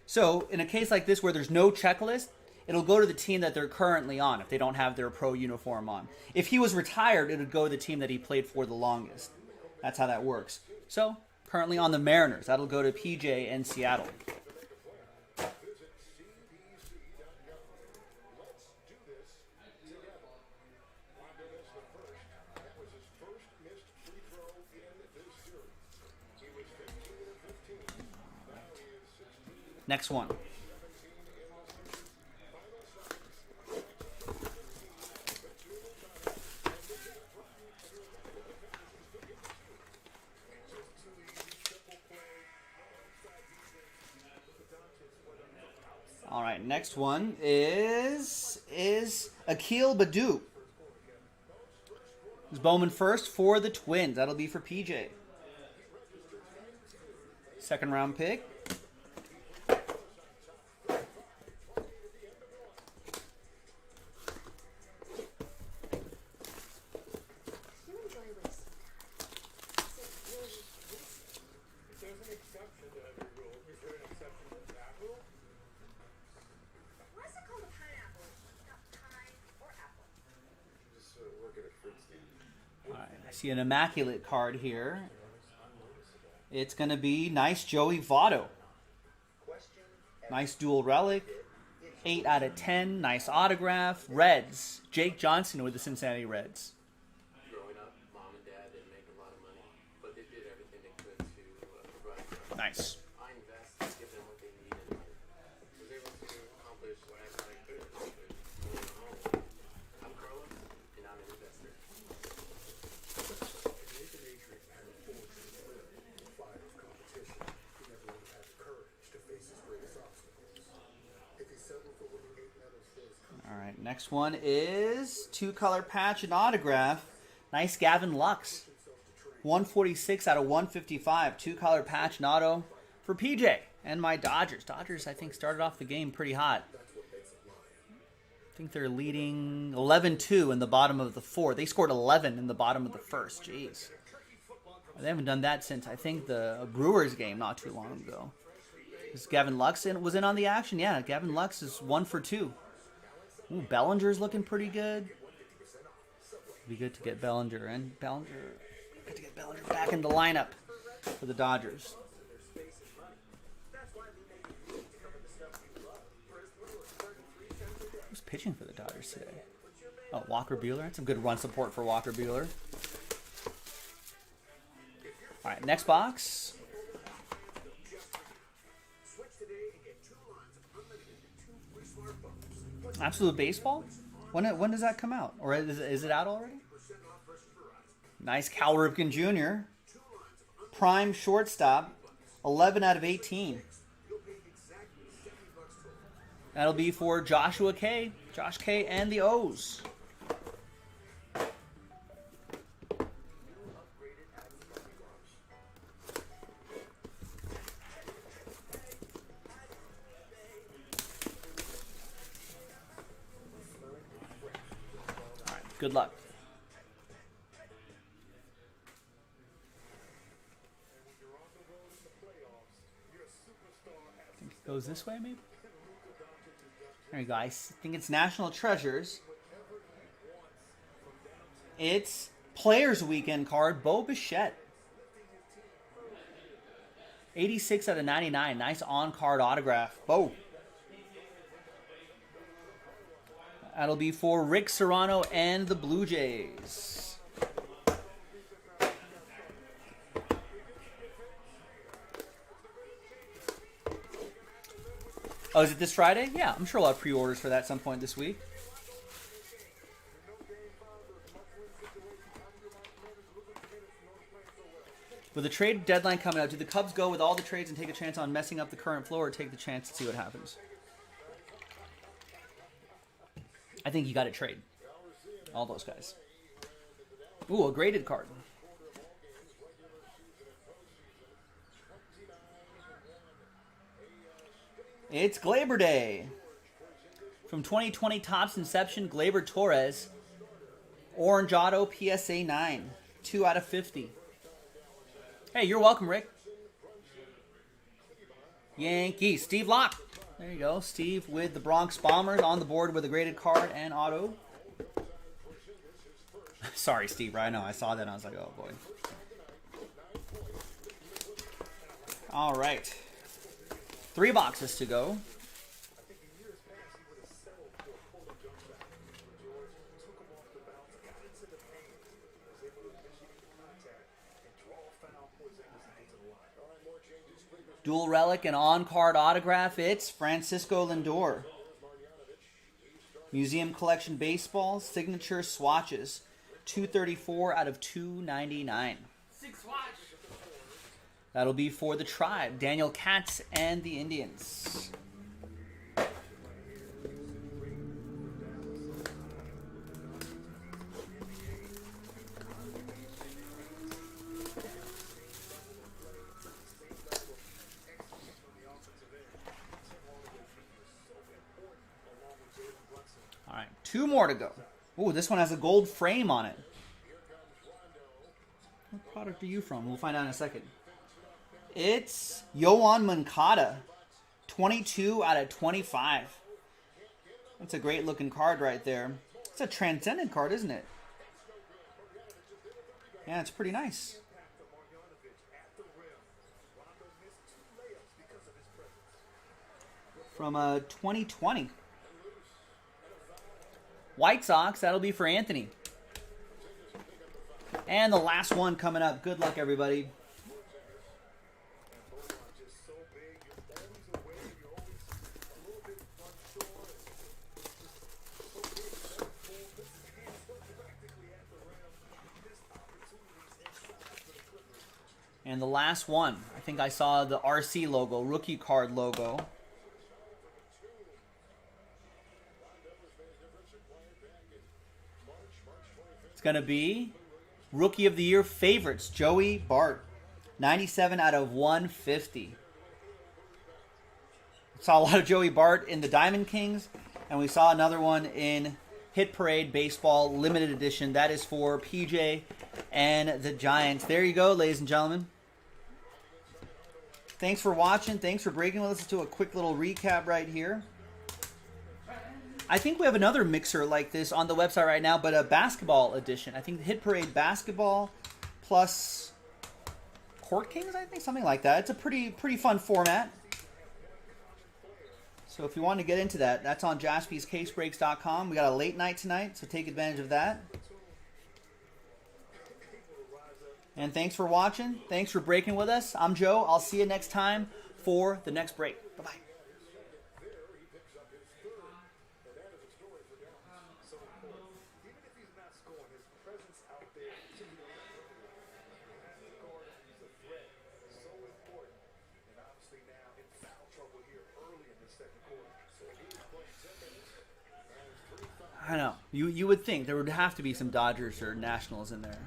Speaker 1: So in a case like this where there's no checklist, it'll go to the team that they're currently on if they don't have their pro uniform on. If he was retired, it would go to the team that he played for the longest. That's how that works. So, currently on the Mariners. That'll go to PJ and Seattle. Next one. All right, next one is Akil Baddoo. It's Bowman first for the Twins. That'll be for PJ. Second round pick. See an immaculate card here. It's going to be nice Joey Votto. Nice dual relic. 8 out of 10. Nice autograph. Reds. Jake Johnson with the Cincinnati Reds.
Speaker 6: Growing up, mom and dad didn't make a lot of money, but they did everything they could to provide for us.
Speaker 1: Nice.
Speaker 6: I invest, give them what they need, and I was able to accomplish what I thought I could. I'm Carlos, and I'm an investor.
Speaker 1: All right, next one is 2-color patch and autograph. Nice Gavin Lux. 146 out of 155. 2-color patch and auto for PJ and my Dodgers. Dodgers, I think, started off the game pretty hot. I think they're leading 11-2 in the bottom of the fourth. They scored 11 in the bottom of the first. Jeez. They haven't done that since, I think, the Brewers game not too long ago. Is Gavin Lux was in on the action? Yeah, Gavin Lux is 1 for 2. Ooh, Bellinger's looking pretty good. Be good to get Bellinger. And Bellinger, good to get Bellinger back in the lineup for the Dodgers. Who's pitching for the Dodgers today? Oh, Walker Buehler. That's some good run support for Walker Buehler. All right, next box. Absolute Baseball? When does that come out? Or is it out already? Nice Cal Ripken Jr. Prime shortstop. 11 out of 18. That'll be for Joshua K. Josh K. and the O's. Good luck. I think it goes this way, maybe? There you go. I think it's National Treasures. It's Players Weekend card, Bo Bichette. 86 out of 99. Nice on-card autograph. Bo. That'll be for Rick Serrano and the Blue Jays. Oh, is it this Friday? Yeah, I'm sure we'll have pre-orders for that at some point this week. With the trade deadline coming up, do the Cubs go with all the trades and take a chance on messing up the current flow, or take the chance to see what happens? I think you got to trade all those guys. Ooh, a graded card. It's Gleyber Day. From 2020 Topps Inception, Gleyber Torres. Orange Auto PSA 9. 2 out of 50. Hey, you're welcome, Rick. Yankees. Steve Locke. There you go. Steve with the Bronx Bombers on the board with a graded card and auto. Sorry, Steve. I know. I saw that and I was like, oh, boy. All right. 3 boxes to go. Dual relic and on-card autograph. It's Francisco Lindor. Museum Collection Baseball. Signature swatches. 234 out of 299.
Speaker 5: 6 swatch.
Speaker 1: That'll be for the Tribe. Daniel Katz and the Indians. All right, 2 more to go. Ooh, this one has a gold frame on it. What product are you from? We'll find out in a second. It's Yoan Moncada. 22 out of 25. That's a great looking card right there. It's a transcendent card, isn't it? Yeah, it's pretty nice. From 2020. White Sox, that'll be for Anthony. And the last one coming up. Good luck, everybody. And the last one, I think I saw the RC logo, rookie card logo. It's going to be Rookie of the Year favorites, Joey Bart. 97 out of 150. Saw a lot of Joey Bart in the Diamond Kings And we saw another one in Hit Parade Baseball Limited Edition. That is for PJ and the Giants. There you go, ladies and gentlemen. Thanks for watching. Thanks for breaking with us. Let's do a quick little recap right here. I think we have another mixer like this on the website right now, but a basketball edition. I think Hit Parade Basketball plus Court Kings, I think, something like that. It's a pretty fun format. So if you want to get into that, that's on jaspyscasebreaks.com. We got a late night tonight, so take advantage of that. And thanks for watching. Thanks for breaking with us. I'm Joe. I'll see you next time for the next break. Bye-bye. I know. You would think there would have to be some Dodgers or Nationals in there.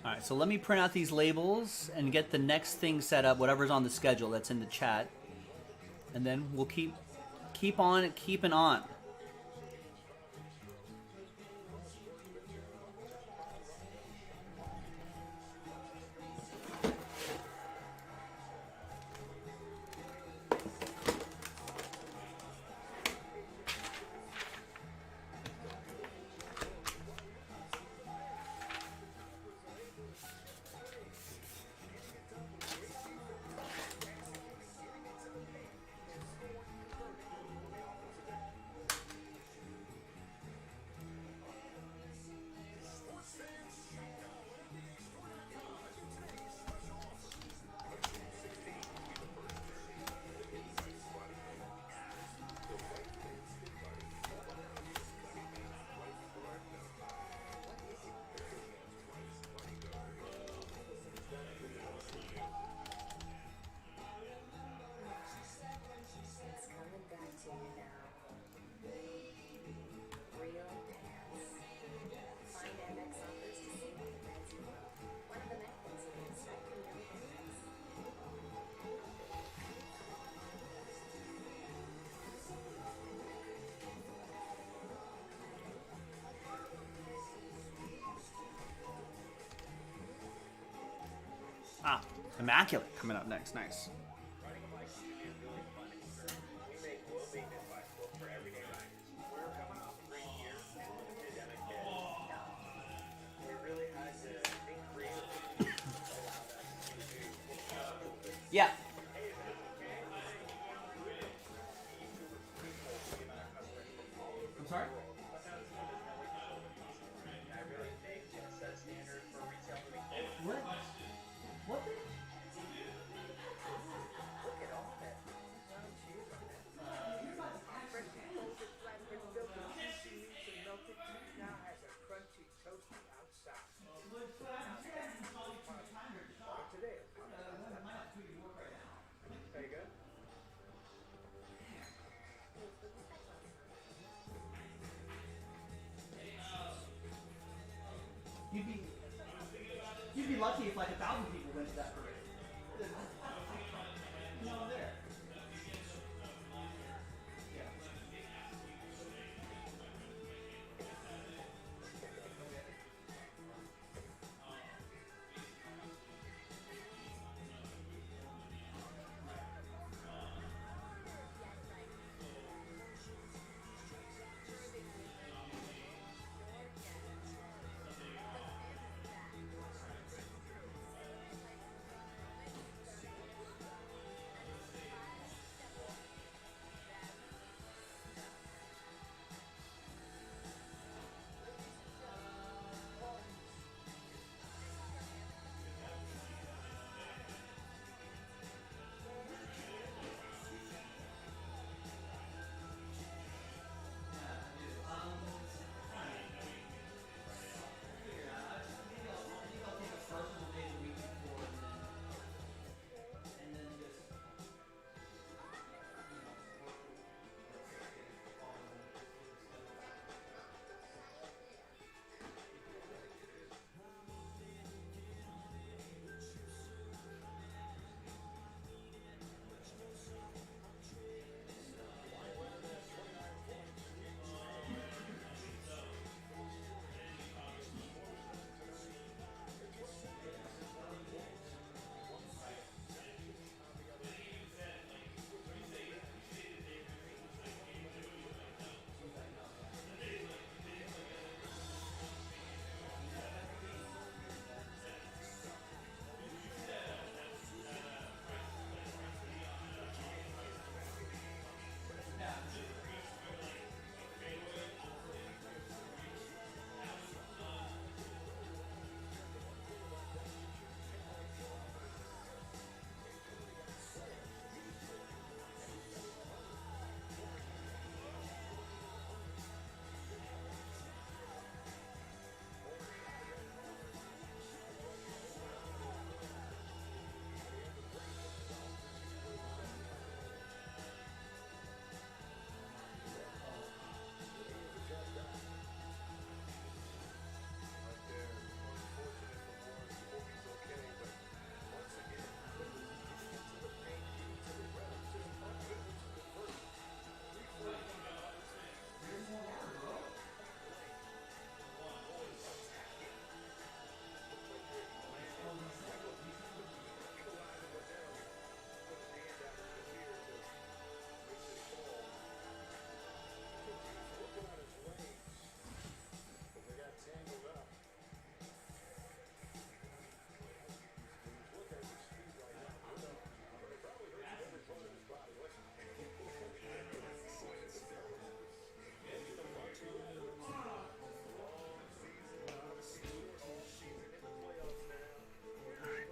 Speaker 1: All right, so let me print out these labels and get the next thing set up, whatever's on the schedule that's in the chat. And then we'll keep on keeping on. Ah, Immaculate coming up next. Nice. Yeah. I'm sorry? What? What? You'd be You'd be lucky if like 1,000 people went to that parade. No one there. Yeah.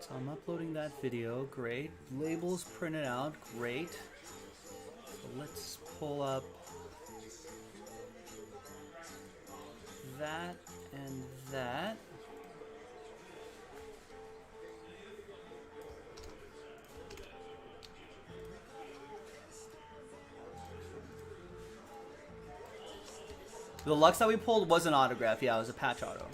Speaker 1: So I'm uploading that video, great. Labels printed out, great. So let's pull up that and that. The Lux that we pulled was an autograph, yeah, it was a patch auto.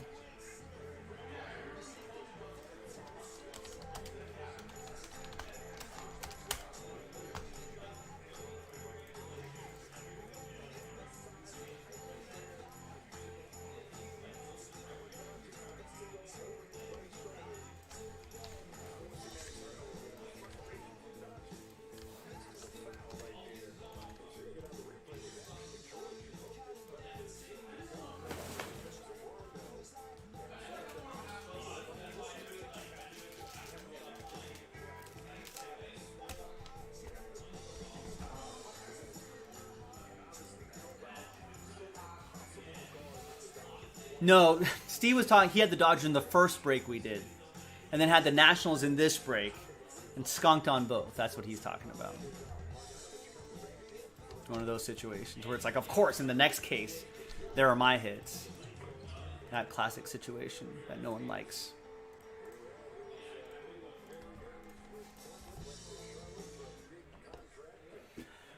Speaker 1: No, Steve was talking, he had the Dodgers in the first break we did. And then had the Nationals in this break. And skunked on both. That's what he's talking about. One of those situations where it's like, of course, in the next case, there are my hits. That classic situation that no one likes.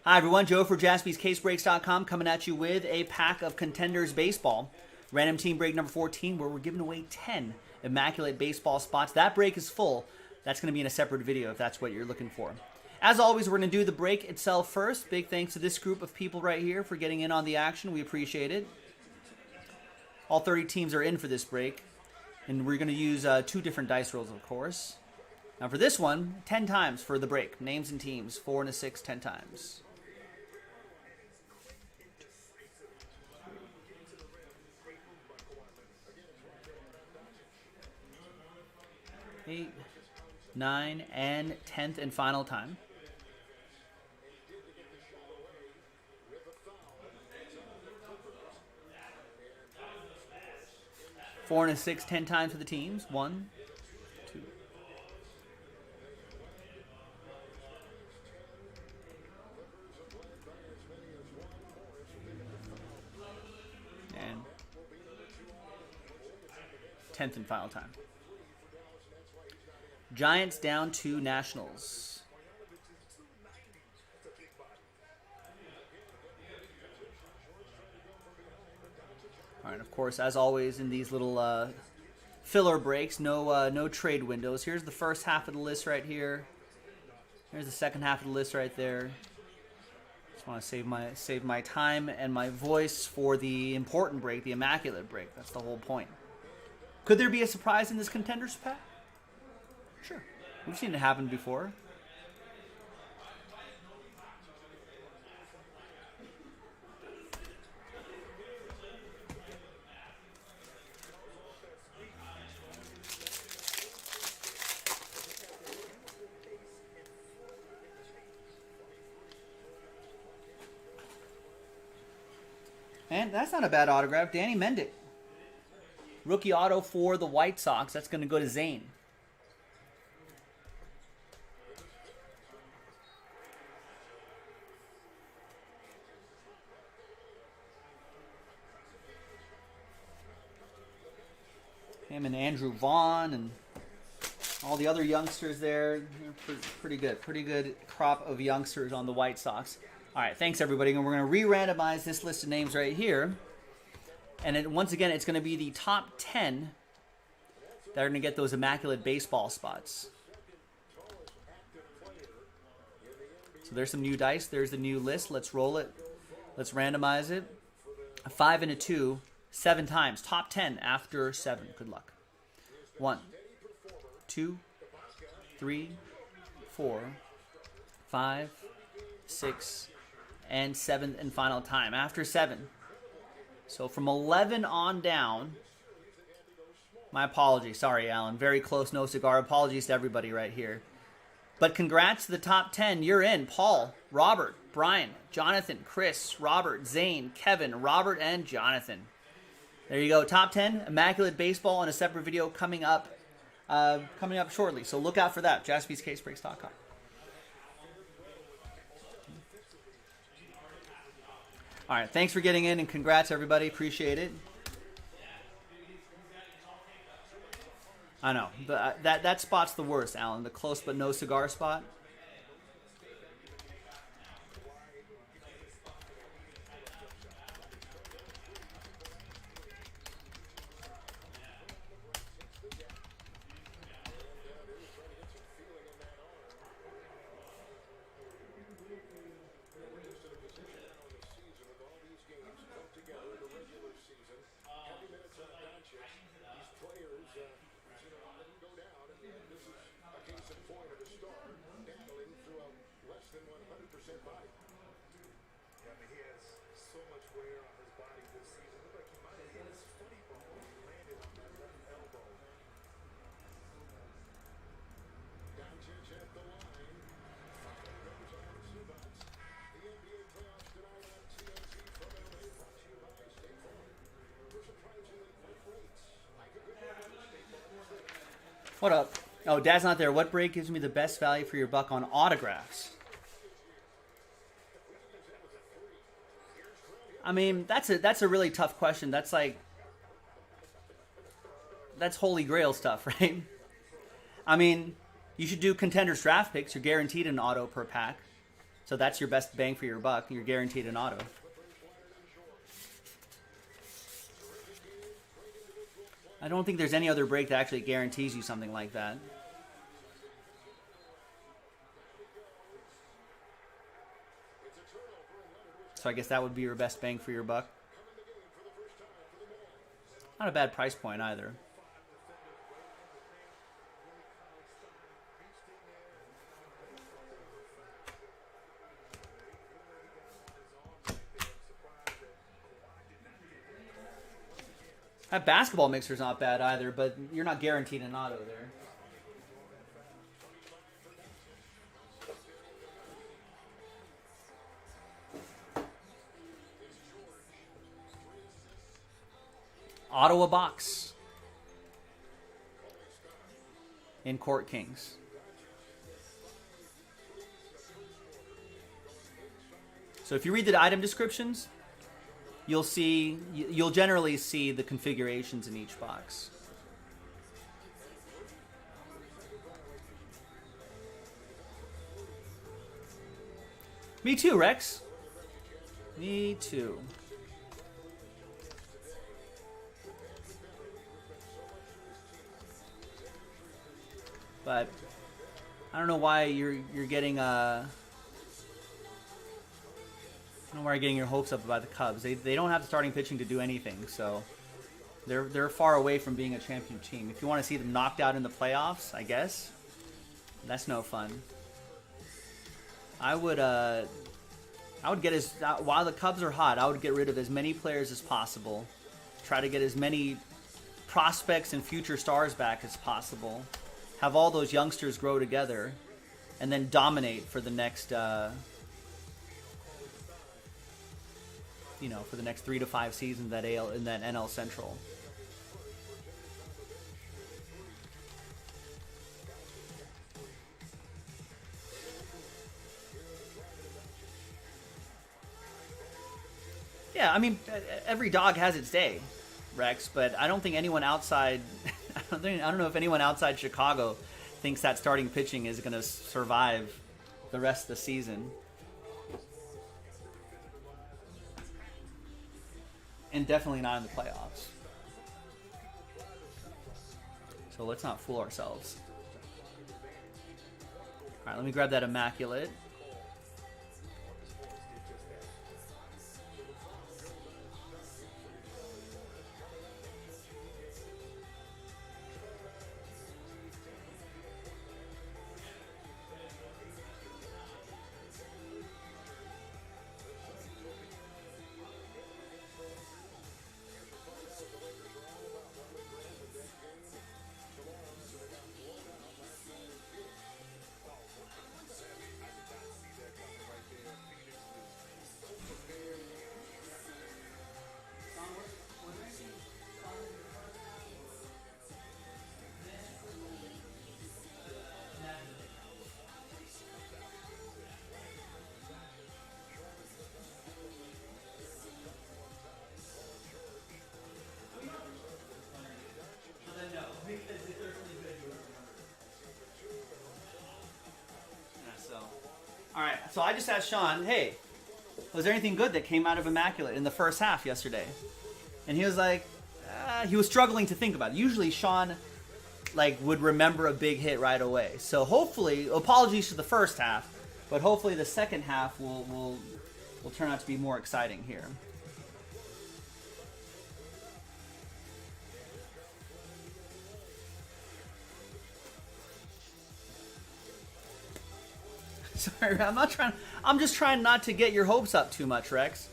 Speaker 1: Hi everyone, Joe for JaspysCaseBreaks.com coming at you with a pack of Contenders Baseball. Random team break number 14, where we're giving away 10 Immaculate Baseball spots. That break is full. That's going to be in a separate video if that's what you're looking for. As always, we're going to do the break itself first. Big thanks to this group of people right here for getting in on the action. We appreciate it. All 30 teams are in for this break. And we're going to use 2 different dice rolls, of course. Now for this one, 10 times for the break. Names and teams, 4 and a 6, 10 times. 8, 9, and 10th and final time. Four and a 6, 10 times for the teams. 1, 2. And 10th and final time. Giants down to Nationals. All right, of course, as always in these little filler breaks, no trade windows. Here's the first half of the list right here. Here's the second half of the list right there. Just want to save my time and my voice for the important break, the Immaculate break. That's the whole point. Could there be a surprise in this Contenders pack? Sure. We've seen it happen before. And that's not a bad autograph. Danny Mendick. Rookie auto for the White Sox. That's going to go to Zane. Him and Andrew Vaughn and all the other youngsters there. Pretty good. Pretty good crop of youngsters on the White Sox. All right, thanks, everybody. And we're going to re-randomize this list of names right here. And once again, it's going to be the top 10 that are going to get those Immaculate Baseball spots. So there's some new dice. There's the new list. Let's roll it. Let's randomize it. A 5 and a 2. 7 times. Top 10 after 7. Good luck. 1, 2, 3, 4, 5, 6, and 7th and final time. After 7. So from 11 on down. My apologies. Sorry, Alan. Very close, no cigar. Apologies to everybody right here. But congrats to the top 10. You're in. Paul, Robert, Brian, Jonathan, Chris, Robert, Zane, Kevin, Robert, and Jonathan. There you go. Top 10, Immaculate Baseball in a separate video coming up shortly. So look out for that. JaspysCaseBreaks.com. All right. Thanks for getting in and congrats, everybody. Appreciate it. I know. That spot's the worst, Alan. The close but no cigar spot. What up? Oh, Dad's not there. What break gives me the best value for your buck on autographs? I mean, that's a really tough question. That's holy grail stuff, right? I mean, you should do Contenders draft picks. You're guaranteed an auto per pack. So that's your best bang for your buck. You're guaranteed an auto. I don't think there's any other break that actually guarantees you something like that. So I guess that would be your best bang for your buck. Not a bad price point either. That basketball mixer's not bad either, but you're not guaranteed an auto there. Ottawa box in Court Kings. So if you read the item descriptions, you'll generally see the configurations in each box. Me too, Rex. Me too. But I don't know why you're getting I don't know why you're getting your hopes up about the Cubs. They don't have the starting pitching to do anything, so they're far away from being a champion team. If you want to see them knocked out in the playoffs, I guess that's no fun. I would get while the Cubs are hot, I would get rid of as many players as possible. Try to get as many prospects and future stars back as possible. Have all those youngsters grow together, and then dominate for the next, for the next 3 to 5 seasons that in that NL Central. Yeah, I mean, every dog has its day, Rex, but I don't think anyone outside I don't know if anyone outside Chicago thinks that starting pitching is going to survive the rest of the season. And definitely not in the playoffs. So let's not fool ourselves. All right, let me grab that Immaculate. All right, so I just asked Sean, hey, was there anything good that came out of Immaculate in the first half yesterday? And he was like, he was struggling to think about it. Usually Sean would remember a big hit right away. So hopefully, apologies for the first half, but hopefully the second half will turn out to be more exciting here. Sorry, I'm just trying not to get your hopes up too much, Rex.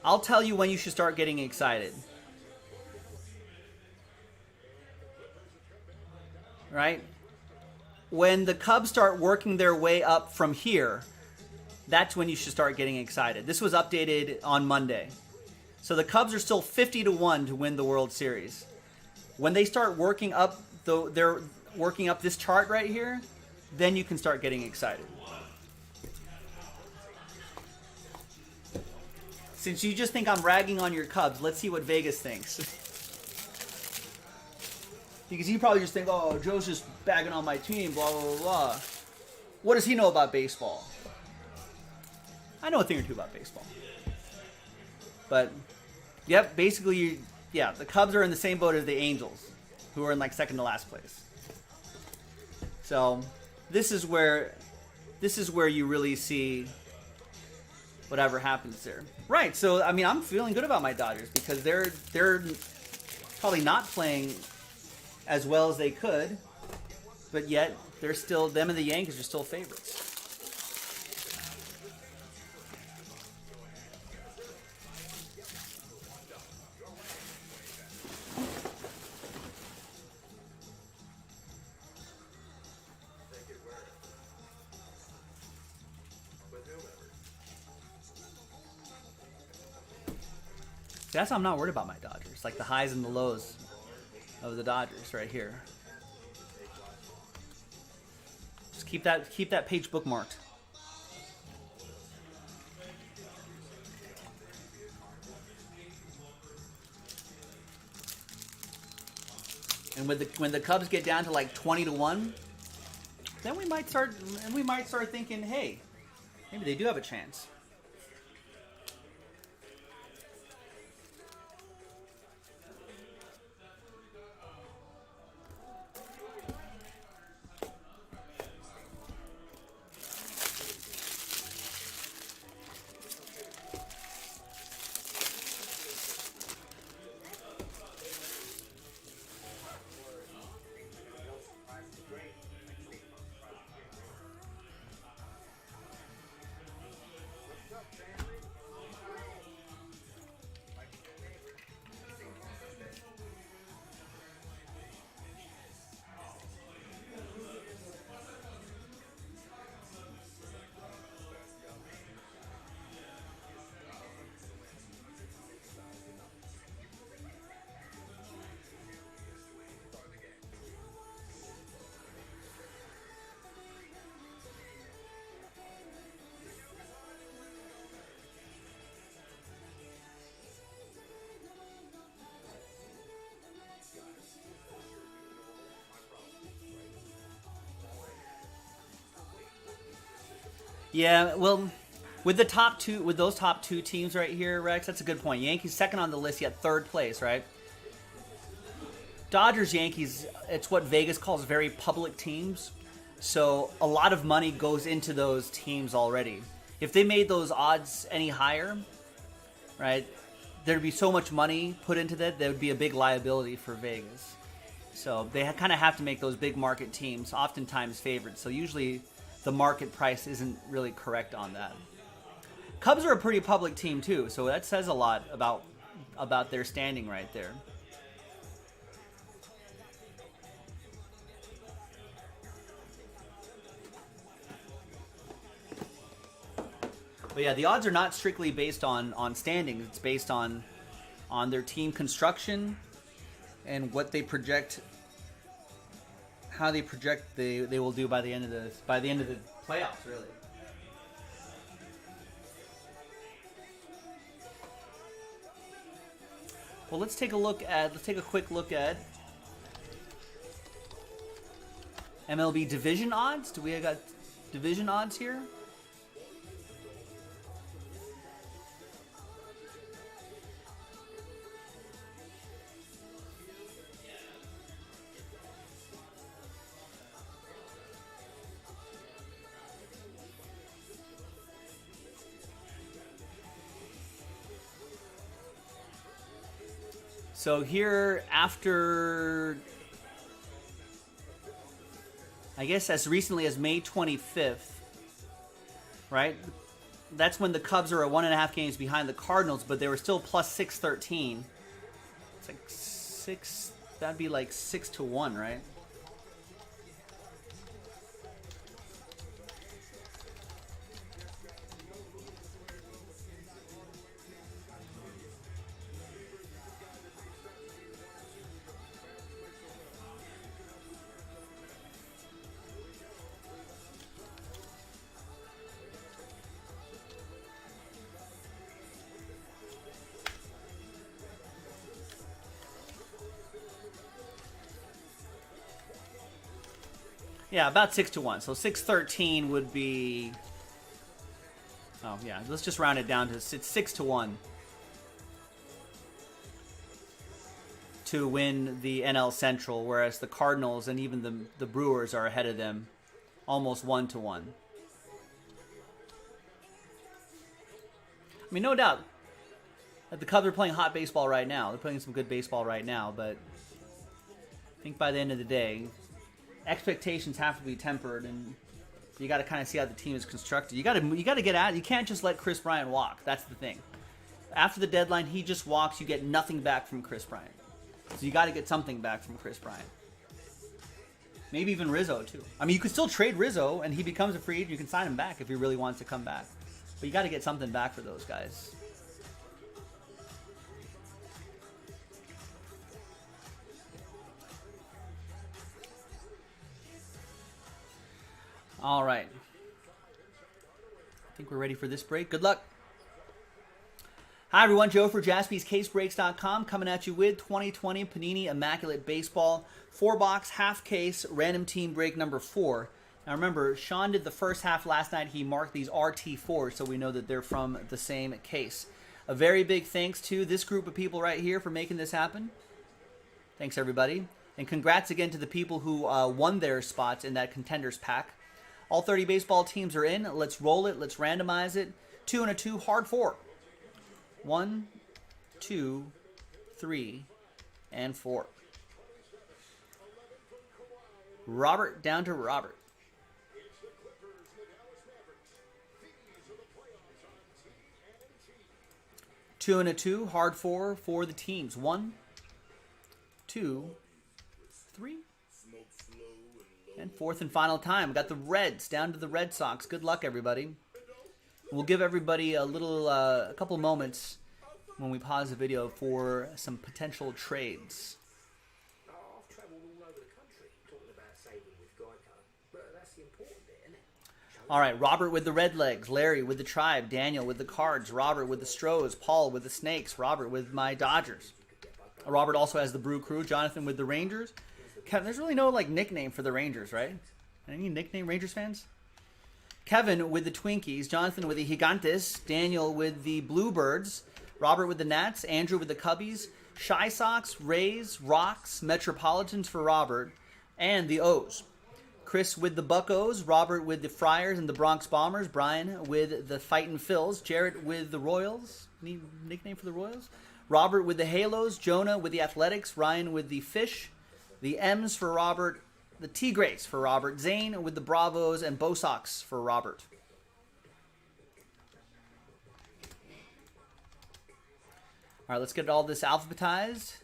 Speaker 1: I'll tell you when you should start getting excited. Right? When the Cubs start working their way up from here, that's when you should start getting excited. This was updated on Monday. So the Cubs are still 50-1 to win the World Series. When they start working up, they're working up this chart right here, then you can start getting excited. Since you just think I'm ragging on your Cubs, let's see what Vegas thinks. Because you probably just think, oh, Joe's just bagging on my team, blah, blah, blah, blah. What does he know about baseball? I know a thing or two about baseball. But, yep, basically, the Cubs are in the same boat as the Angels, who are in like second to last place. So, this is where you really see whatever happens there. Right, so, I mean, I'm feeling good about my Dodgers because they're probably not playing as well as they could, but yet they're still, them and the Yankees are still favorites. That's why I'm not worried about my Dodgers. Like the highs and the lows of the Dodgers right here. Just keep that page bookmarked. And when the Cubs get down to like 20-1, then we might start thinking, hey, maybe they do have a chance. Yeah, well, with those top two teams right here, Rex, that's a good point. Yankees second on the list, yet third place, right? Dodgers, Yankees, it's what Vegas calls very public teams. So a lot of money goes into those teams already. If they made those odds any higher, right, there'd be so much money put into that, there would be a big liability for Vegas. So they kind of have to make those big market teams oftentimes favored. So usually the market price isn't really correct on that. Cubs are a pretty public team too, so that says a lot about their standing right there. But yeah, the odds are not strictly based on standings. It's based on their team construction and what they project, how they project they will do by the end of the playoffs, really. Well, let's take a quick look at MLB division odds. Do we got division odds here? So here, after, I guess as recently as May 25th, right? That's when the Cubs are at 1.5 games behind the Cardinals, but they were still plus 613. It's like that'd be like 6-1, right? Yeah, about 6 to 1. So 613 would be. Oh yeah, let's just round it down to it's 6 to 1 to win the NL Central, whereas the Cardinals and even the Brewers are ahead of them, almost 1 to 1. I mean, no doubt that the Cubs are playing hot baseball right now. They're playing some good baseball right now, but I think by the end of the day, expectations have to be tempered, and you got to kind of see how the team is constructed. You got to get at it. You can't just let Chris Bryant walk. That's the thing. After the deadline, he just walks. You get nothing back from Chris Bryant. So you got to get something back from Chris Bryant. Maybe even Rizzo too. I mean, you could still trade Rizzo, and he becomes a free agent. You can sign him back if he really wants to come back. But you got to get something back for those guys. All right. I think we're ready for this break. Good luck. Hi, everyone. Joe for JaspysCaseBreaks.com coming at you with 2020 Panini Immaculate Baseball 4-box half case random team break number 4. Now remember, Sean did the first half last night. He marked these RT4 so we know that they're from the same case. A very big thanks to this group of people right here for making this happen. Thanks, everybody. And congrats again to the people who won their spots in that contenders pack. All 30 baseball teams are in. Let's roll it. Let's randomize it. 2 and a 2, hard 4. 1, 2, 3, and 4. Robert down to Robert. 2 and a 2, hard 4 for the teams. 1, 2, 3, and fourth and final time. Got the Reds down to the Red Sox. Good luck, everybody. We'll give everybody a couple moments when we pause the video for some potential trades.
Speaker 7: I've travelled all over the country talking about saving with Geico, but that's the important bit, isn't it?
Speaker 1: All right, Robert with the Redlegs, Larry with the Tribe, Daniel with the Cards, Robert with the Stros, Paul with the Snakes, Robert with my Dodgers. Robert also has the Brew Crew, Jonathan with the Rangers. Kevin, there's really no nickname for the Rangers, right? Any nickname Rangers fans? Kevin with the Twinkies, Jonathan with the Gigantes, Daniel with the Bluebirds, Robert with the Nats, Andrew with the Cubbies, Shy Sox, Rays, Rocks, Metropolitans for Robert, and the O's. Chris with the Buccos, Robert with the Friars and the Bronx Bombers, Brian with the Fightin' Phils, Jarrett with the Royals. Any nickname for the Royals? Robert with the Halos, Jonah with the Athletics, Ryan with the Fish, the M's for Robert, the Tigres for Robert, Zane with the Bravos, and Bo Sox for Robert. All right, let's get all this alphabetized.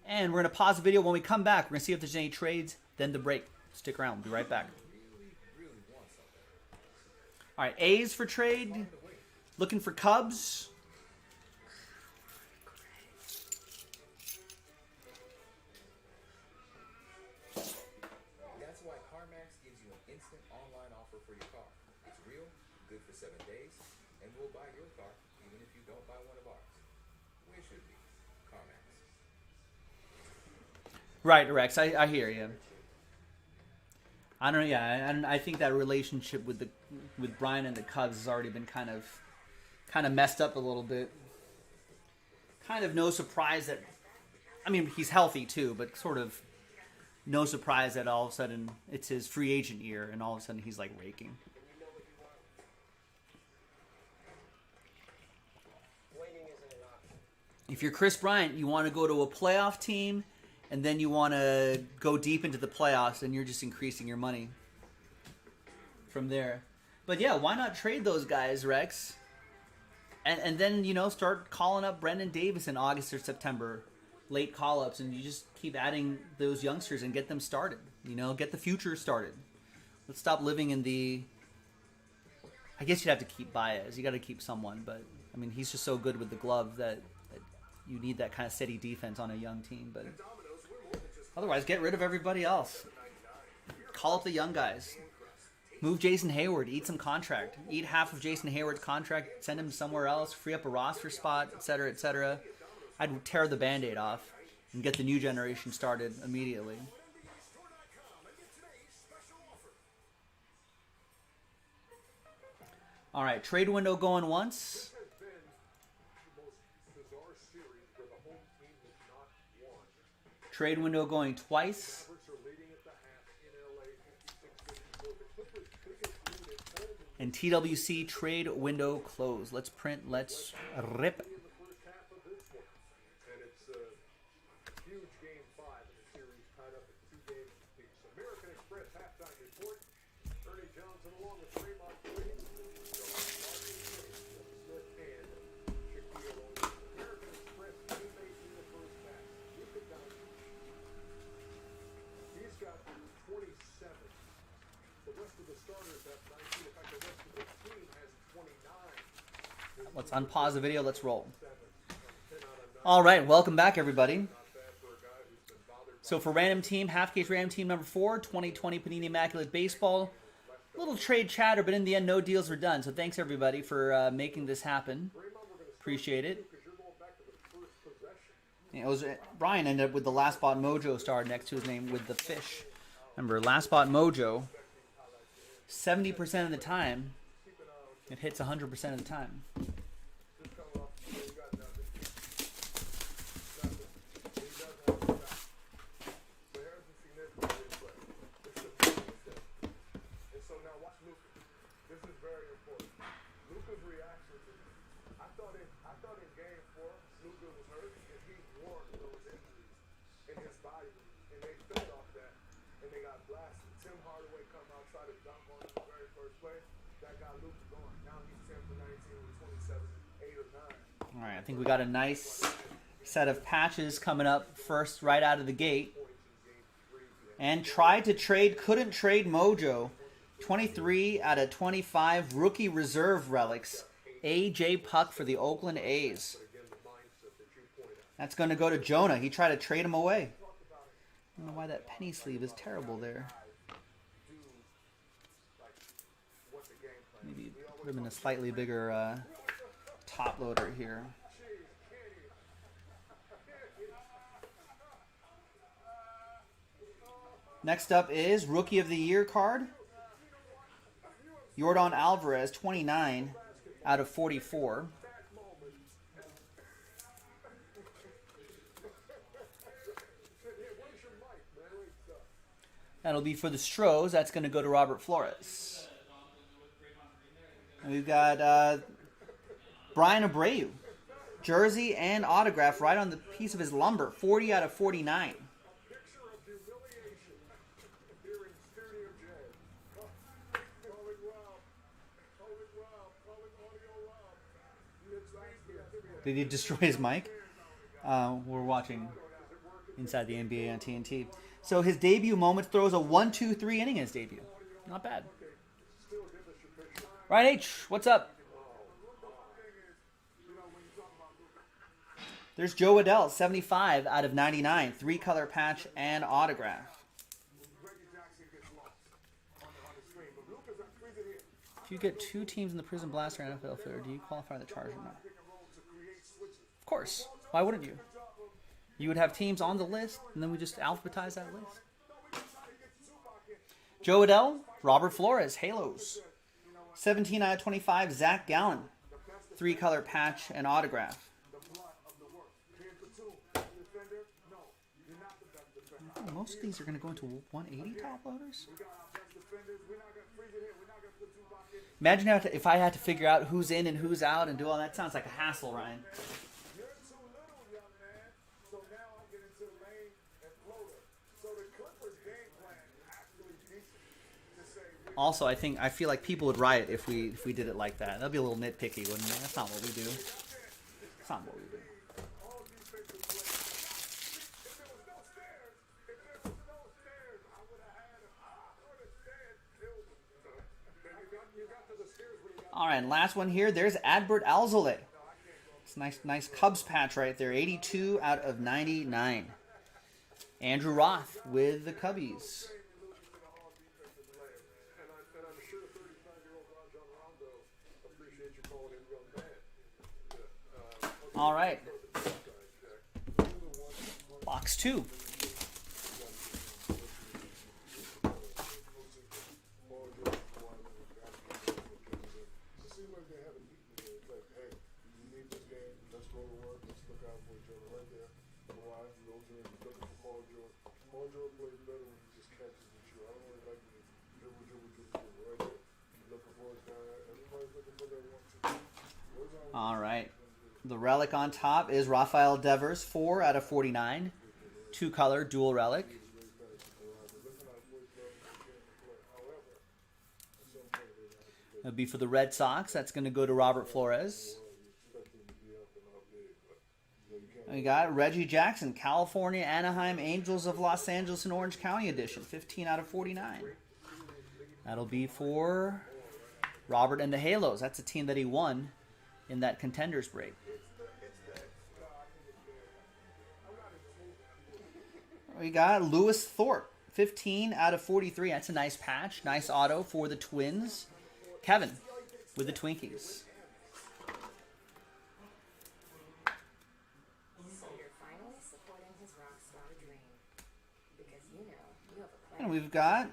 Speaker 1: And we're going to pause the video. When we come back, we're going to see if there's any trades, then the break. Stick around. We'll be right back. All right, A's for trade. Looking for Cubs.
Speaker 8: That's why CarMax gives you an instant online offer for your car. It's real, good for 7 days, and we'll buy your car even if you don't buy one of ours. We should be CarMax.
Speaker 1: Right, Rex. I hear you. I don't know. Yeah, I think that relationship with Brian and the Cubs has already been kind of messed up a little bit. Kind of no surprise that. I mean, he's healthy too, but sort of no surprise that all of a sudden it's his free agent year, and all of a sudden he's raking. If you're Chris Bryant, you want to go to a playoff team, and then you want to go deep into the playoffs, and you're just increasing your money from there. But yeah, why not trade those guys, Rex? And then, start calling up Brendan Davis in August or September, late call-ups, and you just keep adding those youngsters and get them started. Get the future started. Let's stop living in the... I guess you'd have to keep Baez. You got to keep someone, but, I mean, he's just so good with the glove that you need that kind of steady defense on a young team. But otherwise, get rid of everybody else. Call up the young guys. Move Jason Hayward. Eat some contract. Eat half of Jason Hayward's contract. Send him somewhere else. Free up a roster spot, etc., etc. I'd tear the Band-Aid off and get the new generation started immediately. All right, trade window going once.
Speaker 9: Has been the most bizarre series where the home team has not won.
Speaker 1: Trade window going twice.
Speaker 9: Mavericks are leading at the half in LA 56-54. The Clippers' biggest lead at home
Speaker 1: And TWC trade window closed. Let's print. Let's rip.
Speaker 9: in the first half of this one. And it's a huge game 5 in the series tied up at 2 games apiece. American Express halftime report. Ernie Johnson along with Draymond Green. Smith and Shaquille O'Neal. American Express teammates in the first half. Luka Doncic. He's got 27. The rest of the starters have 19. In fact, the rest of the team has 29.
Speaker 1: Let's unpause the video. Let's roll. All right, welcome back, everybody. So for random team, half case random team number 4, 2020 Panini Immaculate Baseball. Little trade chatter, but in the end, no deals were done. So thanks everybody for making this happen. Appreciate it. Yeah, it was Brian ended up with the Last Spot Mojo star next to his name with the fish. Remember, Last Spot Mojo. 70% of the time, it hits 100% of the time. All right, I think we got a nice set of patches coming up first right out of the gate. And tried to trade, couldn't trade Mojo. 23 out of 25 rookie reserve relics. A.J. Puck for the Oakland A's. That's going to go to Jonah. He tried to trade him away. I don't know why that penny sleeve is terrible there. Maybe put him in a slightly bigger top loader here. Next up is Rookie of the Year card. Yordan Alvarez, 29 out of 44. That'll be for the Stros. That's going to go to Robert Flores. And we've got Brian Abreu. Jersey and autograph right on the piece of his lumber. 40 out of 49. Did he destroy his mic? We're watching Inside the NBA on TNT. So his debut moment throws a 1-2-3 inning in his debut. Not bad. Right, H, what's up? There's Joe Adell, 75 out of 99. 3-color patch and autograph. If you get 2 teams in the Prison Blaster NFL Fair, do you qualify the charge or not? Of course. Why wouldn't you? You would have teams on the list, and then we just alphabetize that list. Joe Adell, Robert Flores, Halos. 17 out of 25, Zach Gallen. 3-color patch and autograph. I think most of these are going to go into 180 top loaders. Imagine if I had to figure out who's in and who's out and do all that. Sounds like a hassle, Ryan. Also, I feel like people would riot if we did it like that. That'd be a little nitpicky, wouldn't it? That's not what we do. That's not what we do. All right, and last one here. There's Adbert Alzolay. It's a nice Cubs patch right there. 82 out of 99. Andrew Roth with the Cubbies. All right. Box 2. All right. The relic on top is Rafael Devers, 4 out of 49. Two-color dual relic. That'll be for the Red Sox. That's going to go to Robert Flores. We got Reggie Jackson, California, Anaheim, Angels of Los Angeles and Orange County edition, 15 out of 49. That'll be for Robert and the Halos. That's a team that he won in that contenders break. We got Lewis Thorpe, 15 out of 43. That's a nice patch. Nice auto for the Twins. Kevin with the Twinkies. And we've got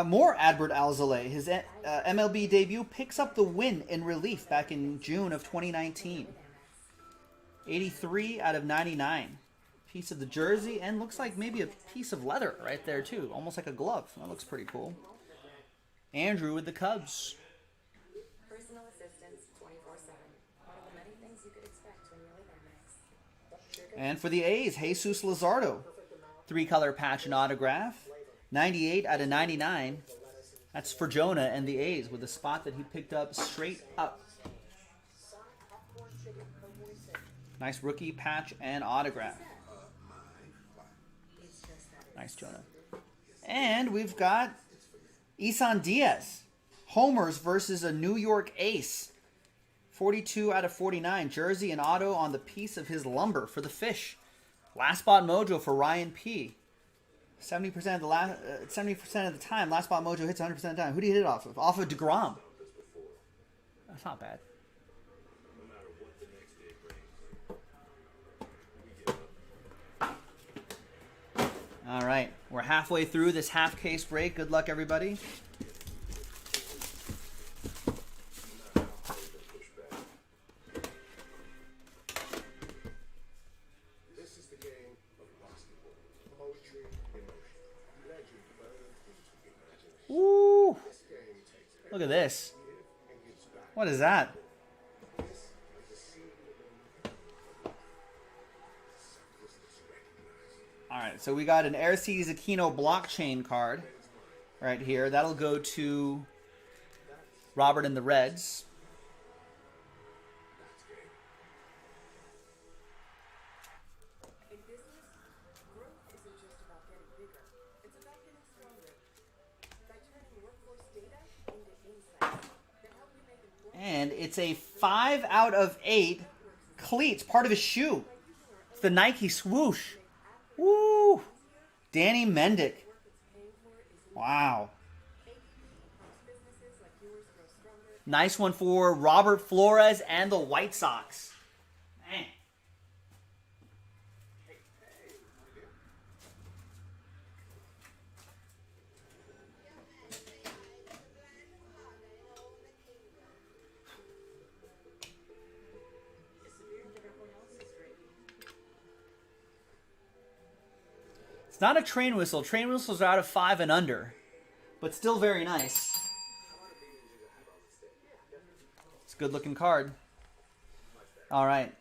Speaker 1: more Adbert Alzolay. His MLB debut picks up the win in relief back in June of 2019. 83 out of 99. Piece of the jersey, and looks like maybe a piece of leather right there too. Almost like a glove. That looks pretty cool. Andrew with the Cubs.
Speaker 10: Personal assistance 24/7. One of the many things you could expect when you live in Mex.
Speaker 1: And for the A's, Jesus Luzardo. 3-color patch and autograph. 98 out of 99. That's for Jonah and the A's with a spot that he picked up straight up. Nice rookie patch and autograph. Nice, Jonah. And we've got Isan Diaz. Homers versus a New York Ace. 42 out of 49. Jersey and auto on the piece of his lumber for the Fish. Last spot mojo for Ryan P. 70% of the 70% of the time, last spot mojo hits 100% of the time. Who did he hit it off of? Off of DeGrom. That's not bad. All right, we're halfway through this half case break. Good luck, everybody. Woo! Look at this. What is that? All right, so we got an Aristides Aquino blockchain card right here. That'll go to Robert and the Reds.
Speaker 10: In business, growth isn't just about getting bigger. It's about getting stronger. By turning workforce data into insights that help you make informed
Speaker 1: And it's a 5 out of 8 cleats, part of his shoe. It's the Nike swoosh. Woo! Danny Mendick. Wow.
Speaker 10: businesses like yours grow stronger.
Speaker 1: Nice one for Robert Flores and the White Sox. Man. It's not a train whistle. Train whistles are out of 5 and under, but still very nice. It's a good looking card. All right,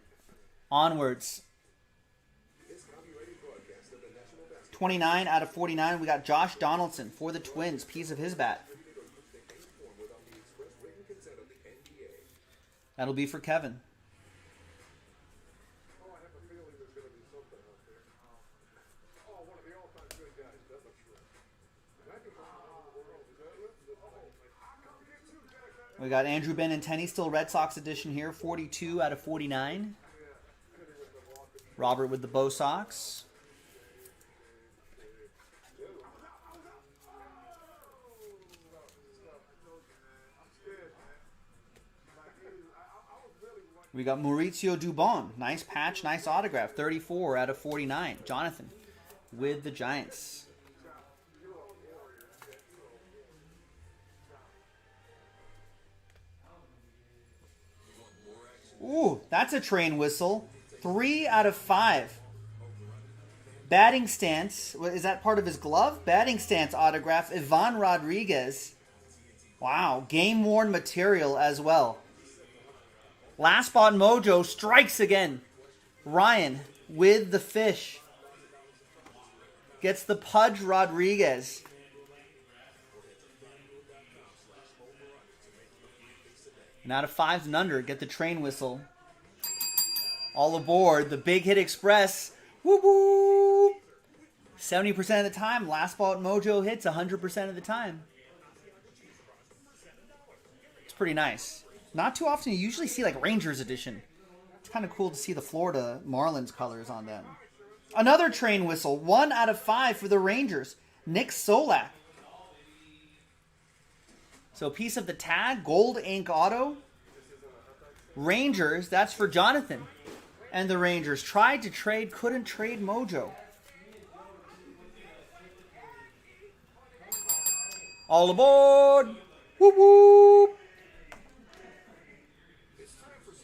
Speaker 1: onwards. 29 out of 49. We got Josh Donaldson for the Twins. Piece of his bat. That'll be for Kevin.
Speaker 9: Oh, I have a feeling there's going to be something out there. Oh, one of the all-time good guys, that looks right. And I can go around the world. Is that it? Come get you, Jack.
Speaker 1: We got Andrew Benintendi, still Red Sox edition here. 42 out of 49. Robert with the Bo Sox. We got Mauricio Dubon. Nice patch, nice autograph. 34 out of 49. Jonathan with the Giants. Ooh, that's a train whistle. 3 out of 5. Batting stance. Is that part of his glove? Batting stance autograph. Ivan Rodriguez. Wow, game-worn material as well. Last spot mojo strikes again. Ryan with the fish. Gets the Pudge Rodriguez. And out of 5s and under, get the train whistle. All aboard the Big Hit Express. Woo woo! 70% of the time, last spot mojo hits 100% of the time. It's pretty nice. Not too often you usually see like Rangers edition. It's kind of cool to see the Florida Marlins colors on them. Another train whistle. 1 out of 5 for the Rangers. Nick Solak. So piece of the tag, gold ink auto. Rangers, that's for Jonathan. And the Rangers tried to trade, couldn't trade mojo. All aboard. Whoop whoop.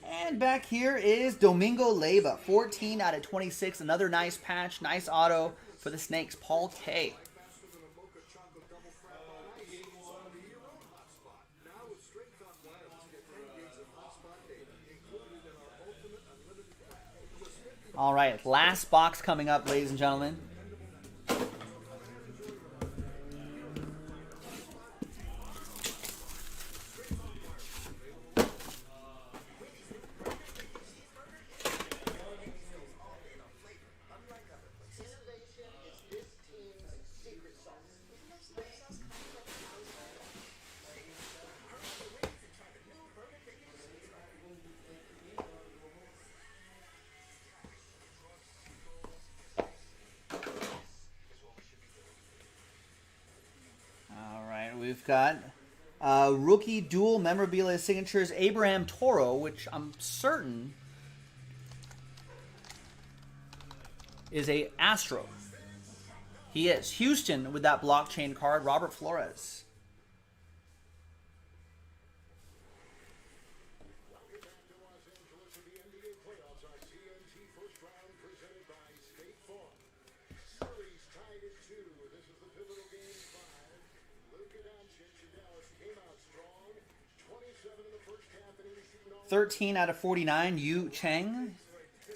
Speaker 1: And back here is Domingo Leyva, 14 out of 26. Another nice patch, nice auto for the Snakes. Paul K. All right, last box coming up, ladies and gentlemen. We've got rookie dual memorabilia signatures, Abraham Toro, which I'm certain is a Astro. He is. Houston with that blockchain card, Robert Flores.
Speaker 9: This is the pivotal game 5. Luka Doncic in Dallas came out strong. 27 in the first half and he was shooting all
Speaker 1: 13 out of 49, Yu Cheng.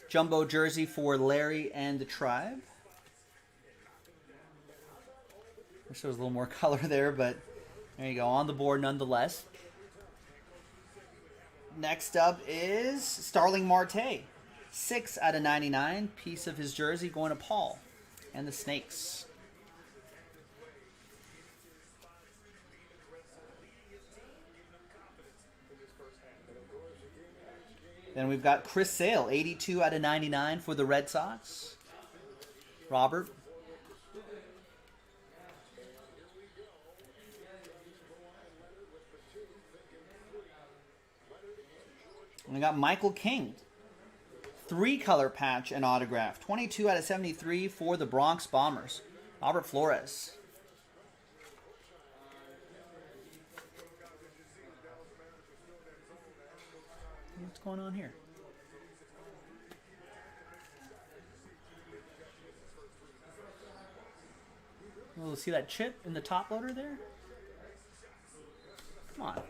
Speaker 1: Jumbo jersey for Larry and the Tribe. Wish there was a little more color there, but there you go. On the board nonetheless. Next up is Starling Marte. 6 out of 99. Piece of his jersey going to Paul and the Snakes. Then we've got Chris Sale, 82 out of 99 for the Red Sox. Robert. And we got Michael King. 3-color patch and autograph. 22 out of 73 for the Bronx Bombers. Robert Flores. What's going on here? Oh, see that chip in the top loader there? Come on.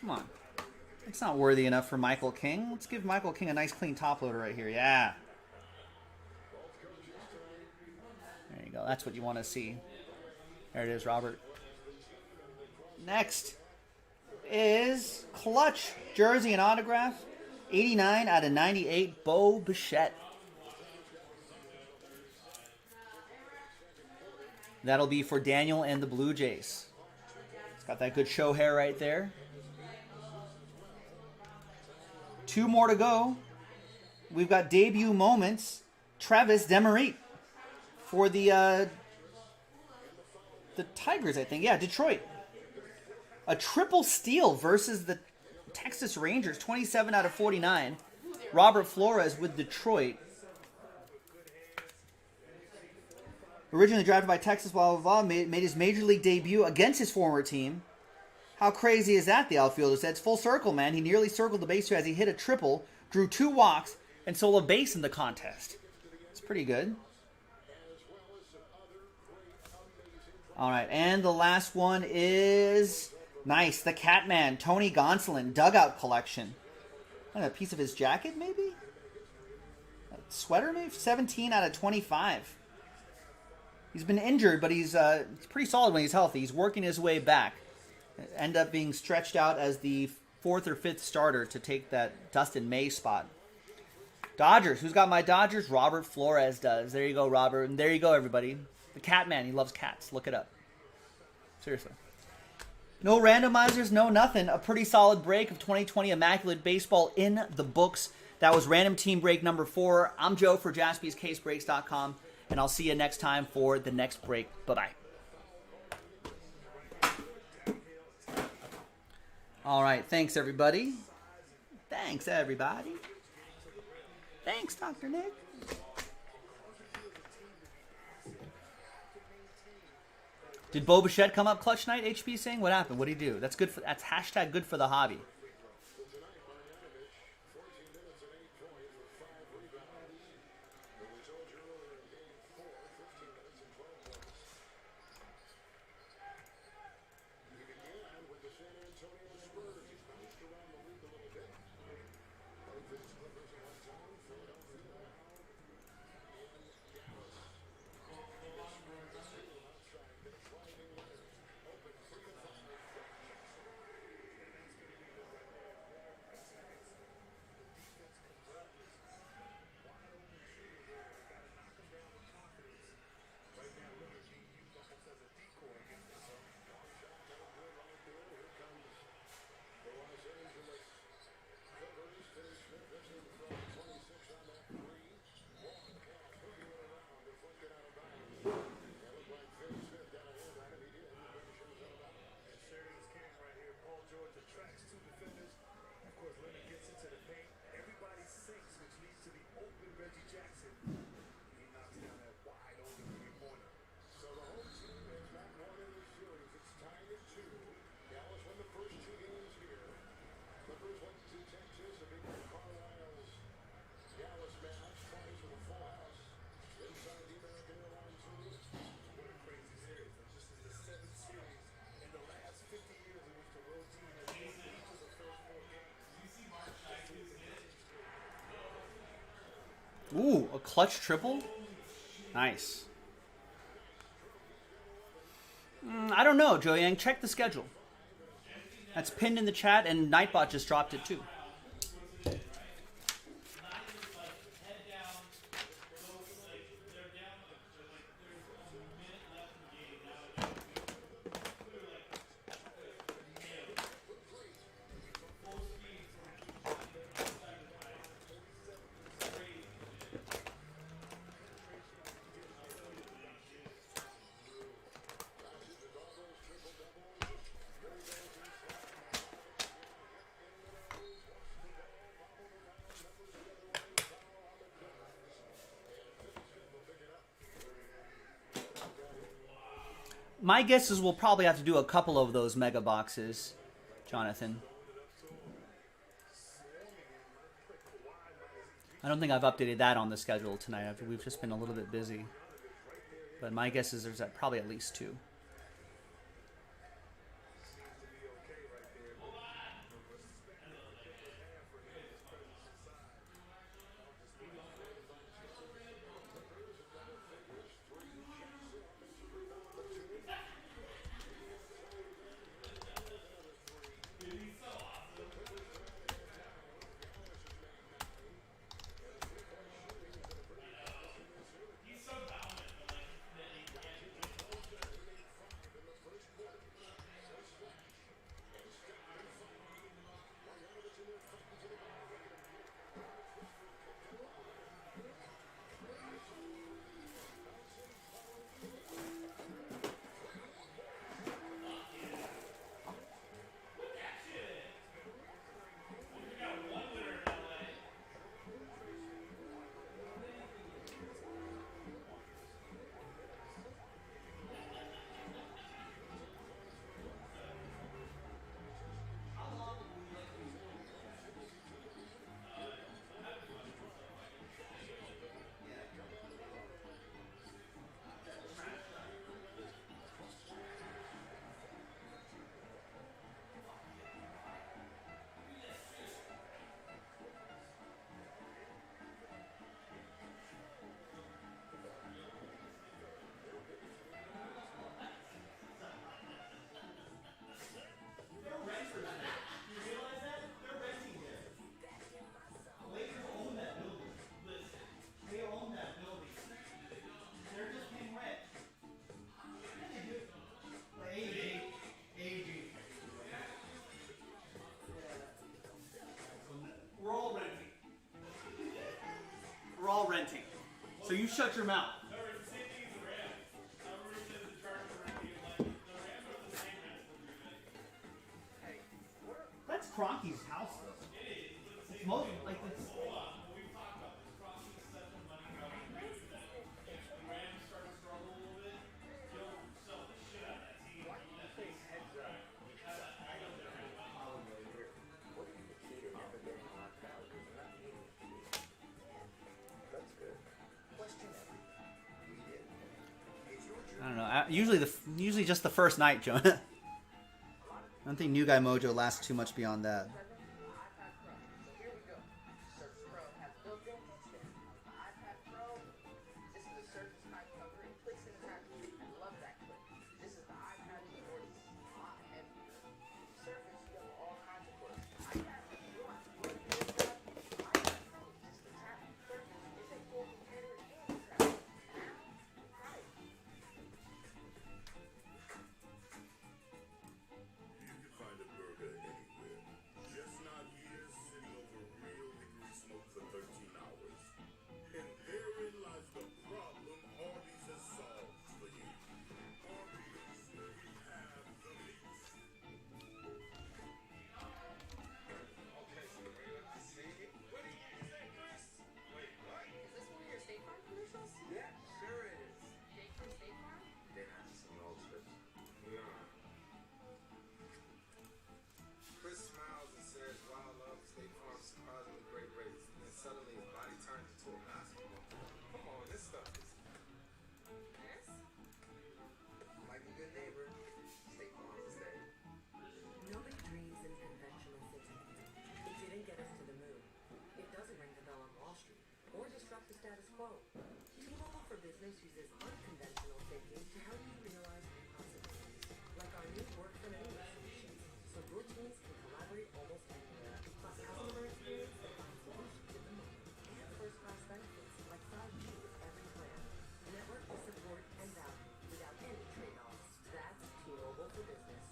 Speaker 1: Come on. It's not worthy enough for Michael King. Let's give Michael King a nice clean top loader right here. Yeah. There you go. That's what you want to see. There it is, Robert. Next is Clutch jersey and autograph. 89 out of 98, Bo Bichette. That'll be for Daniel and the Blue Jays. It's got that good show hair right there. 2 more to go. We've got debut moments. Travis Demeritte for the Tigers, I think. Yeah, Detroit. A triple steal versus the Texas Rangers. 27 out of 49. Robert Flores with Detroit. Originally drafted by Texas, blah, blah, blah. Made his major league debut against his former team. How crazy is that, the outfielder said? It's full circle, man. He nearly circled the base as he hit a triple, drew 2 walks, and stole a base in the contest. It's pretty good. All right, and the last one is nice. The Catman, Tony Gonsolin, Dugout Collection. A piece of his jacket, maybe? A sweater, maybe? 17 out of 25. He's been injured, but he's pretty solid when he's healthy. He's working his way back. End up being stretched out as the 4th or 5th starter to take that Dustin May spot. Dodgers. Who's got my Dodgers? Robert Flores does. There you go, Robert. And there you go, everybody. The Catman. He loves cats. Look it up. Seriously. No randomizers, no nothing. A pretty solid break of 2020 Immaculate Baseball in the books. That was random team break number 4. I'm Joe for JaspysCaseBreaks.com, and I'll see you next time for the next break. Bye-bye. All right, thanks, everybody. Thanks, everybody. Thanks, Dr. Nick. Did Bo Bichette come up clutch night? HP saying, what happened? What did he do? That's good. That's hashtag good for the hobby. Ooh, a clutch triple? Nice. I don't know, Joe Yang. Check the schedule. That's pinned in the chat, and Nightbot just dropped it too. My guess is we'll probably have to do a couple of those mega boxes, Jonathan. I don't think I've updated that on the schedule tonight. We've just been a little bit busy. But my guess is there's probably at least 2. So you shut your mouth. That's Cronky's house, though. It's most like it's. I don't know. Usually just the first night, Jonah. I don't think New Guy Mojo lasts too much beyond that.
Speaker 10: Uses unconventional thinking to help you realize possibilities, like our new work from anywhere solutions, so your teams can collaborate almost anywhere. Plus customer experience that finds solutions in the moment, and first-class benefits like 5G with every plan. Network with support and value without any trade-offs. That's T-Mobile for business.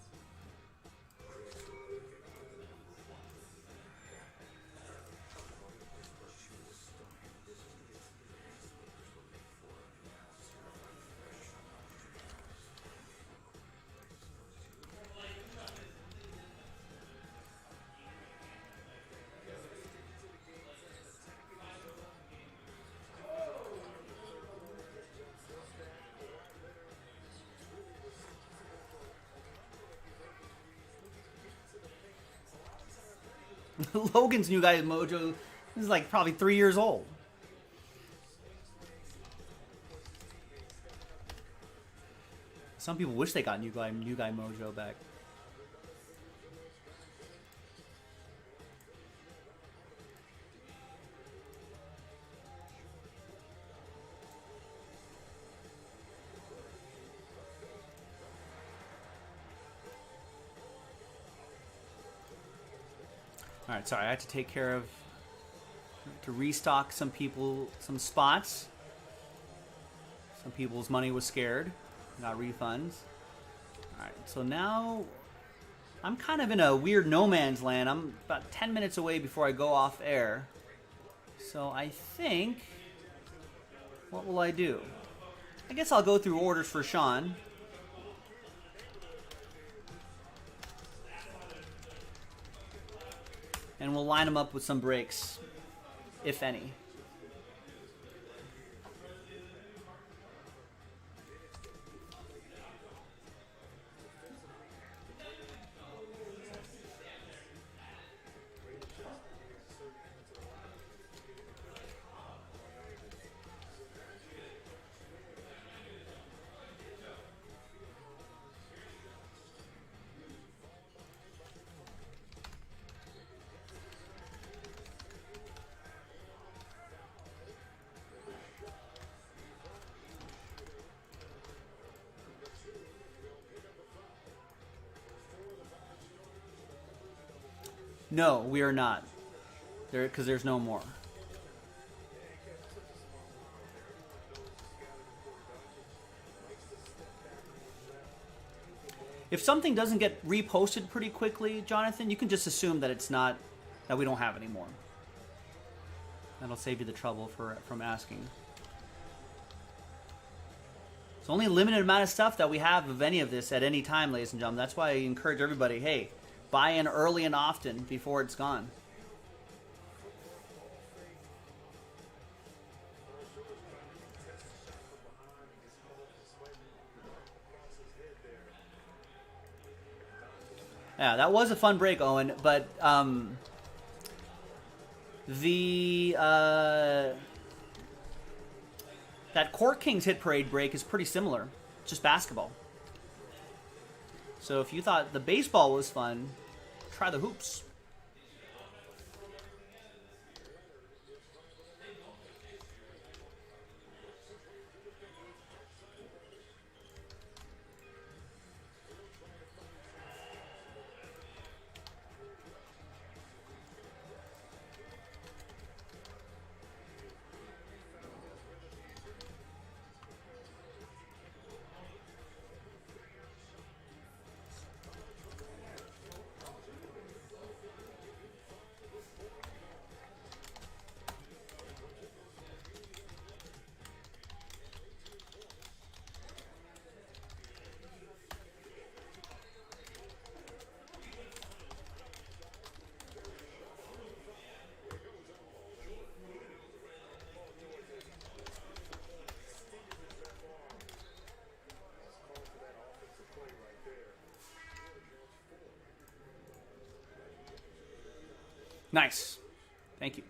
Speaker 1: Logan's New Guy Mojo is like probably 3 years old. Some people wish they got New Guy Mojo back. All right, sorry, I had to take care of, to restock some spots. Some people's money was scared, got refunds. All right, so now I'm kind of in a weird no man's land. I'm about 10 minutes away before I go off air. So I think, what will I do? I guess I'll go through orders for Sean. And we'll line them up with some breaks, if any. No, we are not. Because there's no more. If something doesn't get reposted pretty quickly, Jonathan, you can just assume that it's not, that we don't have any more. That'll save you the trouble from asking. It's only a limited amount of stuff that we have of any of this at any time, ladies and gentlemen. That's why I encourage everybody, hey, buy in early and often before it's gone. Yeah, that was a fun break, Owen, but that Court Kings Hit Parade break is pretty similar, just basketball. So if you thought the baseball was fun, try the hoops. Nice. Thank you.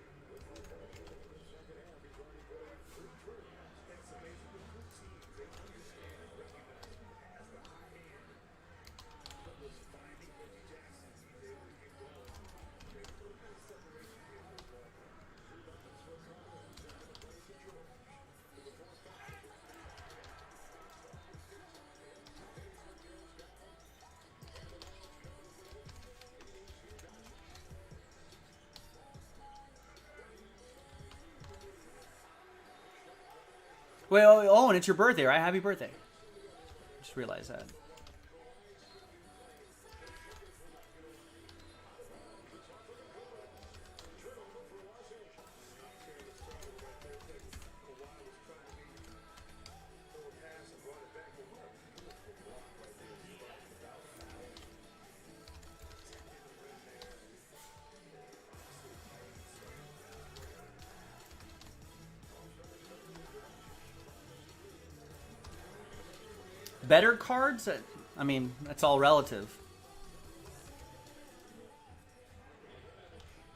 Speaker 1: Well, oh, and it's your birthday, right? Happy birthday. Just realized that. Better cards? I mean, that's all relative.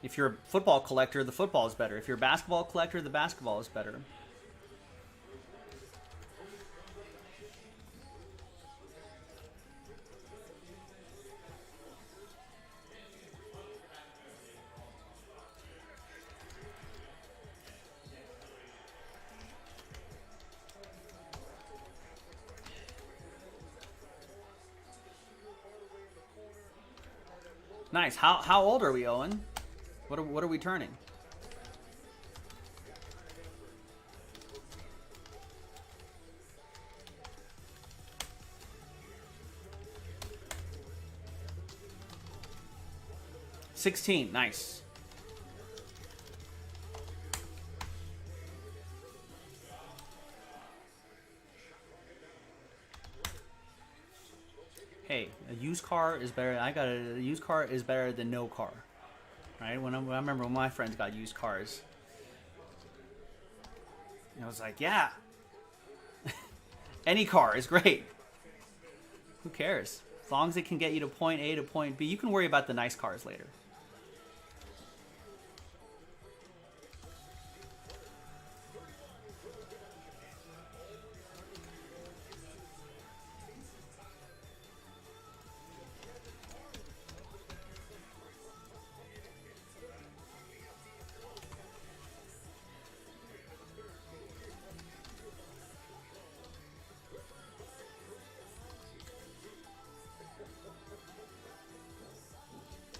Speaker 1: If you're a football collector, the football is better. If you're a basketball collector, the basketball is better. Nice. How old are we, Owen? What are we turning? $16. Nice. Hey, a used car is better. A used car is better than no car, right? When I remember when my friends got used cars, I was like, yeah, any car is great. Who cares? As long as it can get you to point A to point B, you can worry about the nice cars later.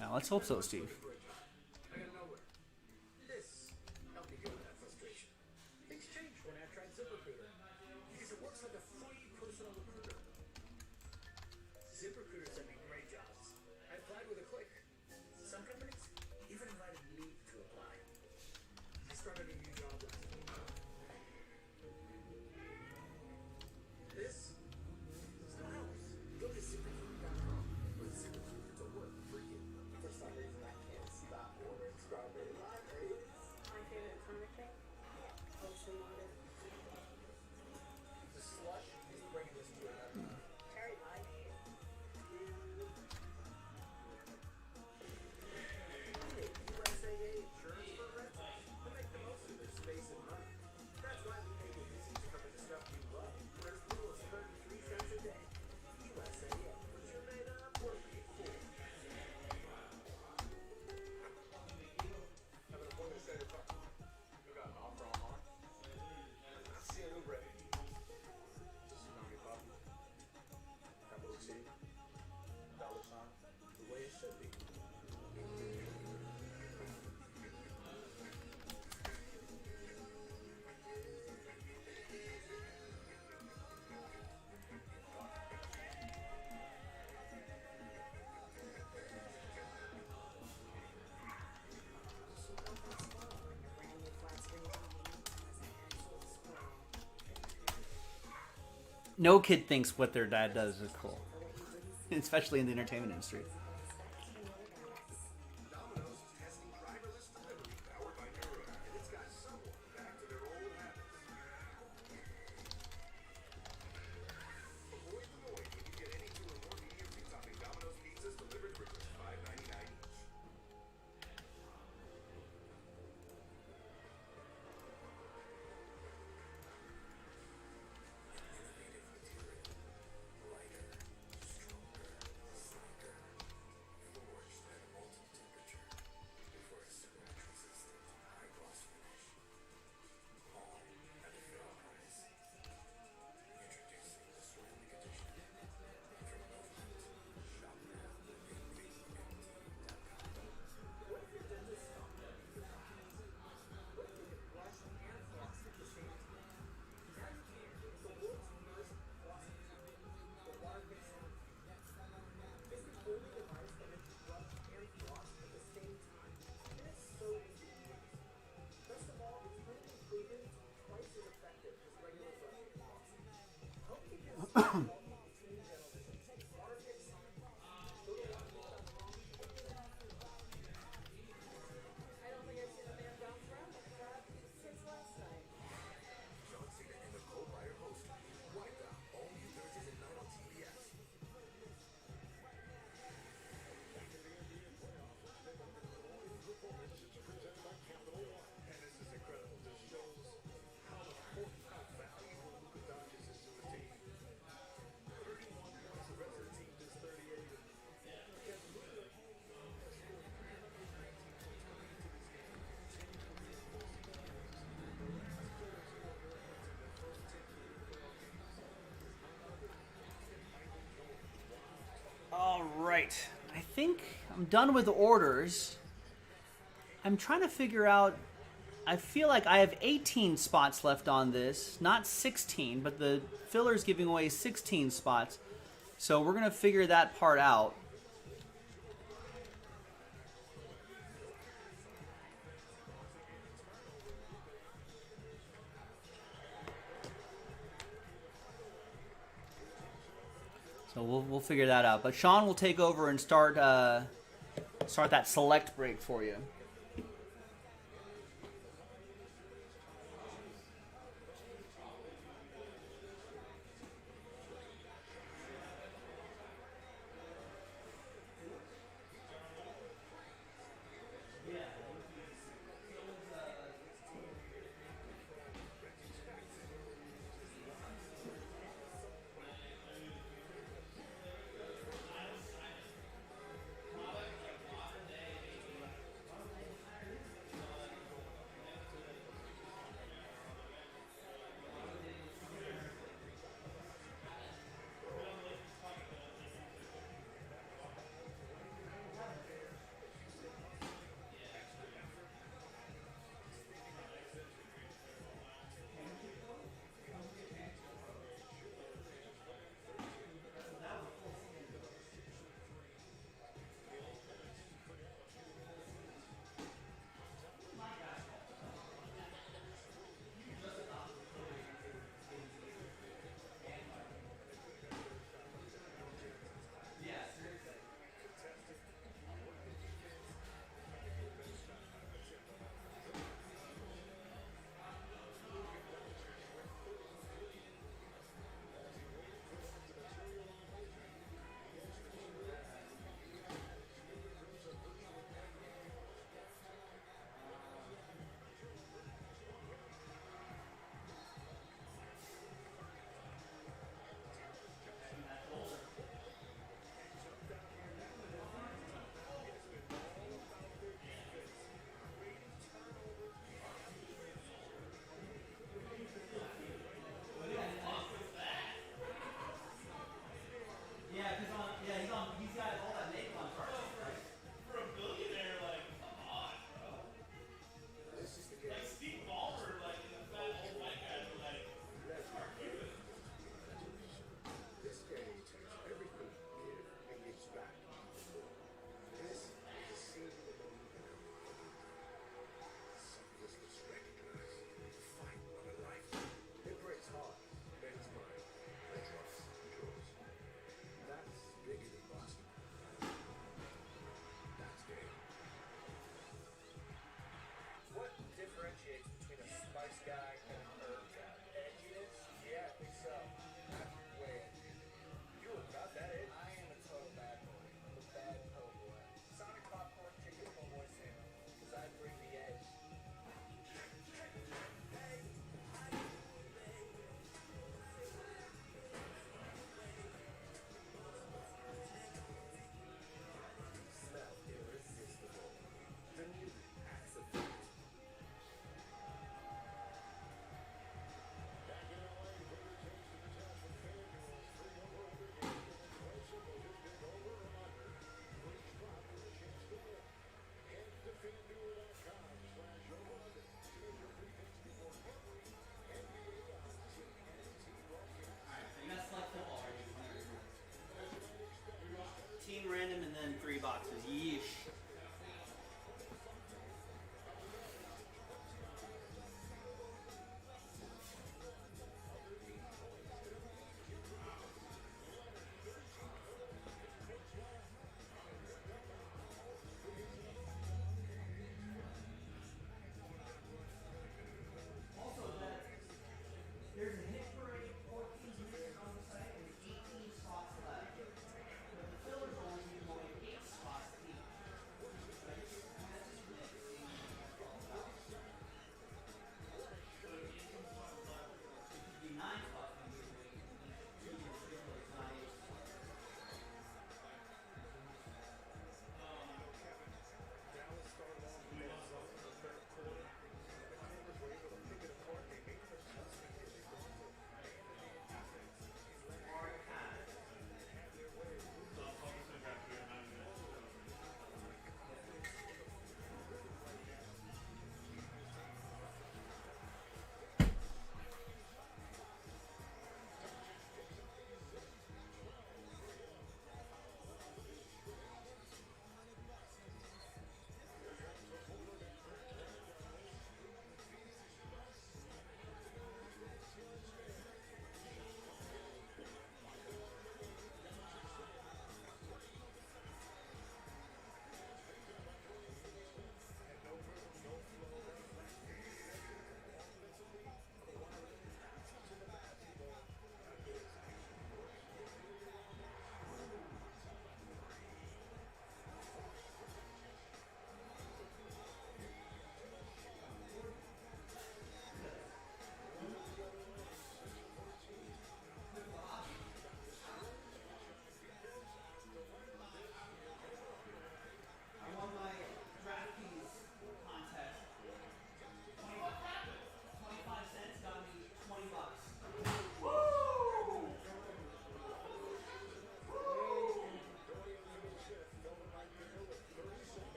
Speaker 1: Now, let's hope so, Steve.
Speaker 7: This helped me get over that frustration. Things changed when I tried ZipRecruiter because it works like a free personal recruiter. ZipRecruiter sent me great jobs. I applied with a click. Some companies even invited me to apply. I started a new job last week. This
Speaker 1: No kid thinks what their dad does is cool, especially in the entertainment industry.
Speaker 10: I don't think I've seen a man bounce around like that since last night.
Speaker 8: John Cena and the co-writer host. Wipeout. All new Thursdays at 9 on TBS.
Speaker 9: And this is incredible. This shows how important, how valuable Luka Doncic is to the team. 31 points, the rest of the team just 38.
Speaker 1: All right. I think I'm done with the orders. I'm trying to figure out. I feel like I have 18 spots left on this, not 16, but the filler's giving away 16 spots. So we're going to figure that part out. So we'll figure that out. But Sean will take over and start that select break for you.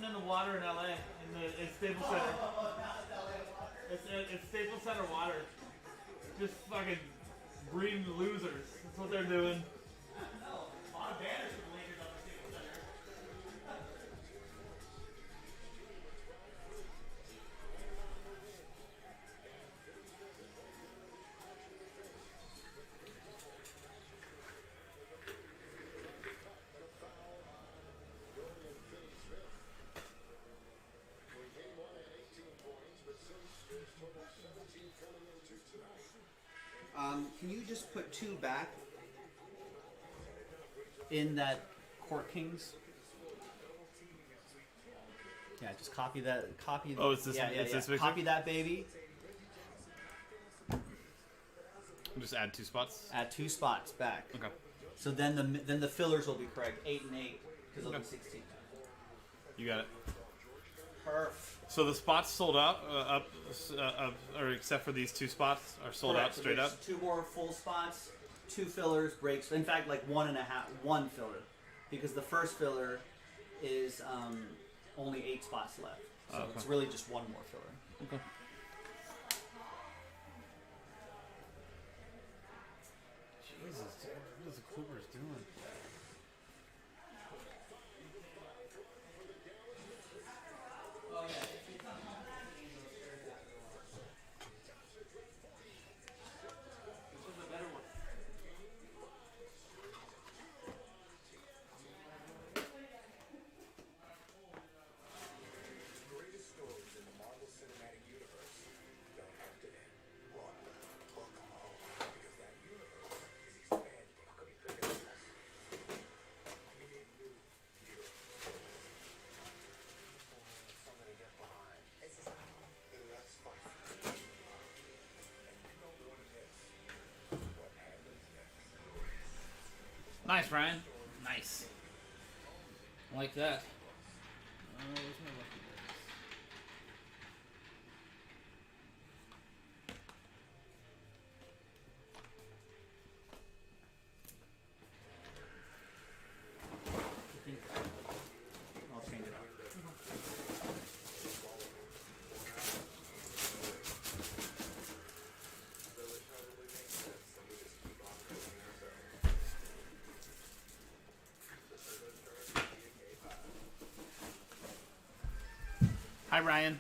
Speaker 2: in the water in LA in Staples Center. It's Staples Center water. Just fucking breeding losers. That's what they're doing.
Speaker 1: A lot of banners for the Lakers on the Staples Center. Can you just put 2 back in that Court Kings? Yeah, just copy that. Copy.
Speaker 2: Oh, it's this-
Speaker 1: Yeah,
Speaker 2: it's
Speaker 1: yeah.
Speaker 2: this picture?
Speaker 1: Copy that baby.
Speaker 2: Just add 2 spots.
Speaker 1: Add 2 spots back.
Speaker 2: Okay.
Speaker 1: So then the fillers will be correct. 8 and 8 because it'll be 16.
Speaker 2: You got it.
Speaker 1: Perfect.
Speaker 2: So the spots sold out, or except for these 2 spots, are sold
Speaker 1: Correct.
Speaker 2: out
Speaker 1: So
Speaker 2: straight
Speaker 1: there's
Speaker 2: up.
Speaker 1: 2 more full spots, 2 fillers, breaks. In fact, like 1 filler, because the first filler is only 8 spots left. So
Speaker 2: Okay.
Speaker 1: it's really just 1 more filler.
Speaker 2: Okay. Jesus, dude, what is the Clippers doing?
Speaker 8: Greatest stories in the Marvel Cinematic Universe don't have to end. Run, hook 'em all, because that universe is expanding. We need new heroes. Something to get behind. Then that's fine. And you don't want to miss what happens next.
Speaker 5: Nice, Ryan. Nice. I like that. Where's my lucky dice?
Speaker 1: I'll change it up.
Speaker 2: Hi, Ryan.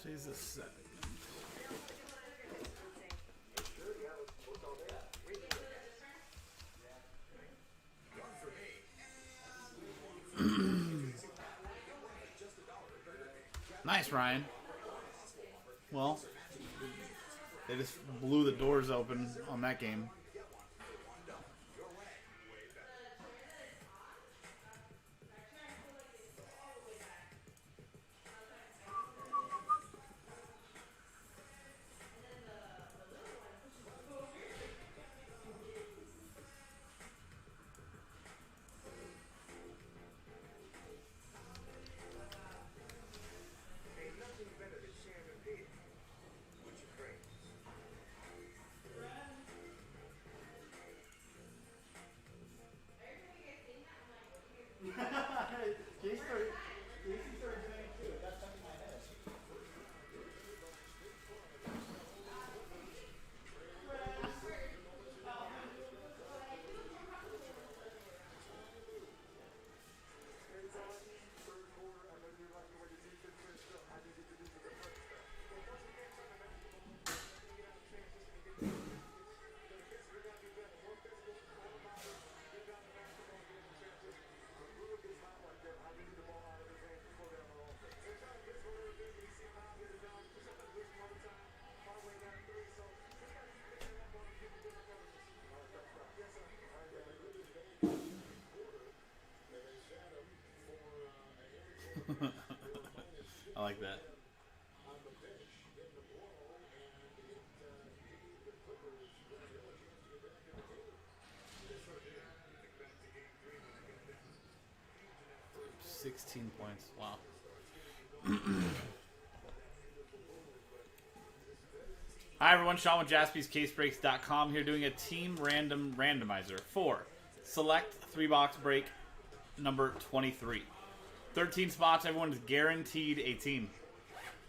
Speaker 2: Jesus. Nice, Ryan. Well, they just blew the doors open on that game.
Speaker 8: Ain't nothing better than Shannon Pig. Would you praise?
Speaker 5: I like that. $16 points. Wow. Hi everyone, Sean with JaspysCaseBreaks.com here doing a team random randomizer for select 3-box break number 23. 13 spots, everyone is guaranteed a team.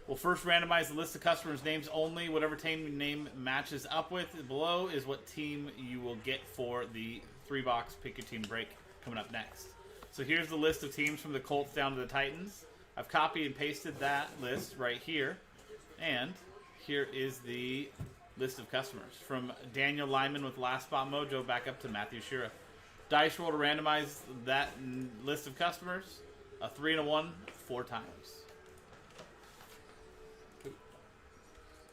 Speaker 5: We'll first randomize the list of customers' names only. Whatever team name matches up with below is what team you will get for the 3-box pick your team break coming up next. So here's the list of teams from the Colts down to the Titans. I've copied and pasted that list right here. And here is the list of customers. From Daniel Lyman with Last Spot Mojo back up to Matthew Shira. Dice roll to randomize that list of customers. A 3 and a 1, 4 times. 2,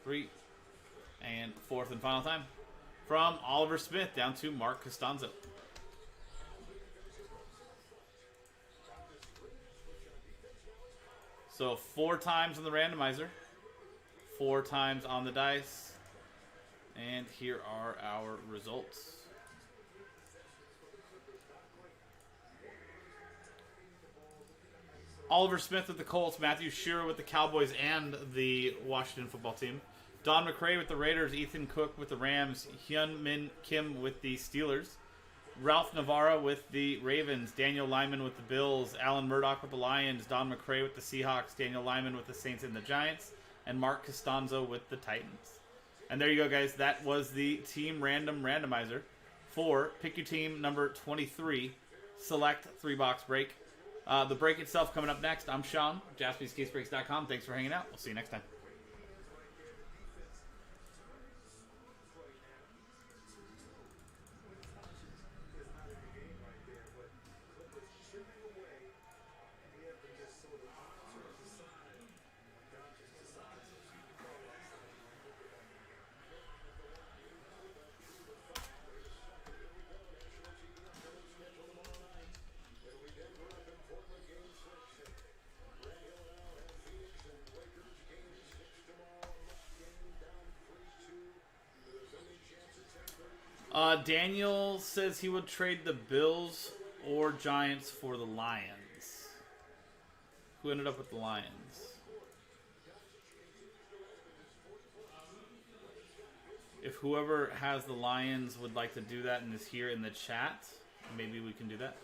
Speaker 5: 3, and fourth and final time. From Oliver Smith down to Mark Costanzo. So 4 times on the randomizer, 4 times on the dice, and here are our results. Oliver Smith with the Colts, Matthew Shira with the Cowboys and the Washington football team, Don McRae with the Raiders, Ethan Cook with the Rams, Hyun Min Kim with the Steelers, Ralph Navarra with the Ravens, Daniel Lyman with the Bills, Alan Murdoch with the Lions, Don McRae with the Seahawks, Daniel Lyman with the Saints and the Giants, and Mark Costanzo with the Titans. And there you go, guys. That was the team random randomizer for Pick Your Team number 23, select 3-box break. The break itself coming up next. I'm Sean, JaspysCaseBreaks.com. Thanks for hanging out. We'll see you next time. Daniel says he would trade the Bills or Giants for the Lions. Who ended up with the Lions? If whoever has the Lions would like to do that and is here in the chat, maybe we can do that.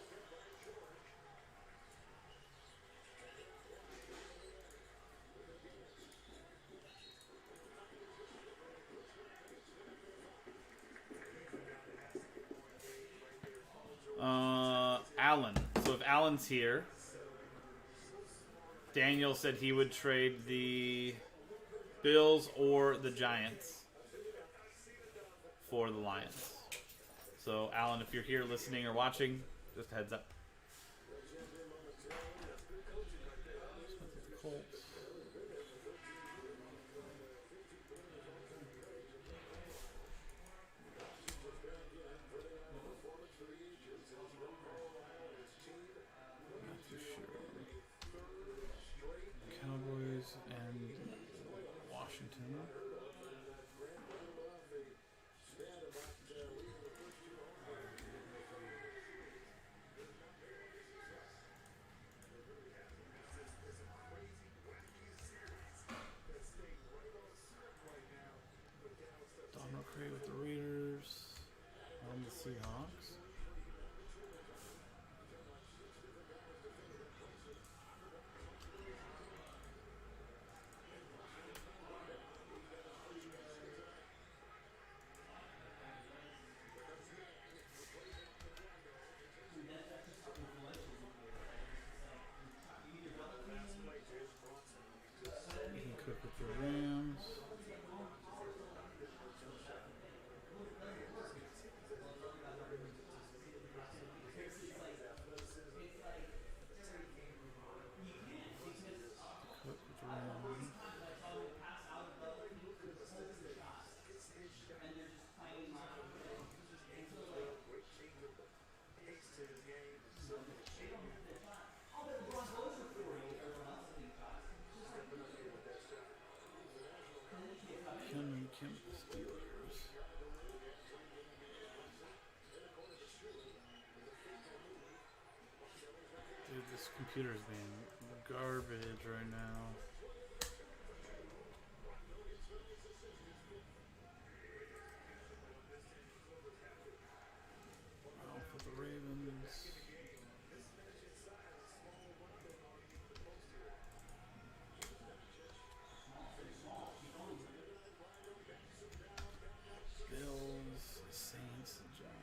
Speaker 5: Alan. So if Alan's here, Daniel said he would trade the Bills or the Giants for the Lions. So Alan, if you're here listening or watching, just a heads up. Cowboys and Washington. Don McRae with the Raiders and the Seahawks. This computer's being garbage right now. Oh, for the Ravens. Bills, Saints, Giants.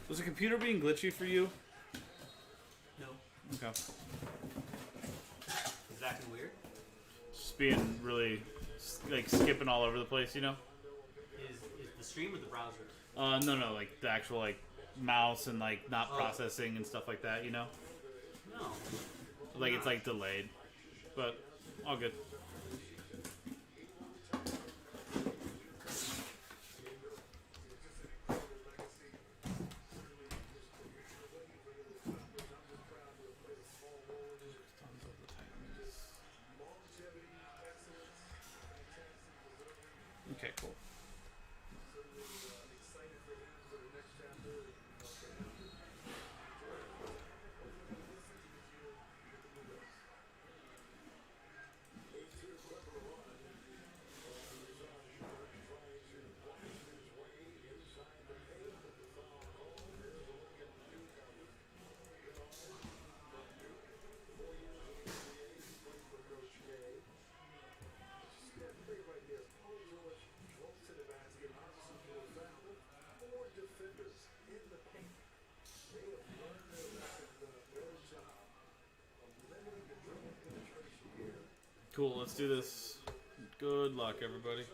Speaker 5: Was the computer being glitchy for you?
Speaker 1: No.
Speaker 5: Okay.
Speaker 1: Is that acting weird?
Speaker 5: Just being really, like, skipping all over the place, you know?
Speaker 1: Is the stream or the browser?
Speaker 5: No, like, the actual, like, mouse and, like, not processing and stuff like that, you know?
Speaker 1: No.
Speaker 5: Like, it's, like, delayed. But, all good. Okay, cool. Cool, let's do this. Good luck, everybody.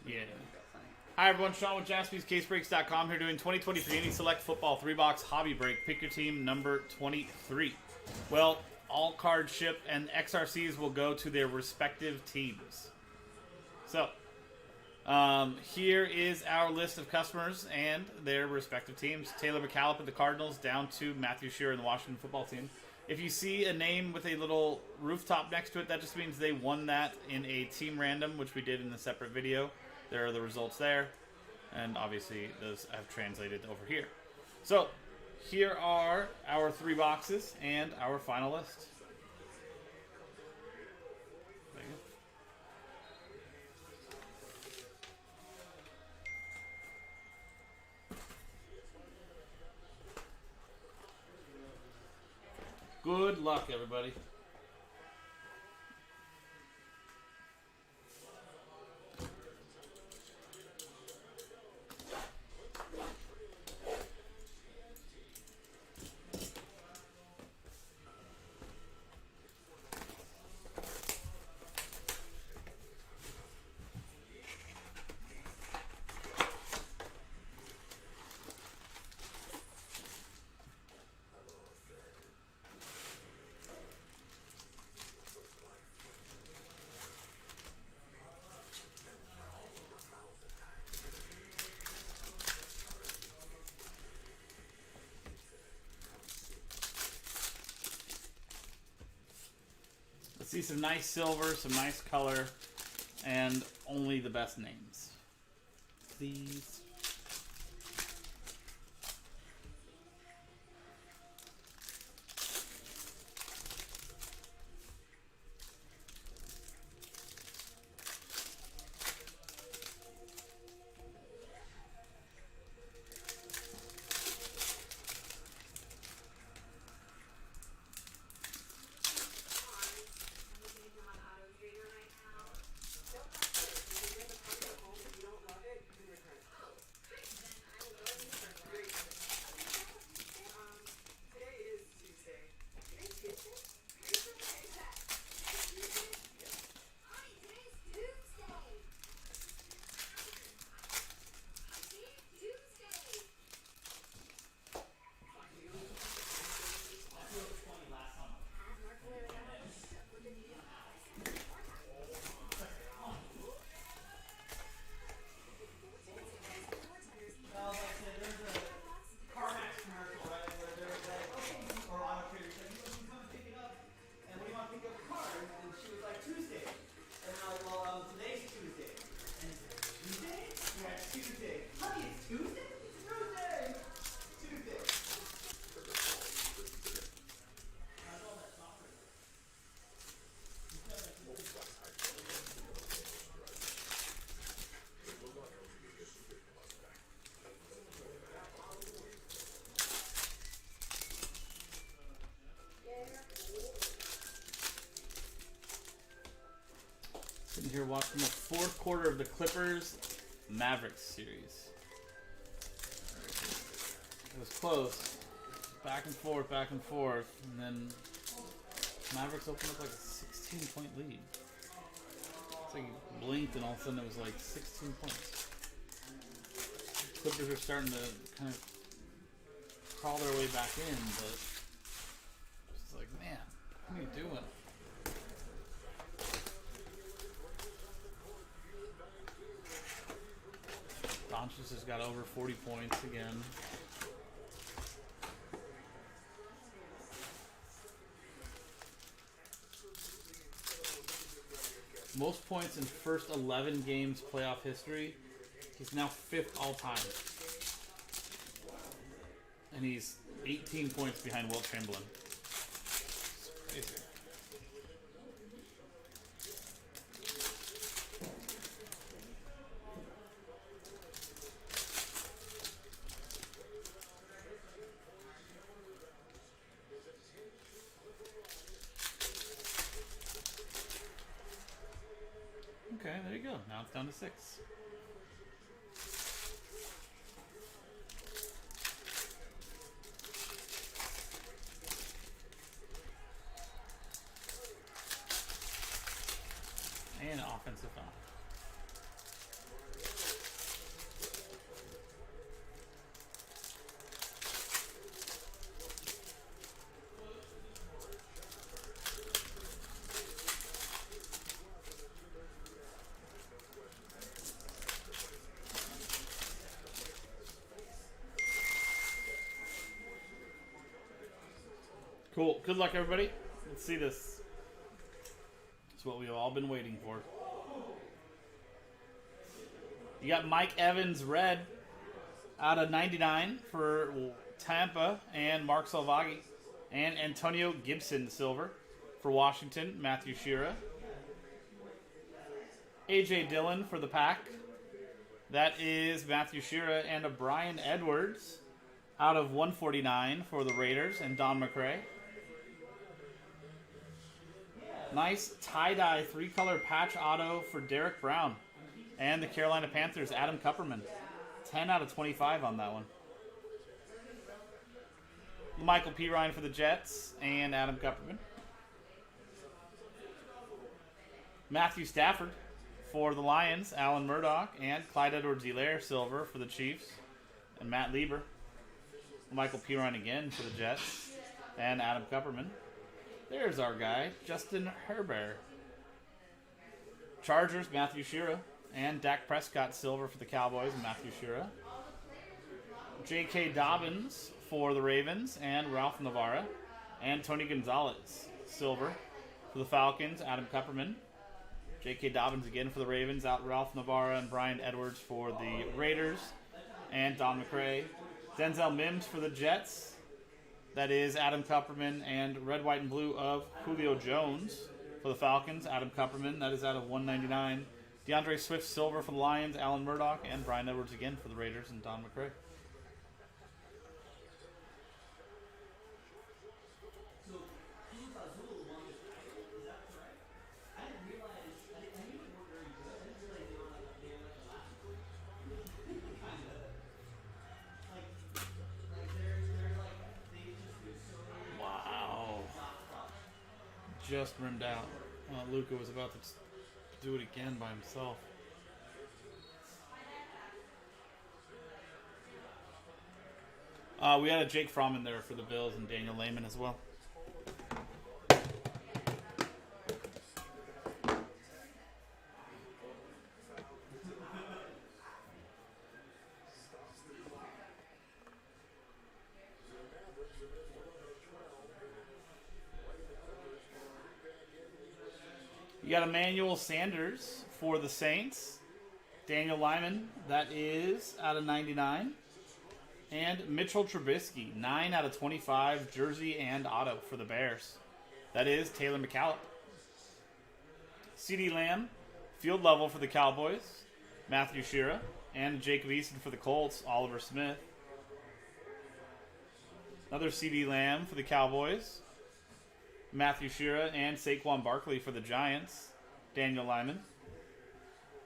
Speaker 5: Yeah. Hi everyone, Sean with JaspysCaseBreaks.com here doing 2023 Any Select Football 3-Box Hobby Break. Pick your team number 23. Well, all cards ship and XRCs will go to their respective teams. So, here is our list of customers and their respective teams. Taylor McCallum at the Cardinals down to Matthew Shearer in the Washington football team. If you see a name with a little rooftop next to it, that just means they won that in a team random, which we did in a separate video. There are the results there. And obviously, those have translated over here. So, here are our 3 boxes and our final list. There you go. Good luck, everybody. see some nice silver, some nice color, and only the best names. Please. Sitting here watching the fourth quarter of the Clippers Mavericks series. It was close. Back and forth, and then Mavericks opened up like a 16-point lead. It's like you blinked and all of a sudden it was like 16 points. Clippers are starting to kind of crawl their way back in, but it's like, man, what are you doing? Doncic has got over 40 points again. Most points in first 11 games playoff history. He's now 5th all time. And he's 18 points behind Wilt Chamberlain. It's crazy. Okay, there you go. Now it's down to 6. And offensive foul. Cool. Good luck, everybody. Let's see this. It's what we've all been waiting for. You got Mike Evans red out of 99 for Tampa and Mark Salvagi. And Antonio Gibson silver for Washington, Matthew Shearer. A.J. Dillon for the Pack. That is Matthew Shearer and a Brian Edwards out of 149 for the Raiders and Don McRae. Nice tie-dye 3-color patch auto for Derek Brown. And the Carolina Panthers, Adam Kupperman. 10 out of 25 on that one. Michael P. Ryan for the Jets and Adam Kupperman. Matthew Stafford for the Lions, Alan Murdoch, and Clyde Edwards-Helaire silver for the Chiefs, and Matt Lieber. Michael P. Ryan again for the Jets, and Adam Kupperman. There's our guy, Justin Herbert. Chargers, Matthew Shearer, and Dak Prescott silver for the Cowboys, and Matthew Shearer. J.K. Dobbins for the Ravens, and Ralph Navarra, and Tony Gonzalez silver For the Falcons, Adam Kupperman. J.K. Dobbins again for the Ravens. Out Ralph Navarra and Brian Edwards for the Raiders. And Don McRae. Denzel Mims for the Jets. That is Adam Kupperman. And red, white, and blue of Julio Jones for the Falcons. Adam Kupperman. That is out of 199. DeAndre Swift silver for the Lions. Alan Murdoch. And Brian Edwards again for the Raiders. And Don McRae. Just rimmed out. Luka was about to do it again by himself. We had a Jake Fromm in there for the Bills and Daniel Lehman as well. You got Emmanuel Sanders for the Saints. Daniel Lyman, that is out of 99. And Mitchell Trubisky, 9 out of 25, jersey and auto for the Bears. That is Taylor McCallum. CeeDee Lamb, field level for the Cowboys. Matthew Shira. And Jacob Eason for the Colts, Oliver Smith. Another CeeDee Lamb for the Cowboys. Matthew Shira and Saquon Barkley for the Giants. Daniel Lyman.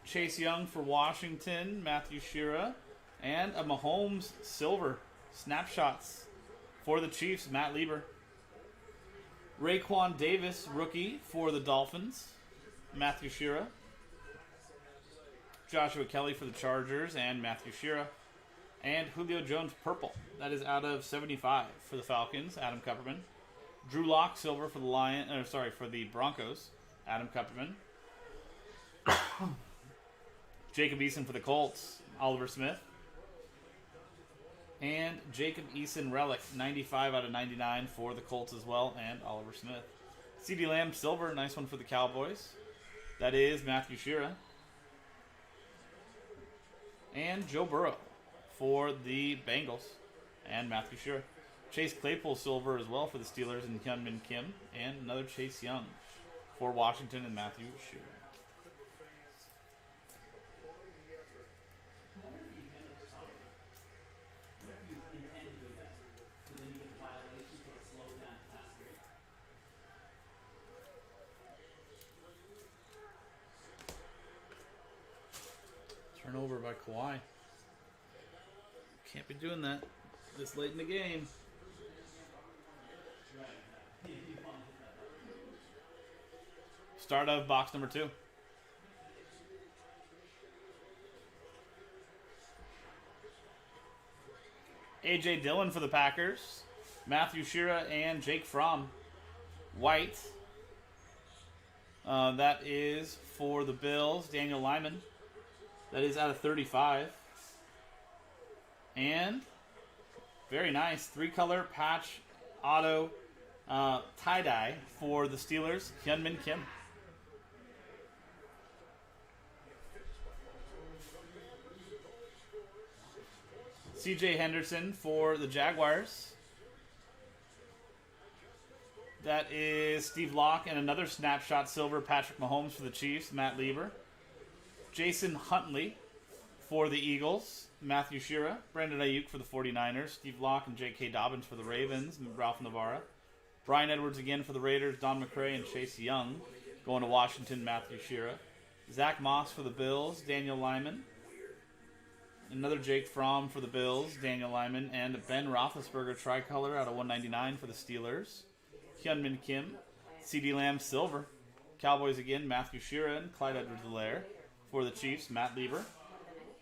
Speaker 5: Chase Young for Washington. Matthew Shira. And a Mahomes silver snapshots for the Chiefs. Matt Lieber. Raekwon Davis rookie for the Dolphins. Matthew Shira. Joshua Kelly for the Chargers and Matthew Shira. And Julio Jones purple. That is out of 75 for the Falcons. Adam Kupperman. Drew Lock silver for the for the Broncos. Adam Kupperman. Jacob Eason for the Colts. Oliver Smith. And Jacob Eason relic 95 out of 99 for the Colts as well, and Oliver Smith. CeeDee Lamb silver, nice one for the Cowboys. That is Matthew Shira. And Joe Burrow for the Bengals and Matthew Shira. Chase Claypool silver as well for the Steelers and Hyunmin Kim. And another Chase Young for Washington and Matthew Shira. Turnover by Kawhi. Can't be doing that this late in the game. Start of box number 2. A.J. Dillon for the Packers. Matthew Shira and Jake Fromm. White. That is for the Bills. Daniel Lyman. That is out of 35. And very nice 3-color patch auto tie-dye for the Steelers. Hyunmin Kim. C.J. Henderson for the Jaguars. That is Steve Locke and another snapshot silver Patrick Mahomes for the Chiefs. Matt Lieber. Jason Huntley for the Eagles. Matthew Shira. Brandon Ayuk for the 49ers. Steve Locke and J.K. Dobbins for the Ravens. Ralph Navarra. Brian Edwards again for the Raiders. Don McRae and Chase Young going to Washington. Matthew Shira. Zach Moss for the Bills. Daniel Lyman. Another Jake Fromm for the Bills. Daniel Lyman. And Ben Roethlisberger tricolor out of 199 for the Steelers. Hyunmin Kim. CeeDee Lamb silver. Cowboys again. Matthew Shira and Clyde Edwards-Helaire. For the Chiefs, Matt Lieber.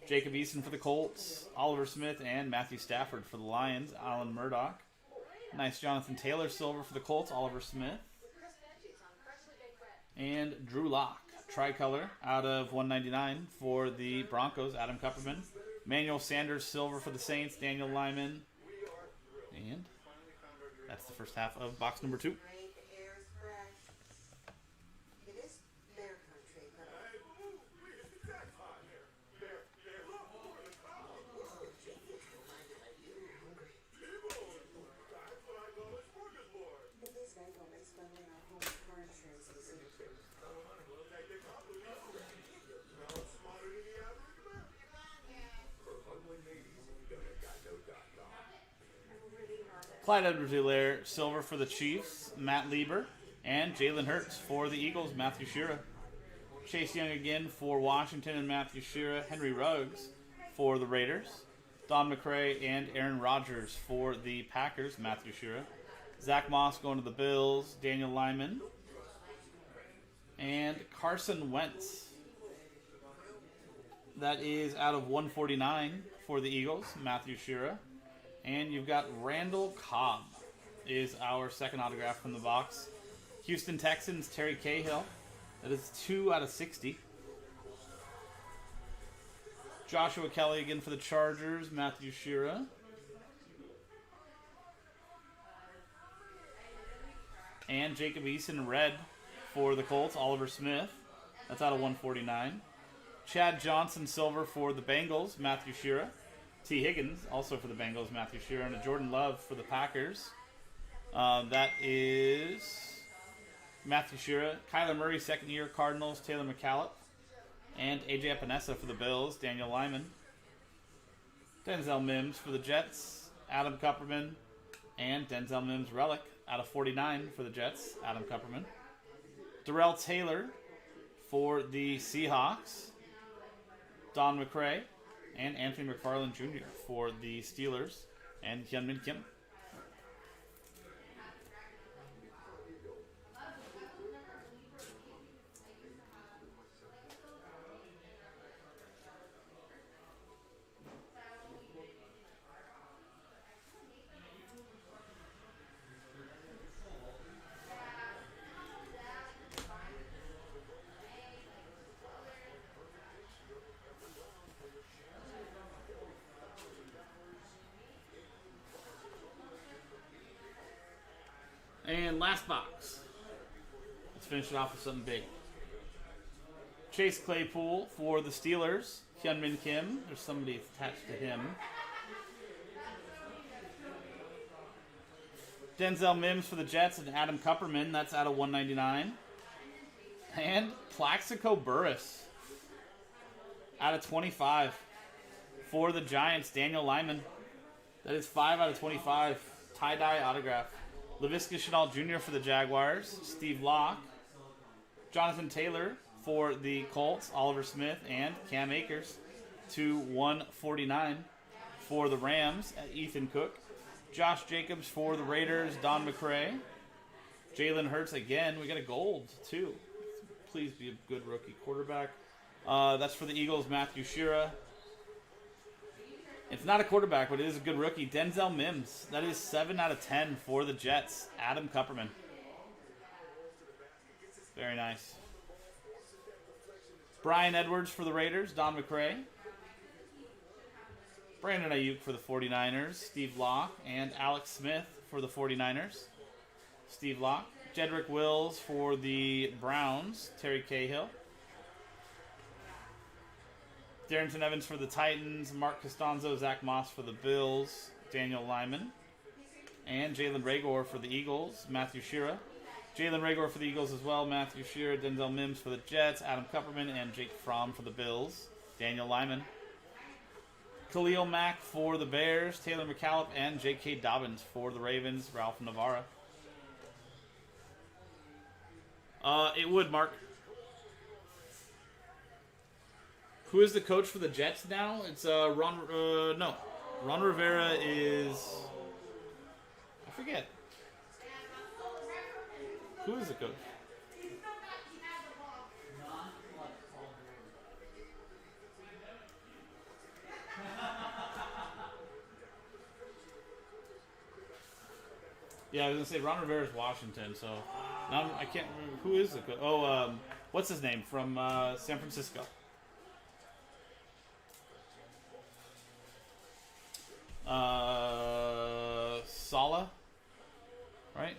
Speaker 5: Jacob Eason for the Colts, Oliver Smith, and Matthew Stafford for the Lions, Alan Murdoch. Nice Jonathan Taylor silver for the Colts, Oliver Smith. And Drew Lock, tricolor, out of 199 for the Broncos, Adam Kupperman. Emmanuel Sanders silver for the Saints, Daniel Lyman. And that's the first half of box number 2. Clyde Edwards-Helaire, silver for the Chiefs, Matt Lieber. And Jalen Hurts for the Eagles, Matthew Shira. Chase Young again for Washington and Matthew Shira. Henry Ruggs for the Raiders. Don McCray and Aaron Rodgers for the Packers, Matthew Shira. Zach Moss going to the Bills, Daniel Lyman. And Carson Wentz. That is out of 149 for the Eagles, Matthew Shira. And you've got Randall Cobb is our second autograph from the box. Houston Texans, Terry Cahill. That is 2 out of 60. Joshua Kelly again for the Chargers, Matthew Shira. And Jacob Eason, red for the Colts, Oliver Smith. That's out of 149. Chad Johnson, silver for the Bengals, Matthew Shira. T. Higgins, also for the Bengals, Matthew Shira. And a Jordan Love for the Packers. That is Matthew Shira. Kyler Murray, second year, Cardinals, Taylor McCallum. And A.J. Epinesa for the Bills, Daniel Lyman. Denzel Mims for the Jets, Adam Kupperman. And Denzel Mims relic out of 49 for the Jets, Adam Kupperman. Darrell Taylor for the Seahawks, Don McCray. And Anthony McFarland Jr. for the Steelers, and Hyunmin Kim. And last box. Let's finish it off with something big. Chase Claypool for the Steelers. Hyunmin Kim. There's somebody attached to him. Denzel Mims for the Jets and Adam Kupperman. That's out of 199. And Plaxico Burress. Out of 25. For the Giants, Daniel Lyman. That is 5 out of 25. Tie-dye autograph. Laviska Shenault Jr. for the Jaguars, Steve Locke, Jonathan Taylor for the Colts, Oliver Smith, and Cam Akers to 149 for the Rams, Ethan Cook, Josh Jacobs for the Raiders, Don McCray, Jalen Hurts again. We got a gold too. Please be a good rookie quarterback. That's for the Eagles, Matthew Shira. It's not a quarterback, but it is a good rookie. Denzel Mims. That is 7 out of 10 for the Jets. Adam Kupperman. Very nice. Brian Edwards for the Raiders. Don McCray. Brandon Ayuk for the 49ers. Steve Locke. And Alex Smith for the 49ers. Steve Locke. Jedrick Wills for the Browns. Terry Cahill. Darrington Evans for the Titans, Mark Costanzo, Zach Moss for the Bills, Daniel Lyman, and Jalen Reagor for the Eagles, Matthew Shira. Jalen Reagor for the Eagles as well, Matthew Shira, Denzel Mims for the Jets, Adam Kupperman, and Jake Fromm for the Bills, Daniel Lyman. Khalil Mack for the Bears, Taylor McCallum, and J.K. Dobbins for the Ravens, Ralph Navarra. It would, Mark. Who is the coach for the Jets now? It's Ron Rivera is... I forget. Who is the coach? Yeah, I was going to say Ron Rivera's Washington, so now I can't remember. Who is the coach? Oh, what's his name? From San Francisco. Sala, right?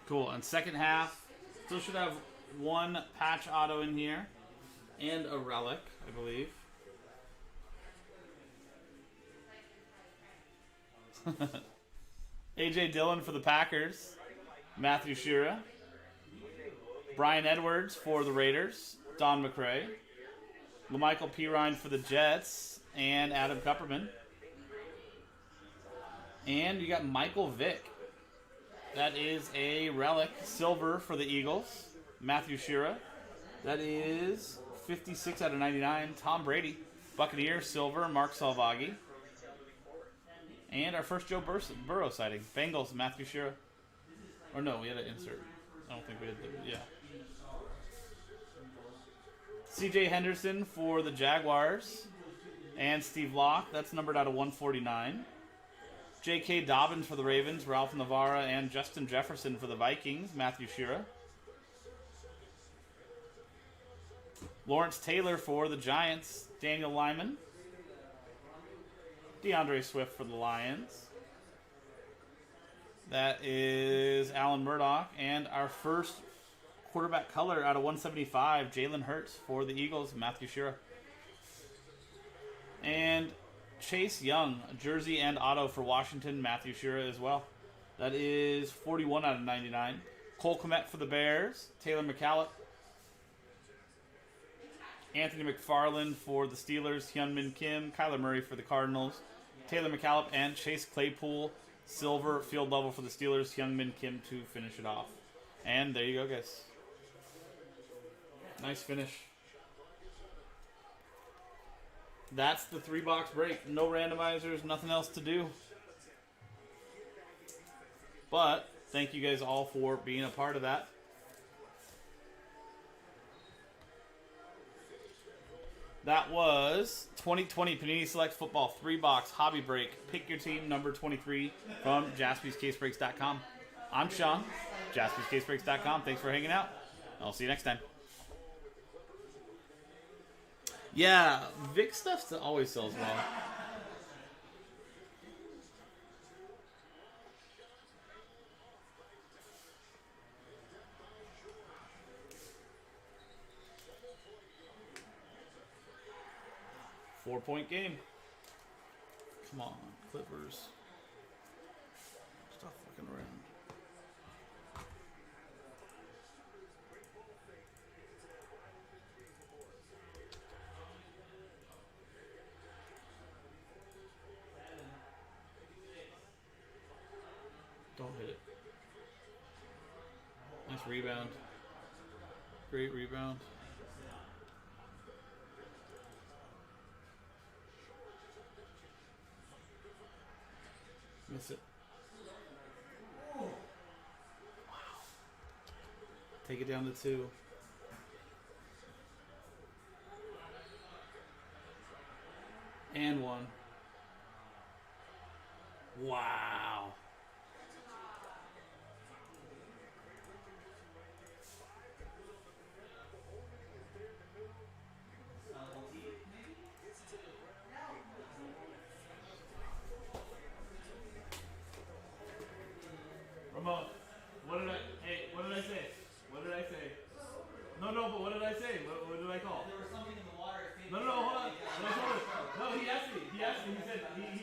Speaker 5: Cool. And second half, Still should have one patch auto in here. And a relic, I believe. AJ Dillon for the Packers. Matthew Shearer. Brian Edwards for the Raiders. Don McRae. LaMichael Pirine for the Jets. And Adam Kupperman. And you got Michael Vick. That is a relic. Silver for the Eagles. Matthew Shearer. That is 56 out of 99. Tom Brady. Buccaneer. Silver. Mark Salvagi. And our first Joe Burrow sighting. Bengals. Matthew Shearer. Or no, we had to insert. I don't think we had to. Yeah. CJ Henderson for the Jaguars. And Steve Locke. That's numbered out of 149. J.K. Dobbins for the Ravens, Ralph Navarra, and Justin Jefferson for the Vikings, Matthew Shearer. Lawrence Taylor for the Giants, Daniel Lyman. DeAndre Swift for the Lions. That is Alan Murdoch. And our first quarterback color out of 175, Jalen Hurts for the Eagles, Matthew Shearer. And Chase Young, jersey and auto for Washington, Matthew Shearer as well. That is 41 out of 99. Cole Kmet for the Bears, Taylor McCallum. Anthony McFarland for the Steelers, Hyunmin Kim, Kyler Murray for the Cardinals, Taylor McCallum, and Chase Claypool, silver field level for the Steelers, Hyunmin Kim to finish it off. And there you go, guys. Nice finish. That's the 3-box break. No randomizers, nothing else to do. But thank you guys all for being a part of that. That was 2020 Panini Select Football 3-box hobby break. Pick your team number 23 from JaspysCaseBreaks.com. I'm Sean, JaspysCaseBreaks.com. Thanks for hanging out. I'll see you next time. Yeah, Vic stuff always sells well. Four-point game. Come on, Clippers. Stop fucking around. Don't hit it. Nice rebound. Great rebound. Miss it. Wow. Take it down to 2. And 1. Wow. Ramon, what did I say? What did I say? No, but what did I say? What did I call? There was something in the water. No, hold on. No, he asked me. He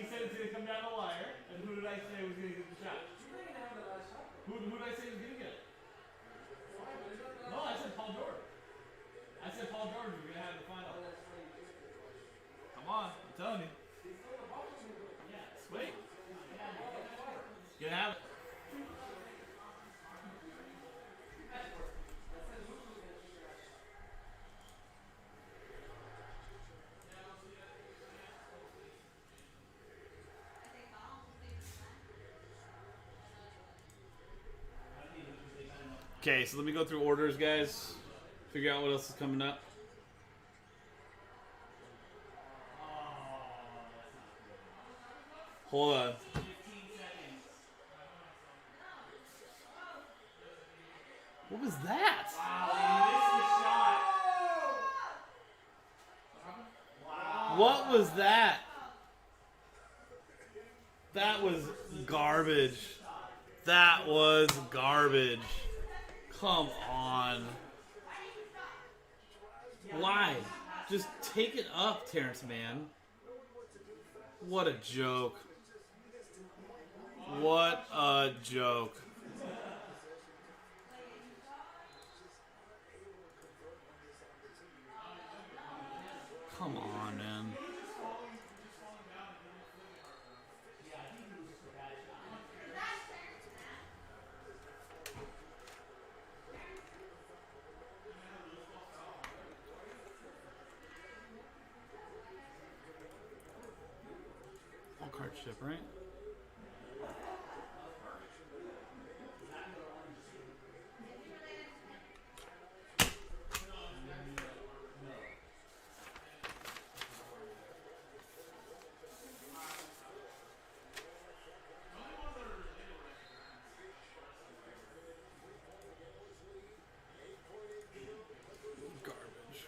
Speaker 5: said it's going to come down the wire. And who did I say was going to get the shot? Who did I say was going to get it? No, I said Paul George. I said Paul George was going to have the final. Come on, I'm telling you. Wait. Gonna have it. Okay, so let me go through orders, guys. Figure out what else is coming up. Hold on. What was that? What was that? That was garbage. That was garbage. Come on. Why? Just take it up, Terrence Mann. What a joke. What a joke. Come on, man. All card ship, right? Garbage.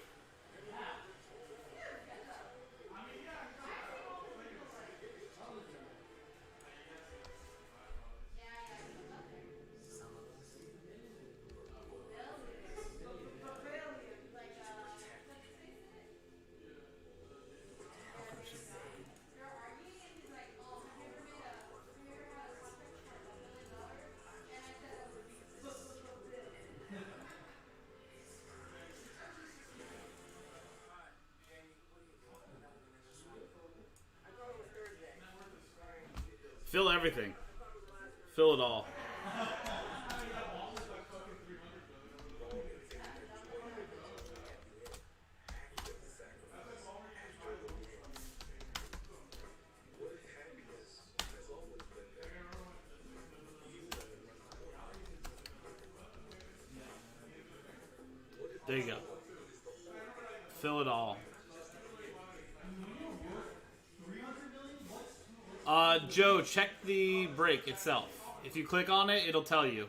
Speaker 5: Fill everything. Fill it all. There you go. Fill it all. Joe, check the break itself. If you click on it, it'll tell you.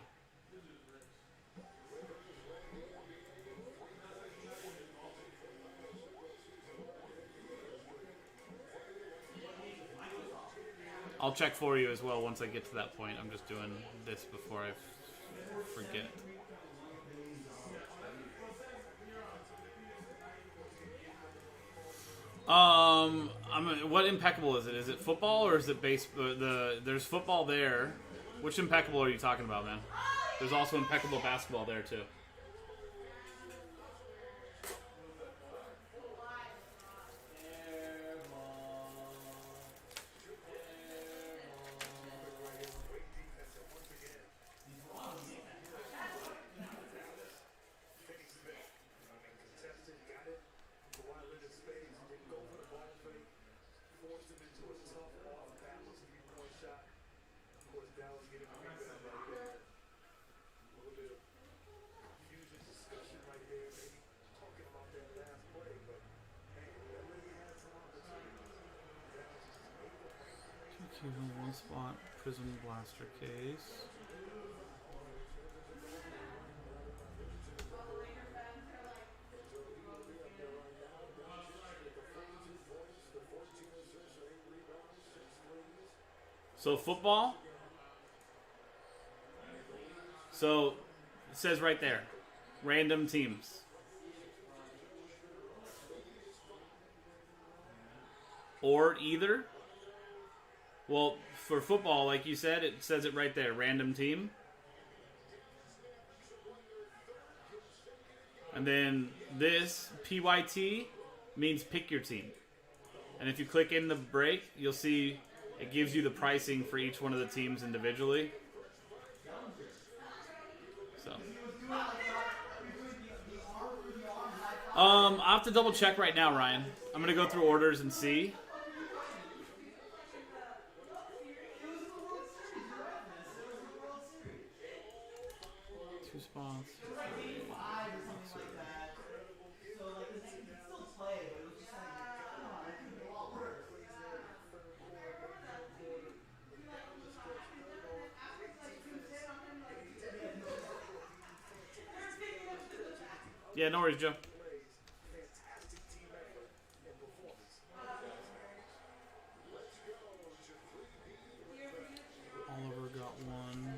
Speaker 5: I'll check for you as well once I get to that point. I'm just doing this before I forget. What impeccable is it? Is it football or is it base? There's football there. Which impeccable are you talking about, man? There's also impeccable basketball there too. One spot, Prism Blaster case. So football. So it says right there, random teams. Or either. Well, for football, like you said, it says it right there, random team. And then this, PYT, means pick your team. And if you click in the break, you'll see it gives you the pricing for each one of the teams individually. So. I'll have to double check right now, Ryan. I'm going to go through orders and see. Spots. Yeah, no worries, Joe. Oliver got one.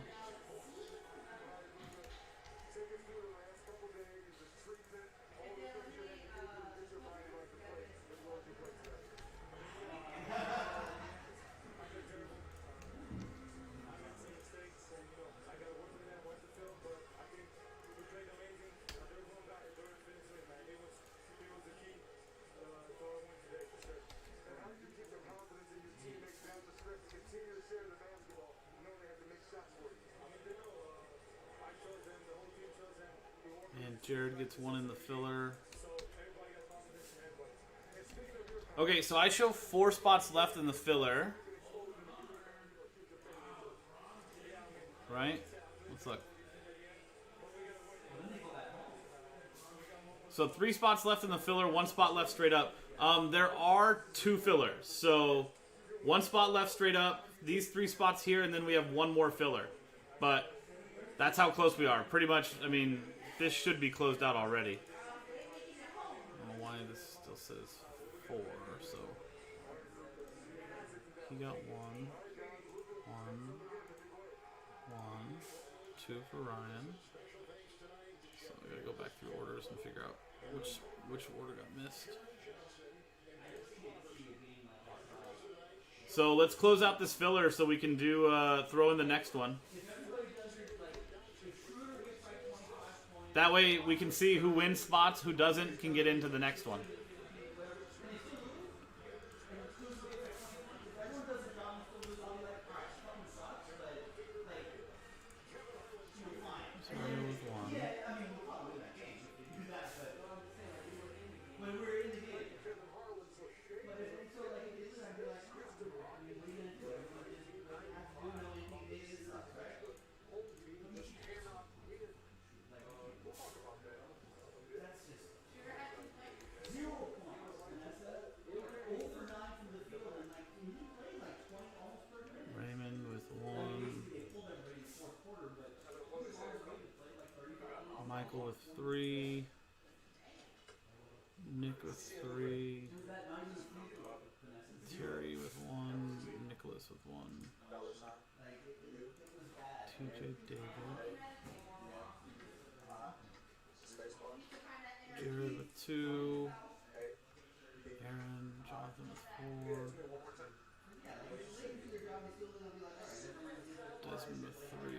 Speaker 5: Jared gets one in the filler. Okay, so I show 4 spots left in the filler. Right? Let's look. So 3 spots left in the filler, 1 spot left straight up. There are 2 fillers. So 1 spot left straight up, these 3 spots here, and then we have 1 more filler. But that's how close we are. Pretty much, I mean, this should be closed out already. I don't know why this still says 4, so. He got 1. 2 for Ryan. So we gotta go back through orders and figure out which order got missed. So let's close out this filler so we can do throw in the next one. That way we can see who wins spots, who doesn't can get into the next one. Raymond with 1. Michael with 3. Nick with 3. Terry with 1. Nicholas with 1. TJ David. Jared with 2. Aaron, Jonathan with 4. Desmond with 3.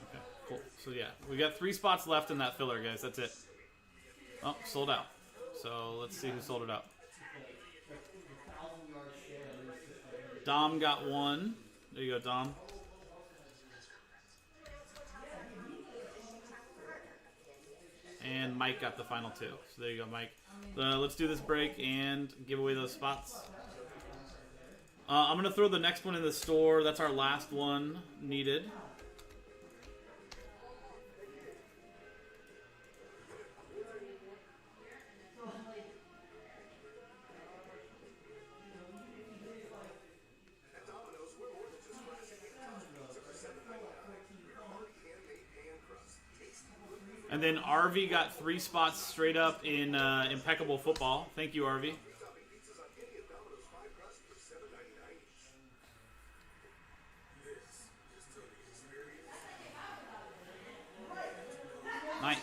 Speaker 5: Okay, cool. So yeah, we got 3 spots left in that filler, guys. That's it. Oh, sold out. So let's see who sold it out. Dom got 1. There you go, Dom. And Mike got the final 2. So there you go, Mike. Let's do this break and give away those spots. I'm going to throw the next one in the store. That's our last one needed. And then RV got 3 spots straight up in Impeccable Football. Thank you, RV. Nice.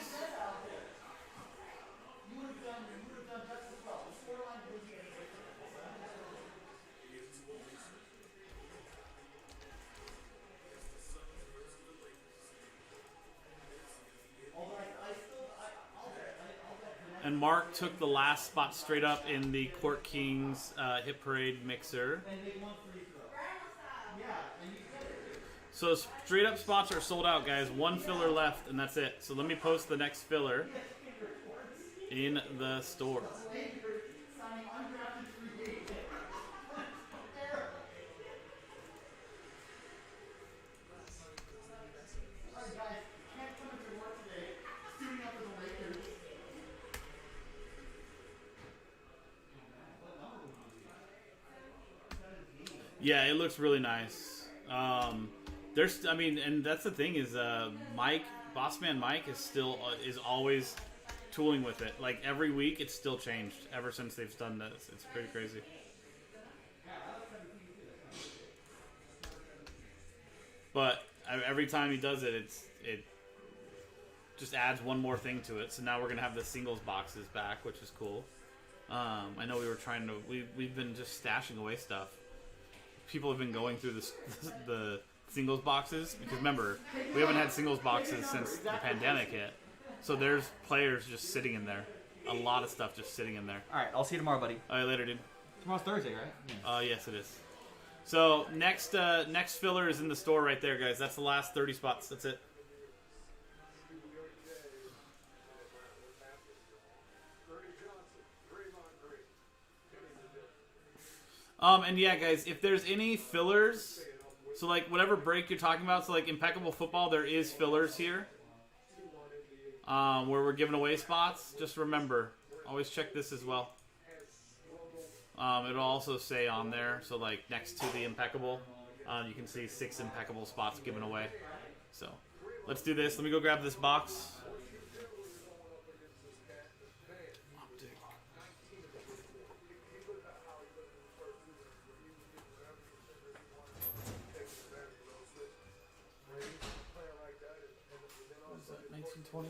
Speaker 5: And Mark took the last spot straight up in the Court Kings Hit Parade mixer. So straight up spots are sold out, guys. 1 filler left, and that's it. So let me post the next filler in the store. Yeah, it looks really nice. I mean, and that's the thing is, Mike, Bossman Mike, is always tooling with it. Like every week, it's still changed ever since they've done this. It's pretty crazy. But every time he does it, it just adds one more thing to it. So now we're gonna have the singles boxes back, which is cool. I know we were trying to. We've been just stashing away stuff. People have been going through the singles boxes because remember we haven't had singles boxes since the pandemic hit, so there's players just sitting in there, a lot of stuff just sitting in there.
Speaker 1: All right, I'll see you tomorrow, buddy.
Speaker 5: All right, later, dude.
Speaker 1: Tomorrow's Thursday, right?
Speaker 5: Yes, it is. So next filler is in the store right there, guys. That's the last 30 spots. That's it. And yeah, guys, if there's any fillers, so like whatever break you're talking about, so like Impeccable Football, there is fillers here. Where we're giving away spots. Just remember, always check this as well. It'll also say on there, so like next to the Impeccable, you can see 6 Impeccable spots given away. So let's do this. Let me go grab this box. What is that, 1920?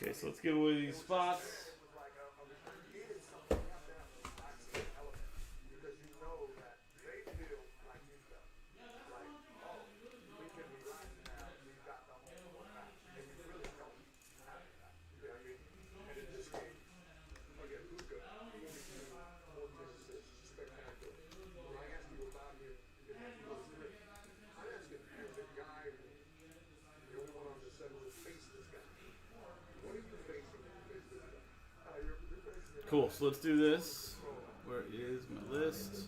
Speaker 5: Okay, so let's give away these spots. Cool. So let's do this. Where is my list?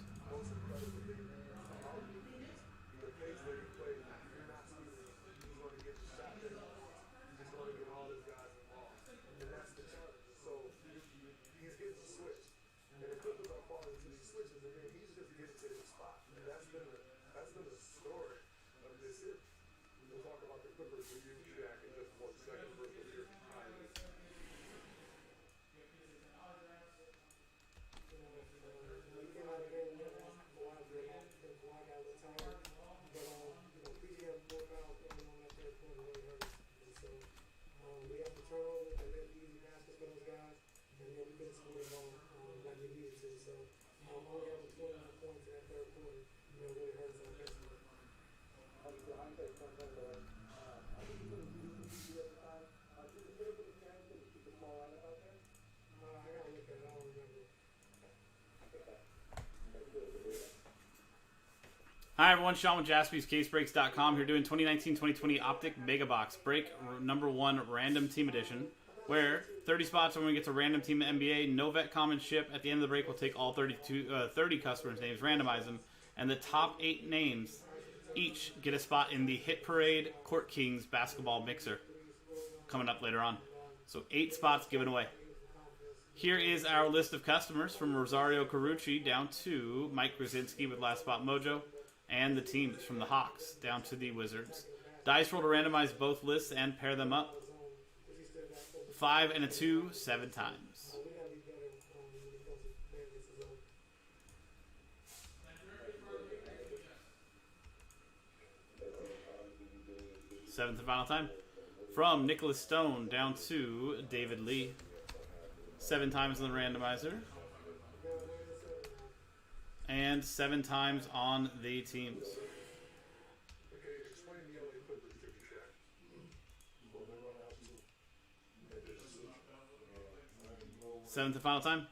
Speaker 5: Hi everyone, Sean with JaspysCaseBreaks.com here doing 2019-2020 Optic Mega Box Break number 1 Random Team Edition, where 30 spots when we get to Random Team NBA, no vet common ship. At the end of the break, we'll take all 30 customers' names, randomize them, and the top 8 names each get a spot in the Hit Parade Court Kings basketball mixer coming up later on. So 8 spots given away. Here is our list of customers from Rosario Carucci down to Mike Krasinski with Last Spot Mojo, and the teams from the Hawks down to the Wizards. Dice roll to randomize both lists and pair them up. 5 and a 2, 7 times. Seventh and final time. From Nicholas Stone down to David Lee. 7 times on the randomizer. And 7 times on the teams. Seventh and final time.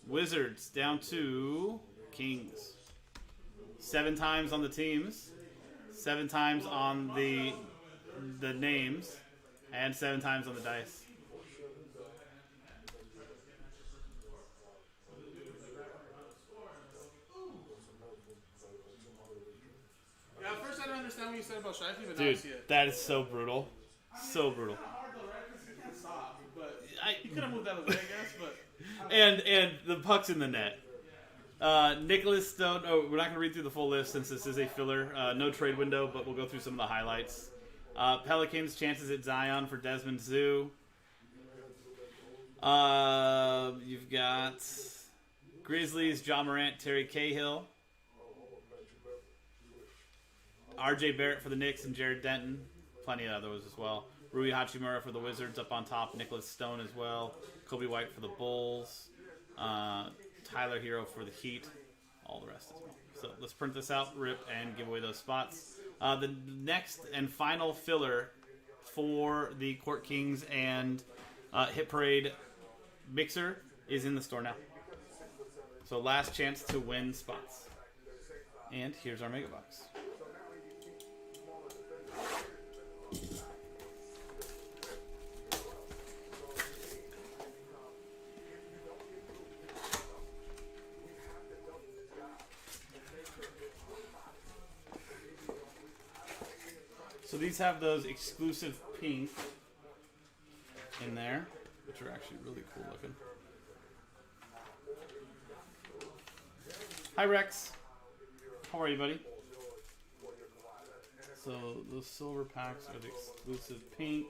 Speaker 5: Wizards down to Kings. 7 times on the teams. 7 times on the names. And 7 times on the dice.
Speaker 4: Yeah, at first I didn't understand what you said about Shifley, but now I
Speaker 5: Dude,
Speaker 4: see it.
Speaker 5: that is so brutal. So brutal.
Speaker 4: It's kind of hard though, right? Because he can't stop. But you could have moved that away, I guess. But
Speaker 5: And the puck's in the net. Nicholas Stone. Oh, we're not going to read through the full list since this is a filler. No trade window, but we'll go through some of the highlights. Pelicans chances at Zion for Desmond Zoo. You've got Grizzlies, John Morant, Terry Cahill. RJ Barrett for the Knicks and Jared Denton. Plenty of others as well. Rui Hachimura for the Wizards up on top. Nicholas Stone as well. Kobe White for the Bulls. Tyler Hero for the Heat. All the rest as well. So let's print this out, rip, and give away those spots. The next and final filler for the Court Kings and Hit Parade mixer is in the store now. So last chance to win spots. And here's our Mega Box. So these have those exclusive pink in there, which are actually really cool looking. Hi Rex, how are you, buddy? So those silver packs are the exclusive pink.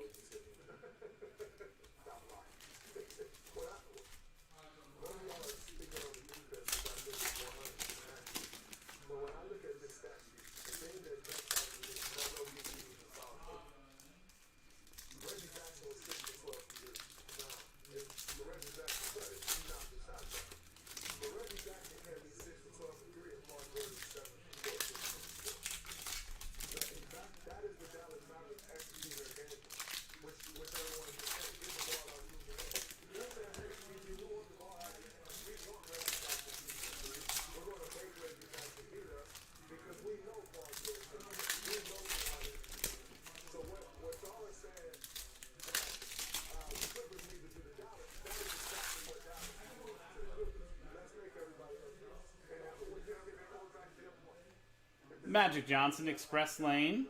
Speaker 5: Magic Johnson, Express Lane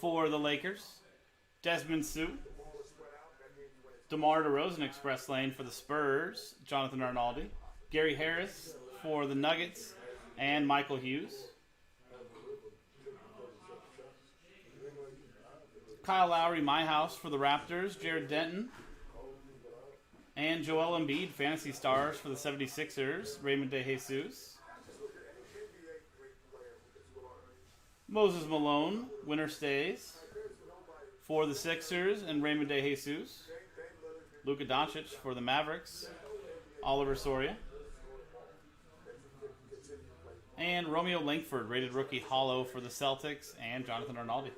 Speaker 5: for the Lakers. Desmond Sue. DeMar DeRozan, Express Lane for the Spurs. Jonathan Arnaldi. Gary Harris for the Nuggets. And Michael Hughes. Kyle Lowry, My House for the Raptors. Jared Denton. And Joel Embiid, Fantasy Stars for the 76ers. Raymond DeJesus. Moses Malone, Winter Stays for the Sixers. And Raymond DeJesus. Luka Doncic for the Mavericks. Oliver Soria. And Romeo Langford, rated rookie hollow for the Celtics. And Jonathan Arnaldi.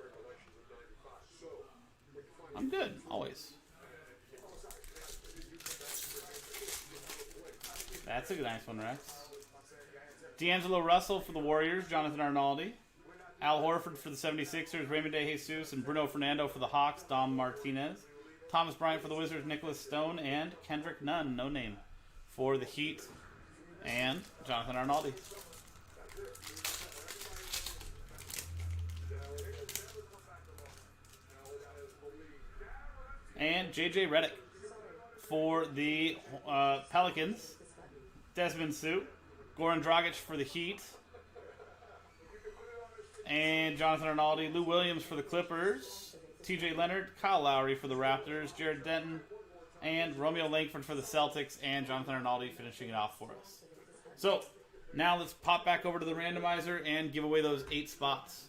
Speaker 5: I'm good, always. That's a nice one, Rex. D'Angelo Russell for the Warriors, Jonathan Arnaldi. Al Horford for the 76ers, Raymond DeJesus, and Bruno Fernando for the Hawks, Dom Martinez. Thomas Bryant for the Wizards, Nicholas Stone, and Kendrick Nunn, no name, for the Heat, and Jonathan Arnaldi. And J.J. Redick for the Pelicans. Desmond Sue. Goran Dragic for the Heat. And Jonathan Arnaldi. Lou Williams for the Clippers. T.J. Leonard. Kyle Lowry for the Raptors. Jared Denton. And Romeo Langford for the Celtics. And Jonathan Arnaldi finishing it off for us. So, now let's pop back over to the randomizer and give away those 8 spots.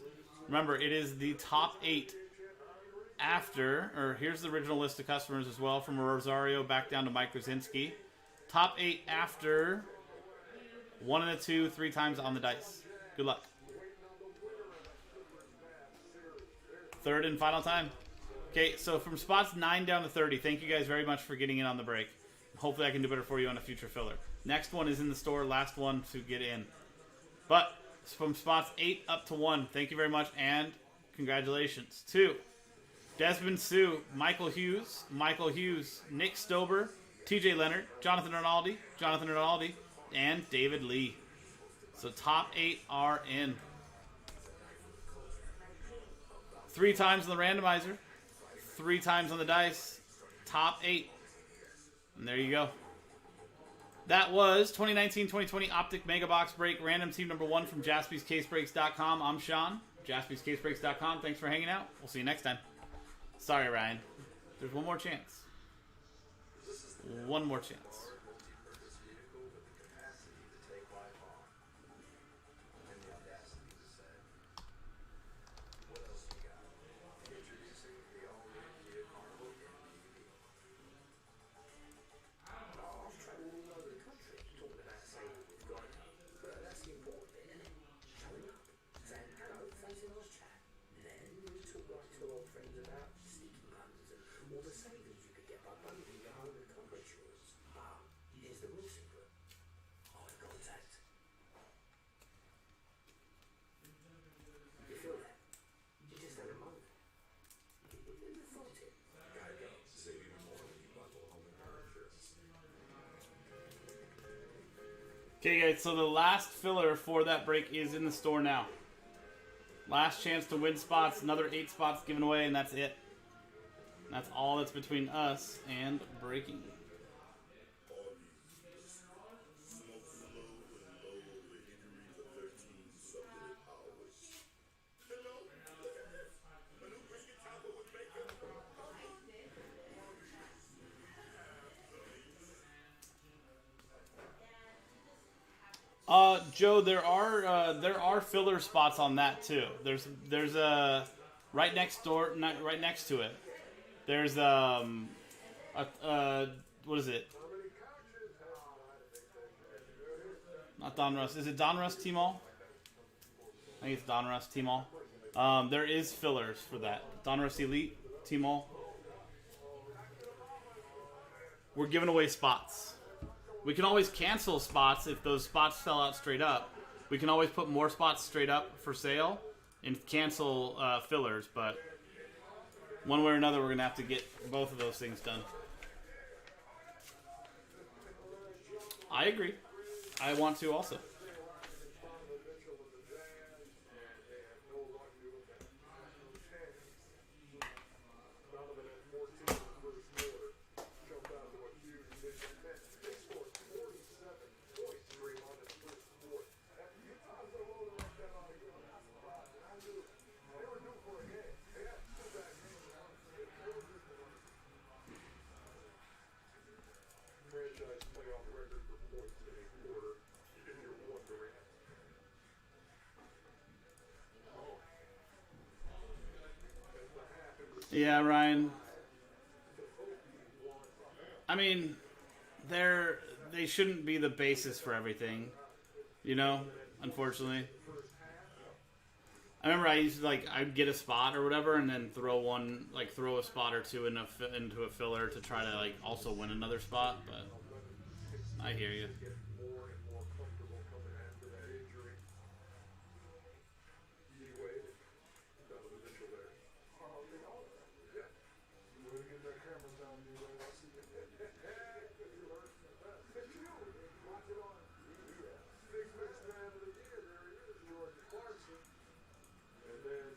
Speaker 5: Remember, it is the top 8 after, or here's the original list of customers as well, from Rosario back down to Mike Krasinski. Top 8 after 1 and a 2, 3 times on the dice. Good luck. Third and final time. Okay, so from spots 9 down to 30, thank you guys very much for getting in on the break. Hopefully I can do better for you on a future filler. Next one is in the store, last one to get in. But from spots 8 up to 1, thank you very much and congratulations to Desmond Sue, Michael Hughes, Nick Stober, T.J. Leonard, Jonathan Arnaldi, and David Lee. So top 8 are in. 3 times on the randomizer, 3 times on the dice, top 8. And there you go. That was 2019-2020 Optic Mega Box Break, random team number 1 from JaspysCaseBreaks.com. I'm Sean, JaspysCaseBreaks.com. Thanks for hanging out. We'll see you next time. Sorry, Ryan. There's one more chance. One more chance. Okay, guys, so the last filler for that break is in the store now. Last chance to win spots, another 8 spots given away, and that's it. That's all that's between us and breaking. Joe, there are filler spots on that too. There's a right next to it. There's what is it? Not Donruss. Is it Donruss T-Mall? I think it's Donruss T-Mall. There is fillers for that. Donruss Elite T-Mall. We're giving away spots. We can always cancel spots if those spots sell out straight up. We can always put more spots straight up for sale and cancel fillers, but one way or another, we're going to have to get both of those things done. I agree. I want to also. Yeah, Ryan. I mean, they shouldn't be the basis for everything, you know. Unfortunately, I remember I used to I'd get a spot or whatever, and then throw a spot or two into a filler to try to also win another spot. But I hear you.
Speaker 9: More and more comfortable coming after that injury. He waited. That was initial there. Yeah. You want to get that camera down, you know, I see it. You learned from the best. It's you. Watch it on. Six Mix Man of the Year. There he is, George Clarkson. And then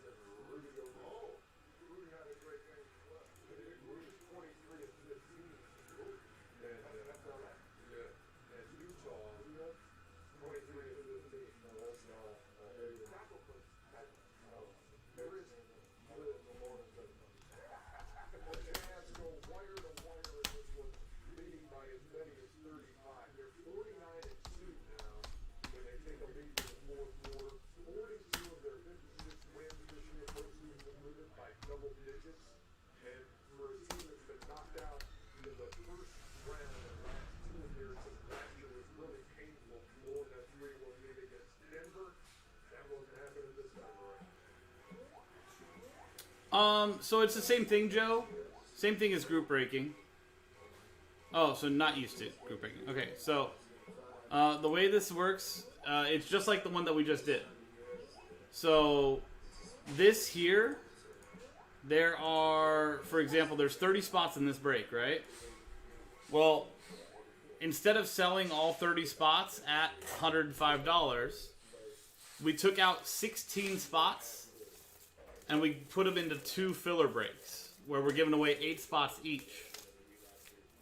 Speaker 9: Rudy goes, oh, Rudy had a great game as well. Rudy's 23 of 15. And that's all right. Yeah. And Utah, 23 of 15. No, that's not. Tackle for there is no more than that. The Jazz go wire to wire in this one, leading by as many as 35. They're 49-2 now when they take a lead in the fourth quarter. 42 of their 56 wins this year, postseason included, by double digits. And for a team that's been knocked out in the first round in the last 2 years, and last year was really painful, blowing that 3-1 lead against Denver. That wasn't happening this time around.
Speaker 5: So it's the same thing, Joe. Same thing as group breaking. Oh, so not used to group breaking. Okay, so the way this works, it's just like the one that we just did. So this here, there are, for example, there's 30 spots in this break, right? Well, instead of selling all 30 spots at $105, we took out 16 spots and we put them into 2 filler breaks where we're giving away 8 spots each.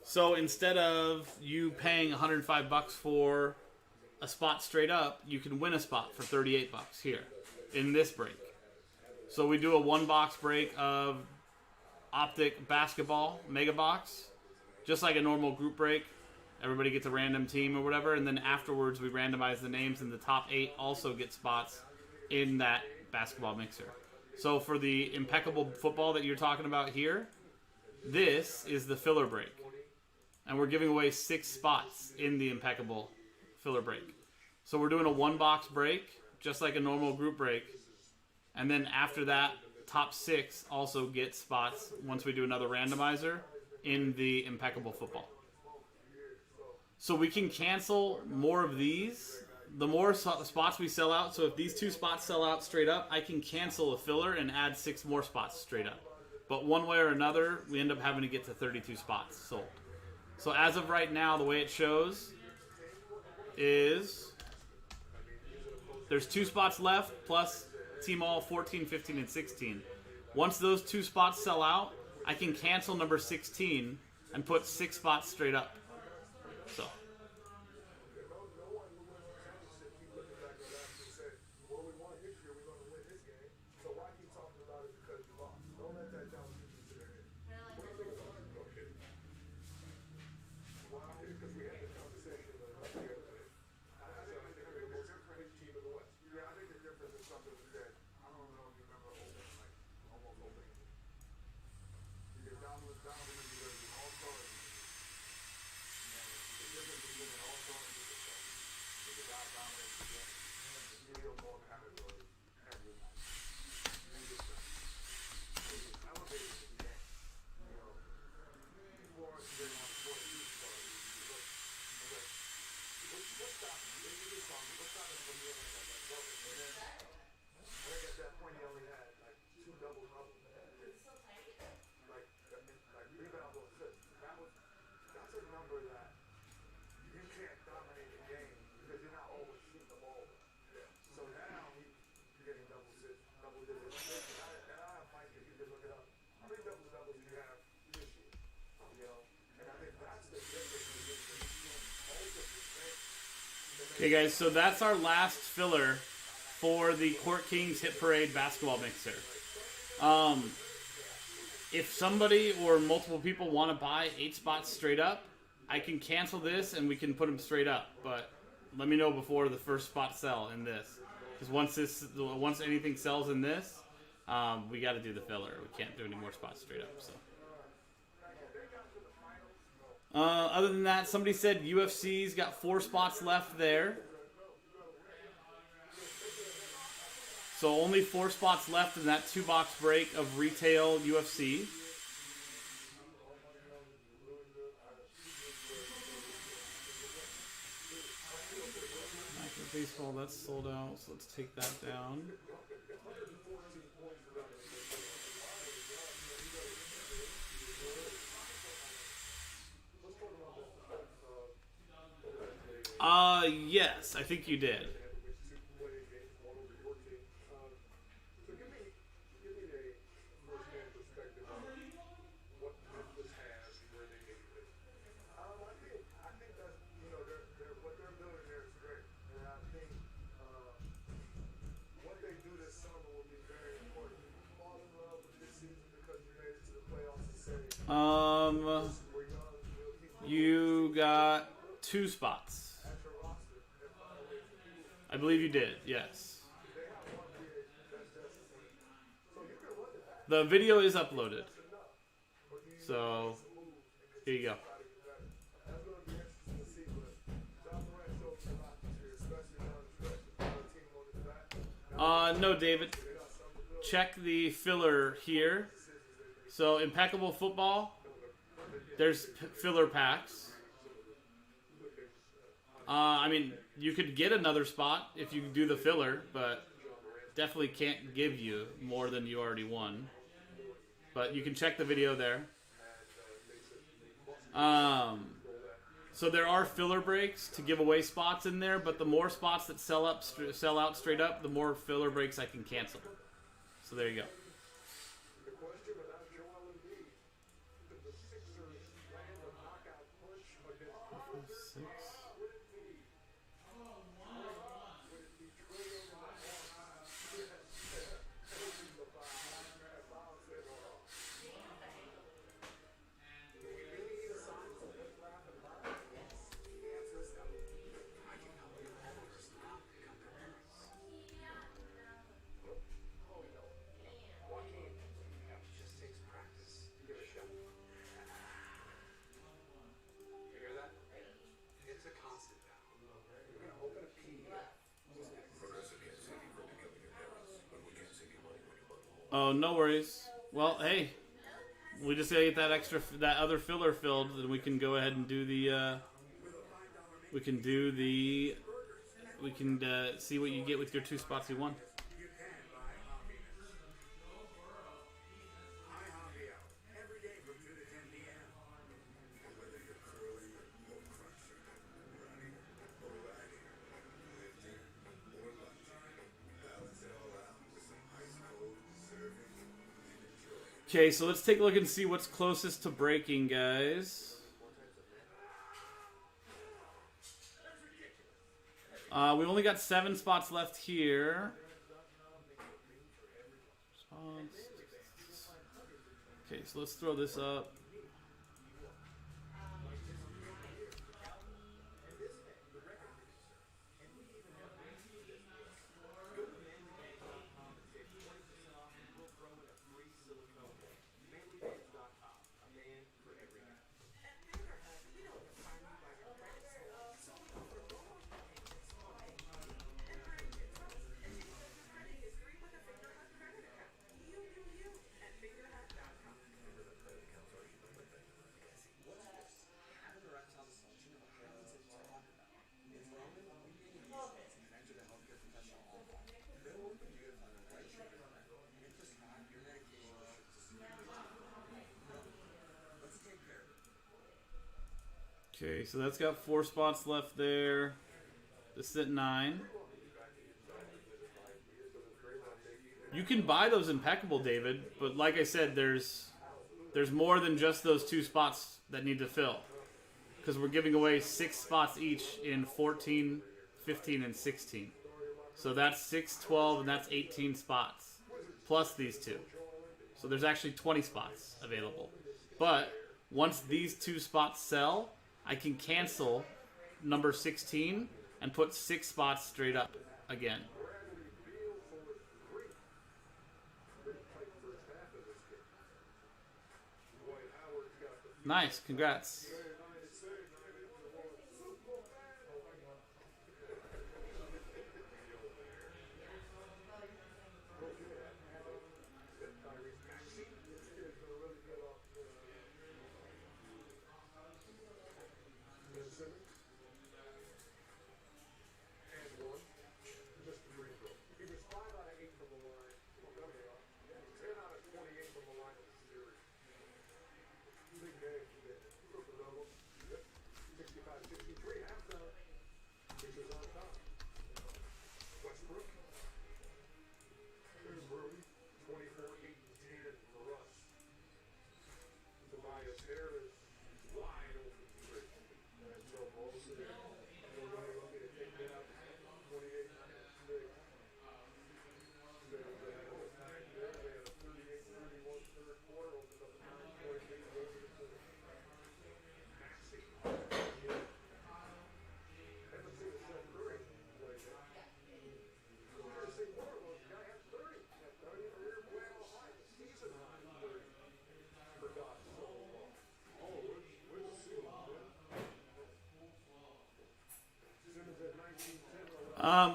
Speaker 5: So instead of you paying $105 for a spot straight up, you can win a spot for $38 here in this break. So we do a 1-box break of Optic Basketball Mega Box, just like a normal group break. Everybody gets a random team or whatever, and then afterwards we randomize the names, and the top 8 also get spots in that basketball mixer. So for the impeccable football that you're talking about here, this is the filler break. And we're giving away 6 spots in the impeccable filler break. So we're doing a 1-box break, just like a normal group break. And then after that, top 6 also get spots once we do another randomizer in the impeccable football. So we can cancel more of these. The more spots we sell out, so if these 2 spots sell out straight up, I can cancel a filler and add 6 more spots straight up. But one way or another, we end up having to get to 32 spots sold. So as of right now, the way it shows is there's 2 spots left, plus team all 14, 15, and 16. Once those 2 spots sell out, I can cancel number 16 and put 6 spots straight up. So. Okay, guys, so that's our last filler for the Court Kings Hit Parade basketball mixer. If somebody or multiple people want to buy 8 spots straight up, I can cancel this and we can put them straight up. But let me know before the first spot sell in this, because once anything sells in this, We got to do the filler. We can't do any more spots straight up. So. Other than that, somebody said UFC's got 4 spots left there. So only 4 spots left in that 2-box break of retail UFC. Baseball, that's sold out, so let's take that down. Yes, I think you did. You got 2 spots. I believe you did, yes. The video is uploaded. So, here you go. No, David. Check the filler here. So, Impeccable Football, there's filler packs. I mean, you could get another spot if you do the filler, but definitely can't give you more than you already won. But you can check the video there. So there are filler breaks to give away spots in there, but the more spots that sell out straight up, the more filler breaks I can cancel. So there you go. Oh, no worries. Well, hey, we just gotta get that other filler filled, and we can go ahead and do the. We can see what you get with your 2 spots you won. Okay, so let's take a look and see what's closest to breaking, guys. We only got 7 spots left here. Okay, so let's throw this up. Okay, so that's got 4 spots left there. This is at 9. You can buy those Impeccable, David, but like I said, there's more than just those 2 spots that need to fill. Because we're giving away 6 spots each in 14, 15, and 16. So that's 6, 12, and that's 18 spots. Plus these 2. So there's actually 20 spots available. But once these 2 spots sell, I can cancel number 16 and put 6 spots straight up again. Nice. Congrats.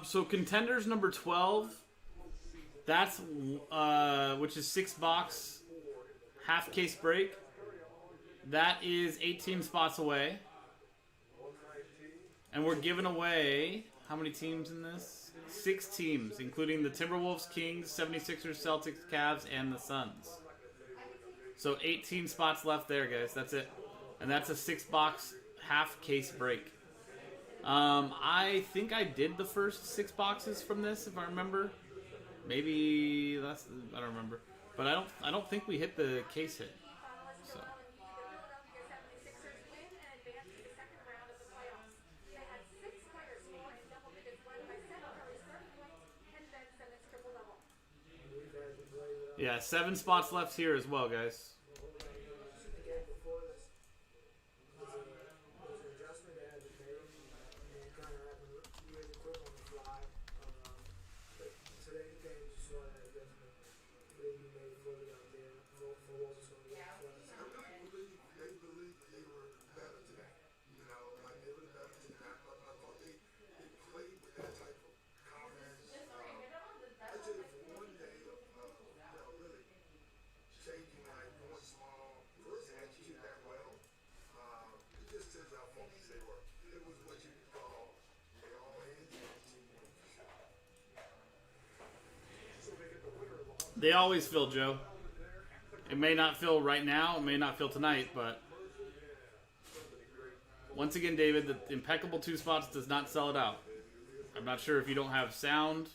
Speaker 5: So contenders number 12, that's which is 6-box half case break. That is 18 spots away, and we're giving away how many teams in this? 6 teams, including the Timberwolves, Kings, 76ers, Celtics, Cavs, and the Suns. So 18 spots left there, guys. That's it, and that's a 6-box half case break. I think I did the first 6 boxes from this, if I remember. Maybe that's, I don't remember, but I don't think we hit the case hit. So. Yeah, 7 spots left here as well, guys. They always fill, Joe. It may not fill right now, it may not fill tonight, but once again, David, the impeccable 2 spots does not sell it out. I'm not sure if you don't have sound.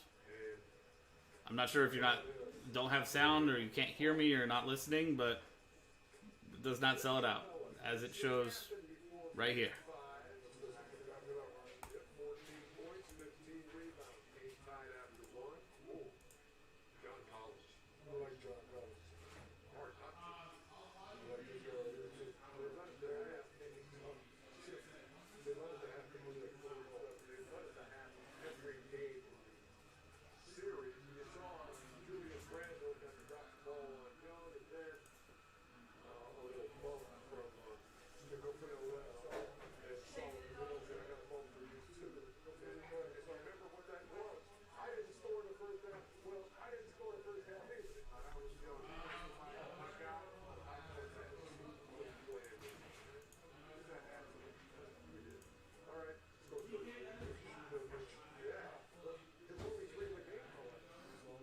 Speaker 5: I'm not sure if you don't have sound or you can't hear me or not listening, but it does not sell it out, as it shows right here.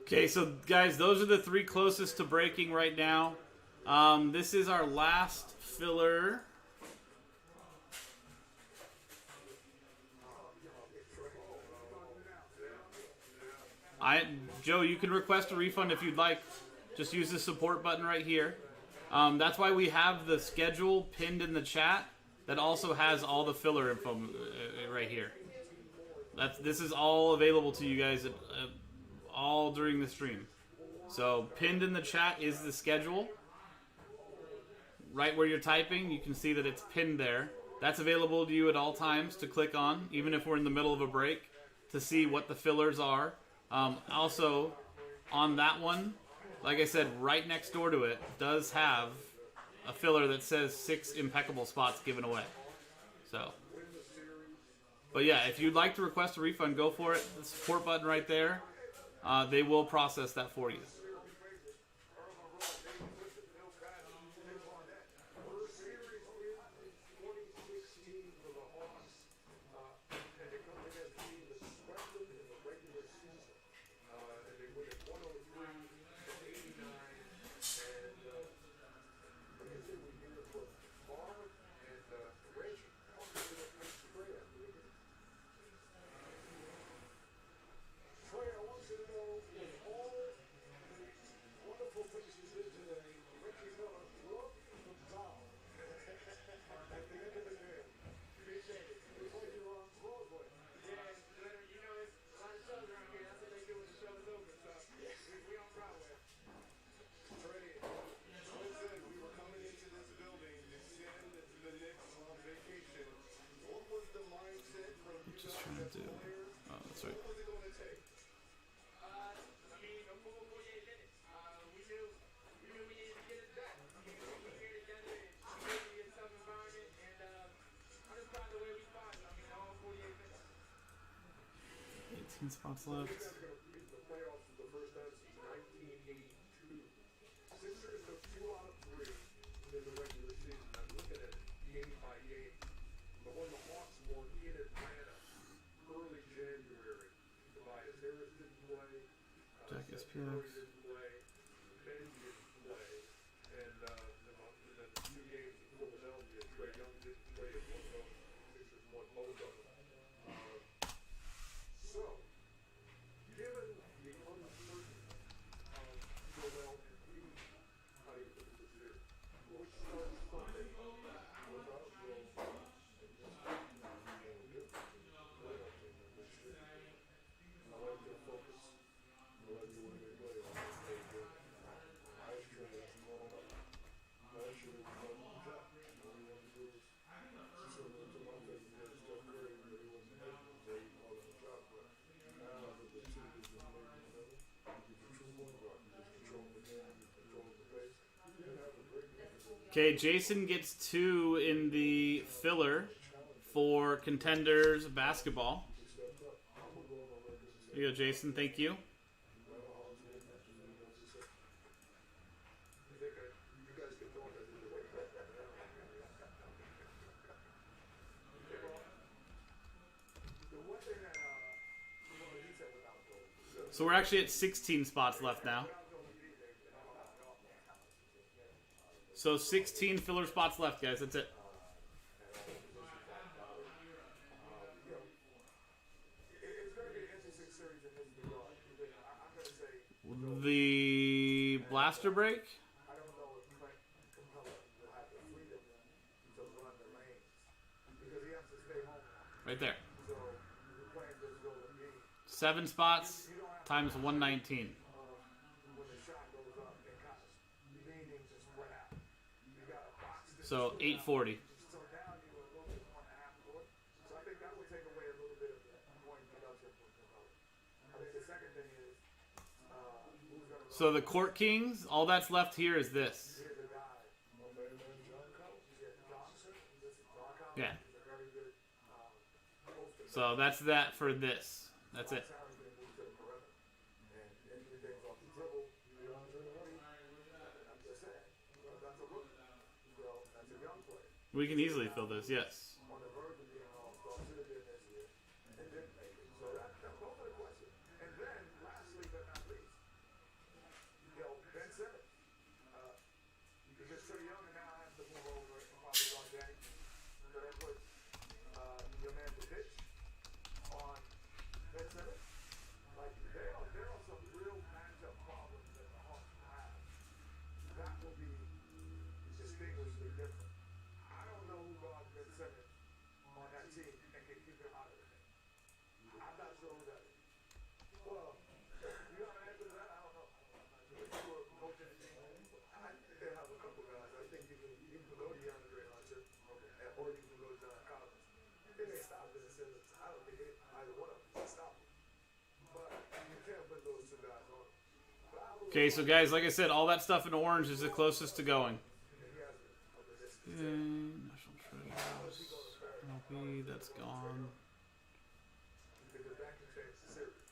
Speaker 5: Okay, so guys, those are the 3 closest to breaking right now. This is our last filler. Joe, you can request a refund if you'd like. Just use the support button right here. That's why we have the schedule pinned in the chat. That also has all the filler info right here. This is all available to you guys all during the stream. So pinned in the chat is the schedule. Right where you're typing, you can see that it's pinned there. That's available to you at all times to click on, even if we're in the middle of a break, to see what the fillers are. Also, on that one, like I said, right next door to it does have a filler that says 6 impeccable spots given away. So, but yeah, if you'd like to request a refund, go for it. The support button right there. They will process that for you.
Speaker 11: Just trying to do. Oh, that's right. Spots left. Jack SPX. Okay, Jason gets 2 in the filler for Contenders Basketball. There you go, Jason. Thank you. So we're actually at 16 spots left now. So 16 filler spots left, guys. That's it. The blaster break? Right there. 7 spots times 119. So 840. So the Court Kings, all that's left here is this. Yeah. So that's that for this. That's it. We can easily fill this, yes. Okay, so guys, like I said, all that stuff in orange is the closest to going.
Speaker 5: National Treasures. MLB, that's gone.
Speaker 9: Because that can change the series.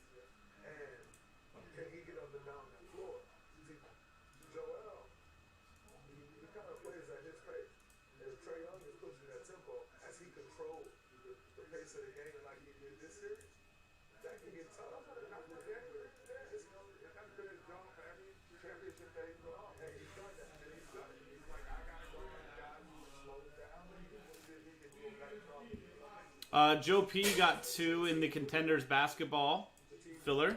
Speaker 9: And can he get up and down that floor? See, Joel, he kind of plays at his pace. As Trae Young is pushing that tempo, as he controls the pace of the game like he did this series, that can get tough. And not for him, it's not been his job for every championship that he's been on. Hey, he's done that. And he's done it. He's like, I got to go ahead and guys slow it down. And he can do a better job.
Speaker 5: Joe P got 2 in the Contenders basketball filler.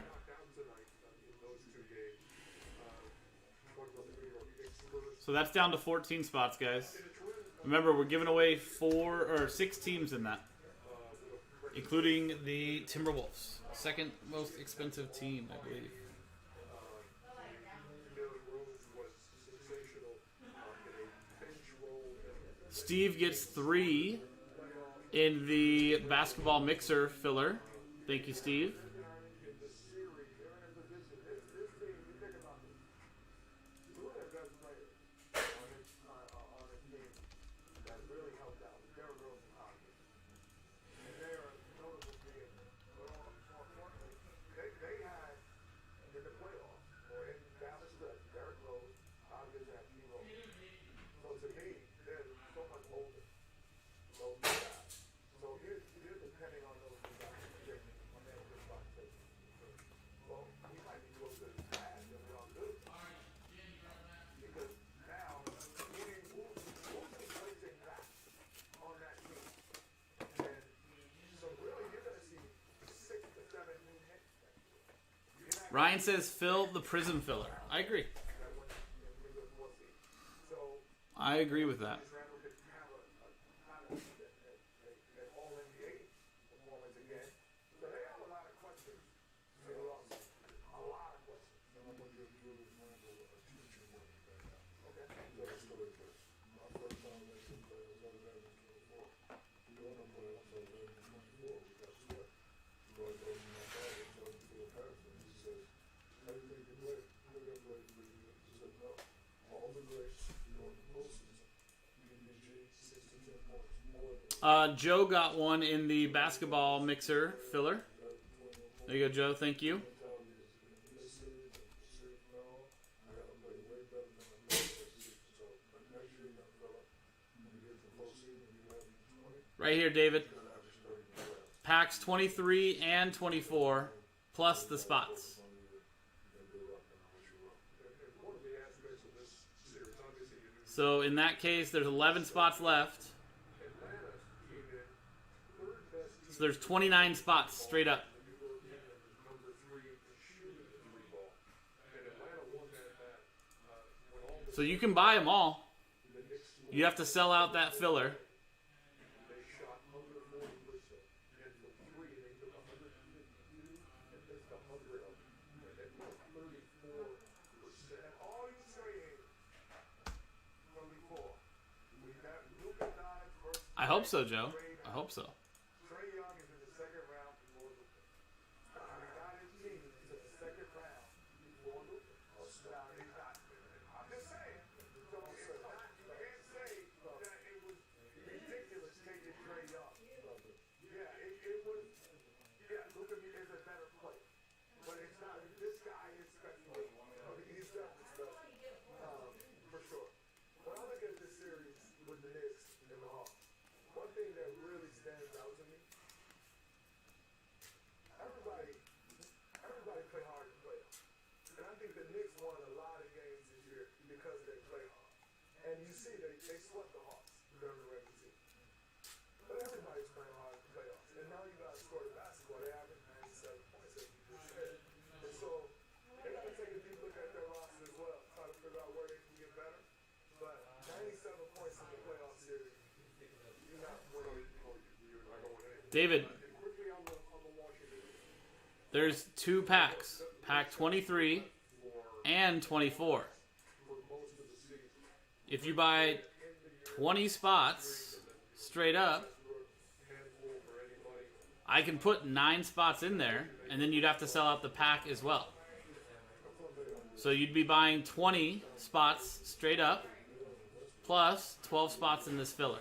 Speaker 5: So that's down to 14 spots, guys. Remember, we're giving away 6 teams in that, including the Timberwolves, second most expensive team, I believe. Steve gets 3 in the basketball mixer filler. Thank you, Steve. Ryan says fill the prism filler. I agree. I agree with that. Joe got 1 in the basketball mixer filler. There you go, Joe. Thank you. Right here, David. Packs 23 and 24, plus the spots. So in that case, there's 11 spots left. So there's 29 spots straight up. So you can buy them all. You have to sell out that filler. I hope so, Joe. I hope so.
Speaker 9: And you see, they swept the Hawks during the regular season. But everybody's playing hard in the playoffs. And now you got to score the basketball. They average 97 points, as you just said. And so they got to take a deep look at their roster as well, try to figure out where they can get better. But 97 points in the playoff series, you're not winning.
Speaker 5: David, there's 2 packs. Pack 23 and 24. If you buy 20 spots straight up, I can put 9 spots in there, and then you'd have to sell out the pack as well. So you'd be buying 20 spots straight up, plus 12 spots in this filler.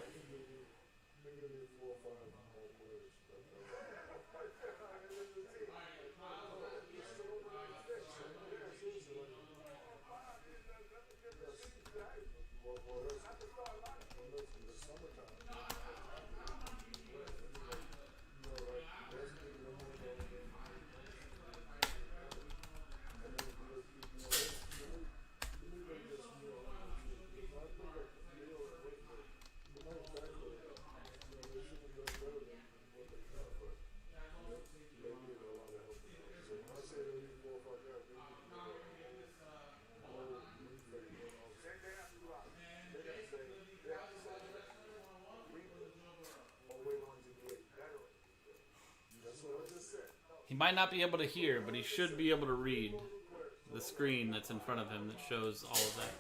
Speaker 5: He might not be able to hear, but he should be able to read the screen that's in front of him that shows all of that.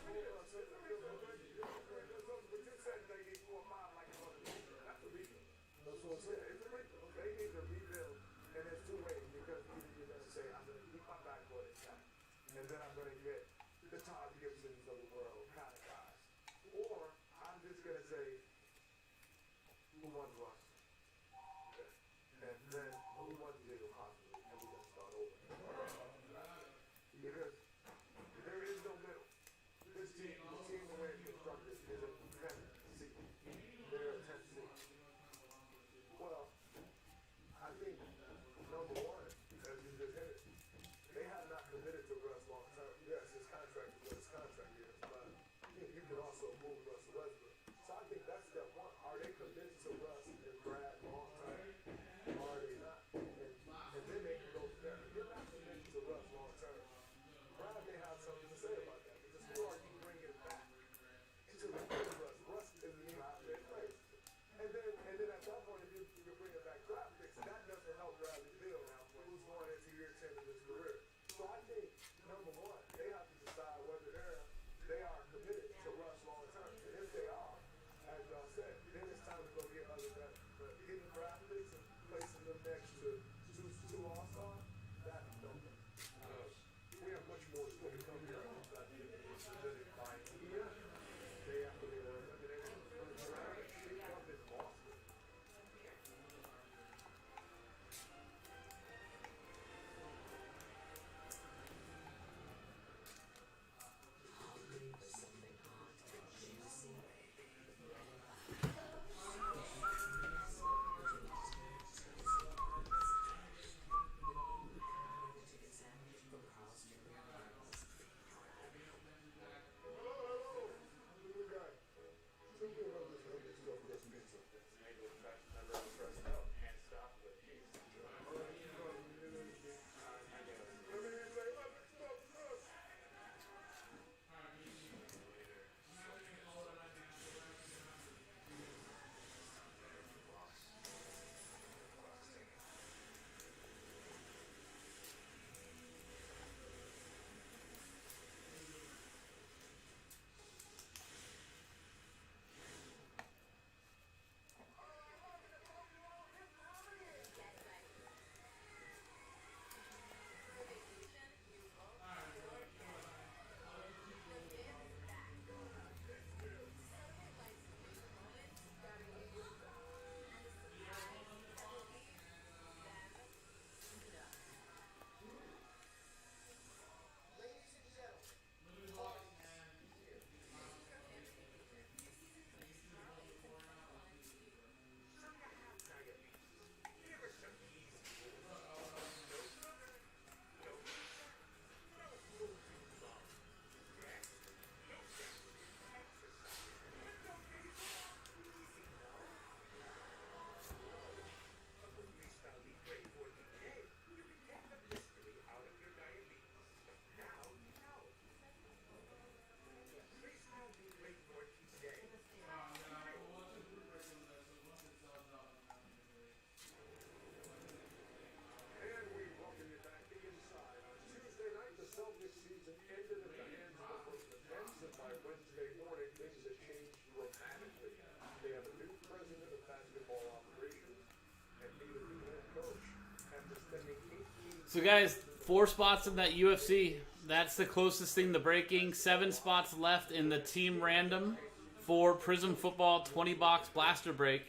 Speaker 5: So guys, 4 spots in that UFC. That's the closest thing to breaking. 7 spots left in the team random for Prism Football 20-box blaster break,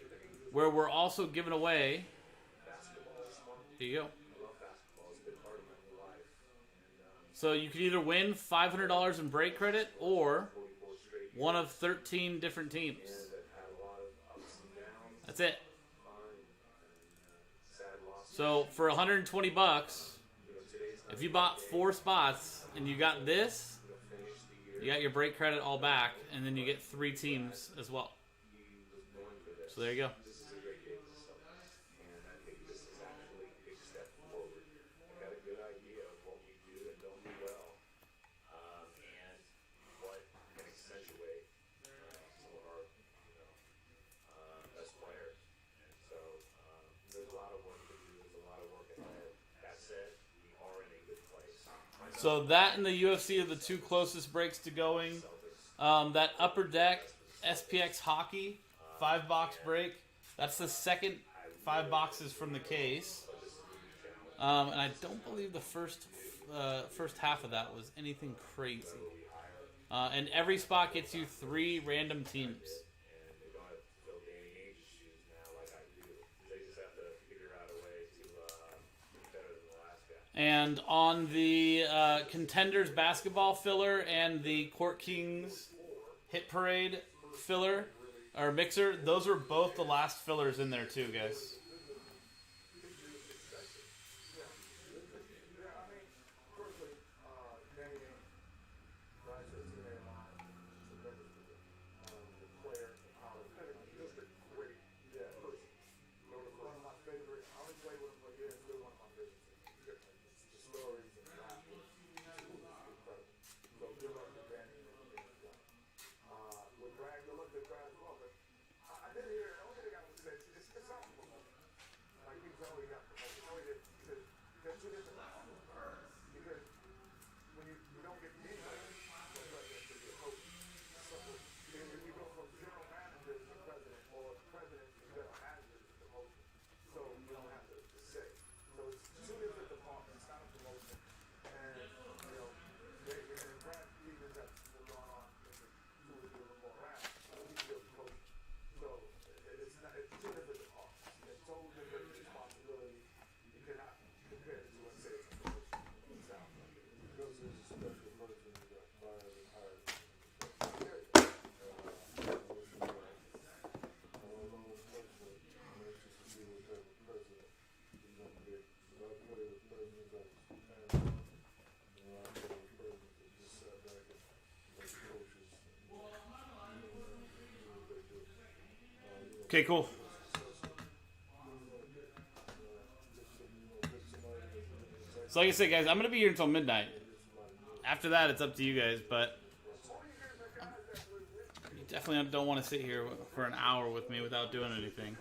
Speaker 5: where we're also giving away. Here you go. So you could either win $500 in break credit or one of 13 different teams. That's it. So for 120 bucks, if you bought 4 spots and you got this, you got your break credit all back, and then you get 3 teams as well. So there you go. So that and the UFC are the 2 closest breaks to going. That Upper Deck SPX Hockey 5-box break, that's the second 5 boxes from the case. And I don't believe the first half of that was anything crazy. And every spot gets you 3 random teams. And on the Contenders basketball filler and the Court Kings Hit Parade filler or mixer, those are both the last fillers in there too, guys. Okay, cool. So like I said, guys, I'm going to be here until midnight. After that, it's up to you guys, but you definitely don't want to sit here for an hour with me without doing anything.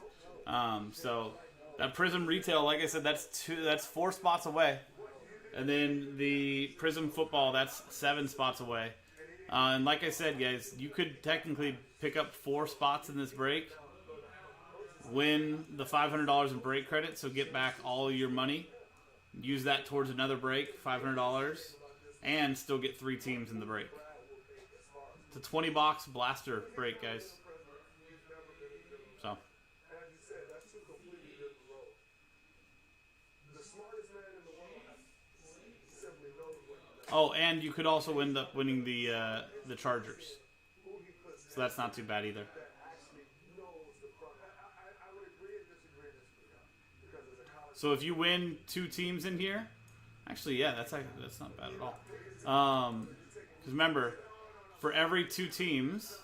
Speaker 5: So that Prism Retail, like I said, that's 4 spots away. And then the Prism Football, that's 7 spots away. And like I said, guys, you could technically pick up 4 spots in this break, win the $500 in break credit, so get back all your money, use that towards another break, $500, and still get 3 teams in the break. It's a 20-box blaster break, guys. So. Oh, and you could also end up winning the Chargers. So that's not too bad either. So if you win 2 teams in here, actually, yeah, that's not bad at all. Because remember, for every 2 teams,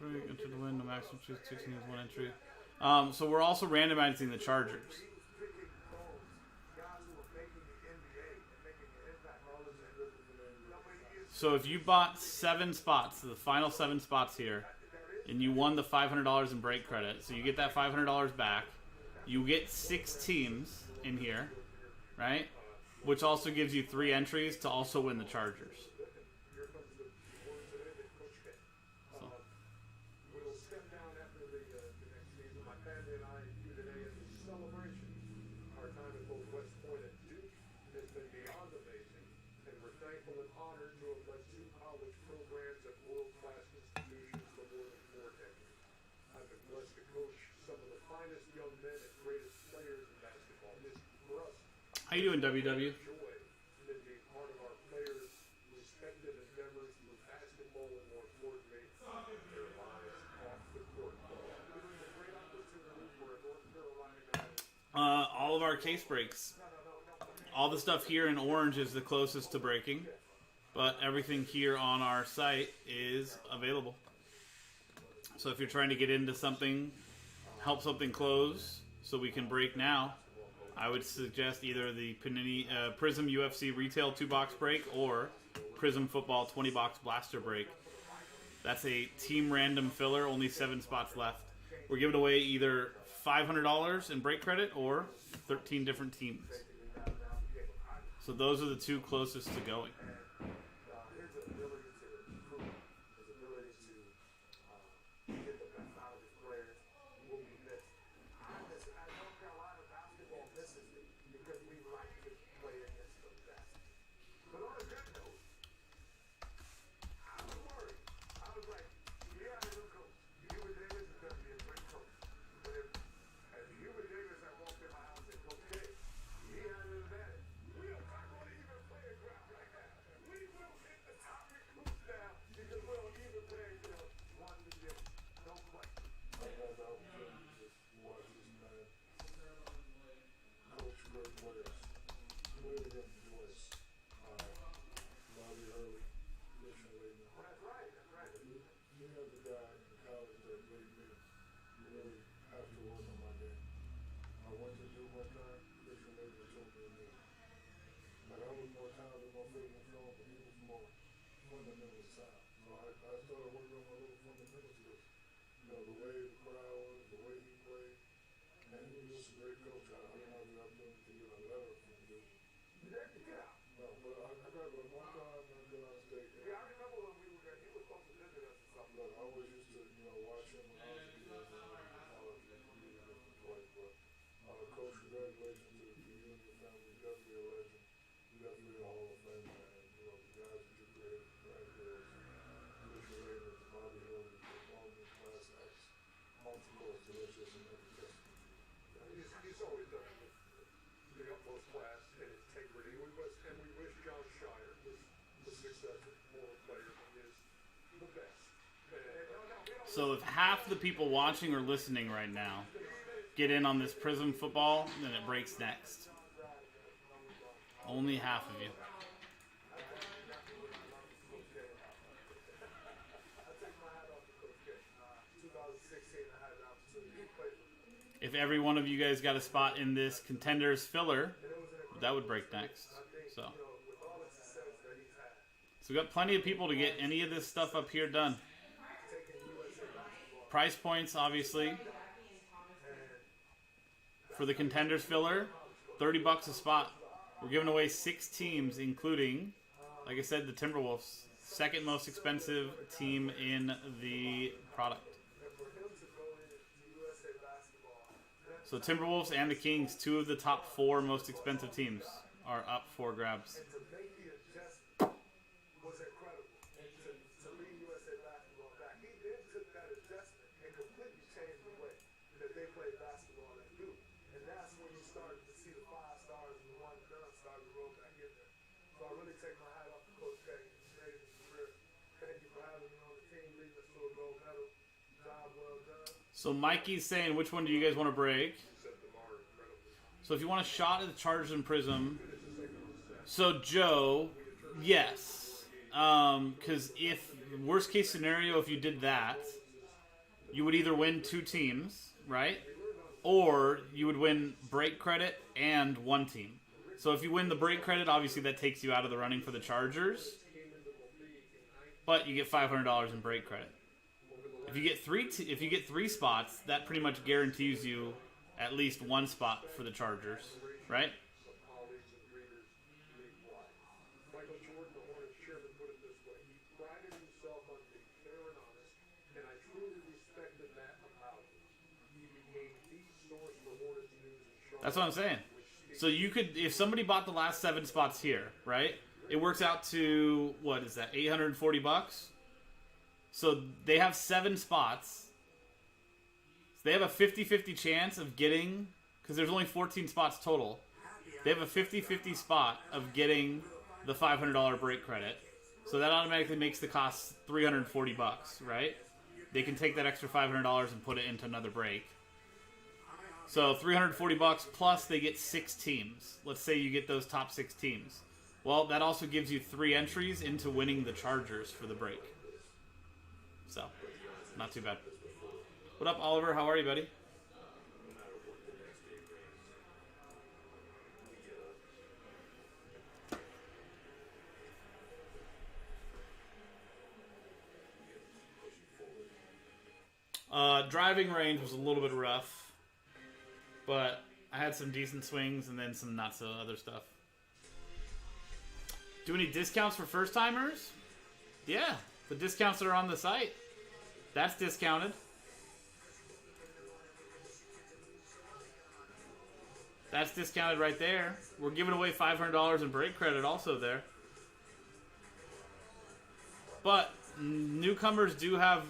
Speaker 5: enter to win, no maximum choose 2 teams, 1 entry. So we're also randomizing the Chargers. So if you bought 7 spots, the final 7 spots here, and you won the $500 in break credit, so you get that $500 back. You get 6 teams in here, right? Which also gives you 3 entries to also win the Chargers. So.
Speaker 9: We'll step down after the next season. My family and I here today as a celebration. Our time at both West Point and Duke has been beyond amazing, and we're thankful thankful and honored to have led 2 college programs at world-class institutions for more than 4 decades. I've been blessed to coach some of the finest young men and greatest players in basketball history. For us,
Speaker 5: How you doing, WW?
Speaker 9: joy in being part of our players' respected endeavors through basketball and, more importantly, their lives off the court. This is a great opportunity for a North Carolina guy.
Speaker 5: All of our case breaks. All the stuff here in orange is the closest to breaking, but everything here on our site is available. So if you're trying to get into something, help something close so we can break now, I would suggest either the Panini Prism UFC Retail 2-box break or Prism Football 20-box blaster break. That's a team random filler, only 7 spots left. We're giving away either $500 in break credit or 13 different teams. So those are the 2 closest to going.
Speaker 9: His ability to improve, his ability to get the best out of his players will be missed. As North Carolina basketball misses it because we like to play against the best. But on a good note, I was worried. I was like, yeah, I know coach. Hubert Davis is going to be a great coach. But if Hubert Davis had walked in my house and said, Coach K, he had an advantage. We are not going to even play a ground like that. We will hit the top recruits now because we'll even play field one to get no play. I had the opportunity to watch this man coach great players. Really good voice. Bobby Hurley, Christian Leitner. That's right, that's right. You have the guy in college that made me really have to work on my game. I went to Duke one time, Christian Leitner told me to do. Like I was more talented, more physical film, but he was more fundamental sound. So I started working on my little fundamental skills. You know, the way the crowd was, the way he played. And he was just a great coach. I didn't have the opportunity to get a letter from Duke. Yeah. No, but I got one time I got on stage. Yeah, I remember when we were there. He was supposed to visit us or something. Look, I always used to, watch him when I was a kid. When I was in college, but Coach, congratulations to you and your family. You're definitely a legend. You're definitely a Hall of Famer. And, the guys that you created, Grant Hills, Christian Leitner, Bobby Hurley, all these class acts, off the course, delicious and every testament. He's always done it with the utmost class and integrity. We wish John Shire, his successor, more player than his, the best.
Speaker 5: So if half the people watching or listening right now get in on this Prism Football, then it breaks next. Only half of you. If every one of you guys got a spot in this Contenders filler, that would break next. So we got plenty of people to get any of this stuff up here done. Price points, obviously, for the Contenders filler, $30 a spot. We're giving away 6 teams, including, like I said, the Timberwolves, second most expensive team in the product. So Timberwolves and the Kings, 2 of the top 4 most expensive teams, are up for grabs.
Speaker 9: Was incredible. To lead USA basketball back. He then took that adjustment and completely changed the way that they play basketball at Duke. And that's when you started to see the 5 stars and the 1 and done start to roll back in there. So I really take my hat off to Coach K. Amazing career. Thank you for having me on the team, leading us to a gold medal. Job well done.
Speaker 5: So Mikey's saying, which one do you guys want to break? So if you want a shot at the Chargers and Prism, so Joe, yes. Because if, worst case scenario, if you did that, you would either win 2 teams, right? Or you would win break credit and 1 team. So if you win the break credit, obviously that takes you out of the running for the Chargers. But you get $500 in break credit. If you get 3 spots, that pretty much guarantees you at least 1 spot for the Chargers, right?
Speaker 9: Michael Jordan, the Hornets chairman, put it this way. He prided himself on being fair and honest, and I truly respected that about him. He became the source for Hornets news and Charlotte.
Speaker 5: That's what I'm saying. So you could, if somebody bought the last 7 spots here, right? it works out to, what is that, $840? So they have 7 spots. So they have a 50-50 chance of getting, because there's only 14 spots total. They have a 50-50 spot of getting the $500 break credit. So that automatically makes the cost $340, right? They can take that extra $500 and put it into another break. So $340 plus they get 6 teams. Let's say you get those top 6 teams. Well, that also gives you 3 entries into winning the Chargers for the break. So, not too bad. What up, Oliver? How are you, buddy? Driving range was a little bit rough, but I had some decent swings and then some not so other stuff. Do any discounts for first timers? Yeah, the discounts that are on the site. That's discounted. That's discounted right there. We're giving away $500 in break credit also there. But newcomers do have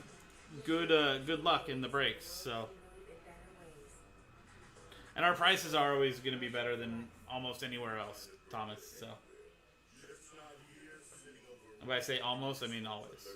Speaker 5: good luck in the breaks, so. And our prices are always going to be better than almost anywhere else, Thomas, so. And when I say almost, I mean always.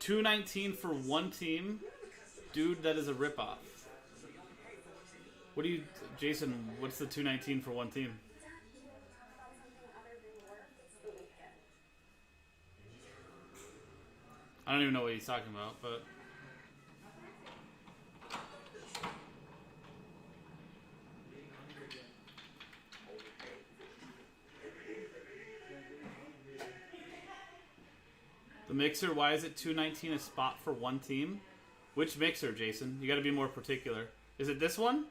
Speaker 5: $219 for one team, dude. That is a ripoff. What do you, Jason? What's the $219 for one team? I don't even know what he's talking about, but. The mixer, why is it $219 a spot for one team? Which mixer, Jason? You got to be more particular. Is it this one?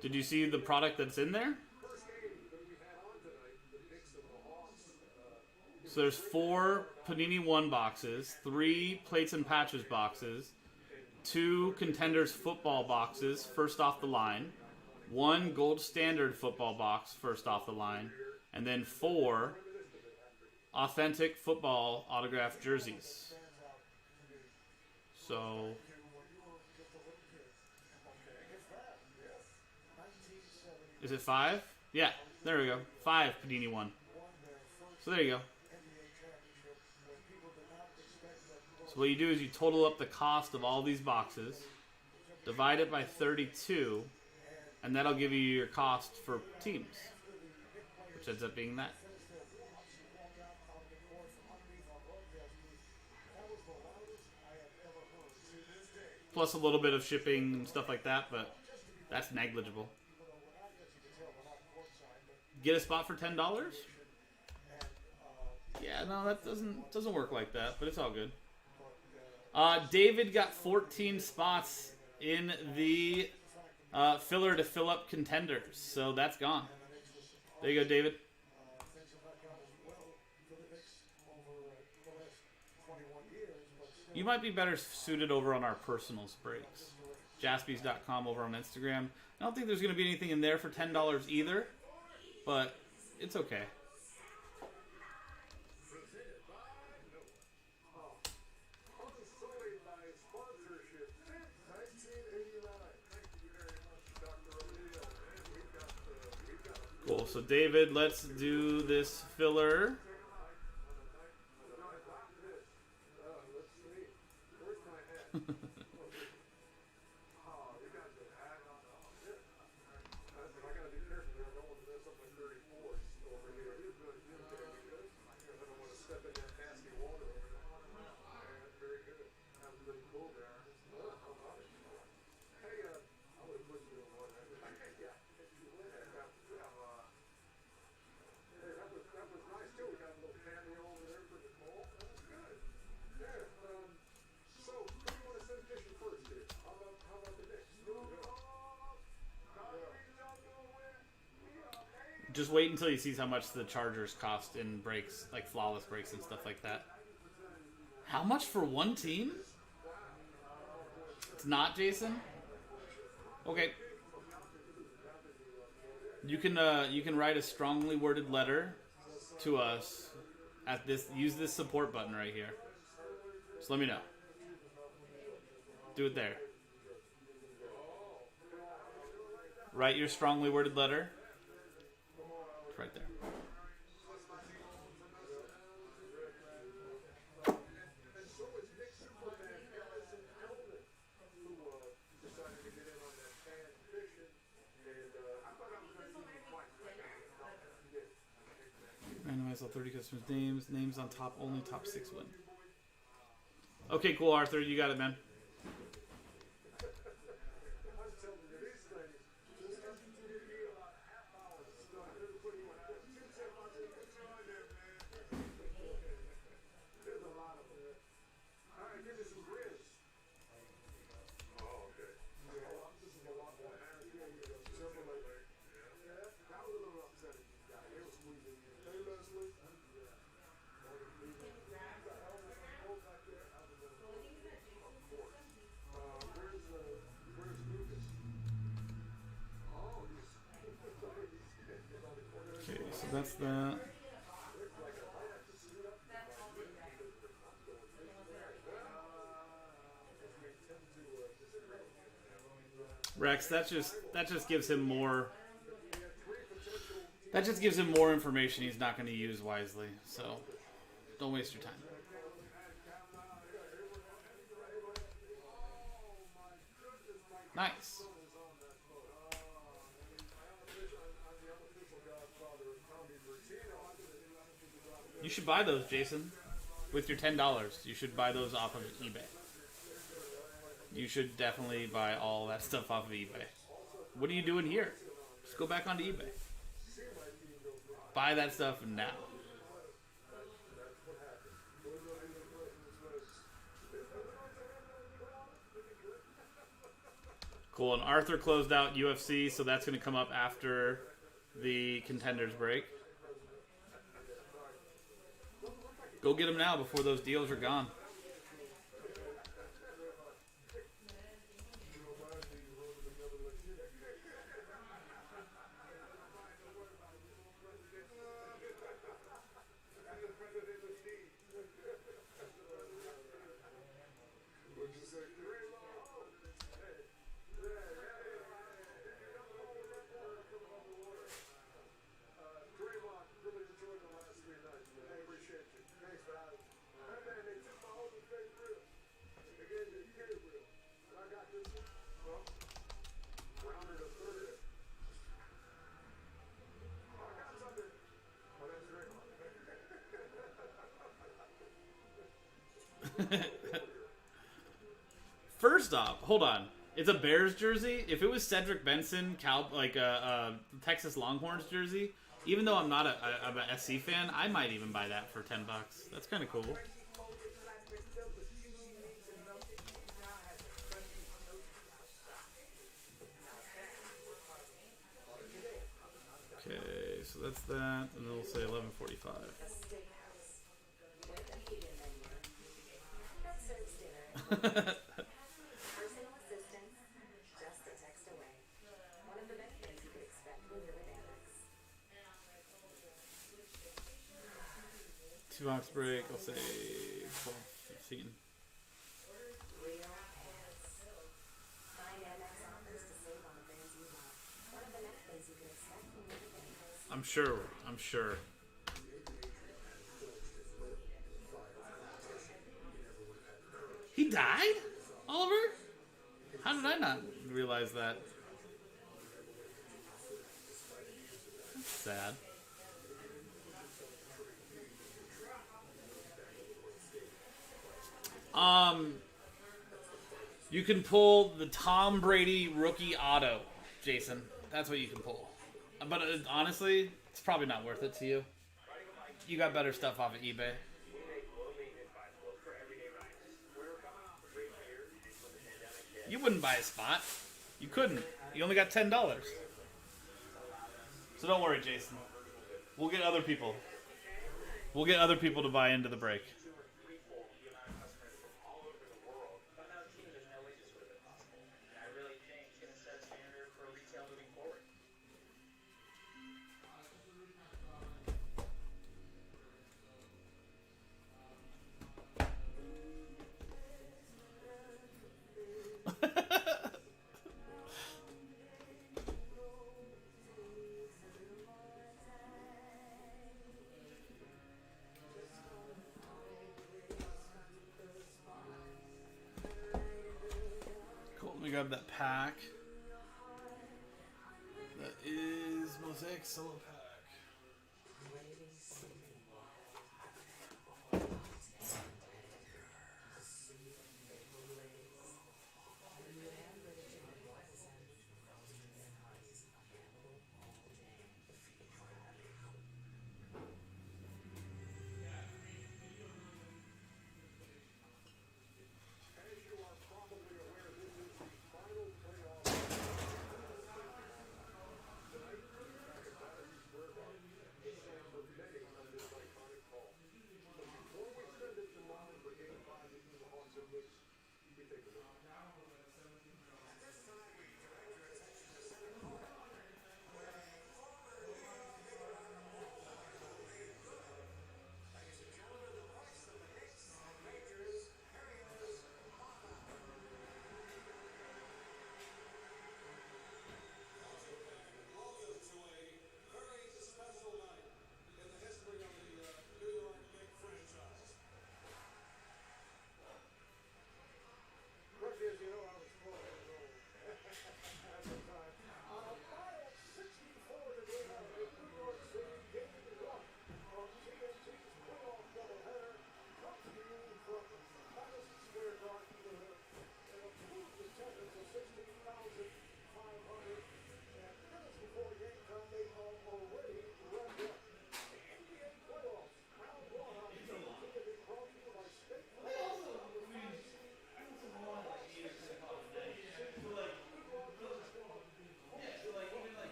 Speaker 5: Did you see the product that's in there? So there's 4 Panini 1 boxes, 3 Plates and Patches boxes, 2 Contenders football boxes, first off the line, 1 Gold Standard football box, first off the line, and then 4 authentic football autographed jerseys. So is it 5? Yeah, there we go. 5 Panini 1. So there you go. So what you do is you total up the cost of all these boxes, divide it by 32, and that'll give you your cost for teams, which ends up being that. Plus a little bit of shipping and stuff like that, but that's negligible. Get a spot for $10? Yeah, no, that doesn't work like that, but it's all good. David got 14 spots in the filler to fill up contenders, so that's gone. There you go, David. You might be better suited over on our personals breaks. Jaspys.com over on Instagram. I don't think there's going to be anything in there for $10 either, but it's okay. Cool. So David, let's do this filler. Just wait until he sees how much the Chargers cost in breaks, like flawless breaks and stuff like that. How much for one team? It's not, Jason? Okay. You can write a strongly worded letter to us at this. Use this support button right here. Just let me know. Do it there. Write your strongly worded letter. It's right there. Randomize all 30 customers' names. Names on top. Only top 6 win. Okay, cool, Arthur. You got it, man. Okay, so that's that. Rex, that just gives him more. That just gives him more information he's not going to use wisely. So, don't waste your time. Nice. You should buy those, Jason. With your $10, you should buy those off of eBay. You should definitely buy all that stuff off of eBay. What are you doing here? Just go back onto eBay. Buy that stuff now. Cool, and Arthur closed out UFC, so that's going to come up after the contenders break. Go get them now before those deals are gone. First off, hold on. It's a Bears jersey. If it was Cedric Benson, like a Texas Longhorns jersey, Even though I'm not I'm an SC fan, I might even buy that for $10. That's kind of cool. Okay, so that's that, and it'll say 11:45.
Speaker 10: Personal assistance, just a text away. One of the benefits you could expect when you're with Amex.
Speaker 5: 2-box break, I'll say 12:15.
Speaker 10: Real pants. Find Amex offers to save on the brands you love. One of the benefits you could expect when you're with Amex.
Speaker 5: I'm sure. He died? Oliver? How did I not realize that? That's sad. You can pull the Tom Brady rookie auto, Jason. That's what you can pull. But honestly, it's probably not worth it to you. You got better stuff off of eBay. You wouldn't buy a spot. You couldn't. You only got $10. So don't worry, Jason. We'll get other people. We'll get other people to buy into the break. Cool, let me grab that pack. That is Mosaic Solo Pack.
Speaker 9: As you are probably aware, this is the final playoff tonight. Back at Madison Square Garden, for many on this iconic call. But before we send it to Lon for Game 5 between the Hawks and Knicks, we take a look. Russia, as you know, I was 12 years old at the time. On a final 64 to go down in New York City, Game 1 of TNT's playoff doubleheader comes to you from Madison Square Garden with an approved attendance of 16,500. And minutes before game time, they are already wrapped up. The NBA playoffs, round 1 on TNT have been brought to you by State Farm.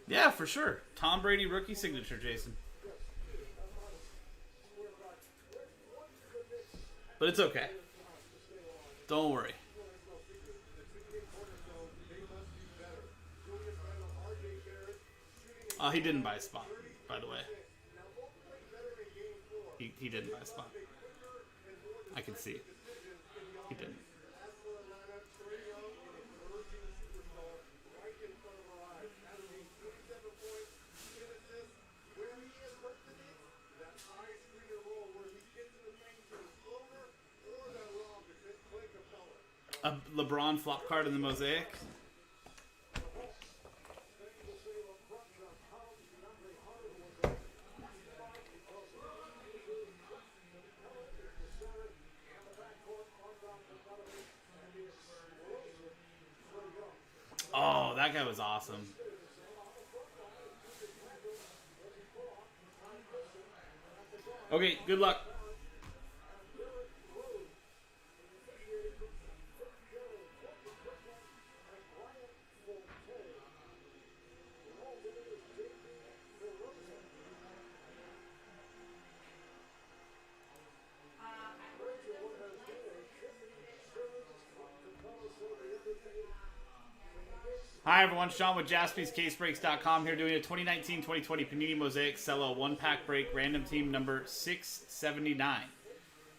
Speaker 5: Yeah, for sure. Tom Brady rookie signature, Jason. But it's okay. Don't worry. He didn't buy a spot, by the way. He didn't buy a spot. I can see. He didn't. A LeBron flop card in the Mosaic. Oh, that guy was awesome. Okay, good luck. Hi everyone, Sean with JaspysCaseBreaks.com here doing a 2019-2020 Panini Mosaic Cello 1-pack break random team number 679.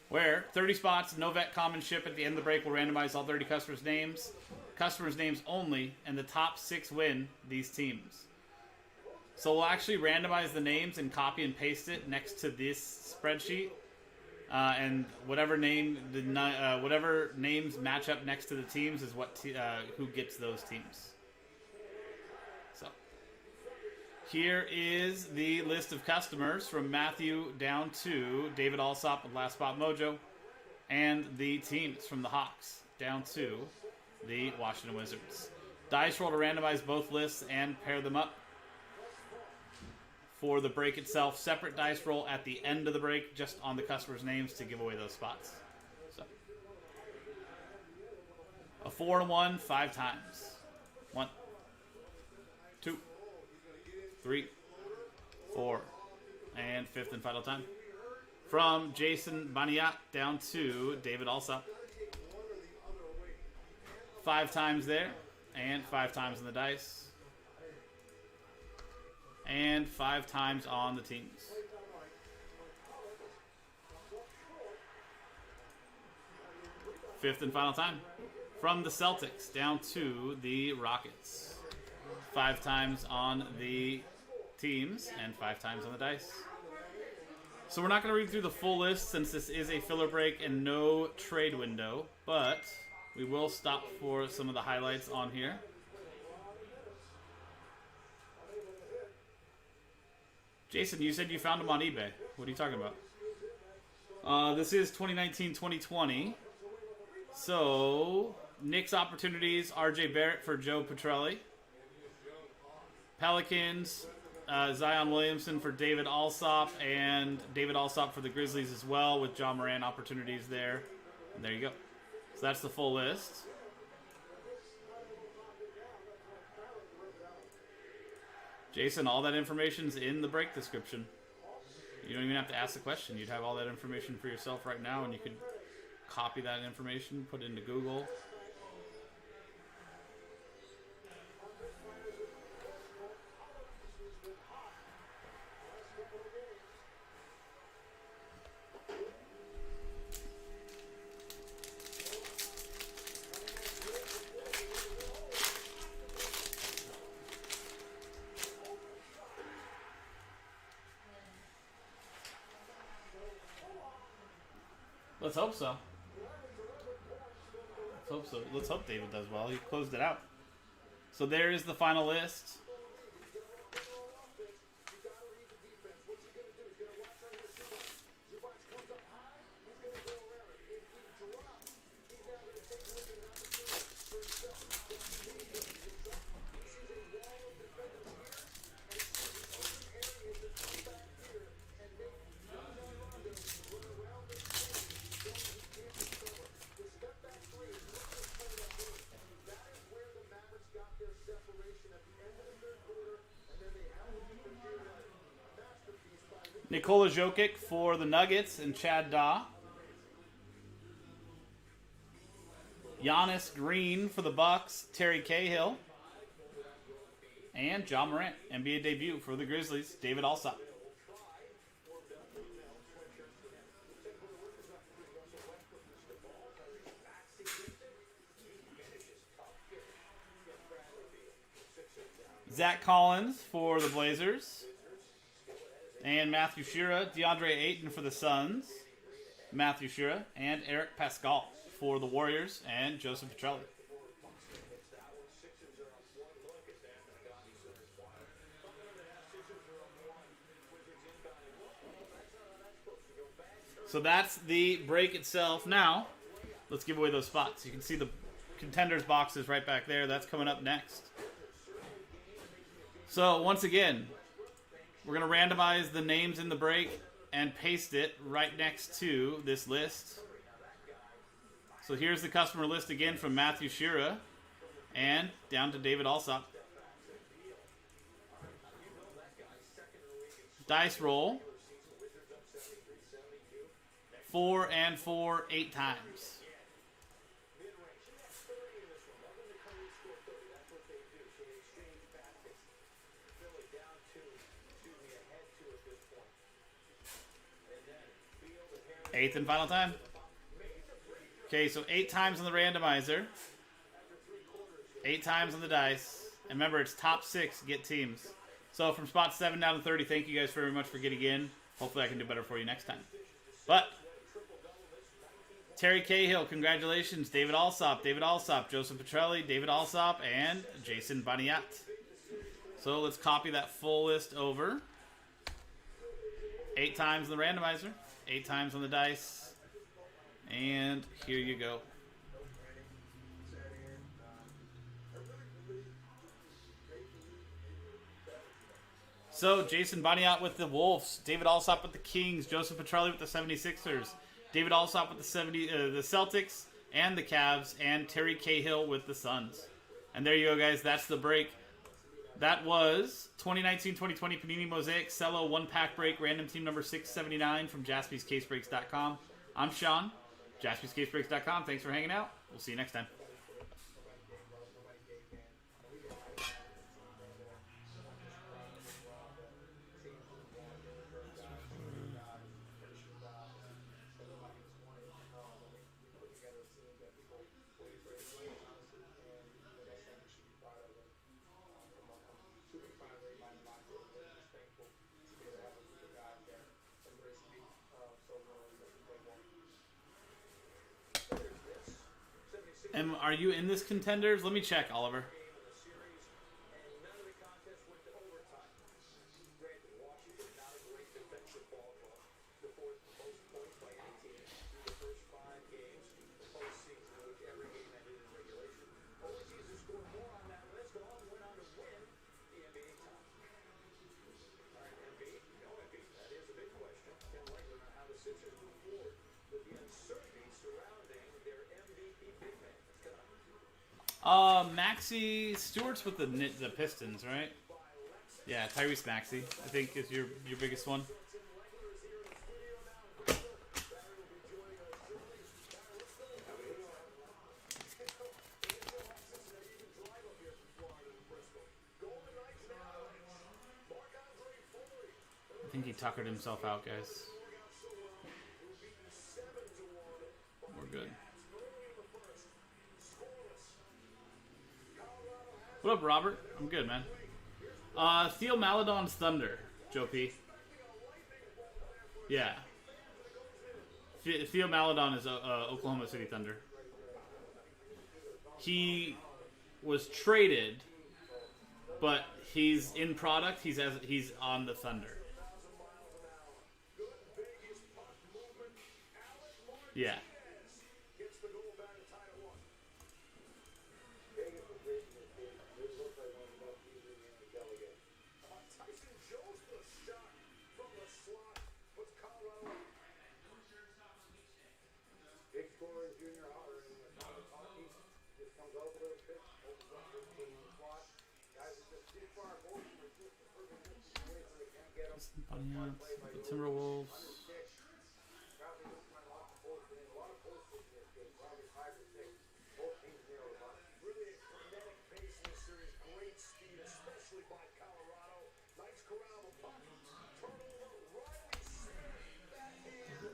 Speaker 5: Where 30 spots, no vet common ship at the end of the break will randomize all 30 customers' names only, and the top 6 win these teams. So we'll actually randomize the names and copy and paste it next to this spreadsheet. And whatever names match up next to the teams is what who gets those teams. So here is the list of customers from Matthew down to David Alsop with Last Spot Mojo, and the teams from the Hawks down to the Washington Wizards. Dice roll to randomize both lists and pair them up. For the break itself, separate dice roll at the end of the break, just on the customers' names to give away those spots. So, a 4 and 1, 5 times. 1, 2, 3, 4, and 5th and final time. From Jason Baniat down to David Alsop. 5 times there, and 5 times on the dice. And 5 times on the teams. Fifth and final time. From the Celtics down to the Rockets. 5 times on the teams and 5 times on the dice. So we're not going to read through the full list since this is a filler break and no trade window. But we will stop for some of the highlights on here. Jason, you said you found them on eBay. What are you talking about? This is 2019-2020. So, Knicks opportunities, RJ Barrett for Joe Petrelli. Pelicans, Zion Williamson for David Alsop, and David Alsop for the Grizzlies as well, with John Moran opportunities there. And there you go. So that's the full list. Jason, all that information's in the break description. You don't even have to ask the question. You'd have all that information for yourself right now, and you could copy that information, put it into Google. Let's hope so. Let's hope David does well. He closed it out. So there is the final list. Nikola Jokic for the Nuggets and Chad Daw. Giannis Green for the Bucks, Terry Cahill. And John Morant, NBA debut for the Grizzlies, David Alsop. Zach Collins for the Blazers. And Matthew Shira, DeAndre Ayton for the Suns, Matthew Shira, and Eric Pascal for the Warriors, and Joseph Petrelli. So that's the break itself. Now, let's give away those spots. You can see the contenders boxes right back there. That's coming up next. So once again, we're going to randomize the names in the break and paste it right next to this list. So here's the customer list again from Matthew Shira and down to David Alsop. Dice roll. 4 and 4, 8 times. Eighth and final time. Okay, so 8 times on the randomizer. 8 times on the dice. And remember, it's top 6 get teams. So from spot 7 down to 30, thank you guys very much for getting in. Hopefully I can do better for you next time. But Terry Cahill, congratulations. David Alsop, Joseph Petrelli, David Alsop, and Jason Baniat. So let's copy that full list over. 8 times on the randomizer, 8 times on the dice. And here you go. So, Jason Baniat with the Wolves, David Alsop with the Kings, Joseph Petrelli with the 76ers, David Alsop with the Celtics and the Cavs, and Terry Cahill with the Suns. And there you go, guys. That's the break. That was 2019-2020 Panini Mosaic Cello 1-pack break, random team number 679 from JaspysCaseBreaks.com. I'm Sean, JaspysCaseBreaks.com. Thanks for hanging out. We'll see you next time. And are you in this contenders? Let me check, Oliver. Maxey Stewart's with the Pistons, right? Yeah, Tyrese Maxey, I think, is your biggest one. I think he tuckered himself out, guys. We're good. What up, Robert? I'm good, man. Theo Maledon's Thunder, Joe P. Yeah. Theo Maledon is Oklahoma City Thunder. He was traded, but he's in product. He's on the Thunder. Yeah. The Timberwolves.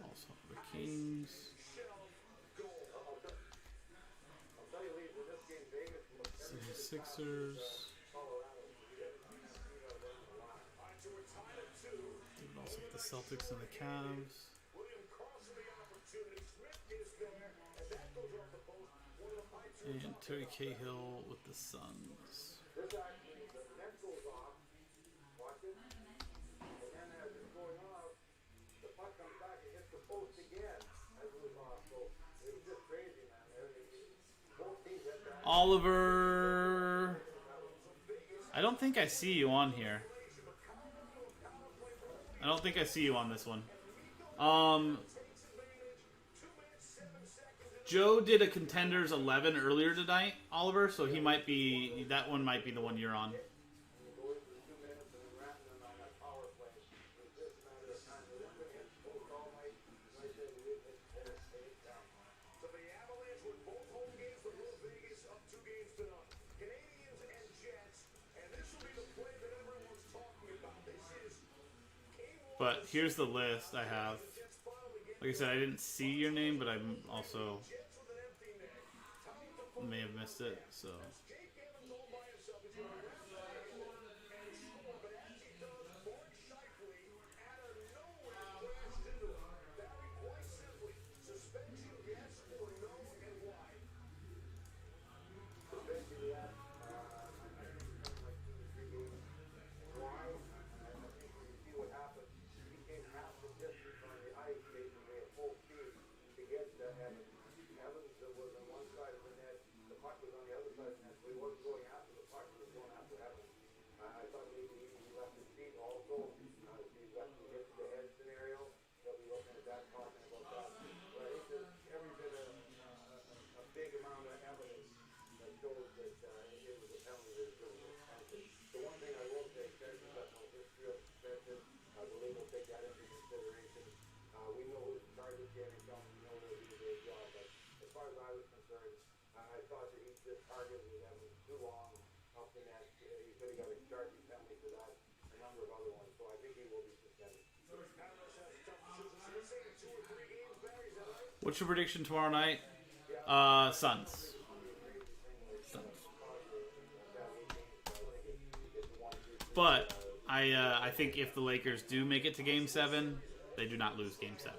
Speaker 5: Also the Kings. Sixers. Also the Celtics and the Cavs. And Terry Cahill with the Suns.
Speaker 9: Both teams had
Speaker 5: Oliver, I don't think I see you on here. I don't think I see you on this one. Joe did a Contenders 11 earlier tonight, Oliver, so he might be, that one might be the one you're on.
Speaker 9: So the Avalanche with both home games with Las Vegas up 2 games to none. Canadians and Jets, and this will be the play that everyone's talking about. This is
Speaker 5: But here's the list I have. Like I said, I didn't see your name, but I'm also may have missed it, so. What's your prediction tomorrow night? Suns. But I think if the Lakers do make it to Game 7, they do not lose Game 7.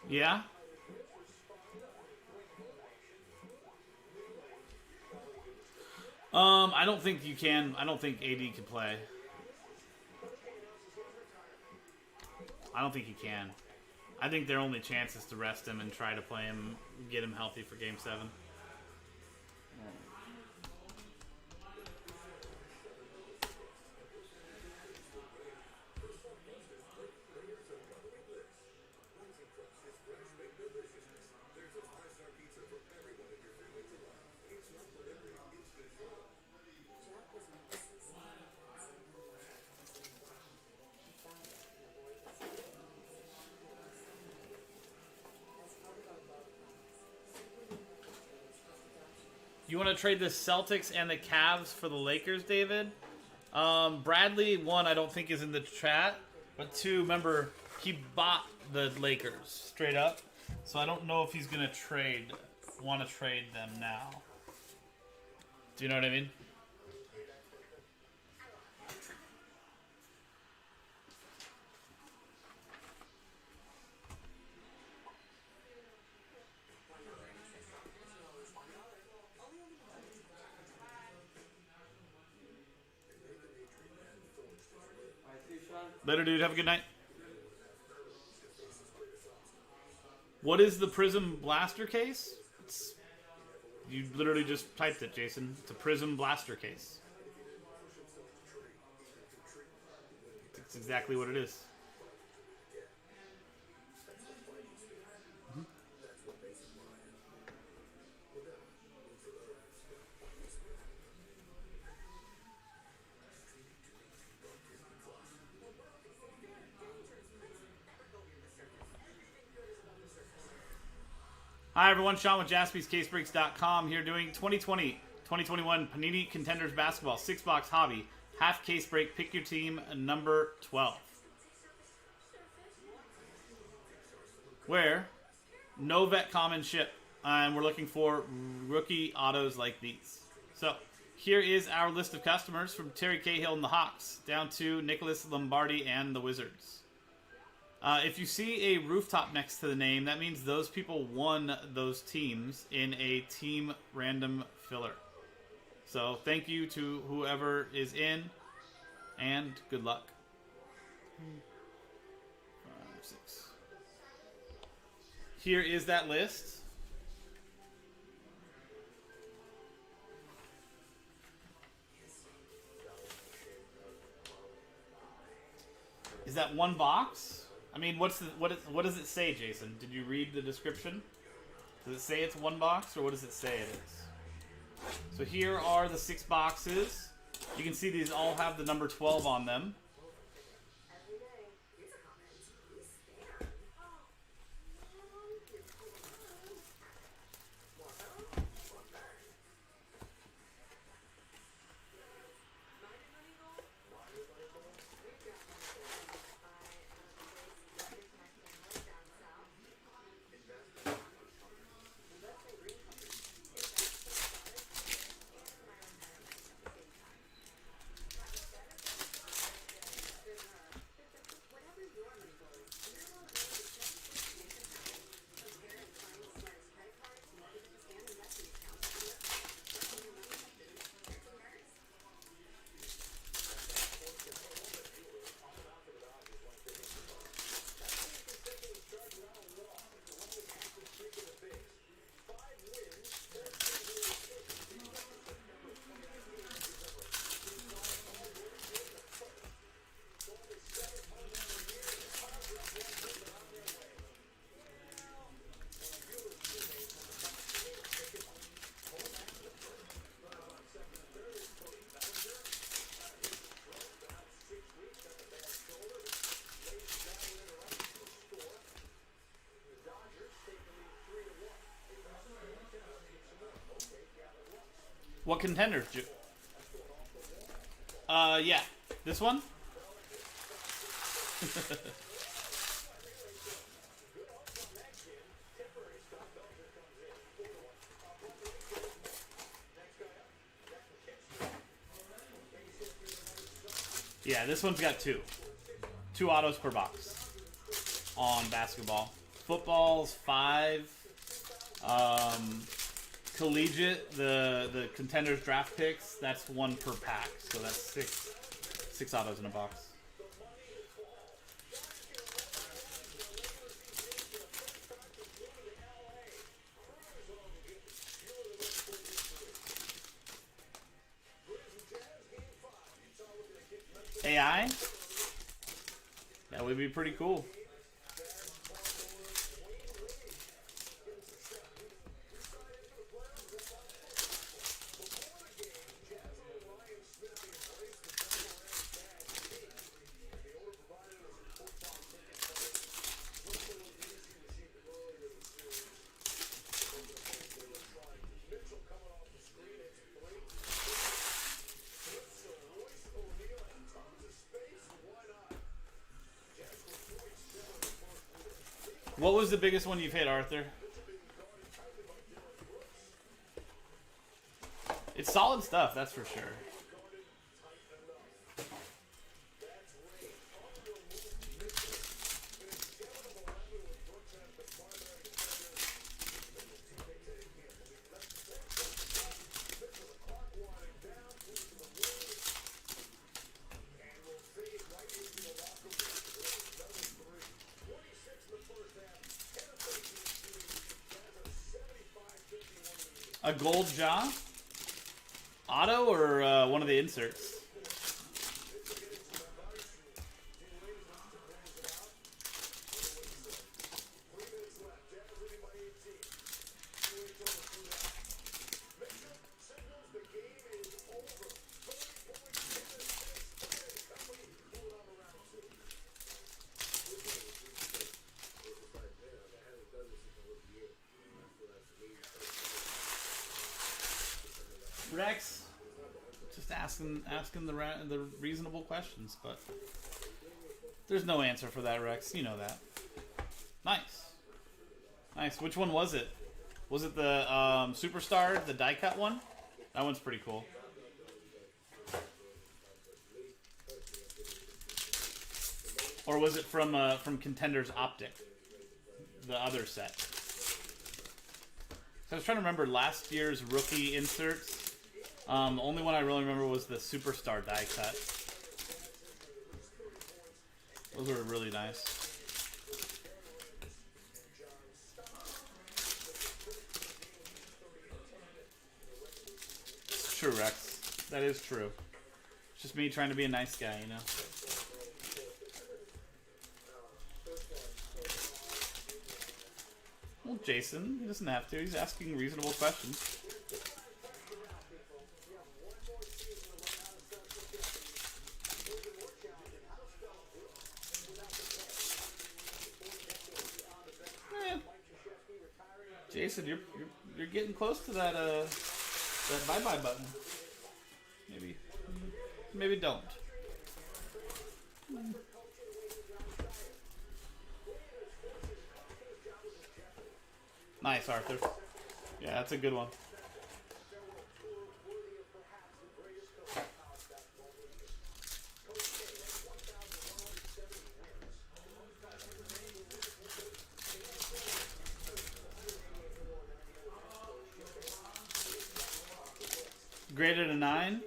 Speaker 5: Yeah? I don't think you can. I don't think AD can play. I don't think he can. I think their only chance is to rest him and try to play him, get him healthy for Game 7. You want to trade the Celtics and the Cavs for the Lakers, David? Bradley, one, I don't think is in the chat. But two, remember, he bought the Lakers straight up. So I don't know if he's going to want to trade them now. Do you know what I mean? Later, dude. Have a good night. What is the Prism Blaster case? You literally just typed it, Jason. It's a Prism Blaster case. That's exactly what it is. Hi, everyone. Sean with JaspysCaseBreaks.com here doing 2020-2021 Panini Contenders Basketball 6-box hobby. Half case break. Pick your team number 12. Where no vet common ship. and we're looking for rookie autos like these. So here is our list of customers from Terry Cahill and the Hawks down to Nicholas Lombardi and the Wizards. If you see a rooftop next to the name, that means those people won those teams in a team random filler. So thank you to whoever is in, and good luck. 5, 6. Here is that list. Is that one box? I mean, what does it say, Jason? Did you read the description? Does it say it's one box, or what does it say it is? So here are the 6 boxes. You can see these all have the number 12 on them. What contenders, yeah. This one? Yeah, this one's got 2. 2 autos per box on basketball. Football's 5. Collegiate, the contenders draft picks, that's 1 per pack, so that's 6 autos in a box. AI? That would be pretty cool. What was the biggest one you've hit, Arthur? It's solid stuff, that's for sure. A gold jaw? Auto or one of the inserts? Rex, just asking the reasonable questions, but there's no answer for that, Rex. You know that. Nice. Which one was it? Was it the Superstar, the die cut one? That one's pretty cool. Or was it from Contender's Optic? The other set. So I was trying to remember last year's rookie inserts. The only one I really remember was the Superstar die cut. Those were really nice. It's true, Rex. That is true. It's just me trying to be a nice guy, you know? Well, Jason, he doesn't have to. He's asking reasonable questions. Jason, you're getting close to that that bye-bye button. Maybe don't. Nice, Arthur. Yeah, that's a good one. Graded a 9?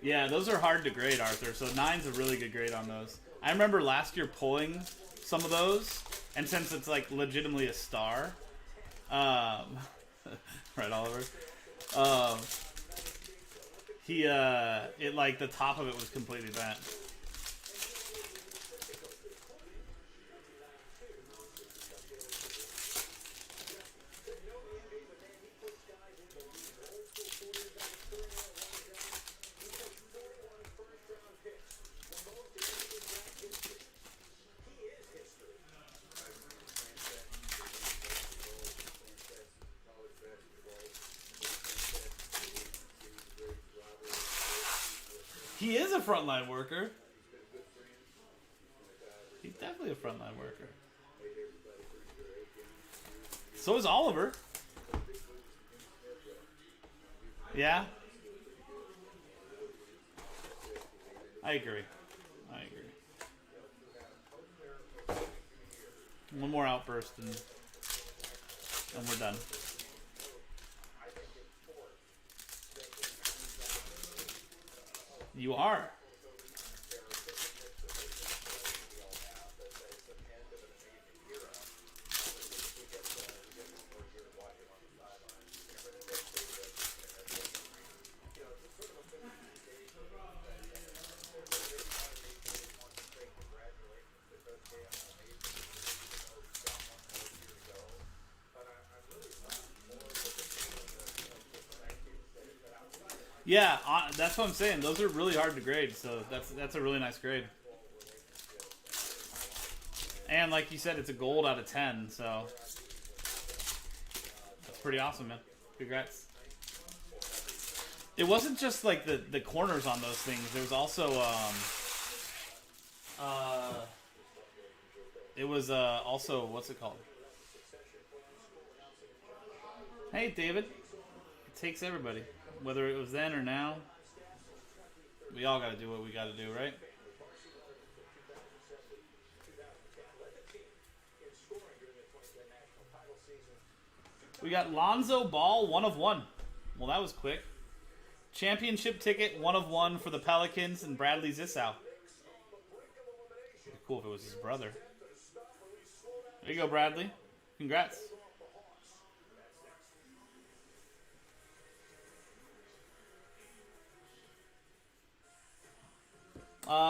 Speaker 5: Yeah, those are hard to grade, Arthur. So 9's a really good grade on those. I remember last year pulling some of those, and since it's like legitimately a star, right, Oliver. It like the top of it was completely bent. He is a frontline worker. He's definitely a frontline worker. So is Oliver. Yeah? I agree. One more outburst and we're done. You are. Yeah, that's what I'm saying. Those are really hard to grade, so that's a really nice grade. And like you said, it's a gold out of 10, so that's pretty awesome, man. Congrats. It wasn't just like the corners on those things. There was also it was also, what's it called? Hey, David. It takes everybody. Whether it was then or now, we all got to do what we got to do, right? We got Lonzo Ball, 1 of 1. Well, that was quick. Championship ticket, 1 of 1 for the Pelicans and Bradley Zissou. Cool if it was his brother. There you go, Bradley. Congrats.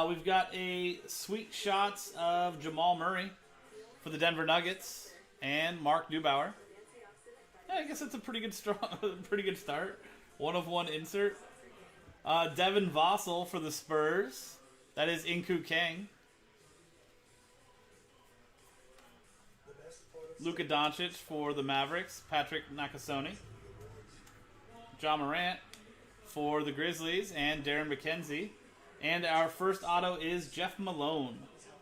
Speaker 5: We've got a sweet shots of Jamal Murray for the Denver Nuggets and Mark Neubauer. Yeah, I guess that's a pretty good start. 1 of 1 insert. Devin Vassell for the Spurs. That is Inku Kang. Luka Doncic for the Mavericks. Patrick Nakasone. Ja Morant for the Grizzlies and Darren McKenzie. And our first auto is Jeff Malone.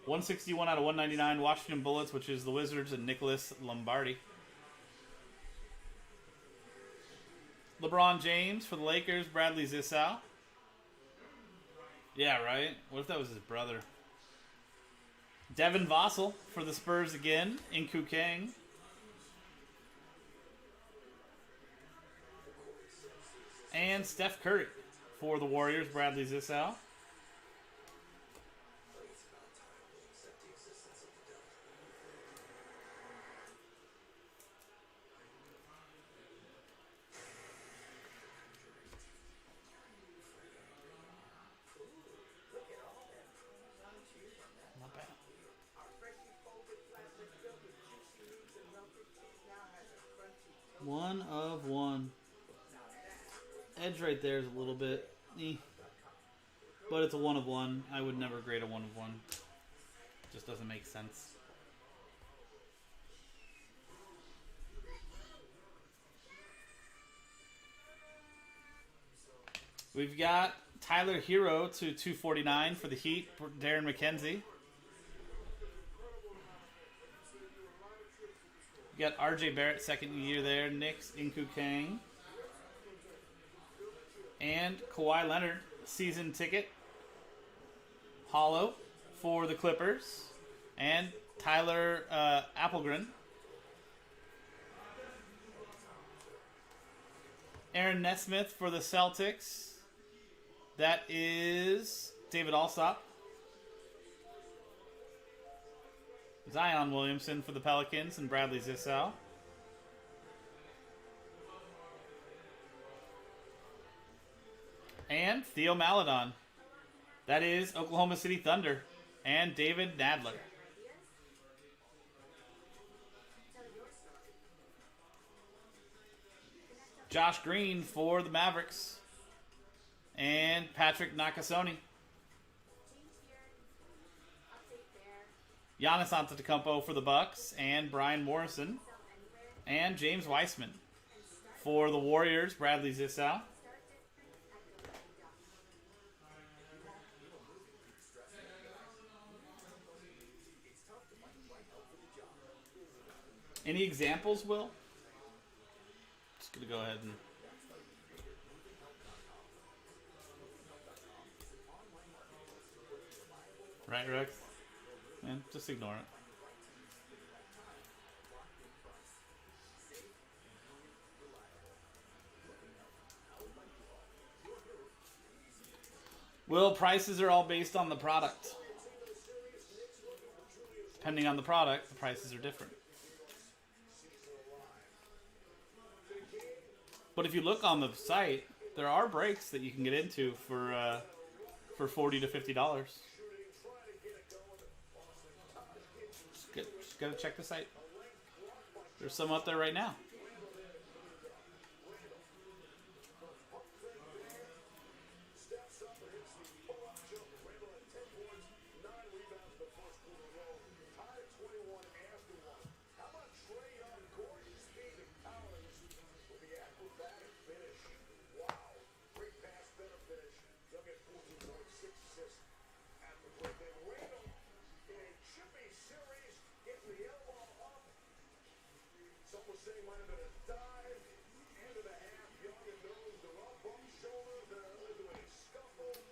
Speaker 5: 161 out of 199. Washington Bullets, which is the Wizards, and Nicholas Lombardi. LeBron James for the Lakers, Bradley Zissou. Yeah, right? What if that was his brother? Devin Vassell for the Spurs again, Inku Kang. And Steph Curry for the Warriors, Bradley Zissou. Not bad. One of one. Edge right there is a little bit, but it's a one of one. I would never grade a one of one. Just doesn't make sense. We've got Tyler Hero to 249 for the Heat, Darren McKenzie. We got RJ Barrett, second year there, Knicks, Inku Kang. And Kawhi Leonard, season ticket. Hollow for the Clippers. And Tyler Applegren. Aaron Nesmith for the Celtics. That is David Alsop. Zion Williamson for the Pelicans and Bradley Zissou. And Theo Maledon. That is Oklahoma City Thunder and David Nadler. Josh Green for the Mavericks and Patrick Nakasone. Giannis Antetokounmpo for the Bucks and Brian Morrison and James Weissman for the Warriors, Bradley Zissou. Any examples, Will? Just gonna go ahead and right, Rex? Man, just ignore it. Will, prices are all based on the product. Depending on the product, the prices are different. But if you look on the site, there are breaks that you can get into for $40 to $50. Just gotta check the site. There's some out there right now.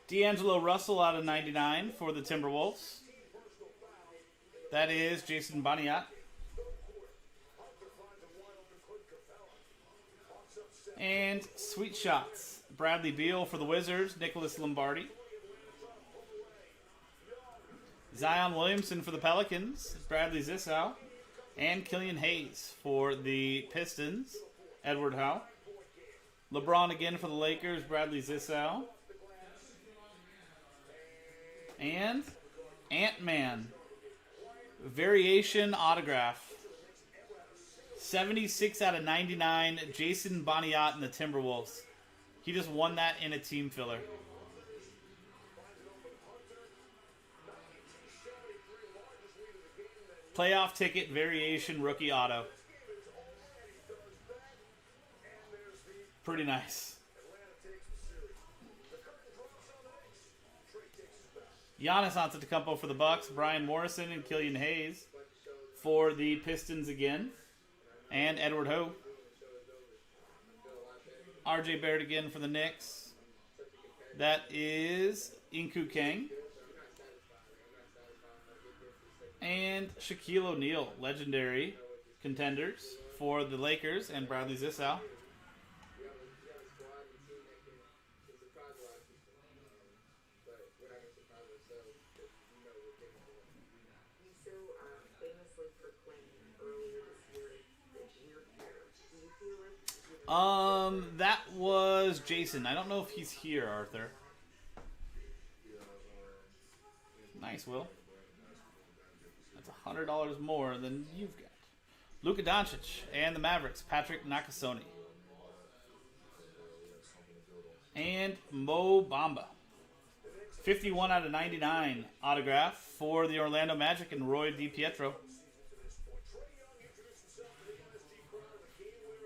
Speaker 5: D'Angelo Russell out of 99 for the Timberwolves. That is Jason Boniat. And Sweet Shots. Bradley Beal for the Wizards. Nicholas Lombardi. Zion Williamson for the Pelicans. Bradley Zissou. And Killian Hayes for the Pistons. Edward Howe. LeBron again for the Lakers. Bradley Zissou. And Ant-Man. Variation autograph. 76 out of 99. Jason Boniat and the Timberwolves. He just won that in a team filler. Playoff ticket variation rookie auto. Pretty nice. Giannis Antetokounmpo for the Bucks, Brian Morrison and Killian Hayes for the Pistons again, and Edward Ho. R.J. Barrett again for the Knicks. That is Inku Kang. And Shaquille O'Neal, legendary contenders for the Lakers, and Bradley Zissou.
Speaker 10: You so famously proclaimed earlier this year that you're here. Do you feel like
Speaker 5: That was Jason. I don't know if he's here, Arthur. Nice, Will. That's $100 more than you've got. Luka Doncic and the Mavericks, Patrick Nakasone. And Mo Bamba. 51 out of 99 autograph for the Orlando Magic and Roy DiPietro.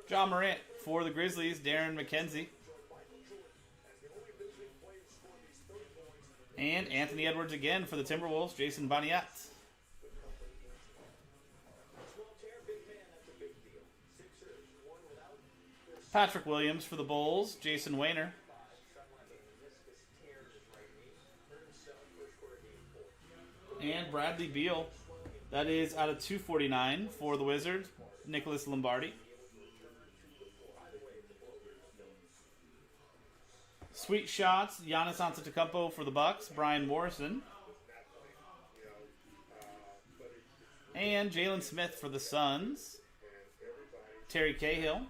Speaker 5: John Morant for the Grizzlies, Darren McKenzie. And Anthony Edwards again for the Timberwolves, Jason Boniat. Patrick Williams for the Bulls, Jason Wayner. And Bradley Beal. That is out of 249 for the Wizards, Nicholas Lombardi. Sweet shots, Giannis Antetokounmpo for the Bucks, Brian Morrison. And Jalen Smith for the Suns, Terry Cahill.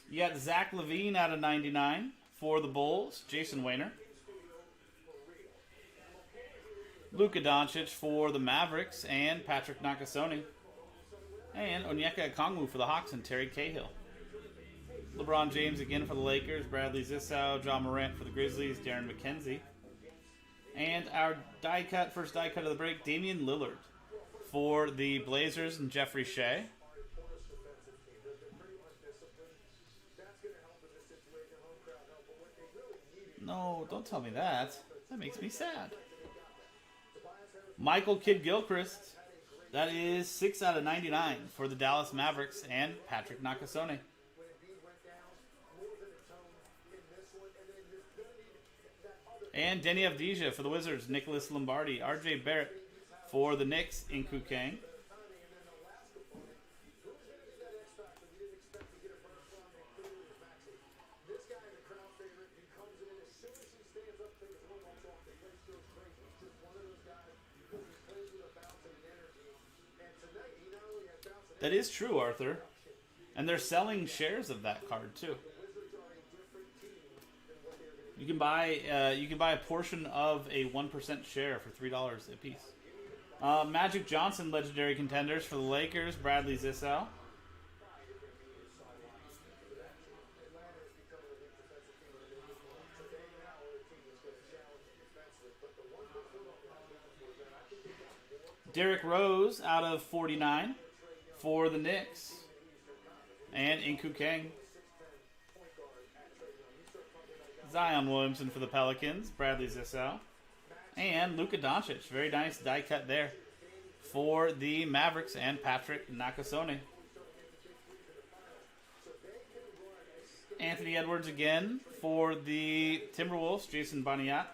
Speaker 5: You got Zach LaVine out of 99 for the Bulls, Jason Wayner. Luka Doncic for the Mavericks and Patrick Nakasone. And Onyeka Okongwu for the Hawks and Terry Cahill. LeBron James again for the Lakers, Bradley Zissou, John Morant for the Grizzlies, Darren McKenzie. And our first die cut of the break, Damian Lillard for the Blazers and Jeffrey Shea. No, don't tell me that. That makes me sad. Michael Kidd-Gilchrist. That is 6 out of 99 for the Dallas Mavericks and Patrick Nakasone. And Denny Avdija for the Wizards, Nicholas Lombardi. R.J. Barrett for the Knicks, Inku Kang. That is true, Arthur. And they're selling shares of that card too. You can buy a portion of a 1% share for $3 a piece. Magic Johnson, legendary contenders for the Lakers, Bradley Zissou. Derrick Rose out of 49 for the Knicks and Inku Kang. Zion Williamson for the Pelicans, Bradley Zissou. And Luka Doncic, very nice die cut there for the Mavericks and Patrick Nakasone. Anthony Edwards again for the Timberwolves, Jason Boniat.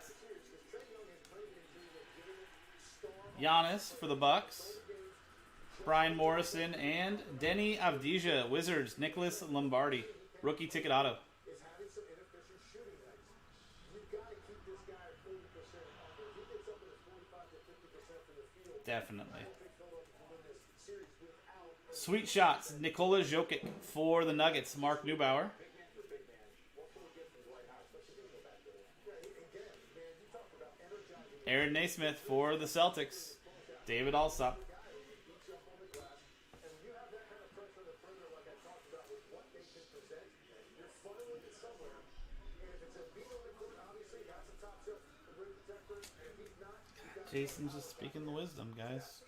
Speaker 5: Giannis for the Bucks, Brian Morrison, and Denny Avdija, Wizards, Nicholas Lombardi, rookie ticket auto. Definitely. Sweet shots, Nikola Jokic for the Nuggets, Mark Neubauer. Aaron Naismith for the Celtics, David Alsop. Jason's just speaking the wisdom, guys.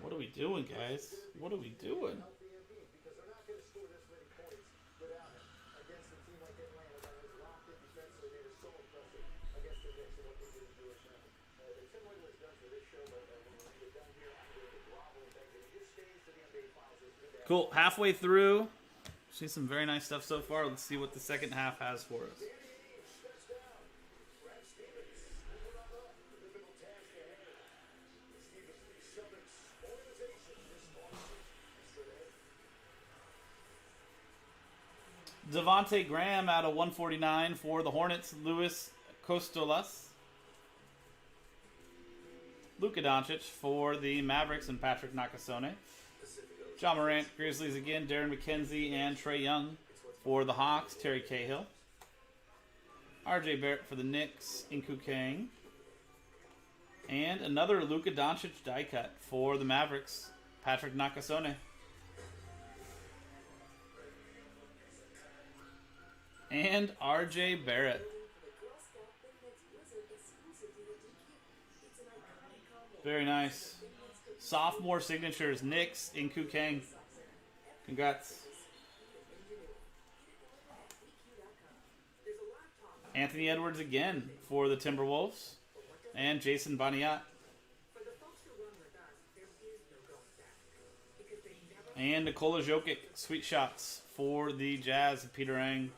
Speaker 5: What are we doing, guys? What are we doing?
Speaker 9: Because they're not going to score this many points without him against a team like Atlanta that has locked in defensively. They were so impressive against the Knicks and what they did in Georgetown. The Tim Wiggins done for this show, but when we get done here, I'm going to grovel and beg that he just stays to the NBA Finals. It's good to have
Speaker 5: Cool. Halfway through. See some very nice stuff so far. Let's see what the second half has for us. Devontae Graham out of 149 for the Hornets. Luis Costolas. Luka Doncic for the Mavericks and Patrick Nakasone. John Morant, Grizzlies again. Darren McKenzie and Trae Young for the Hawks. Terry Cahill. RJ Barrett for the Knicks. Inku Kang. And another Luka Doncic die cut for the Mavericks. Patrick Nakasone. And RJ Barrett. Very nice. Sophomore signatures. Knicks, Inku Kang. Congrats. Anthony Edwards again for the Timberwolves. And Jason Baniat. And Nikola Jokic. Sweet shots for the Jazz. Peter Ang.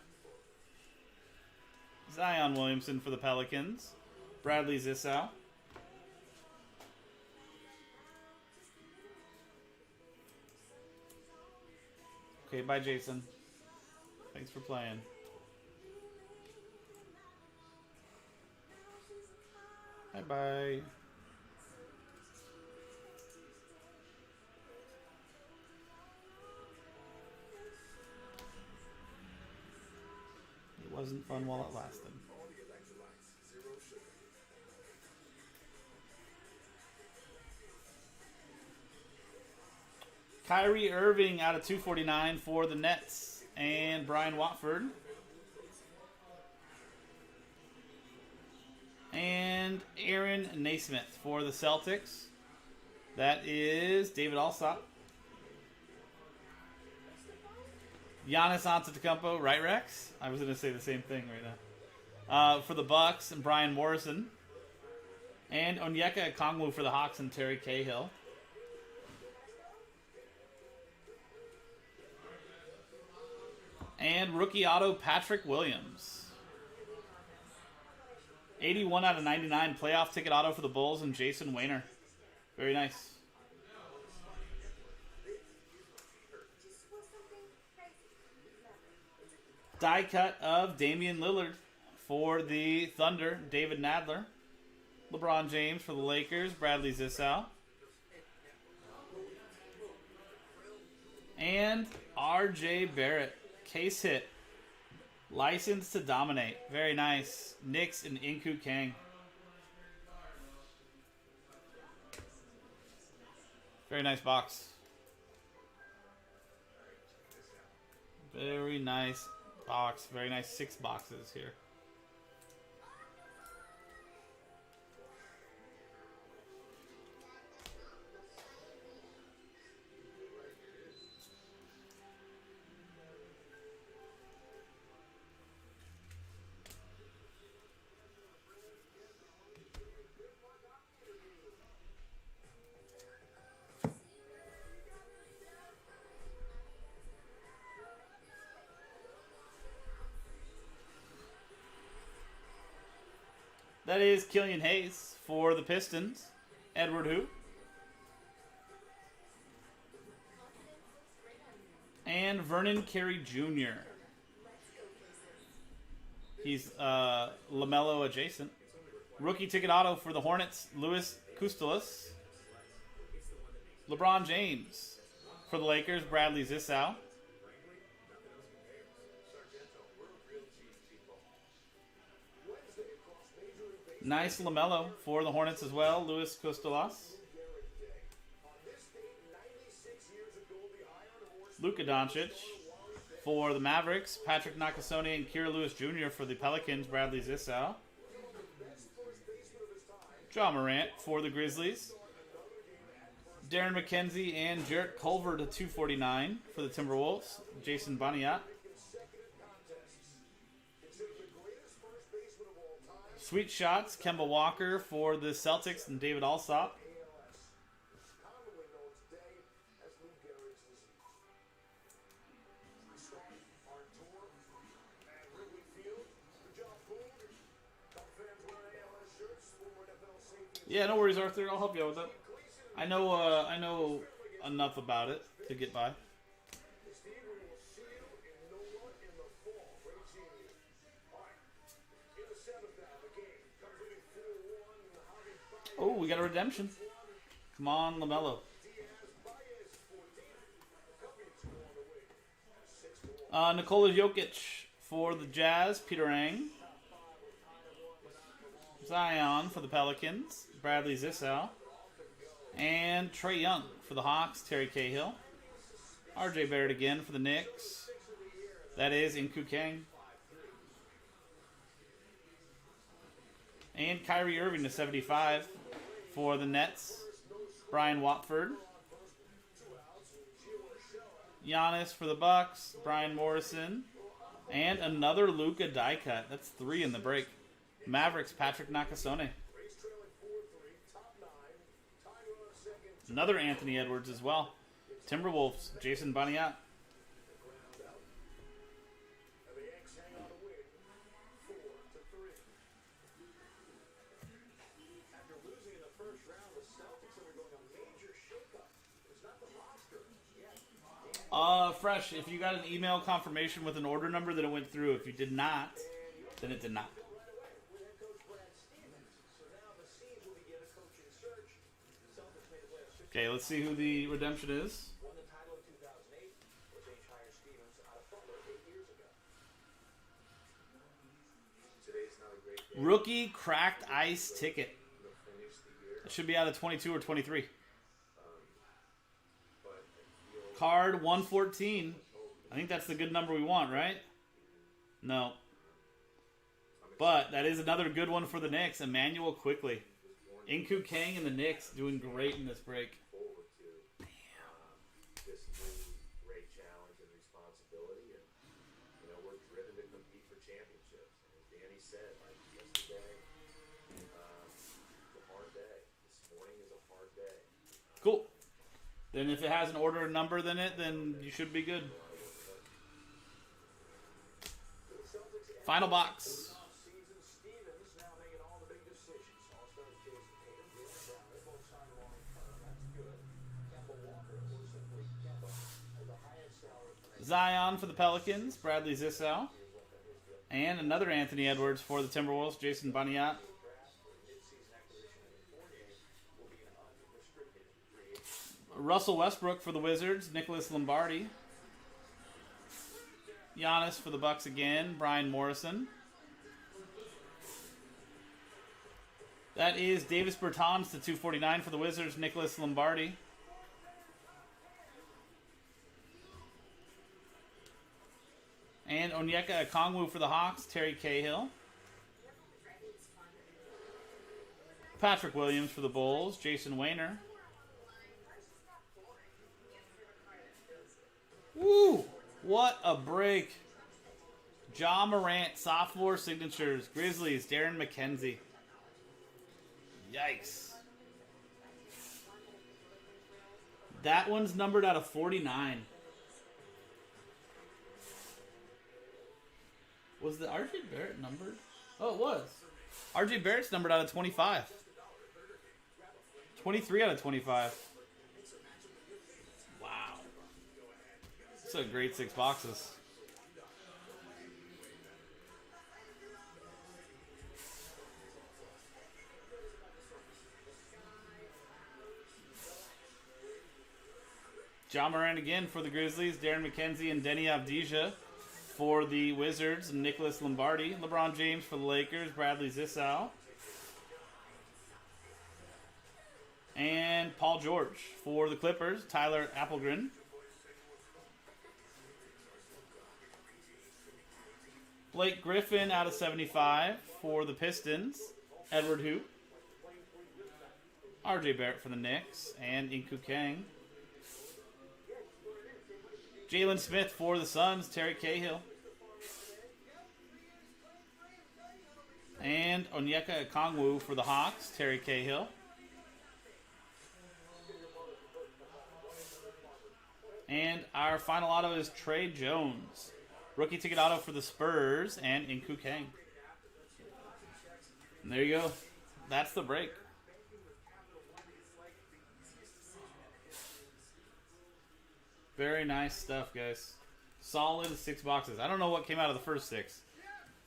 Speaker 5: Zion Williamson for the Pelicans. Bradley Zissou. Okay, bye, Jason. Thanks for playing. Bye-bye. It wasn't fun while it lasted. Kyrie Irving out of 249 for the Nets and Brian Watford. And Aaron Naismith for the Celtics. That is David Alsop. Giannis Antetokounmpo, right, Rex? I was going to say the same thing right now. For the Bucks and Brian Morrison. And Onyeka Okongwu for the Hawks and Terry Cahill. And rookie auto, Patrick Williams. 81 out of 99 playoff ticket auto for the Bulls and Jason Wayner. Very nice. Die cut of Damian Lillard for the Thunder, David Nadler. LeBron James for the Lakers, Bradley Zissou. And RJ Barrett. Case hit. License to dominate. Very nice. Knicks and Inku Kang. Very nice box. Very nice box. Very nice 6 boxes here. That is Killian Hayes for the Pistons. Edward who? And Vernon Carey Jr. He's LaMelo adjacent. Rookie ticket auto for the Hornets, Luis Costolas. LeBron James for the Lakers, Bradley Zissou. Nice LaMelo for the Hornets as well, Luis Costolas. Luka Doncic for the Mavericks, Patrick Nakasone and Kira Lewis Jr. for the Pelicans, Bradley Zissou. Ja Morant for the Grizzlies. Darren McKenzie and Jarrett Culver to 249 for the Timberwolves. Jason Baniat. Sweet shots, Kemba Walker for the Celtics and David Alsop. Yeah, no worries, Arthur. I'll help you out with that. I know enough about it to get by. Oh, we got a redemption. Come on, LaMelo. Nikola Jokic for the Jazz, Peter Ang. Zion for the Pelicans, Bradley Zissou. And Trey Young for the Hawks, Terry Cahill. RJ Barrett again for the Knicks. That is Inku Kang. And Kyrie Irving to 75 for the Nets, Brian Watford. Giannis for the Bucks, Brian Morrison. And another Luka die cut. That's 3 in the break. Mavericks, Patrick Nakasone. Another Anthony Edwards as well. Timberwolves, Jason Baniat. Fresh, if you got an email confirmation with an order number, then it went through. If you did not, then it did not. Okay, let's see who the redemption is. Rookie cracked ice ticket. It should be out of 22 or 23. Card 114. I think that's the good number we want, right? No. But that is another good one for the Knicks. Emmanuel Quickly. Inku Kang and the Knicks doing great in this break.
Speaker 9: This new great challenge and responsibility, and we're driven to compete for championships. And as Danny said, like yesterday, it's a hard day. This morning is a hard day.
Speaker 5: Cool. Then if it has an order number in it, then you should be good. Final box. Zion for the Pelicans, Bradley Zissou. And another Anthony Edwards for the Timberwolves, Jason Baniat. Russell Westbrook for the Wizards, Nicholas Lombardi. Giannis for the Bucks again, Brian Morrison. That is Davis Bertans to 249 for the Wizards, Nicholas Lombardi. And Onyeka Okongwu for the Hawks, Terry Cahill. Patrick Williams for the Bulls, Jason Wayner. Woo! What a break. Ja Morant, sophomore signatures. Grizzlies, Darren McKenzie. Yikes. That one's numbered out of 49. Was the RJ Barrett numbered? Oh, it was. RJ Barrett's numbered out of 25. 23 out of 25. Wow. It's a great 6 boxes. Ja Morant again for the Grizzlies. Darren McKenzie and Denny Avdija for the Wizards. Nicholas Lombardi. LeBron James for the Lakers. Bradley Zissou. And Paul George for the Clippers. Tyler Applegren. Blake Griffin out of 75 for the Pistons. Edward Hoop. RJ Barrett for the Knicks, and Inku Kang. Jalen Smith for the Suns, Terry Cahill. And Onyeka Okongwu for the Hawks, Terry Cahill. And our final auto is Trey Jones. Rookie ticket auto for the Spurs and Inku Kang. And there you go. That's the break. Very nice stuff, guys. Solid 6 boxes. I don't know what came out of the first 6.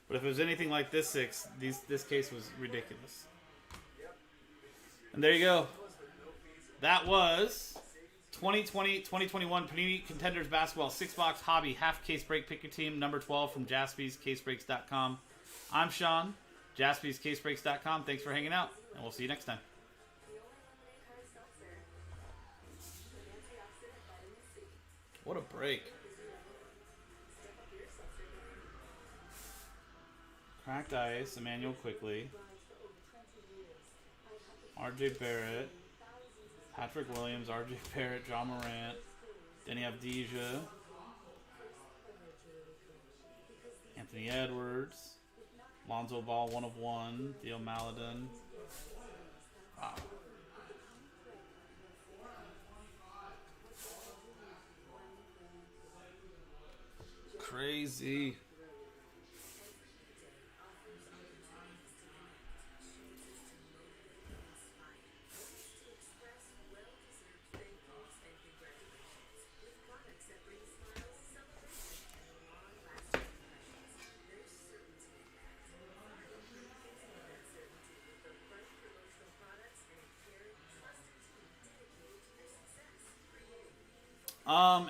Speaker 5: But if it was anything like this 6, this case was ridiculous. And there you go. That was 2020-2021 Panini Contenders Basketball 6-box hobby half case break. Pick your team, number 12 from jaspyscasebreaks.com. I'm Sean, jaspyscasebreaks.com. Thanks for hanging out, and we'll see you next time. What a break. Cracked Ice, Emmanuel Quickly, RJ Barrett, Patrick Williams, RJ Barrett, John Morant, Denny Avdija, Anthony Edwards, Lonzo Ball 1 of 1, Theo Maladin. Wow. Crazy.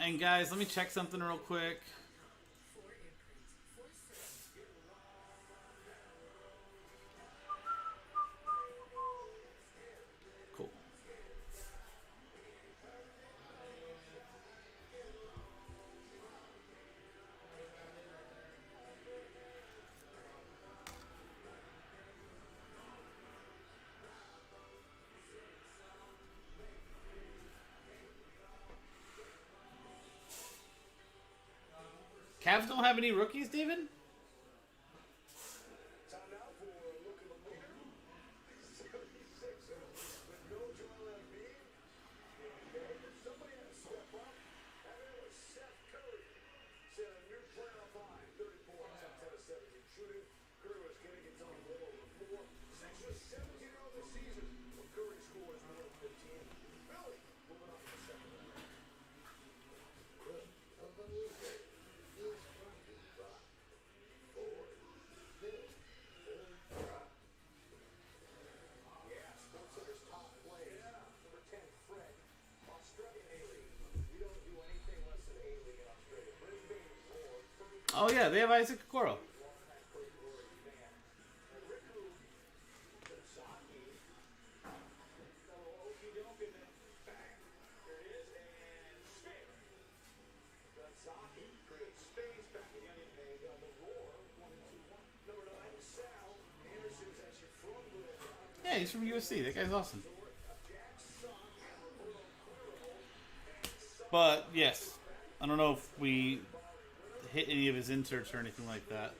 Speaker 5: And guys, let me check something real quick. Cool. Cavs don't have any rookies, David?
Speaker 9: Time now for a look at the leader. 76ers with no Joel Embiid. And somebody had to step up, and it was Seth Curry. Set a new playoff high, 30 points on 10 of 17 shooting. Curry was getting it done well over the floor. Sixers 17-0 this season when Curry scores more than 15. Philly moving on to the second round. Good.
Speaker 5: Oh yeah, they have Isaac Okoro. Yeah, he's from USC. That guy's awesome. But yes, I don't know if we hit any of his inserts or anything like that.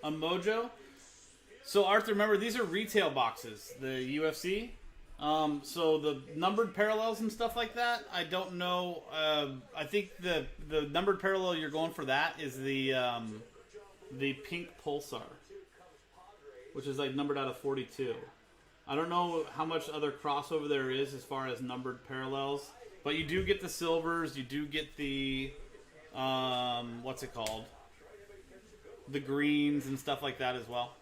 Speaker 5: A Mojo. So Arthur, remember these are retail boxes. The UFC. So the numbered parallels and stuff like that, I don't know. I think the numbered parallel you're going for that is the pink Pulsar, which is like numbered out of 42. I don't know how much other crossover there is as far as numbered parallels, but you do get the silvers. You do get the what's it called? The greens and stuff like that as well.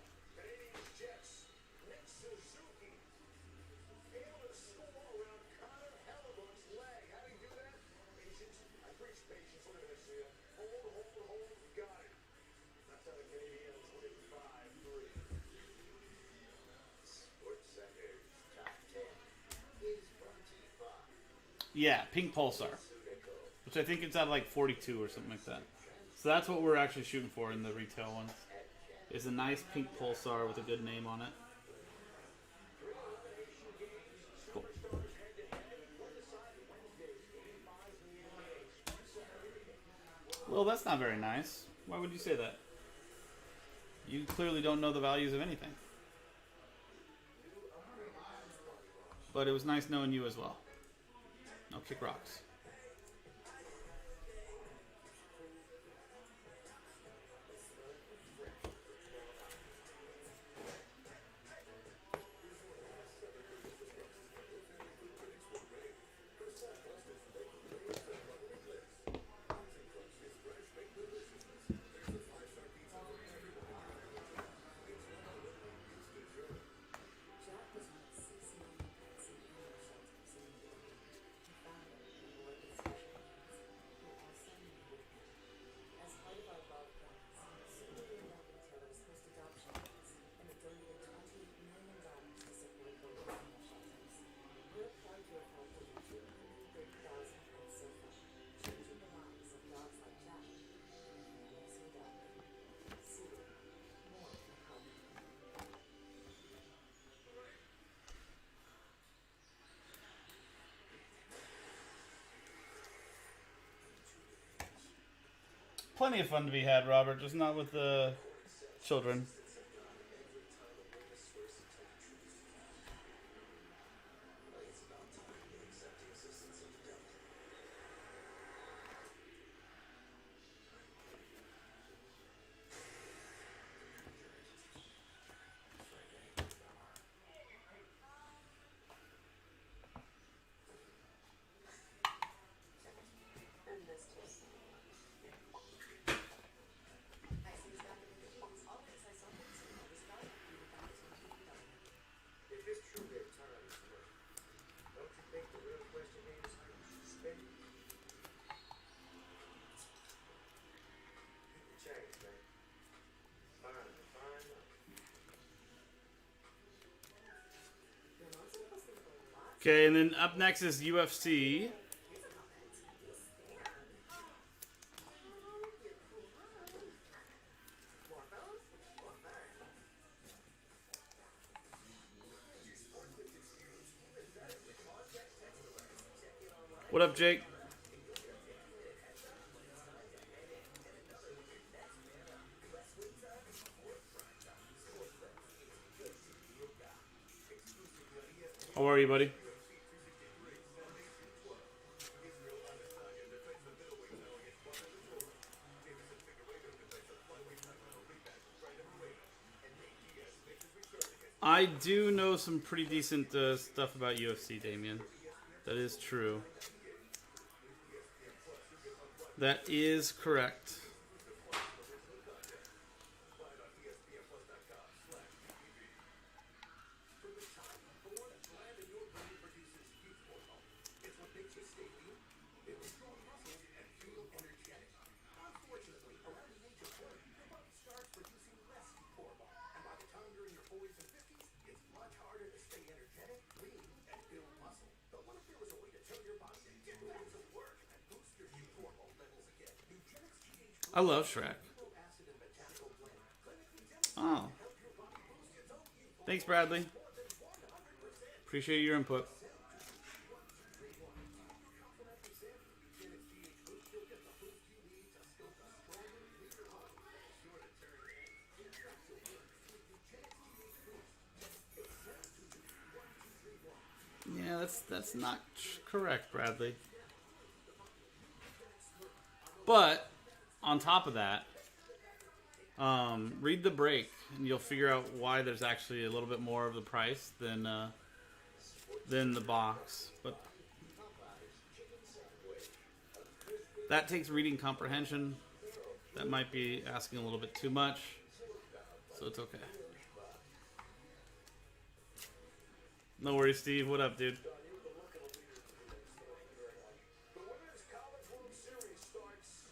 Speaker 5: Yeah, pink Pulsar, which I think it's at like 42 or something like that. So that's what we're actually shooting for in the retail ones. Is a nice pink Pulsar with a good name on it. Cool. Well, that's not very nice. Why would you say that? You clearly don't know the values of anything. But it was nice knowing you as well. I'll kick rocks. Plenty of fun to be had, Robert, just not with the children. Okay, and then up next is UFC. What up, Jake? How are you, buddy? I do know some pretty decent stuff about UFC, Damien. That is true. That is correct. I love Shrek. Oh. Thanks, Bradley. Appreciate your input. Yeah, that's not correct, Bradley. But on top of that, read the break, and you'll figure out why there's actually a little bit more of the price than the box. But that takes reading comprehension. That might be asking a little bit too much, so it's okay. No worries, Steve. What up, dude?
Speaker 9: The Women's College World Series starts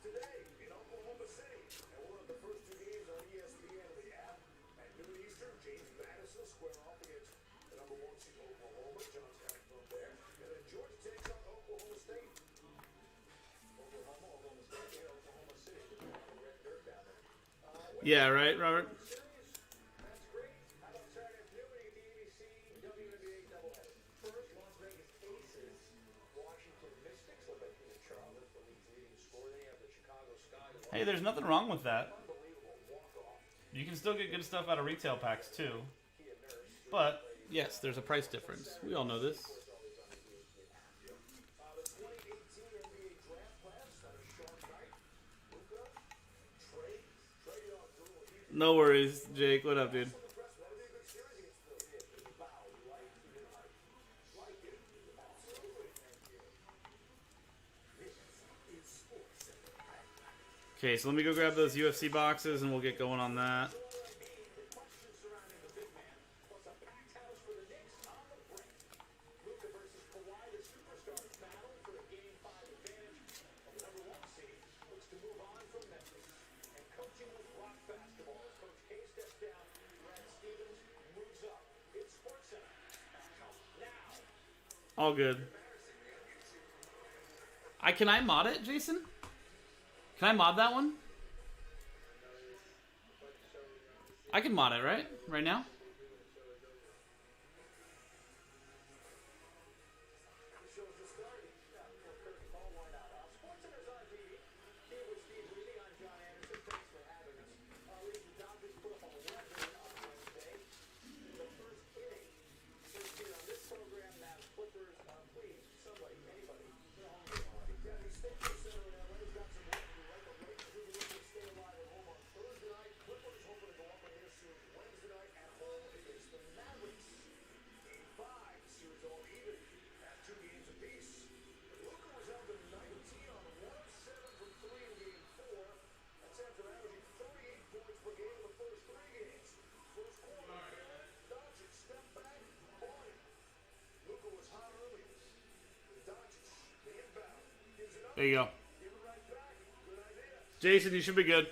Speaker 9: today in Oklahoma City, and we'll have the first two games on ESPN and the app at noon Eastern. James Madison square off against the number 1 seed Oklahoma. John's coming from there, and then Georgia takes on Oklahoma State. Oklahoma State here, Oklahoma City. Red dirt down there.
Speaker 5: Yeah, right, Robert?
Speaker 9: That's great. How about Saturday afternoon when you get the ABC WNBA doubleheader? First, Las Vegas Aces, Washington Mystics. Look like King Charlotte, the league's leading scorer. Then you have the Chicago Sky.
Speaker 5: Hey, there's nothing wrong with that.
Speaker 9: Unbelievable walk-off.
Speaker 5: You can still get good stuff out of retail packs, too. But, yes, there's a price difference. We all know this.
Speaker 9: The 2018 NBA draft class had a sharp night. Luka, Trey Young,
Speaker 5: No worries, Jake. What up, dude? Okay, so let me go grab those UFC boxes and we'll get going on that. All good. Can I mod it, Jason? Can I mod that one? I can mod it, right? Right now? There you go. Jason, you should be good.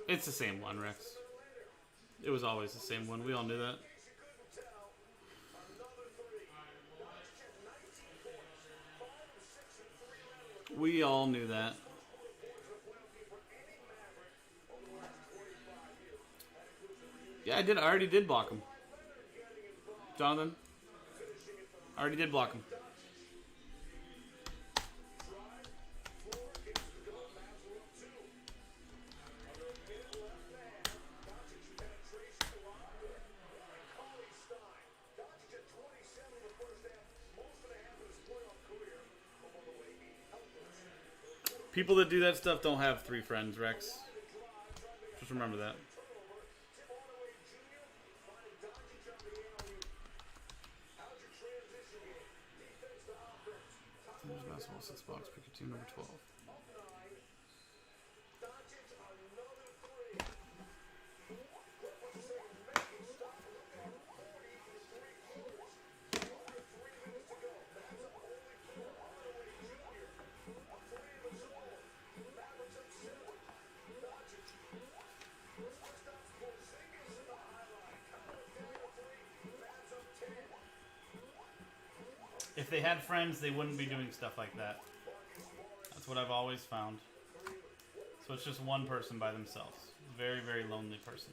Speaker 5: It's the same one, Rex. It was always the same one. We all knew that. We all knew that. Yeah, I did. I already did block him. Jonathan, I already did block him. People that do that stuff don't have 3 friends, Rex. Just remember that. Basketball 6 box, pick your team number 12. If they had friends, they wouldn't be doing stuff like that. That's what I've always found. So it's just one person by themselves. Very, very lonely person.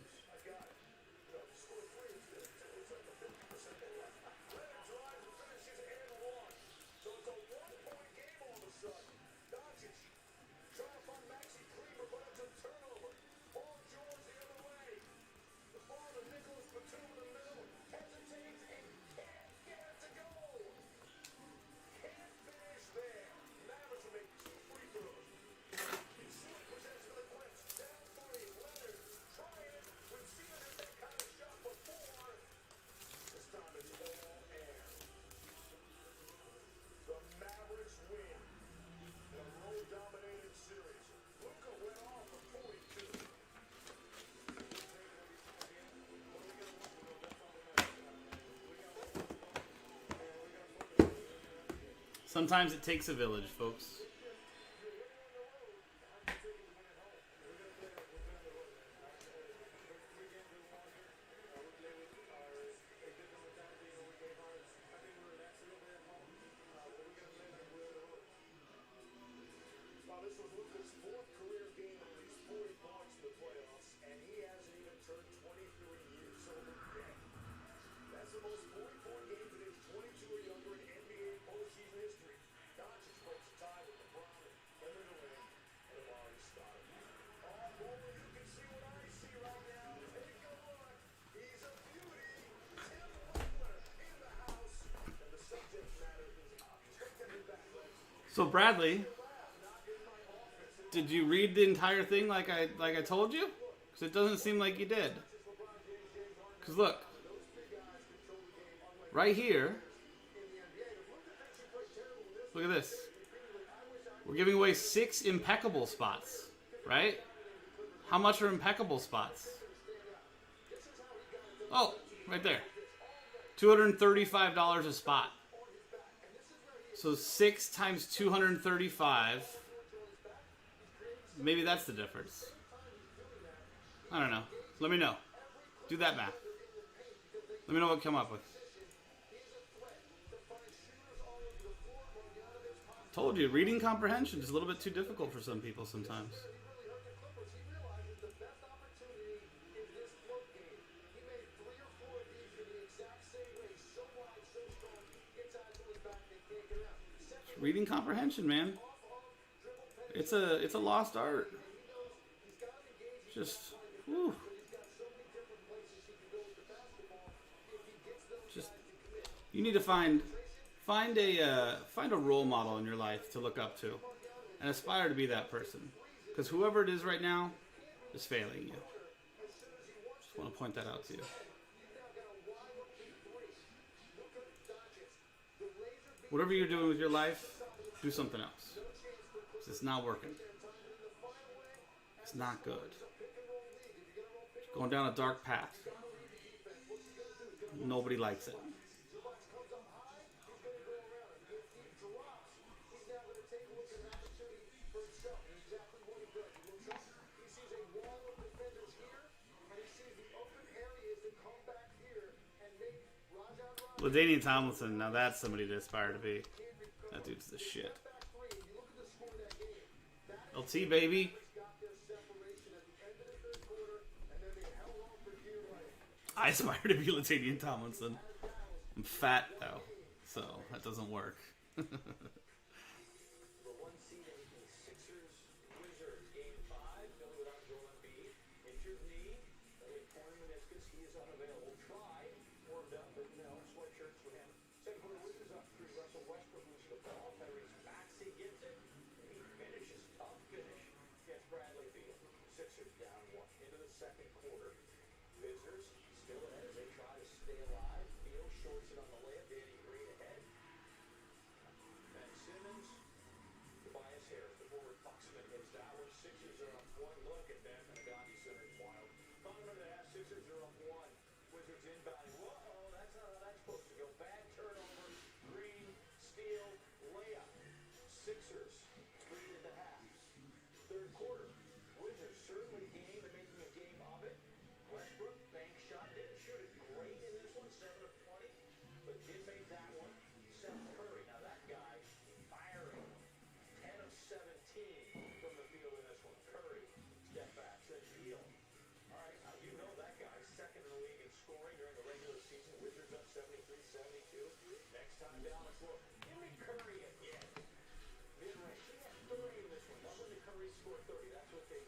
Speaker 5: Sometimes it takes a village, folks.
Speaker 9: Well, this was Luka's fourth career game in these 40 points in the playoffs, and he hasn't even turned 23 years old yet. That's the most 44 games at age 22 or younger in NBA postseason history. Doncic breaks a tie with LeBron and Kevin Durant and Amari Stoudemire. Oh, boy, you can see what I see right now. Take a look. He's a beauty. Tim Butler in the house. And the subject matter is take them back.
Speaker 5: So Bradley, did you read the entire thing like I told you? Because it doesn't seem like you did. Because look, right here, look at this. We're giving away 6 impeccable spots, right? How much are impeccable spots? Oh, right there. $235 a spot. So 6 times 235. Maybe that's the difference. I don't know. Let me know. Do that math. Let me know what come up with. Told you, reading comprehension is a little bit too difficult for some people sometimes. Reading comprehension, man. It's a lost art. Just, whew. Just, you need to find a role model in your life to look up to, and aspire to be that person. Because whoever it is right now is failing you. Just want to point that out to you. Whatever you're doing with your life, do something else. It's not working. It's not good. It's going down a dark path. Nobody likes it. LaDainian Tomlinson, now that's somebody to aspire to be. That dude's the shit. LT, baby. I aspire to be LaDainian Tomlinson. I'm fat, though, so that doesn't work.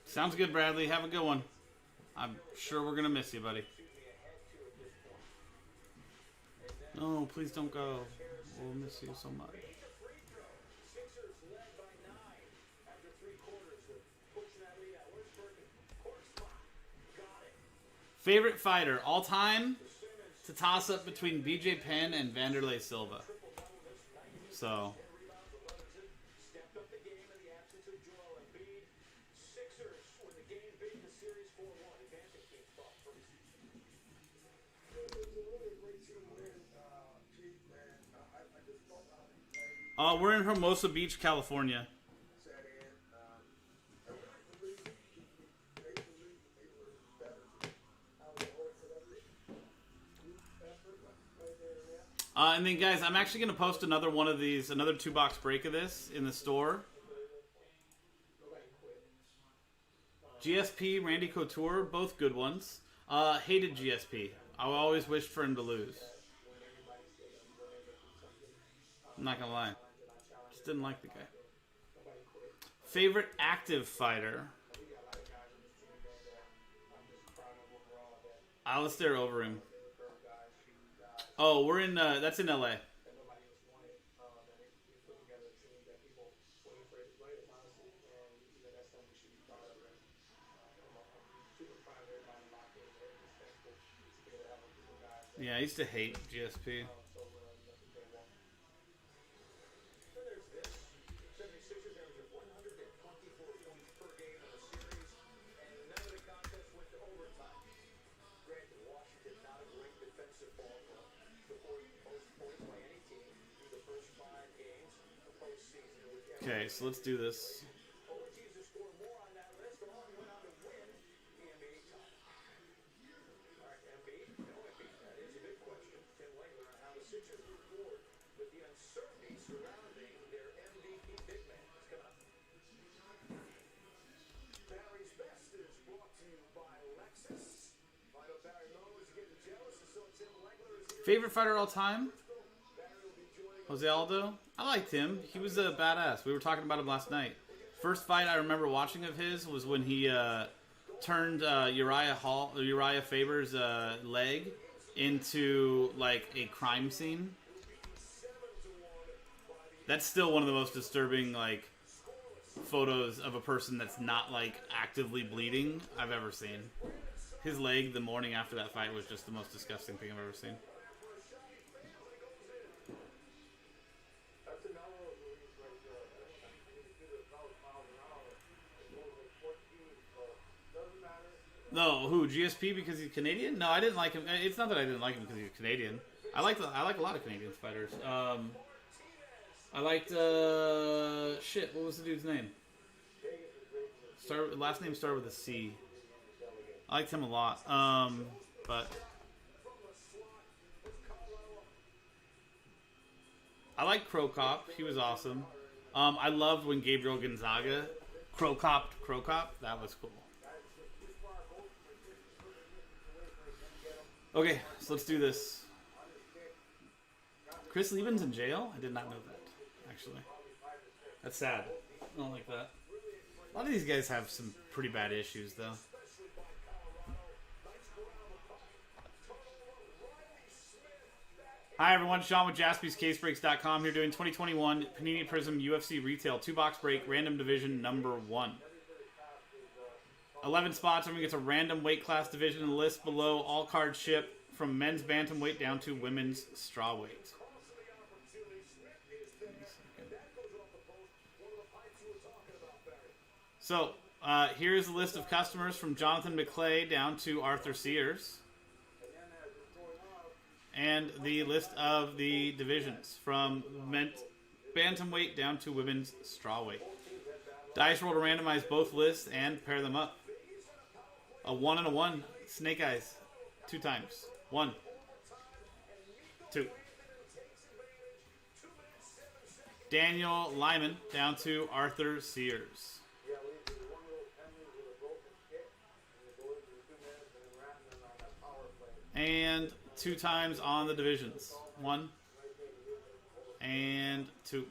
Speaker 5: Sounds good, Bradley. Have a good one. I'm sure we're going to miss you, buddy. No, please don't go. We'll miss you so much. Favorite fighter all time? It's a toss-up between BJ Penn and Vanderlei Silva. So... We're in Hermosa Beach, California. And then, guys, I'm actually going to post another one of these, another 2-box break of this in the store. GSP, Randy Couture, both good ones. Hated GSP. I always wished for him to lose. I'm not going to lie. Just didn't like the guy. Favorite active fighter? Alistair Overeem. Oh, we're in, that's in LA. Yeah, I used to hate GSP. Okay, so let's do this. Favorite fighter all time? Jose Aldo? I liked him. He was a badass. We were talking about him last night. First fight I remember watching of his was when he turned Uriah Faber's leg into like a crime scene. That's still one of the most disturbing like photos of a person that's not like actively bleeding I've ever seen. His leg the morning after that fight was just the most disgusting thing I've ever seen. No, who? GSP because he's Canadian? No, I didn't like him. It's not that I didn't like him because he's Canadian. I like a lot of Canadian fighters. I liked shit. What was the dude's name? Last name started with a C. I liked him a lot. But I like Crow Cop. He was awesome. I loved when Gabriel Gonzaga Crow Cop. That was cool. Okay, so let's do this. Chris Lieben's in jail? I did not know that, actually. That's sad. I don't like that. A lot of these guys have some pretty bad issues, though. Hi, everyone. Sean with JaspysCaseBreaks.com here doing 2021 Panini Prism UFC Retail 2-box break, random division number 1. 11 spots. I'm going to get to random weight class division. The list below, all cards ship from men's bantamweight down to women's strawweight. So, here's the list of customers from Jonathan McClay down to Arthur Sears. And the list of the divisions from men's bantamweight down to women's strawweight. Dice roll to randomize both lists and pair them up. A 1 and a 1. Snake Eyes. 2 times. 1. 2. Daniel Lyman down to Arthur Sears. And 2 times on the divisions. 1 and 2.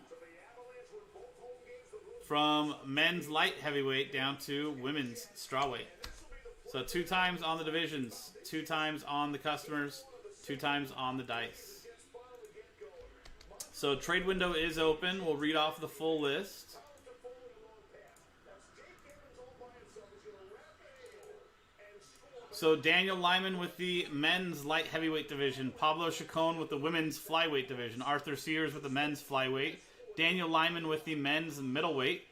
Speaker 5: From men's light heavyweight down to women's strawweight. So 2 times on the divisions, 2 times on the customers, 2 times on the dice. So trade window is open. We'll read off the full list. So Daniel Lyman with the men's light heavyweight division. Pablo Chacon with the women's flyweight division. Arthur Sears with the men's flyweight. Daniel Lyman with the men's middleweight.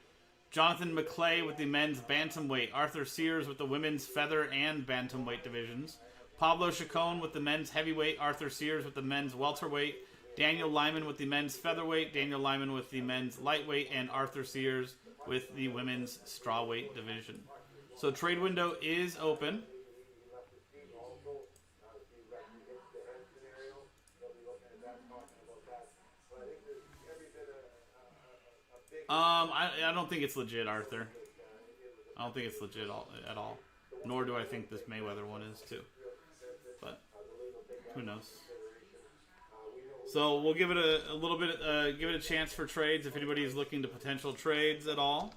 Speaker 5: Jonathan McClay with the men's bantamweight. Arthur Sears with the women's feather and bantamweight divisions. Pablo Chacon with the men's heavyweight. Arthur Sears with the men's welterweight. Daniel Lyman with the men's featherweight, Daniel Lyman with the men's lightweight, and Arthur Sears with the women's strawweight division. So trade window is open. I don't think it's legit, Arthur. I don't think it's legit at all. Nor do I think this Mayweather one is too. But who knows? So we'll give it a little bit, give it a chance for trades if anybody is looking to potential trades at all.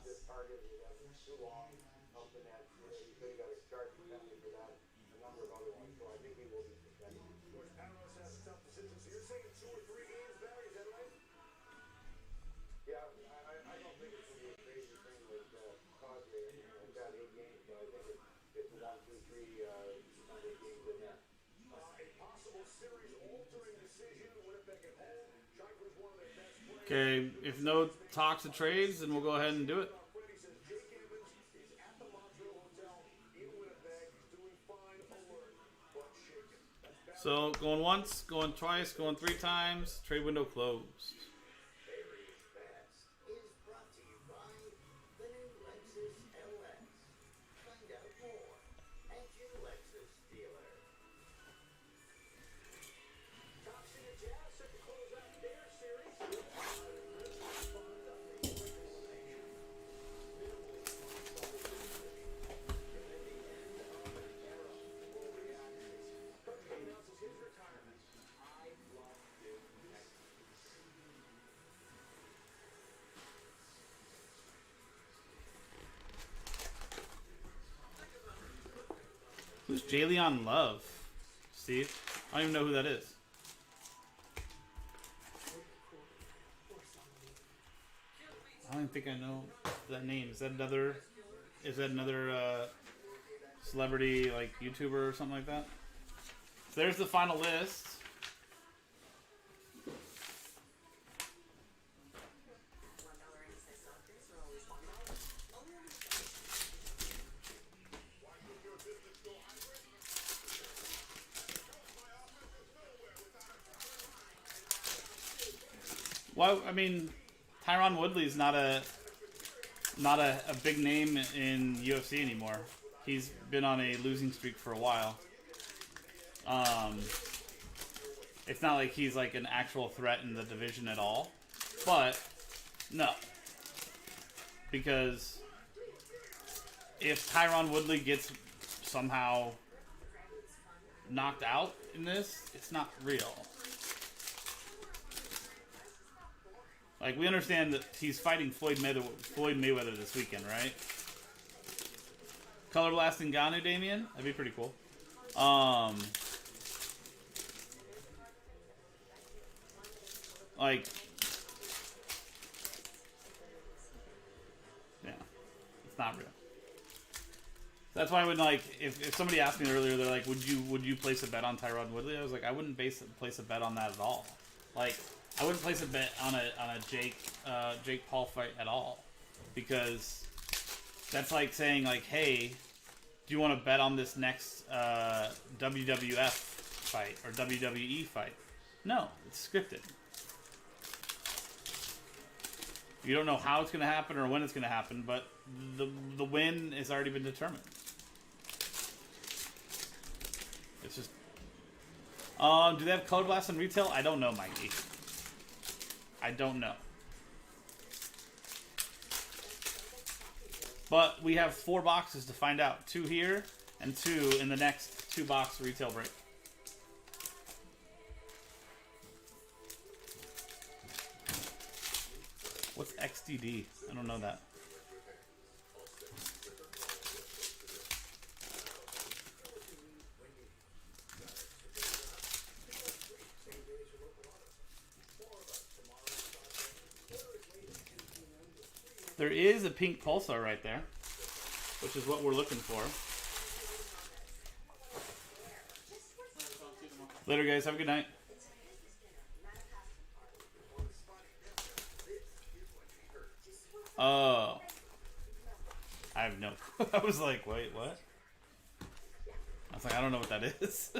Speaker 5: Okay, if no talks of trades, then we'll go ahead and do it. So, going once, going twice, going 3 times. Trade window closed. Who's Jalen Love? Steve? I don't even know who that is. I don't even think I know that name. Is that another celebrity like YouTuber or something like that? So there's the final list. Well, I mean, Tyron Woodley's not a big name in UFC anymore. He's been on a losing streak for a while. It's not like he's like an actual threat in the division at all. But no, because if Tyron Woodley gets somehow knocked out in this, it's not real. Like, we understand that he's fighting Floyd Mayweather this weekend, right? Color Blast Ngannou, Damien? That'd be pretty cool. Like, yeah, it's not real. That's why when, like, if somebody asked me earlier, they're like, would you place a bet on Tyron Woodley? I was like, I wouldn't place a bet on that at all. Like, I wouldn't place a bet on a Jake Paul fight at all, because that's like saying, like, hey, do you want to bet on this next WWF fight or WWE fight? No, it's scripted. You don't know how it's going to happen or when it's going to happen, but the win has already been determined. It's just, do they have Code Blast in retail? I don't know, Mikey. I don't know. But we have 4 boxes to find out. 2 here and 2 in the next 2-box retail break. What's XDD? I don't know that. There is a pink pulsar right there, which is what we're looking for. Later, guys. Have a good night. Oh. I have no... I was like, wait, what? I was like, I don't know what that is.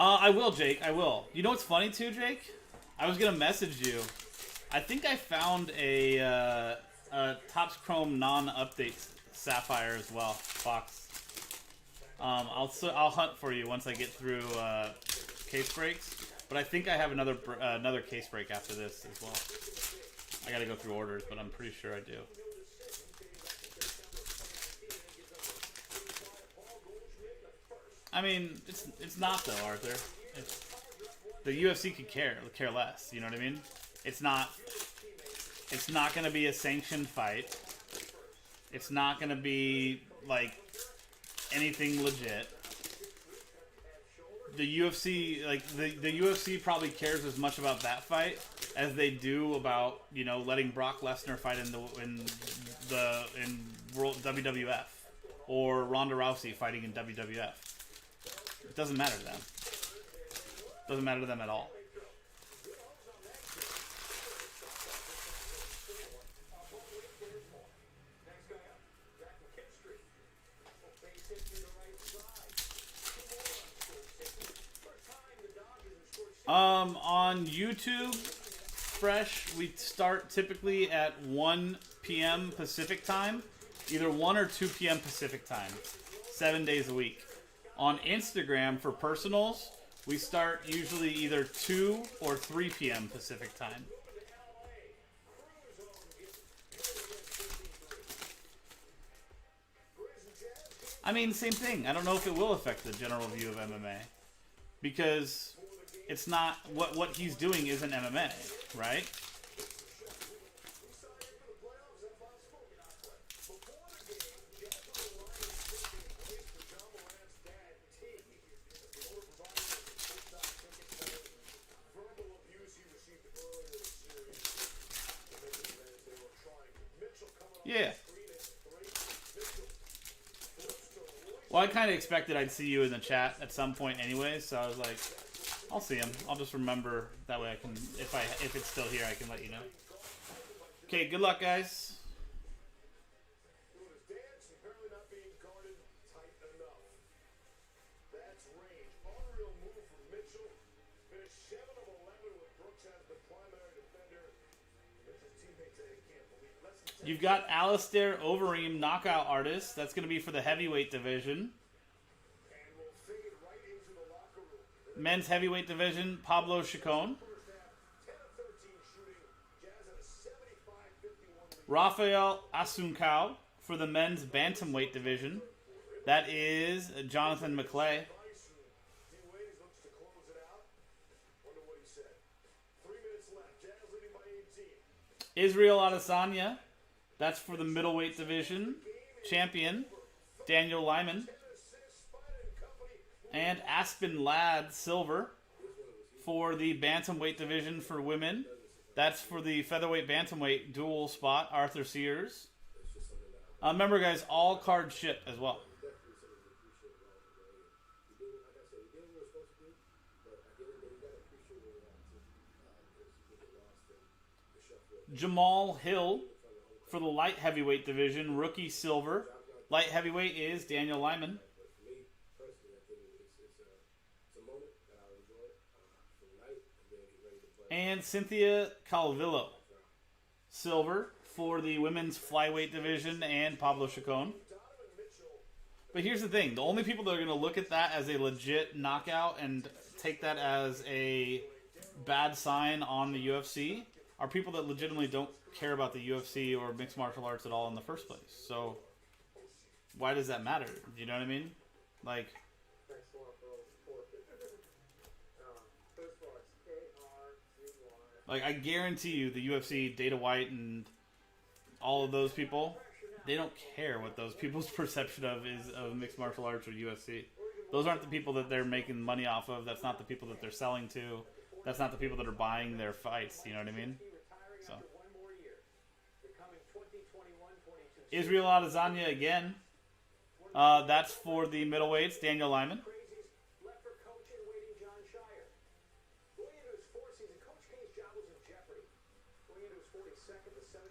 Speaker 5: I will, Jake. I will. You know what's funny too, Jake? I was gonna message you. I think I found a Topps Chrome non-update Sapphire as well, box. I'll hunt for you once I get through case breaks. But I think I have another case break after this as well. I gotta go through orders, but I'm pretty sure I do. I mean, it's not though, Arthur. The UFC could care less. You know what I mean? It's not going to be a sanctioned fight. It's not going to be like anything legit. The UFC, like the UFC, probably cares as much about that fight as they do about letting Brock Lesnar fight in World WWF or Ronda Rousey fighting in WWF. It doesn't matter to them. Doesn't matter to them at all. On YouTube, fresh, we start typically at 1 p.m. Pacific time, either 1 or 2 p.m. Pacific time, 7 days a week. On Instagram for personals, we start usually either 2 or 3 p.m. Pacific time. I mean, same thing. I don't know if it will affect the general view of MMA. Because it's not, what he's doing isn't MMA, right? Yeah. Well, I kind of expected I'd see you in the chat at some point anyway, so I was like, I'll see him. I'll just remember, that way I can, if it's still here, I can let you know. Okay, good luck, guys. You've got Alistair Overeem, knockout artist. That's going to be for the heavyweight division. Men's heavyweight division, Pablo Chacon. Rafael Asuncao for the men's bantamweight division. That is Jonathan McClay. Israel Adesanya. That's for the middleweight division. Champion, Daniel Lyman. And Aspen Ladd, silver, for the bantamweight division for women. That's for the featherweight bantamweight dual spot, Arthur Sears. Remember, guys, all cards ship as well. Jamal Hill for the light heavyweight division, rookie silver. Light heavyweight is Daniel Lyman. And Cynthia Calvillo, silver for the women's flyweight division and Pablo Chacon. But here's the thing. The only people that are going to look at that as a legit knockout and take that as a bad sign on the UFC are people that legitimately don't care about the UFC or mixed martial arts at all in the first place. So why does that matter? Do you know what I mean? Like, I guarantee you the UFC, Dana White, and all of those people, they don't care what those people's perception of is of mixed martial arts or UFC. Those aren't the people that they're making money off of. That's not the people that they're selling to. That's not the people that are buying their fights. You know what I mean? So, Israel Adesanya again. That's for the middleweights, Daniel Lyman.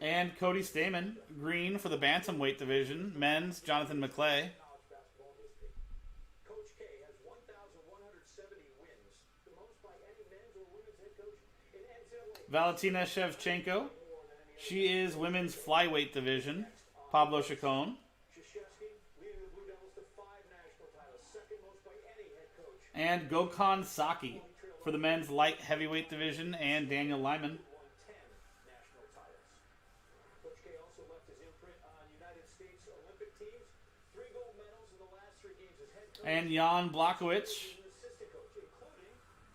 Speaker 5: And Cody Stamann, green for the bantamweight division, men's, Jonathan McClay. Valentina Shevchenko. She is women's flyweight division. Pablo Chacon.
Speaker 9: Krzyzewski leading the Blue Devils to 5 national titles, second most by any head coach.
Speaker 5: And Gokhan Saki for the men's light heavyweight division, and Daniel Lyman.
Speaker 9: Won 10 national titles. Coach K also left his imprint on United States Olympic teams. 3 gold medals in the last 3 games as head coach.
Speaker 5: And Jan Blachowicz.
Speaker 9: He was an assistant coach, including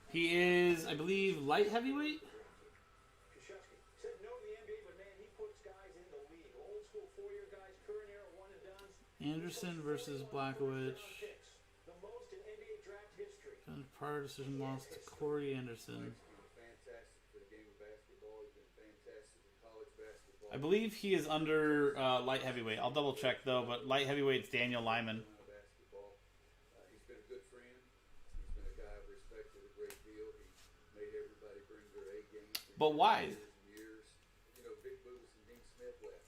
Speaker 5: He is, I believe, light heavyweight.
Speaker 9: Krzyzewski. Said no to the NBA, but man, he puts guys in the league. Old school 4-year guys, current era one and dones.
Speaker 5: Anderson versus Blachowicz.
Speaker 9: Picks, the most in NBA draft history.
Speaker 5: And prior decision loss to Corey Anderson.
Speaker 8: Fantastic for the game of basketball. He's been fantastic in college basketball.
Speaker 5: I believe he is under light heavyweight. I'll double check though, but light heavyweight's Daniel Lyman.
Speaker 8: Basketball. He's been a good friend. He's been a guy I've respected a great deal. He made everybody bring their A game.
Speaker 5: But why?
Speaker 8: Years. You know, Big Boots and Dean Smith left.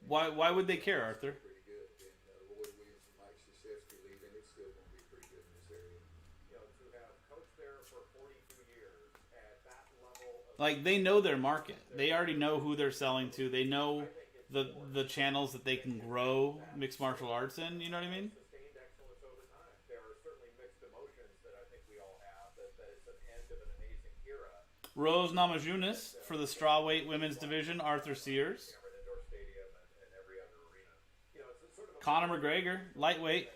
Speaker 5: Why would they care, Arthur?
Speaker 8: Pretty good. And Lloyd Williams and Mike Krzyzewski leaving, it's still going to be pretty good in this area.
Speaker 9: You know, to have coached there for 42 years at that level of
Speaker 5: Like, they know their market. They already know who they're selling to. They know the channels that they can grow mixed martial arts in. You know what I mean?
Speaker 9: sustained excellence over time. There are certainly mixed emotions that I think we all have, that it's an end of an amazing era.
Speaker 5: Rose Namajunas for the strawweight women's division. Arthur Sears.
Speaker 9: Cameron Indoor Stadium and every other arena. You know, it's sort of a
Speaker 5: Conor McGregor, lightweight.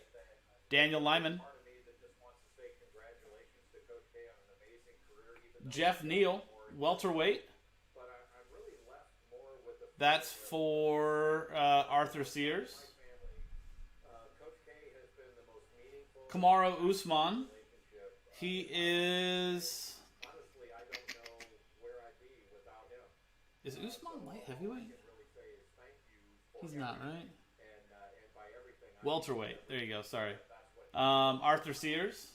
Speaker 5: Daniel Lyman.
Speaker 9: part of me that just wants to say congratulations to Coach K on an amazing career. Even though
Speaker 5: Jeff Neal, welterweight.
Speaker 9: but I'm really left more with the
Speaker 5: That's for Arthur Sears.
Speaker 9: family. Coach K has been the most meaningful
Speaker 5: Kamaru Usman.
Speaker 9: relationship.
Speaker 5: He is...
Speaker 9: Honestly, I don't know where I'd be without him.
Speaker 5: Is Usman light heavyweight?
Speaker 9: Really say is thank you for
Speaker 5: He's not, right?
Speaker 9: and by everything I
Speaker 5: Welterweight. There you go, sorry. Arthur Sears.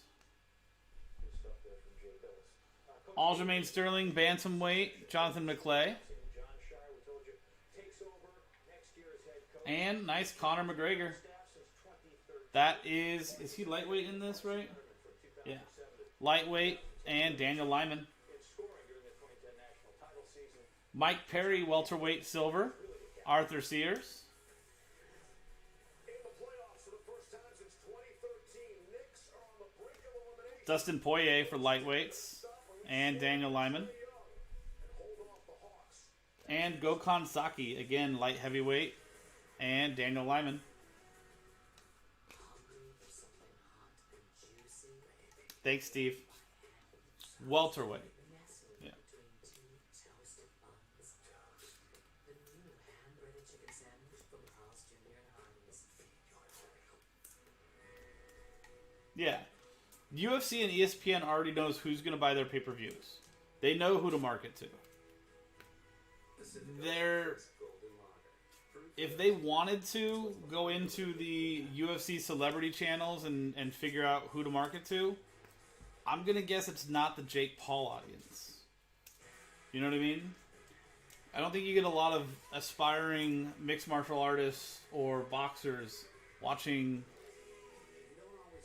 Speaker 9: good stuff there from Jay Billis.
Speaker 5: Aljamain Sterling, bantamweight. Jonathan McClay.
Speaker 9: John Shire, we told you, takes over next year as head coach.
Speaker 5: And nice Conor McGregor.
Speaker 9: Staff since 2013.
Speaker 5: That is he lightweight in this, right? Yeah. Lightweight and Daniel Lyman.
Speaker 9: In scoring during the 2010 national title season.
Speaker 5: Mike Perry, welterweight silver. Arthur Sears.
Speaker 9: In the playoffs for the first time since 2013, Knicks are on the brink of elimination.
Speaker 5: Dustin Poirier for lightweights. And Daniel Lyman.
Speaker 9: And hold off the Hawks.
Speaker 5: And Gokhan Saki, again, light heavyweight. And Daniel Lyman. Thanks, Steve. Welterweight. Yeah. Yeah. UFC and ESPN already knows who's going to buy their pay-per-views. They know who to market to. If they wanted to go into the UFC celebrity channels and figure out who to market to, I'm going to guess it's not the Jake Paul audience. You know what I mean? I don't think you get a lot of aspiring mixed martial artists or boxers watching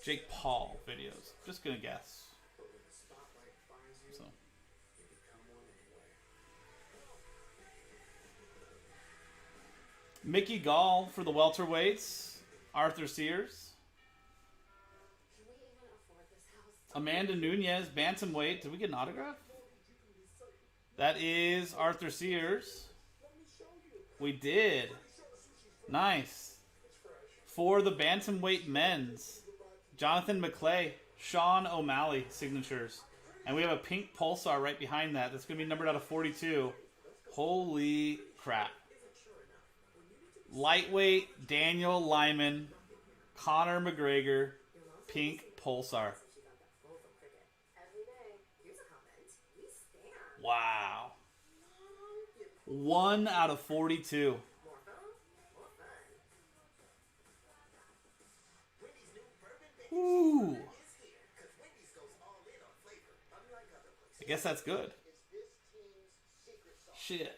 Speaker 5: Jake Paul videos. Just going to guess. So. Mickey Gall for the welterweights. Arthur Sears. Amanda Nunez, bantamweight. Did we get an autograph? That is Arthur Sears. We did. Nice. For the bantamweight men's, Jonathan McClay, Sean O'Malley signatures. And we have a pink pulsar right behind that. That's going to be numbered out of 42. Holy crap. Lightweight, Daniel Lyman, Conor McGregor, pink pulsar. Wow. 1 out of 42. Ooh. I guess that's good. Shit.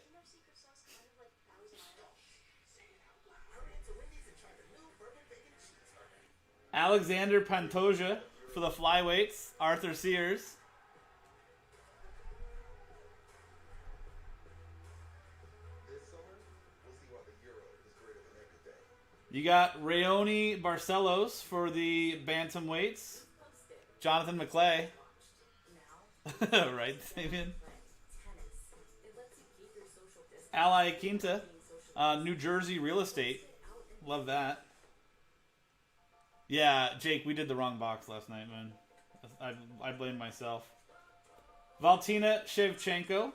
Speaker 5: Alexander Pantoja for the flyweights. Arthur Sears. You got Rayoni Barcelos for the bantamweights. Jonathan McClay. Right, Damien? Ally Quinta. New Jersey real estate. Love that. Yeah, Jake, we did the wrong box last night, man. I blame myself. Valentina Shevchenko.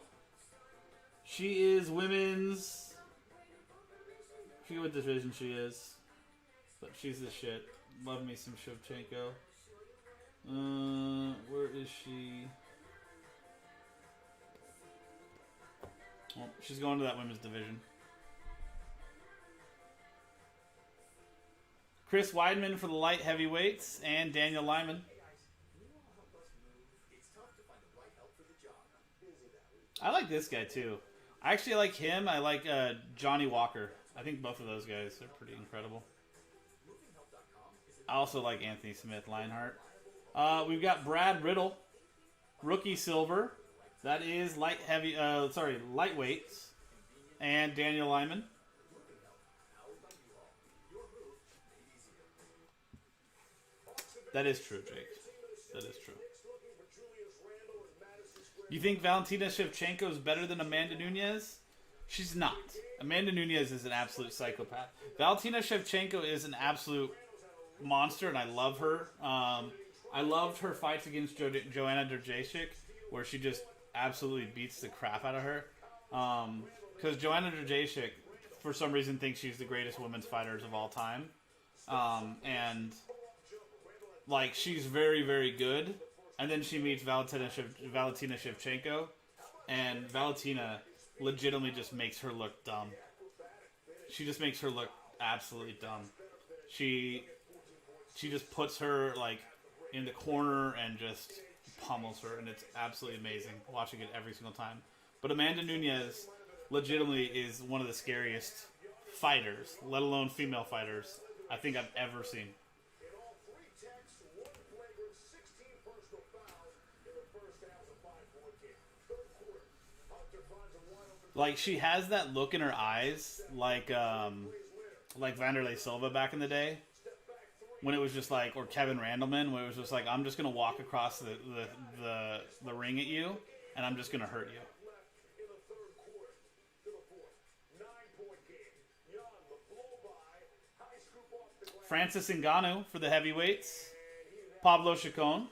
Speaker 5: She is women's... I forget what division she is. But she's the shit. Love me some Shevchenko. Where is she? Well, she's going to that women's division. Chris Weidman for the light heavyweights and Daniel Lyman. I like this guy too. I actually like him. I like Johnny Walker. I think both of those guys are pretty incredible. I also like Anthony Smith, Lionheart. We've got Brad Riddle, rookie silver. That is lightweights, and Daniel Lyman. That is true, Jake. That is true. You think Valentina Shevchenko is better than Amanda Nunes? She's not. Amanda Nunes is an absolute psychopath. Valentina Shevchenko is an absolute monster, and I love her. I loved her fights against Joanna Jędrzejczyk, where she just absolutely beats the crap out of her. Because Joanna Jędrzejczyk, for some reason, thinks she's the greatest women's fighters of all time. And like, she's very, very good. And then she meets Valentina Shevchenko, and Valentina legitimately just makes her look dumb. She just makes her look absolutely dumb. She just puts her like in the corner and just pummels her, and it's absolutely amazing watching it every single time. But Amanda Nunes legitimately is one of the scariest fighters, let alone female fighters, I think I've ever seen. Like, she has that look in her eyes, like Vanderlei Silva back in the day, when it was just like, or Kevin Randleman, when it was just like, I'm just gonna walk across the ring at you, and I'm just gonna hurt you. Francis Ngannou for the heavyweights. Pablo Chacon.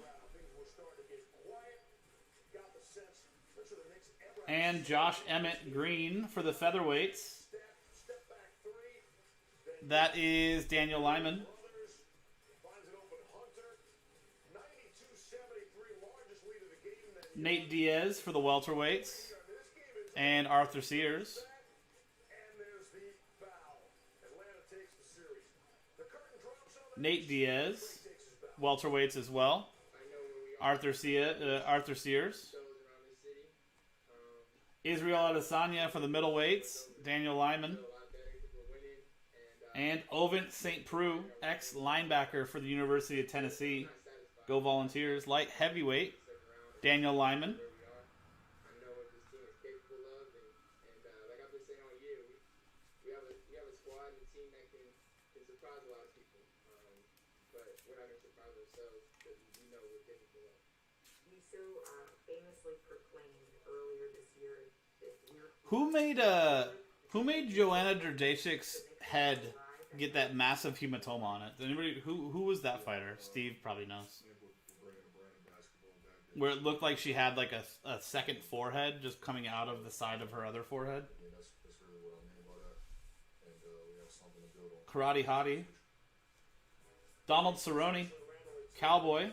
Speaker 5: And Josh Emmett Green for the featherweights. That is Daniel Lyman. Nate Diaz for the welterweights. And Arthur Sears. Nate Diaz, welterweights as well. Arthur Sears. Israel Adesanya for the middleweights. Daniel Lyman. And Ovent St. Preux, ex-linebacker for the University of Tennessee. Go Volunteers. Light heavyweight. Daniel Lyman. Who made Joanna Jędrzejczyk's head get that massive hematoma on it? Anybody who was that fighter? Steve probably knows. Where it looked like she had like a second forehead just coming out of the side of her other forehead. Karate Hottie. Donald Cerrone, Cowboy.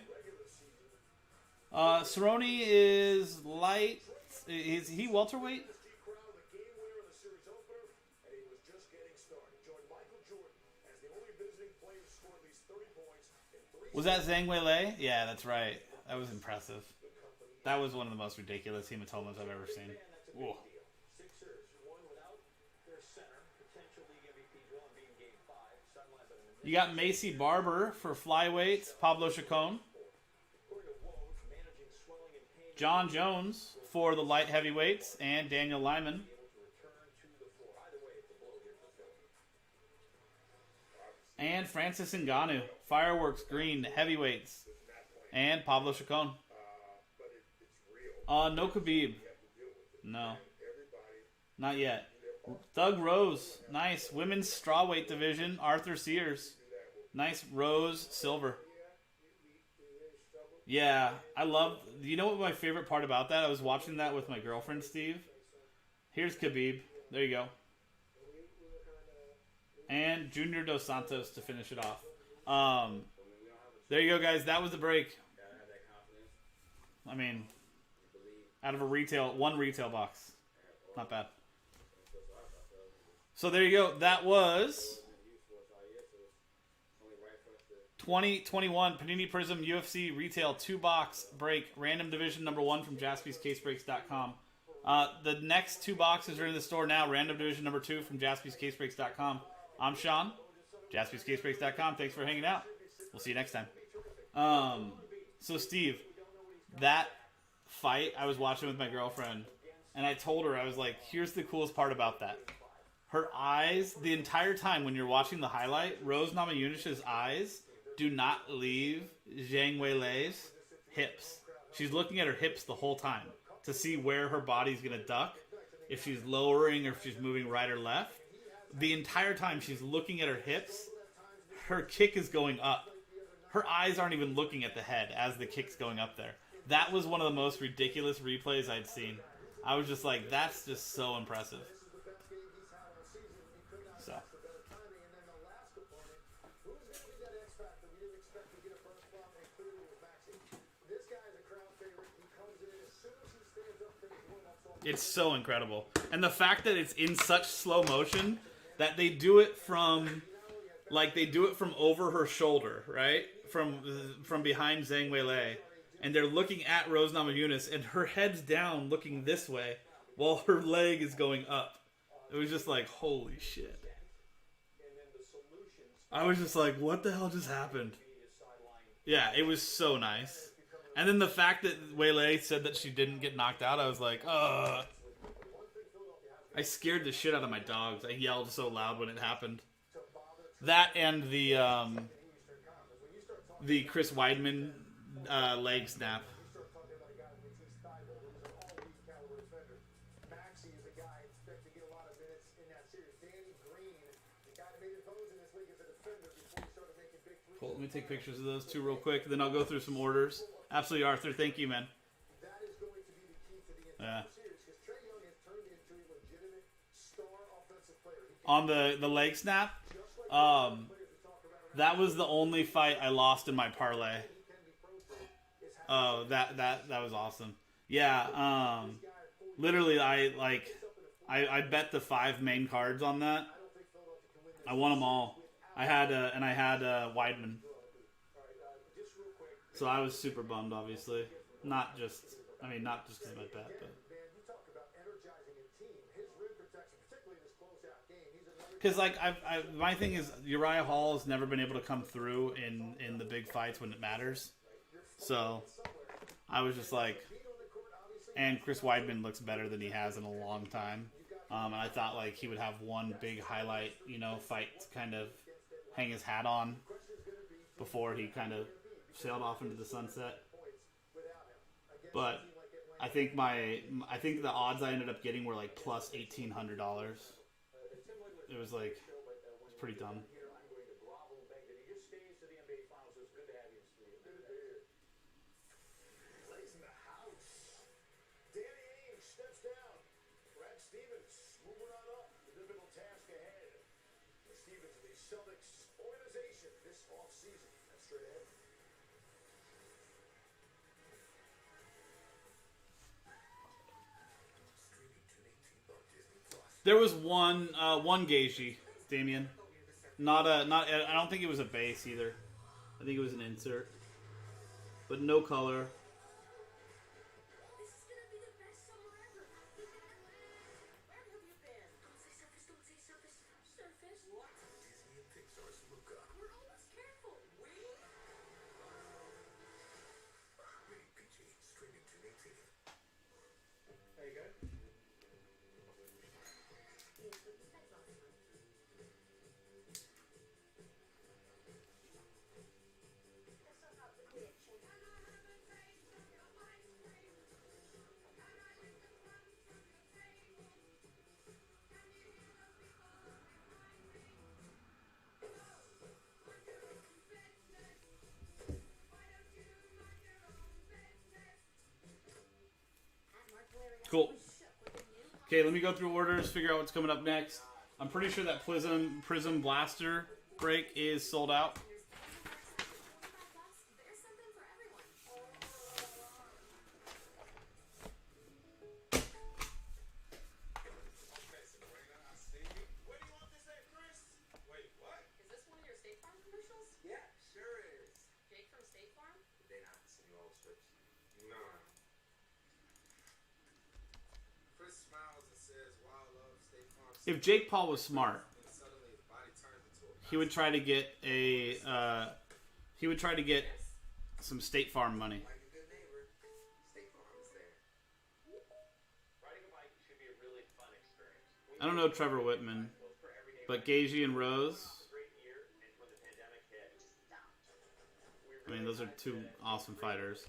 Speaker 5: Cerrone is light. Is he welterweight? Was that Zhang Weilei? Yeah, that's right. That was impressive. That was one of the most ridiculous hematomas I've ever seen. Whoa. You got Macy Barber for flyweights. Pablo Chacon. John Jones for the light heavyweights. And Daniel Lyman. And Francis Ngannou, Fireworks Green, Heavyweights. And Pablo Chacon. No Khabib. No. Not yet. Thug Rose, nice. Women's Strawweight Division, Arthur Sears. Nice Rose Silver. Yeah, I love... You know what my favorite part about that? I was watching that with my girlfriend, Steve. Here's Khabib. There you go. And Junior Dos Santos to finish it off. There you go, guys. That was the break. I mean, out of one retail box. Not bad. So there you go. That was 2021 Panini Prism UFC Retail 2-box break. Random Division number 1 from JaspysCaseBreaks.com. The next 2 boxes are in the store now. Random Division number 2 from JaspysCaseBreaks.com. I'm Sean, JaspysCaseBreaks.com. Thanks for hanging out. We'll see you next time. So Steve, that fight I was watching with my girlfriend, and I told her, I was like, here's the coolest part about that. Her eyes, the entire time when you're watching the highlight, Rose Namajunas' eyes do not leave Zhang Weilei's hips. She's looking at her hips the whole time to see where her body's going to duck, if she's lowering or if she's moving right or left. The entire time she's looking at her hips, her kick is going up. Her eyes aren't even looking at the head as the kick's going up there. That was one of the most ridiculous replays I'd seen. I was just like, that's just so impressive. So. It's so incredible. And the fact that it's in such slow motion that they do it from over her shoulder, right? From behind Zhang Weilei. And they're looking at Rose Namajunas, and her head's down looking this way while her leg is going up. It was just like, holy shit. I was just like, what the hell just happened? Yeah, it was so nice. And then the fact that Weilei said that she didn't get knocked out, I was like, ugh. I scared the shit out of my dogs. I yelled so loud when it happened. That and the Chris Weidman leg snap. Cool. Let me take pictures of those two real quick, then I'll go through some orders. Absolutely, Arthur. Thank you, man. Yeah. On the leg snap, that was the only fight I lost in my parlay. Oh, that was awesome. Yeah. Literally, I bet the 5 main cards on that. I won them all. I had Weidman. So I was super bummed, obviously. Not just because of my bet, but. Because my thing is Uriah Hall has never been able to come through in the big fights when it matters. So I was just like, and Chris Weidman looks better than he has in a long time. And I thought like he would have one big highlight, fight to kind of hang his hat on before he kind of sailed off into the sunset. But I think the odds I ended up getting were like plus $1,800. It was like, it's pretty dumb. There was one Gaethje, Damien. I don't think it was a base either. I think it was an insert. But no color. Cool. Okay, let me go through orders, figure out what's coming up next. I'm pretty sure that Prism Blaster break is sold out.
Speaker 10: Is this one of your State Farm commercials?
Speaker 8: Yeah, sure is.
Speaker 10: Jake from State Farm?
Speaker 8: Did they not send you all the scripts?
Speaker 6: Nah. Chris smiles and says, "Wild love, State Farm."
Speaker 5: If Jake Paul was smart,
Speaker 6: And suddenly his body turns into a
Speaker 5: he would try to get some State Farm money.
Speaker 8: Like a good neighbor, State Farm is there.
Speaker 7: Riding a bike should be a really fun experience.
Speaker 5: I don't know Trevor Whitman, but Gagey and Rose.
Speaker 7: Great year, and when the pandemic hit,
Speaker 5: I mean, those are two awesome fighters.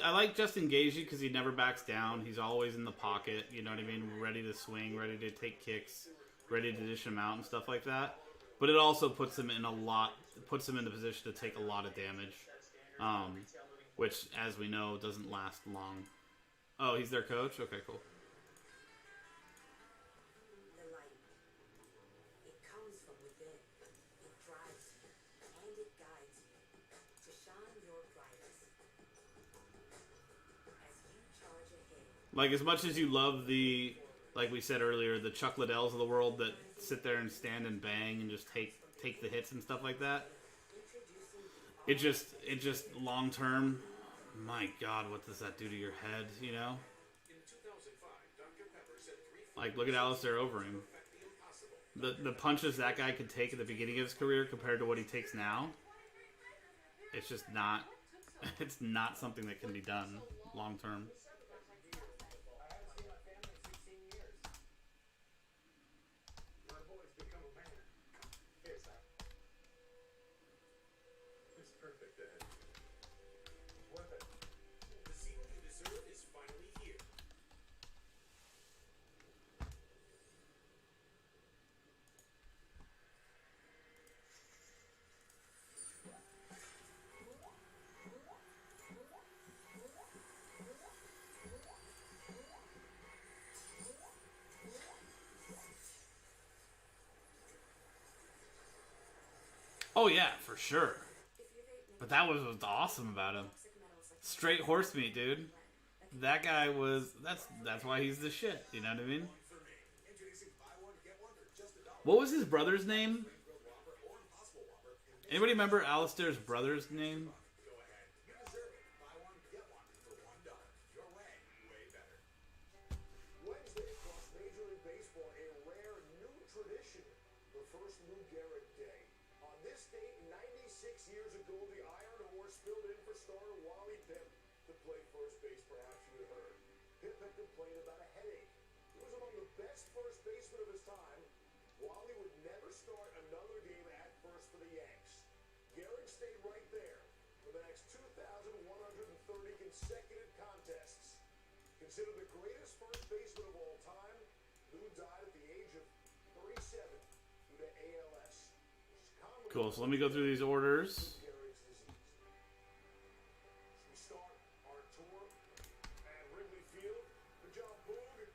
Speaker 5: I like Justin Gagey because he never backs down. He's always in the pocket. You know what I mean? Ready to swing, ready to take kicks, ready to dish him out and stuff like that. But it also puts him in the position to take a lot of damage, which, as we know, doesn't last long. Oh, he's their coach? Okay, cool.
Speaker 10: The light. It comes from within. It drives you, and it guides you to shine your brightest. As you charge ahead,
Speaker 5: Like, as much as you love like we said earlier, the Chuck Liddells of the world that sit there and stand and bang and just take the hits and stuff like that, it just long term, my God, what does that do to your head, you know?
Speaker 9: In 2005, Dr. Pepper said 3
Speaker 5: Like, look at Alistair Overeem. The punches that guy could take at the beginning of his career compared to what he takes now, it's just not, it's not something that can be done long term.
Speaker 7: I haven't seen my family in 16 years.
Speaker 9: My boy's become a man.
Speaker 7: Here, son.
Speaker 9: It's perfect, Dad.
Speaker 7: It's worth it.
Speaker 9: The ceiling you deserve is finally here.
Speaker 5: Oh yeah, for sure. But that was what's awesome about him. Straight horse meat, dude. That guy was, that's why he's the shit, you know what I mean? What was his brother's name? Anybody remember Alistair's brother's name?
Speaker 9: Go ahead. You deserve it. Buy one, get one for $1. Your way, way better. Wednesday across Major League Baseball, a rare new tradition. The first Lou Gehrig Day. On this date, 96 years ago, the Iron Horse filled in for starter Wally Pipp to play first base. Perhaps you had heard. Pipp had complained about a headache. He was among the best first basemen of his time. Wally would never start another game at first for the Yanks. Gehrig stayed right there for the next 2,130 consecutive contests. Considered the greatest first baseman of all time, Lou died at the age of 37 due to ALS, which is commonly
Speaker 5: Cool, so let me go through these orders.
Speaker 9: Gehrig's disease. We start our tour at Wrigley Field. Good job, Boog.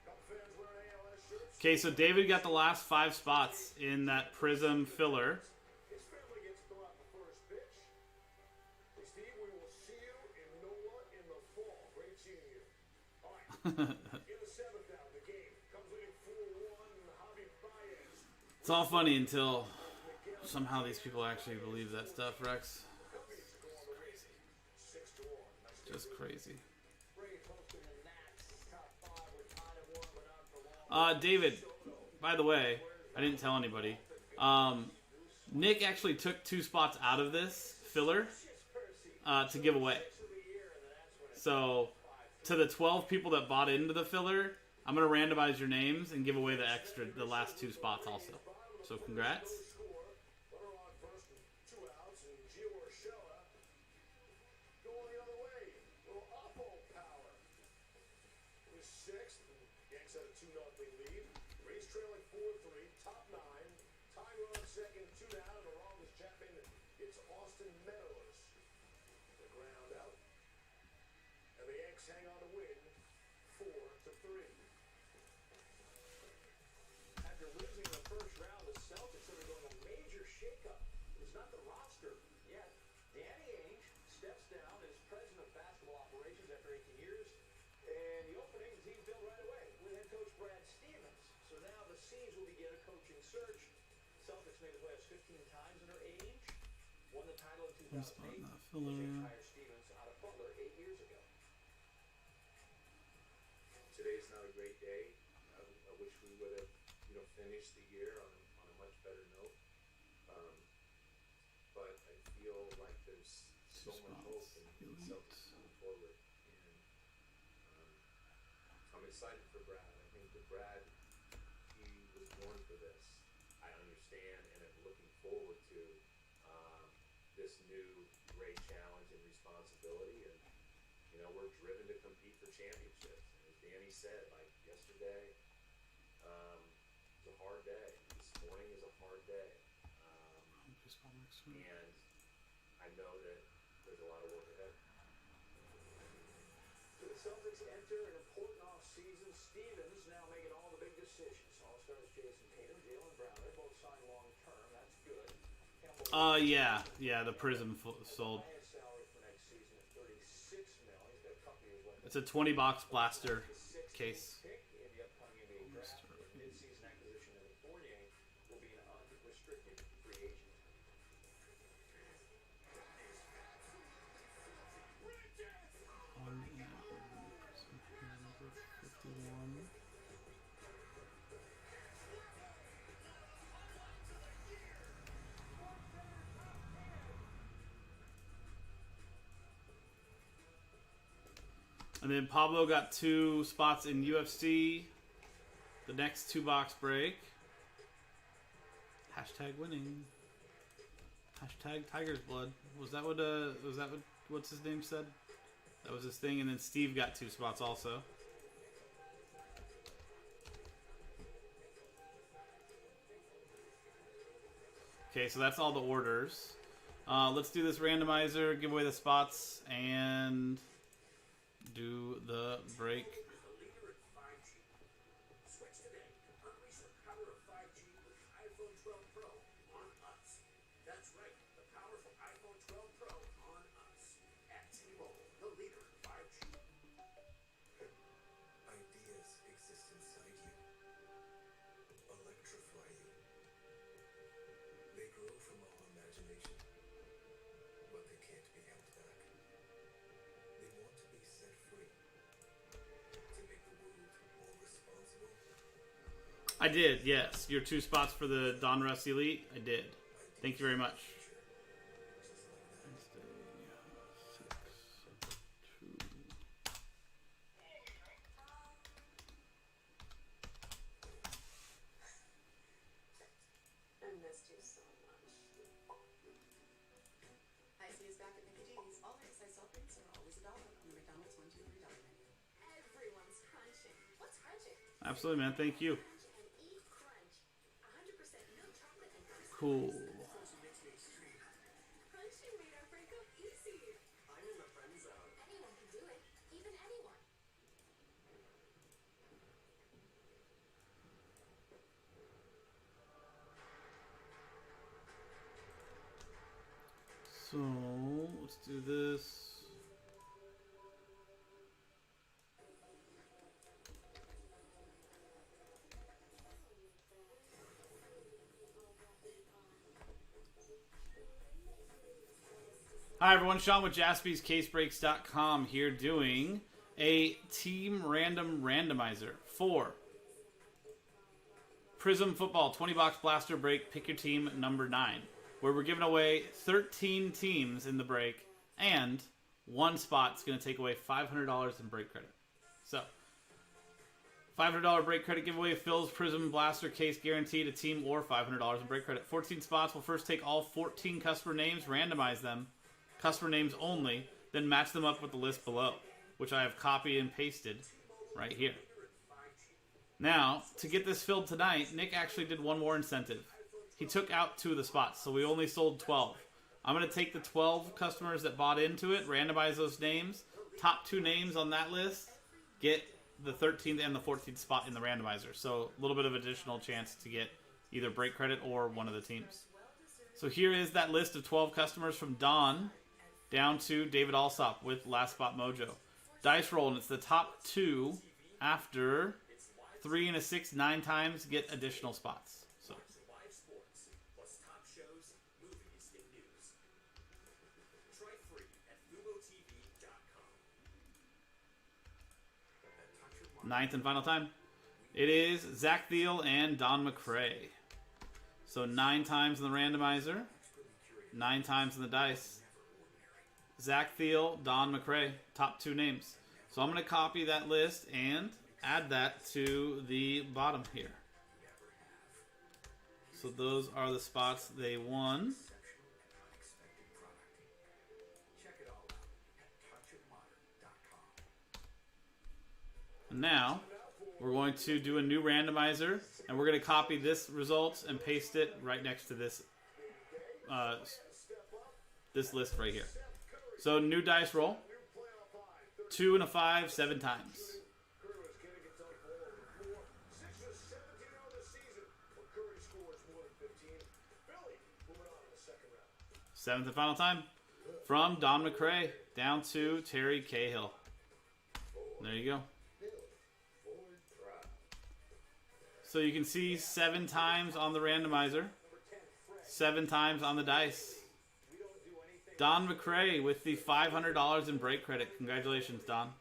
Speaker 9: Couple fans wearing ALS shirts.
Speaker 5: Okay, so David got the last 5 spots in that Prism filler.
Speaker 9: His family gets to throw out the first pitch. Hey, Steve, we will see you in NOLA in the fall. Great seeing you. All right. In the 7th out, the game comes leading 4-1. Javi Baez.
Speaker 5: It's all funny until somehow these people actually believe that stuff, Rex. It's crazy.
Speaker 9: 6-1.
Speaker 5: Just crazy.
Speaker 7: Braves hosting the Nats. Top 5 with time and warming up for long.
Speaker 5: David, by the way, I didn't tell anybody. Nick actually took 2 spots out of this filler to give away. So, to the 12 people that bought into the filler, I'm going to randomize your names and give away the last 2 spots also. So, congrats.
Speaker 9: Runner on first and 2 outs, and Gio Urshela going the other way. Little Oppo power. In the 6th, and Yanks had a 2-0 lead. Rays trailing 4-3, top 9. Tying run on second, 2 down, and the wrongest Chapman. It's Austin Meadows. The ground out. And the Yanks hang on to win 4-3. is not the roster yet. Danny Ainge steps down as president of basketball operations after 18 years. And the opening, the team filled right away with head coach Brad Stevens. So now the Seas will begin a coaching search. Celtics made the playoffs 15 times under Ainge. Won the title in 2008. Ainge hired Stevens out of Butler 8 years ago.
Speaker 8: Today's not a great day. I wish we would have, finished the year on a much better note. But I feel like there's so much hope in Celtics moving forward, and I'm excited for Brad. I think that Brad, he was born for this. I understand, and I'm looking forward to this new great challenge and responsibility. And we're driven to compete for championships. And as Danny said, like yesterday, it's a hard day. This morning is a hard day. And I know that there's a lot of work ahead.
Speaker 9: So the Celtics enter an important off-season. Stevens now making all the big decisions. All-stars Jason Tatum, Jaylen Brown, they both signed long-term. That's good.
Speaker 5: Yeah, the Prism sold.
Speaker 9: Highest salary for next season at $36 million. He's got a couple years left.
Speaker 5: It's a 20-box blaster case.
Speaker 9: Pick in the upcoming NBA draft. His mid-season acquisition of Fournier will be an unrestricted free agent.
Speaker 5: And then Pablo got 2 spots in UFC. The next 2-box break. Hashtag winning. Hashtag Tiger's blood. Was that what what's his name said? That was his thing. And then Steve got 2 spots also. Okay, so that's all the orders. Let's do this randomizer, give away the spots, and do the break.
Speaker 7: The leader in 5G. Switch today. Unleash the power of 5G with the iPhone 12 Pro on us. That's right. The power of iPhone 12 Pro on us. At T-Mobile, the leader in 5G.
Speaker 8: Ideas exist inside you, electrify you. They grow from our imagination, but they can't be held back. They want to be set free, to make the world more responsible.
Speaker 5: I did, yes. Your 2 spots for the Donruss Elite, I did. Thank you very much.
Speaker 10: I missed you so much. Hi, see us back at Mickey D's. All egg-sized soft drinks are always $1 on the McDonald's 1, 2, $3 menu. Everyone's crunching. What's crunching?
Speaker 5: Absolutely, man. Thank you.
Speaker 10: Crunch and eat crunch. 100% milk chocolate and crispy.
Speaker 5: Cool.
Speaker 10: Crunching made our breakup easy.
Speaker 7: I'm in the friend zone.
Speaker 10: Anyone can do it. Even anyone.
Speaker 5: So, let's do this. Hi everyone, Sean with JaspysCaseBreaks.com here doing a team random randomizer for Prism Football 20-box blaster break, pick your team number 9, where we're giving away 13 teams in the break, and one spot's going to take away $500 in break credit. So, $500 break credit giveaway, Phil's Prism Blaster Case guaranteed a team or $500 in break credit. 14 spots. We'll first take all 14 customer names, randomize them, customer names only, then match them up with the list below, which I have copied and pasted right here. Now, to get this filled tonight, Nick actually did one more incentive. He took out 2 of the spots, so we only sold 12. I'm going to take the 12 customers that bought into it, randomize those names, top 2 names on that list, get the 13th and the 14th spot in the randomizer. So a little bit of additional chance to get either break credit or one of the teams. So here is that list of 12 customers from Don down to David Alsop with Last Spot Mojo. Dice roll, and it's the top 2 after 3 and a 6, 9 times get additional spots. So
Speaker 7: Live sports, plus top shows, movies, and news. Try free at FuboTV.com.
Speaker 5: 9th and final time. It is Zach Thiel and Don McCrae. So 9 times in the randomizer, 9 times in the dice. Zach Thiel, Don McCrae, top 2 names. So I'm going to copy that list and add that to the bottom here. So those are the spots they won. And now we're going to do a new randomizer, and we're going to copy this results and paste it right next to this this list right here. So new dice roll, 2 and a 5, 7 times. 7th and final time from Don McCrae down to Terry Cahill. There you go. So you can see 7 times on the randomizer, 7 times on the dice. Don McCrae with the $500 in break credit. Congratulations, Don.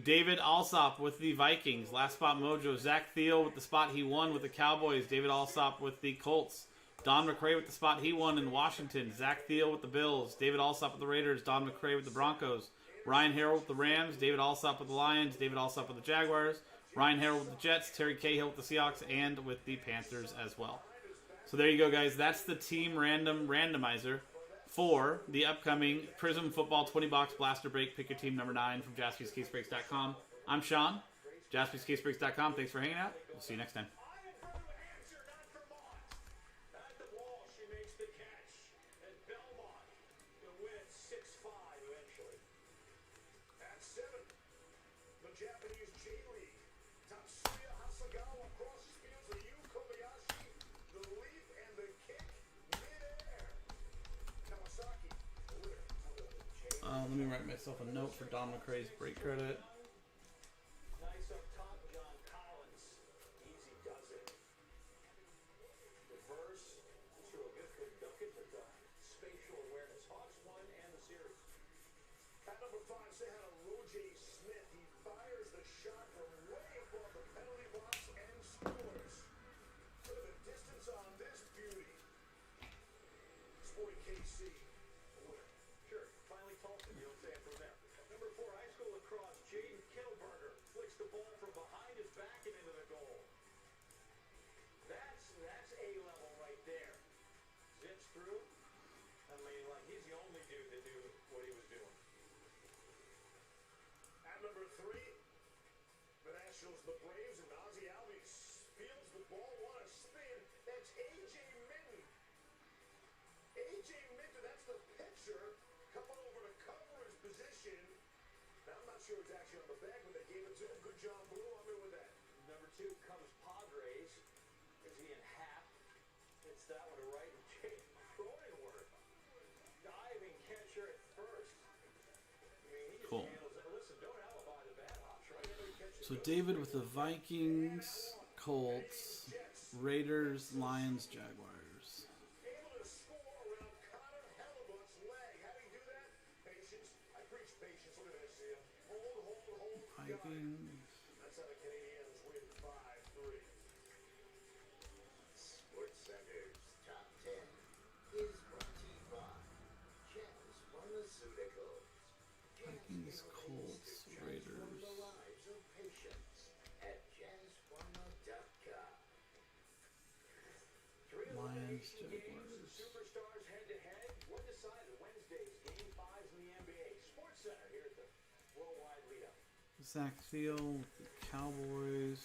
Speaker 5: David Alsop with the Vikings. Last Spot Mojo. Zach Thiel with the spot he won with the Cowboys. David Alsop with the Colts. Don McCrae with the spot he won in Washington. Zach Thiel with the Bills. David Alsop with the Raiders. Don McCrae with the Broncos. Ryan Harrell with the Rams. David Alsop with the Lions. David Alsop with the Jaguars. Ryan Harrell with the Jets. Terry Cahill with the Seahawks. And with the Panthers as well. So there you go, guys. That's the team random randomizer for the upcoming Prism Football 20-box blaster break. Pick your team number 9 from jaspyscasebreaks.com. I'm Sean, jaspyscasebreaks.com. Thanks for hanging out. We'll see you next time.
Speaker 7: At the wall, she makes the catch. And Belmont will win 6-5 eventually. At 7, the Japanese J-League. Tatsuya Hasagawa crosses fields with Yu Kobayashi. The leap and the kick mid-air. Kawasaki, the winner.
Speaker 5: Let me write myself a note for Don McCrae's break credit.
Speaker 7: Nice up top, John Collins. Easy does it. Reverse to a good ducket, but spatial awareness. Hawks won and the series. At number 5, say hello to Roger Smith. He fires the shot from way above the penalty box and scores. Look at the distance on this beauty. Sporting KC. The winner. Sure, finally Tulsa. You don't say it from there. Number 4, high school lacrosse. Jaden Kittleberger flicks the ball from behind his back and into the goal. That's A-level right there. Zips through. I mean, like, he's the only dude that knew what he was doing. At number 3, the Nationals, the Braves, and Ozzie Albies fields the ball. What a spin. That's A.J. Minton. A.J. Minton, that's the pitcher coming over to cover his position. Now, I'm not sure it's actually on the bag, but they gave it to him. Good job, Blue. I'm in with that. Number 2 comes Padres. Is he in half? Hits that one to right. And Jake Cronenworth. Diving catcher at first. I mean, he just
Speaker 5: Cool.
Speaker 7: handles it. Listen, don't alibi the bad hops, right? Every catch
Speaker 5: So David with the Vikings, Colts, Raiders, Lions, Jaguars.
Speaker 7: able to score around Connor Hellebuck's leg. How do you do that? Patience. I preach patience. Look at this here. Hold.
Speaker 5: Vikings.
Speaker 7: That's how the Canadians win 5-3.
Speaker 12: Sports Center's Top 10 is brought to you by Jazz Pharmaceuticals.
Speaker 5: Vikings, Colts, Raiders.
Speaker 12: The lives of patients at jazzpharma.com.
Speaker 5: Lions, Jaguars.
Speaker 7: Superstars head-to-head. What decided Wednesday's Game 5s in the NBA? Sports Center here at the Worldwide Leadout.
Speaker 5: Zach Thiel with the Cowboys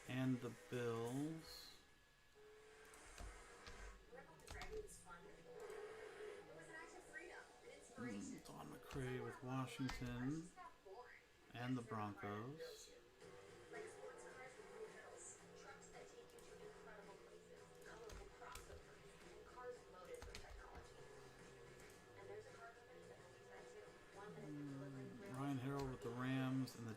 Speaker 5: and the Bills. Don McCrae with Washington and the Broncos.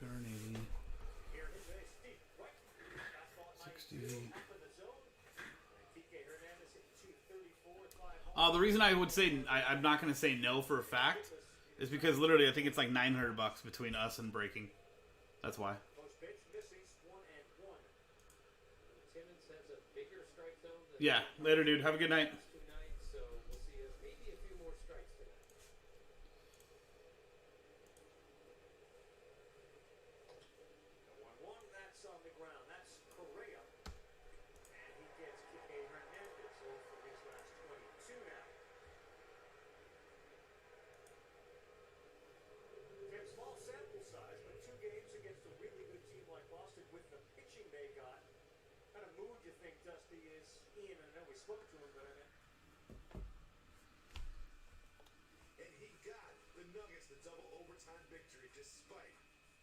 Speaker 5: 280. 60. The reason I would say I'm not going to say no for a fact is because literally I think it's like $900 between us and breaking. That's why. Yeah. Later, dude. Have a good night.
Speaker 7: And he got the Nuggets the double overtime victory despite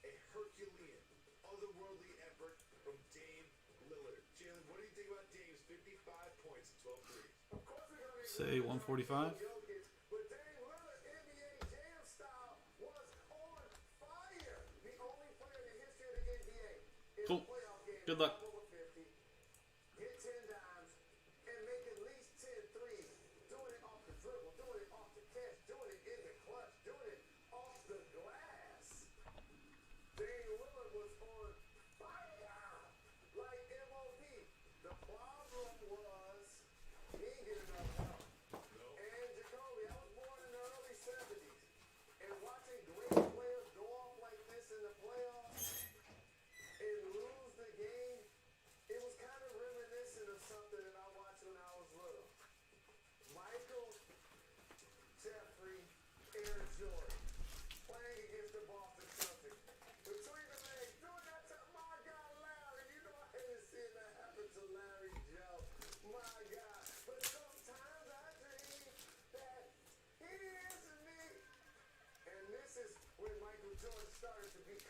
Speaker 7: a Herculean, otherworldly effort from Dame Lillard. Jalen, what do you think about Dame's 55 points and 12 threes? Of course we're going to
Speaker 5: Say 145.
Speaker 7: but Dame Lillard, NBA Jam style, was on fire. The only player in the history of the NBA in
Speaker 5: Cool.
Speaker 7: a playoff game.
Speaker 5: Good luck.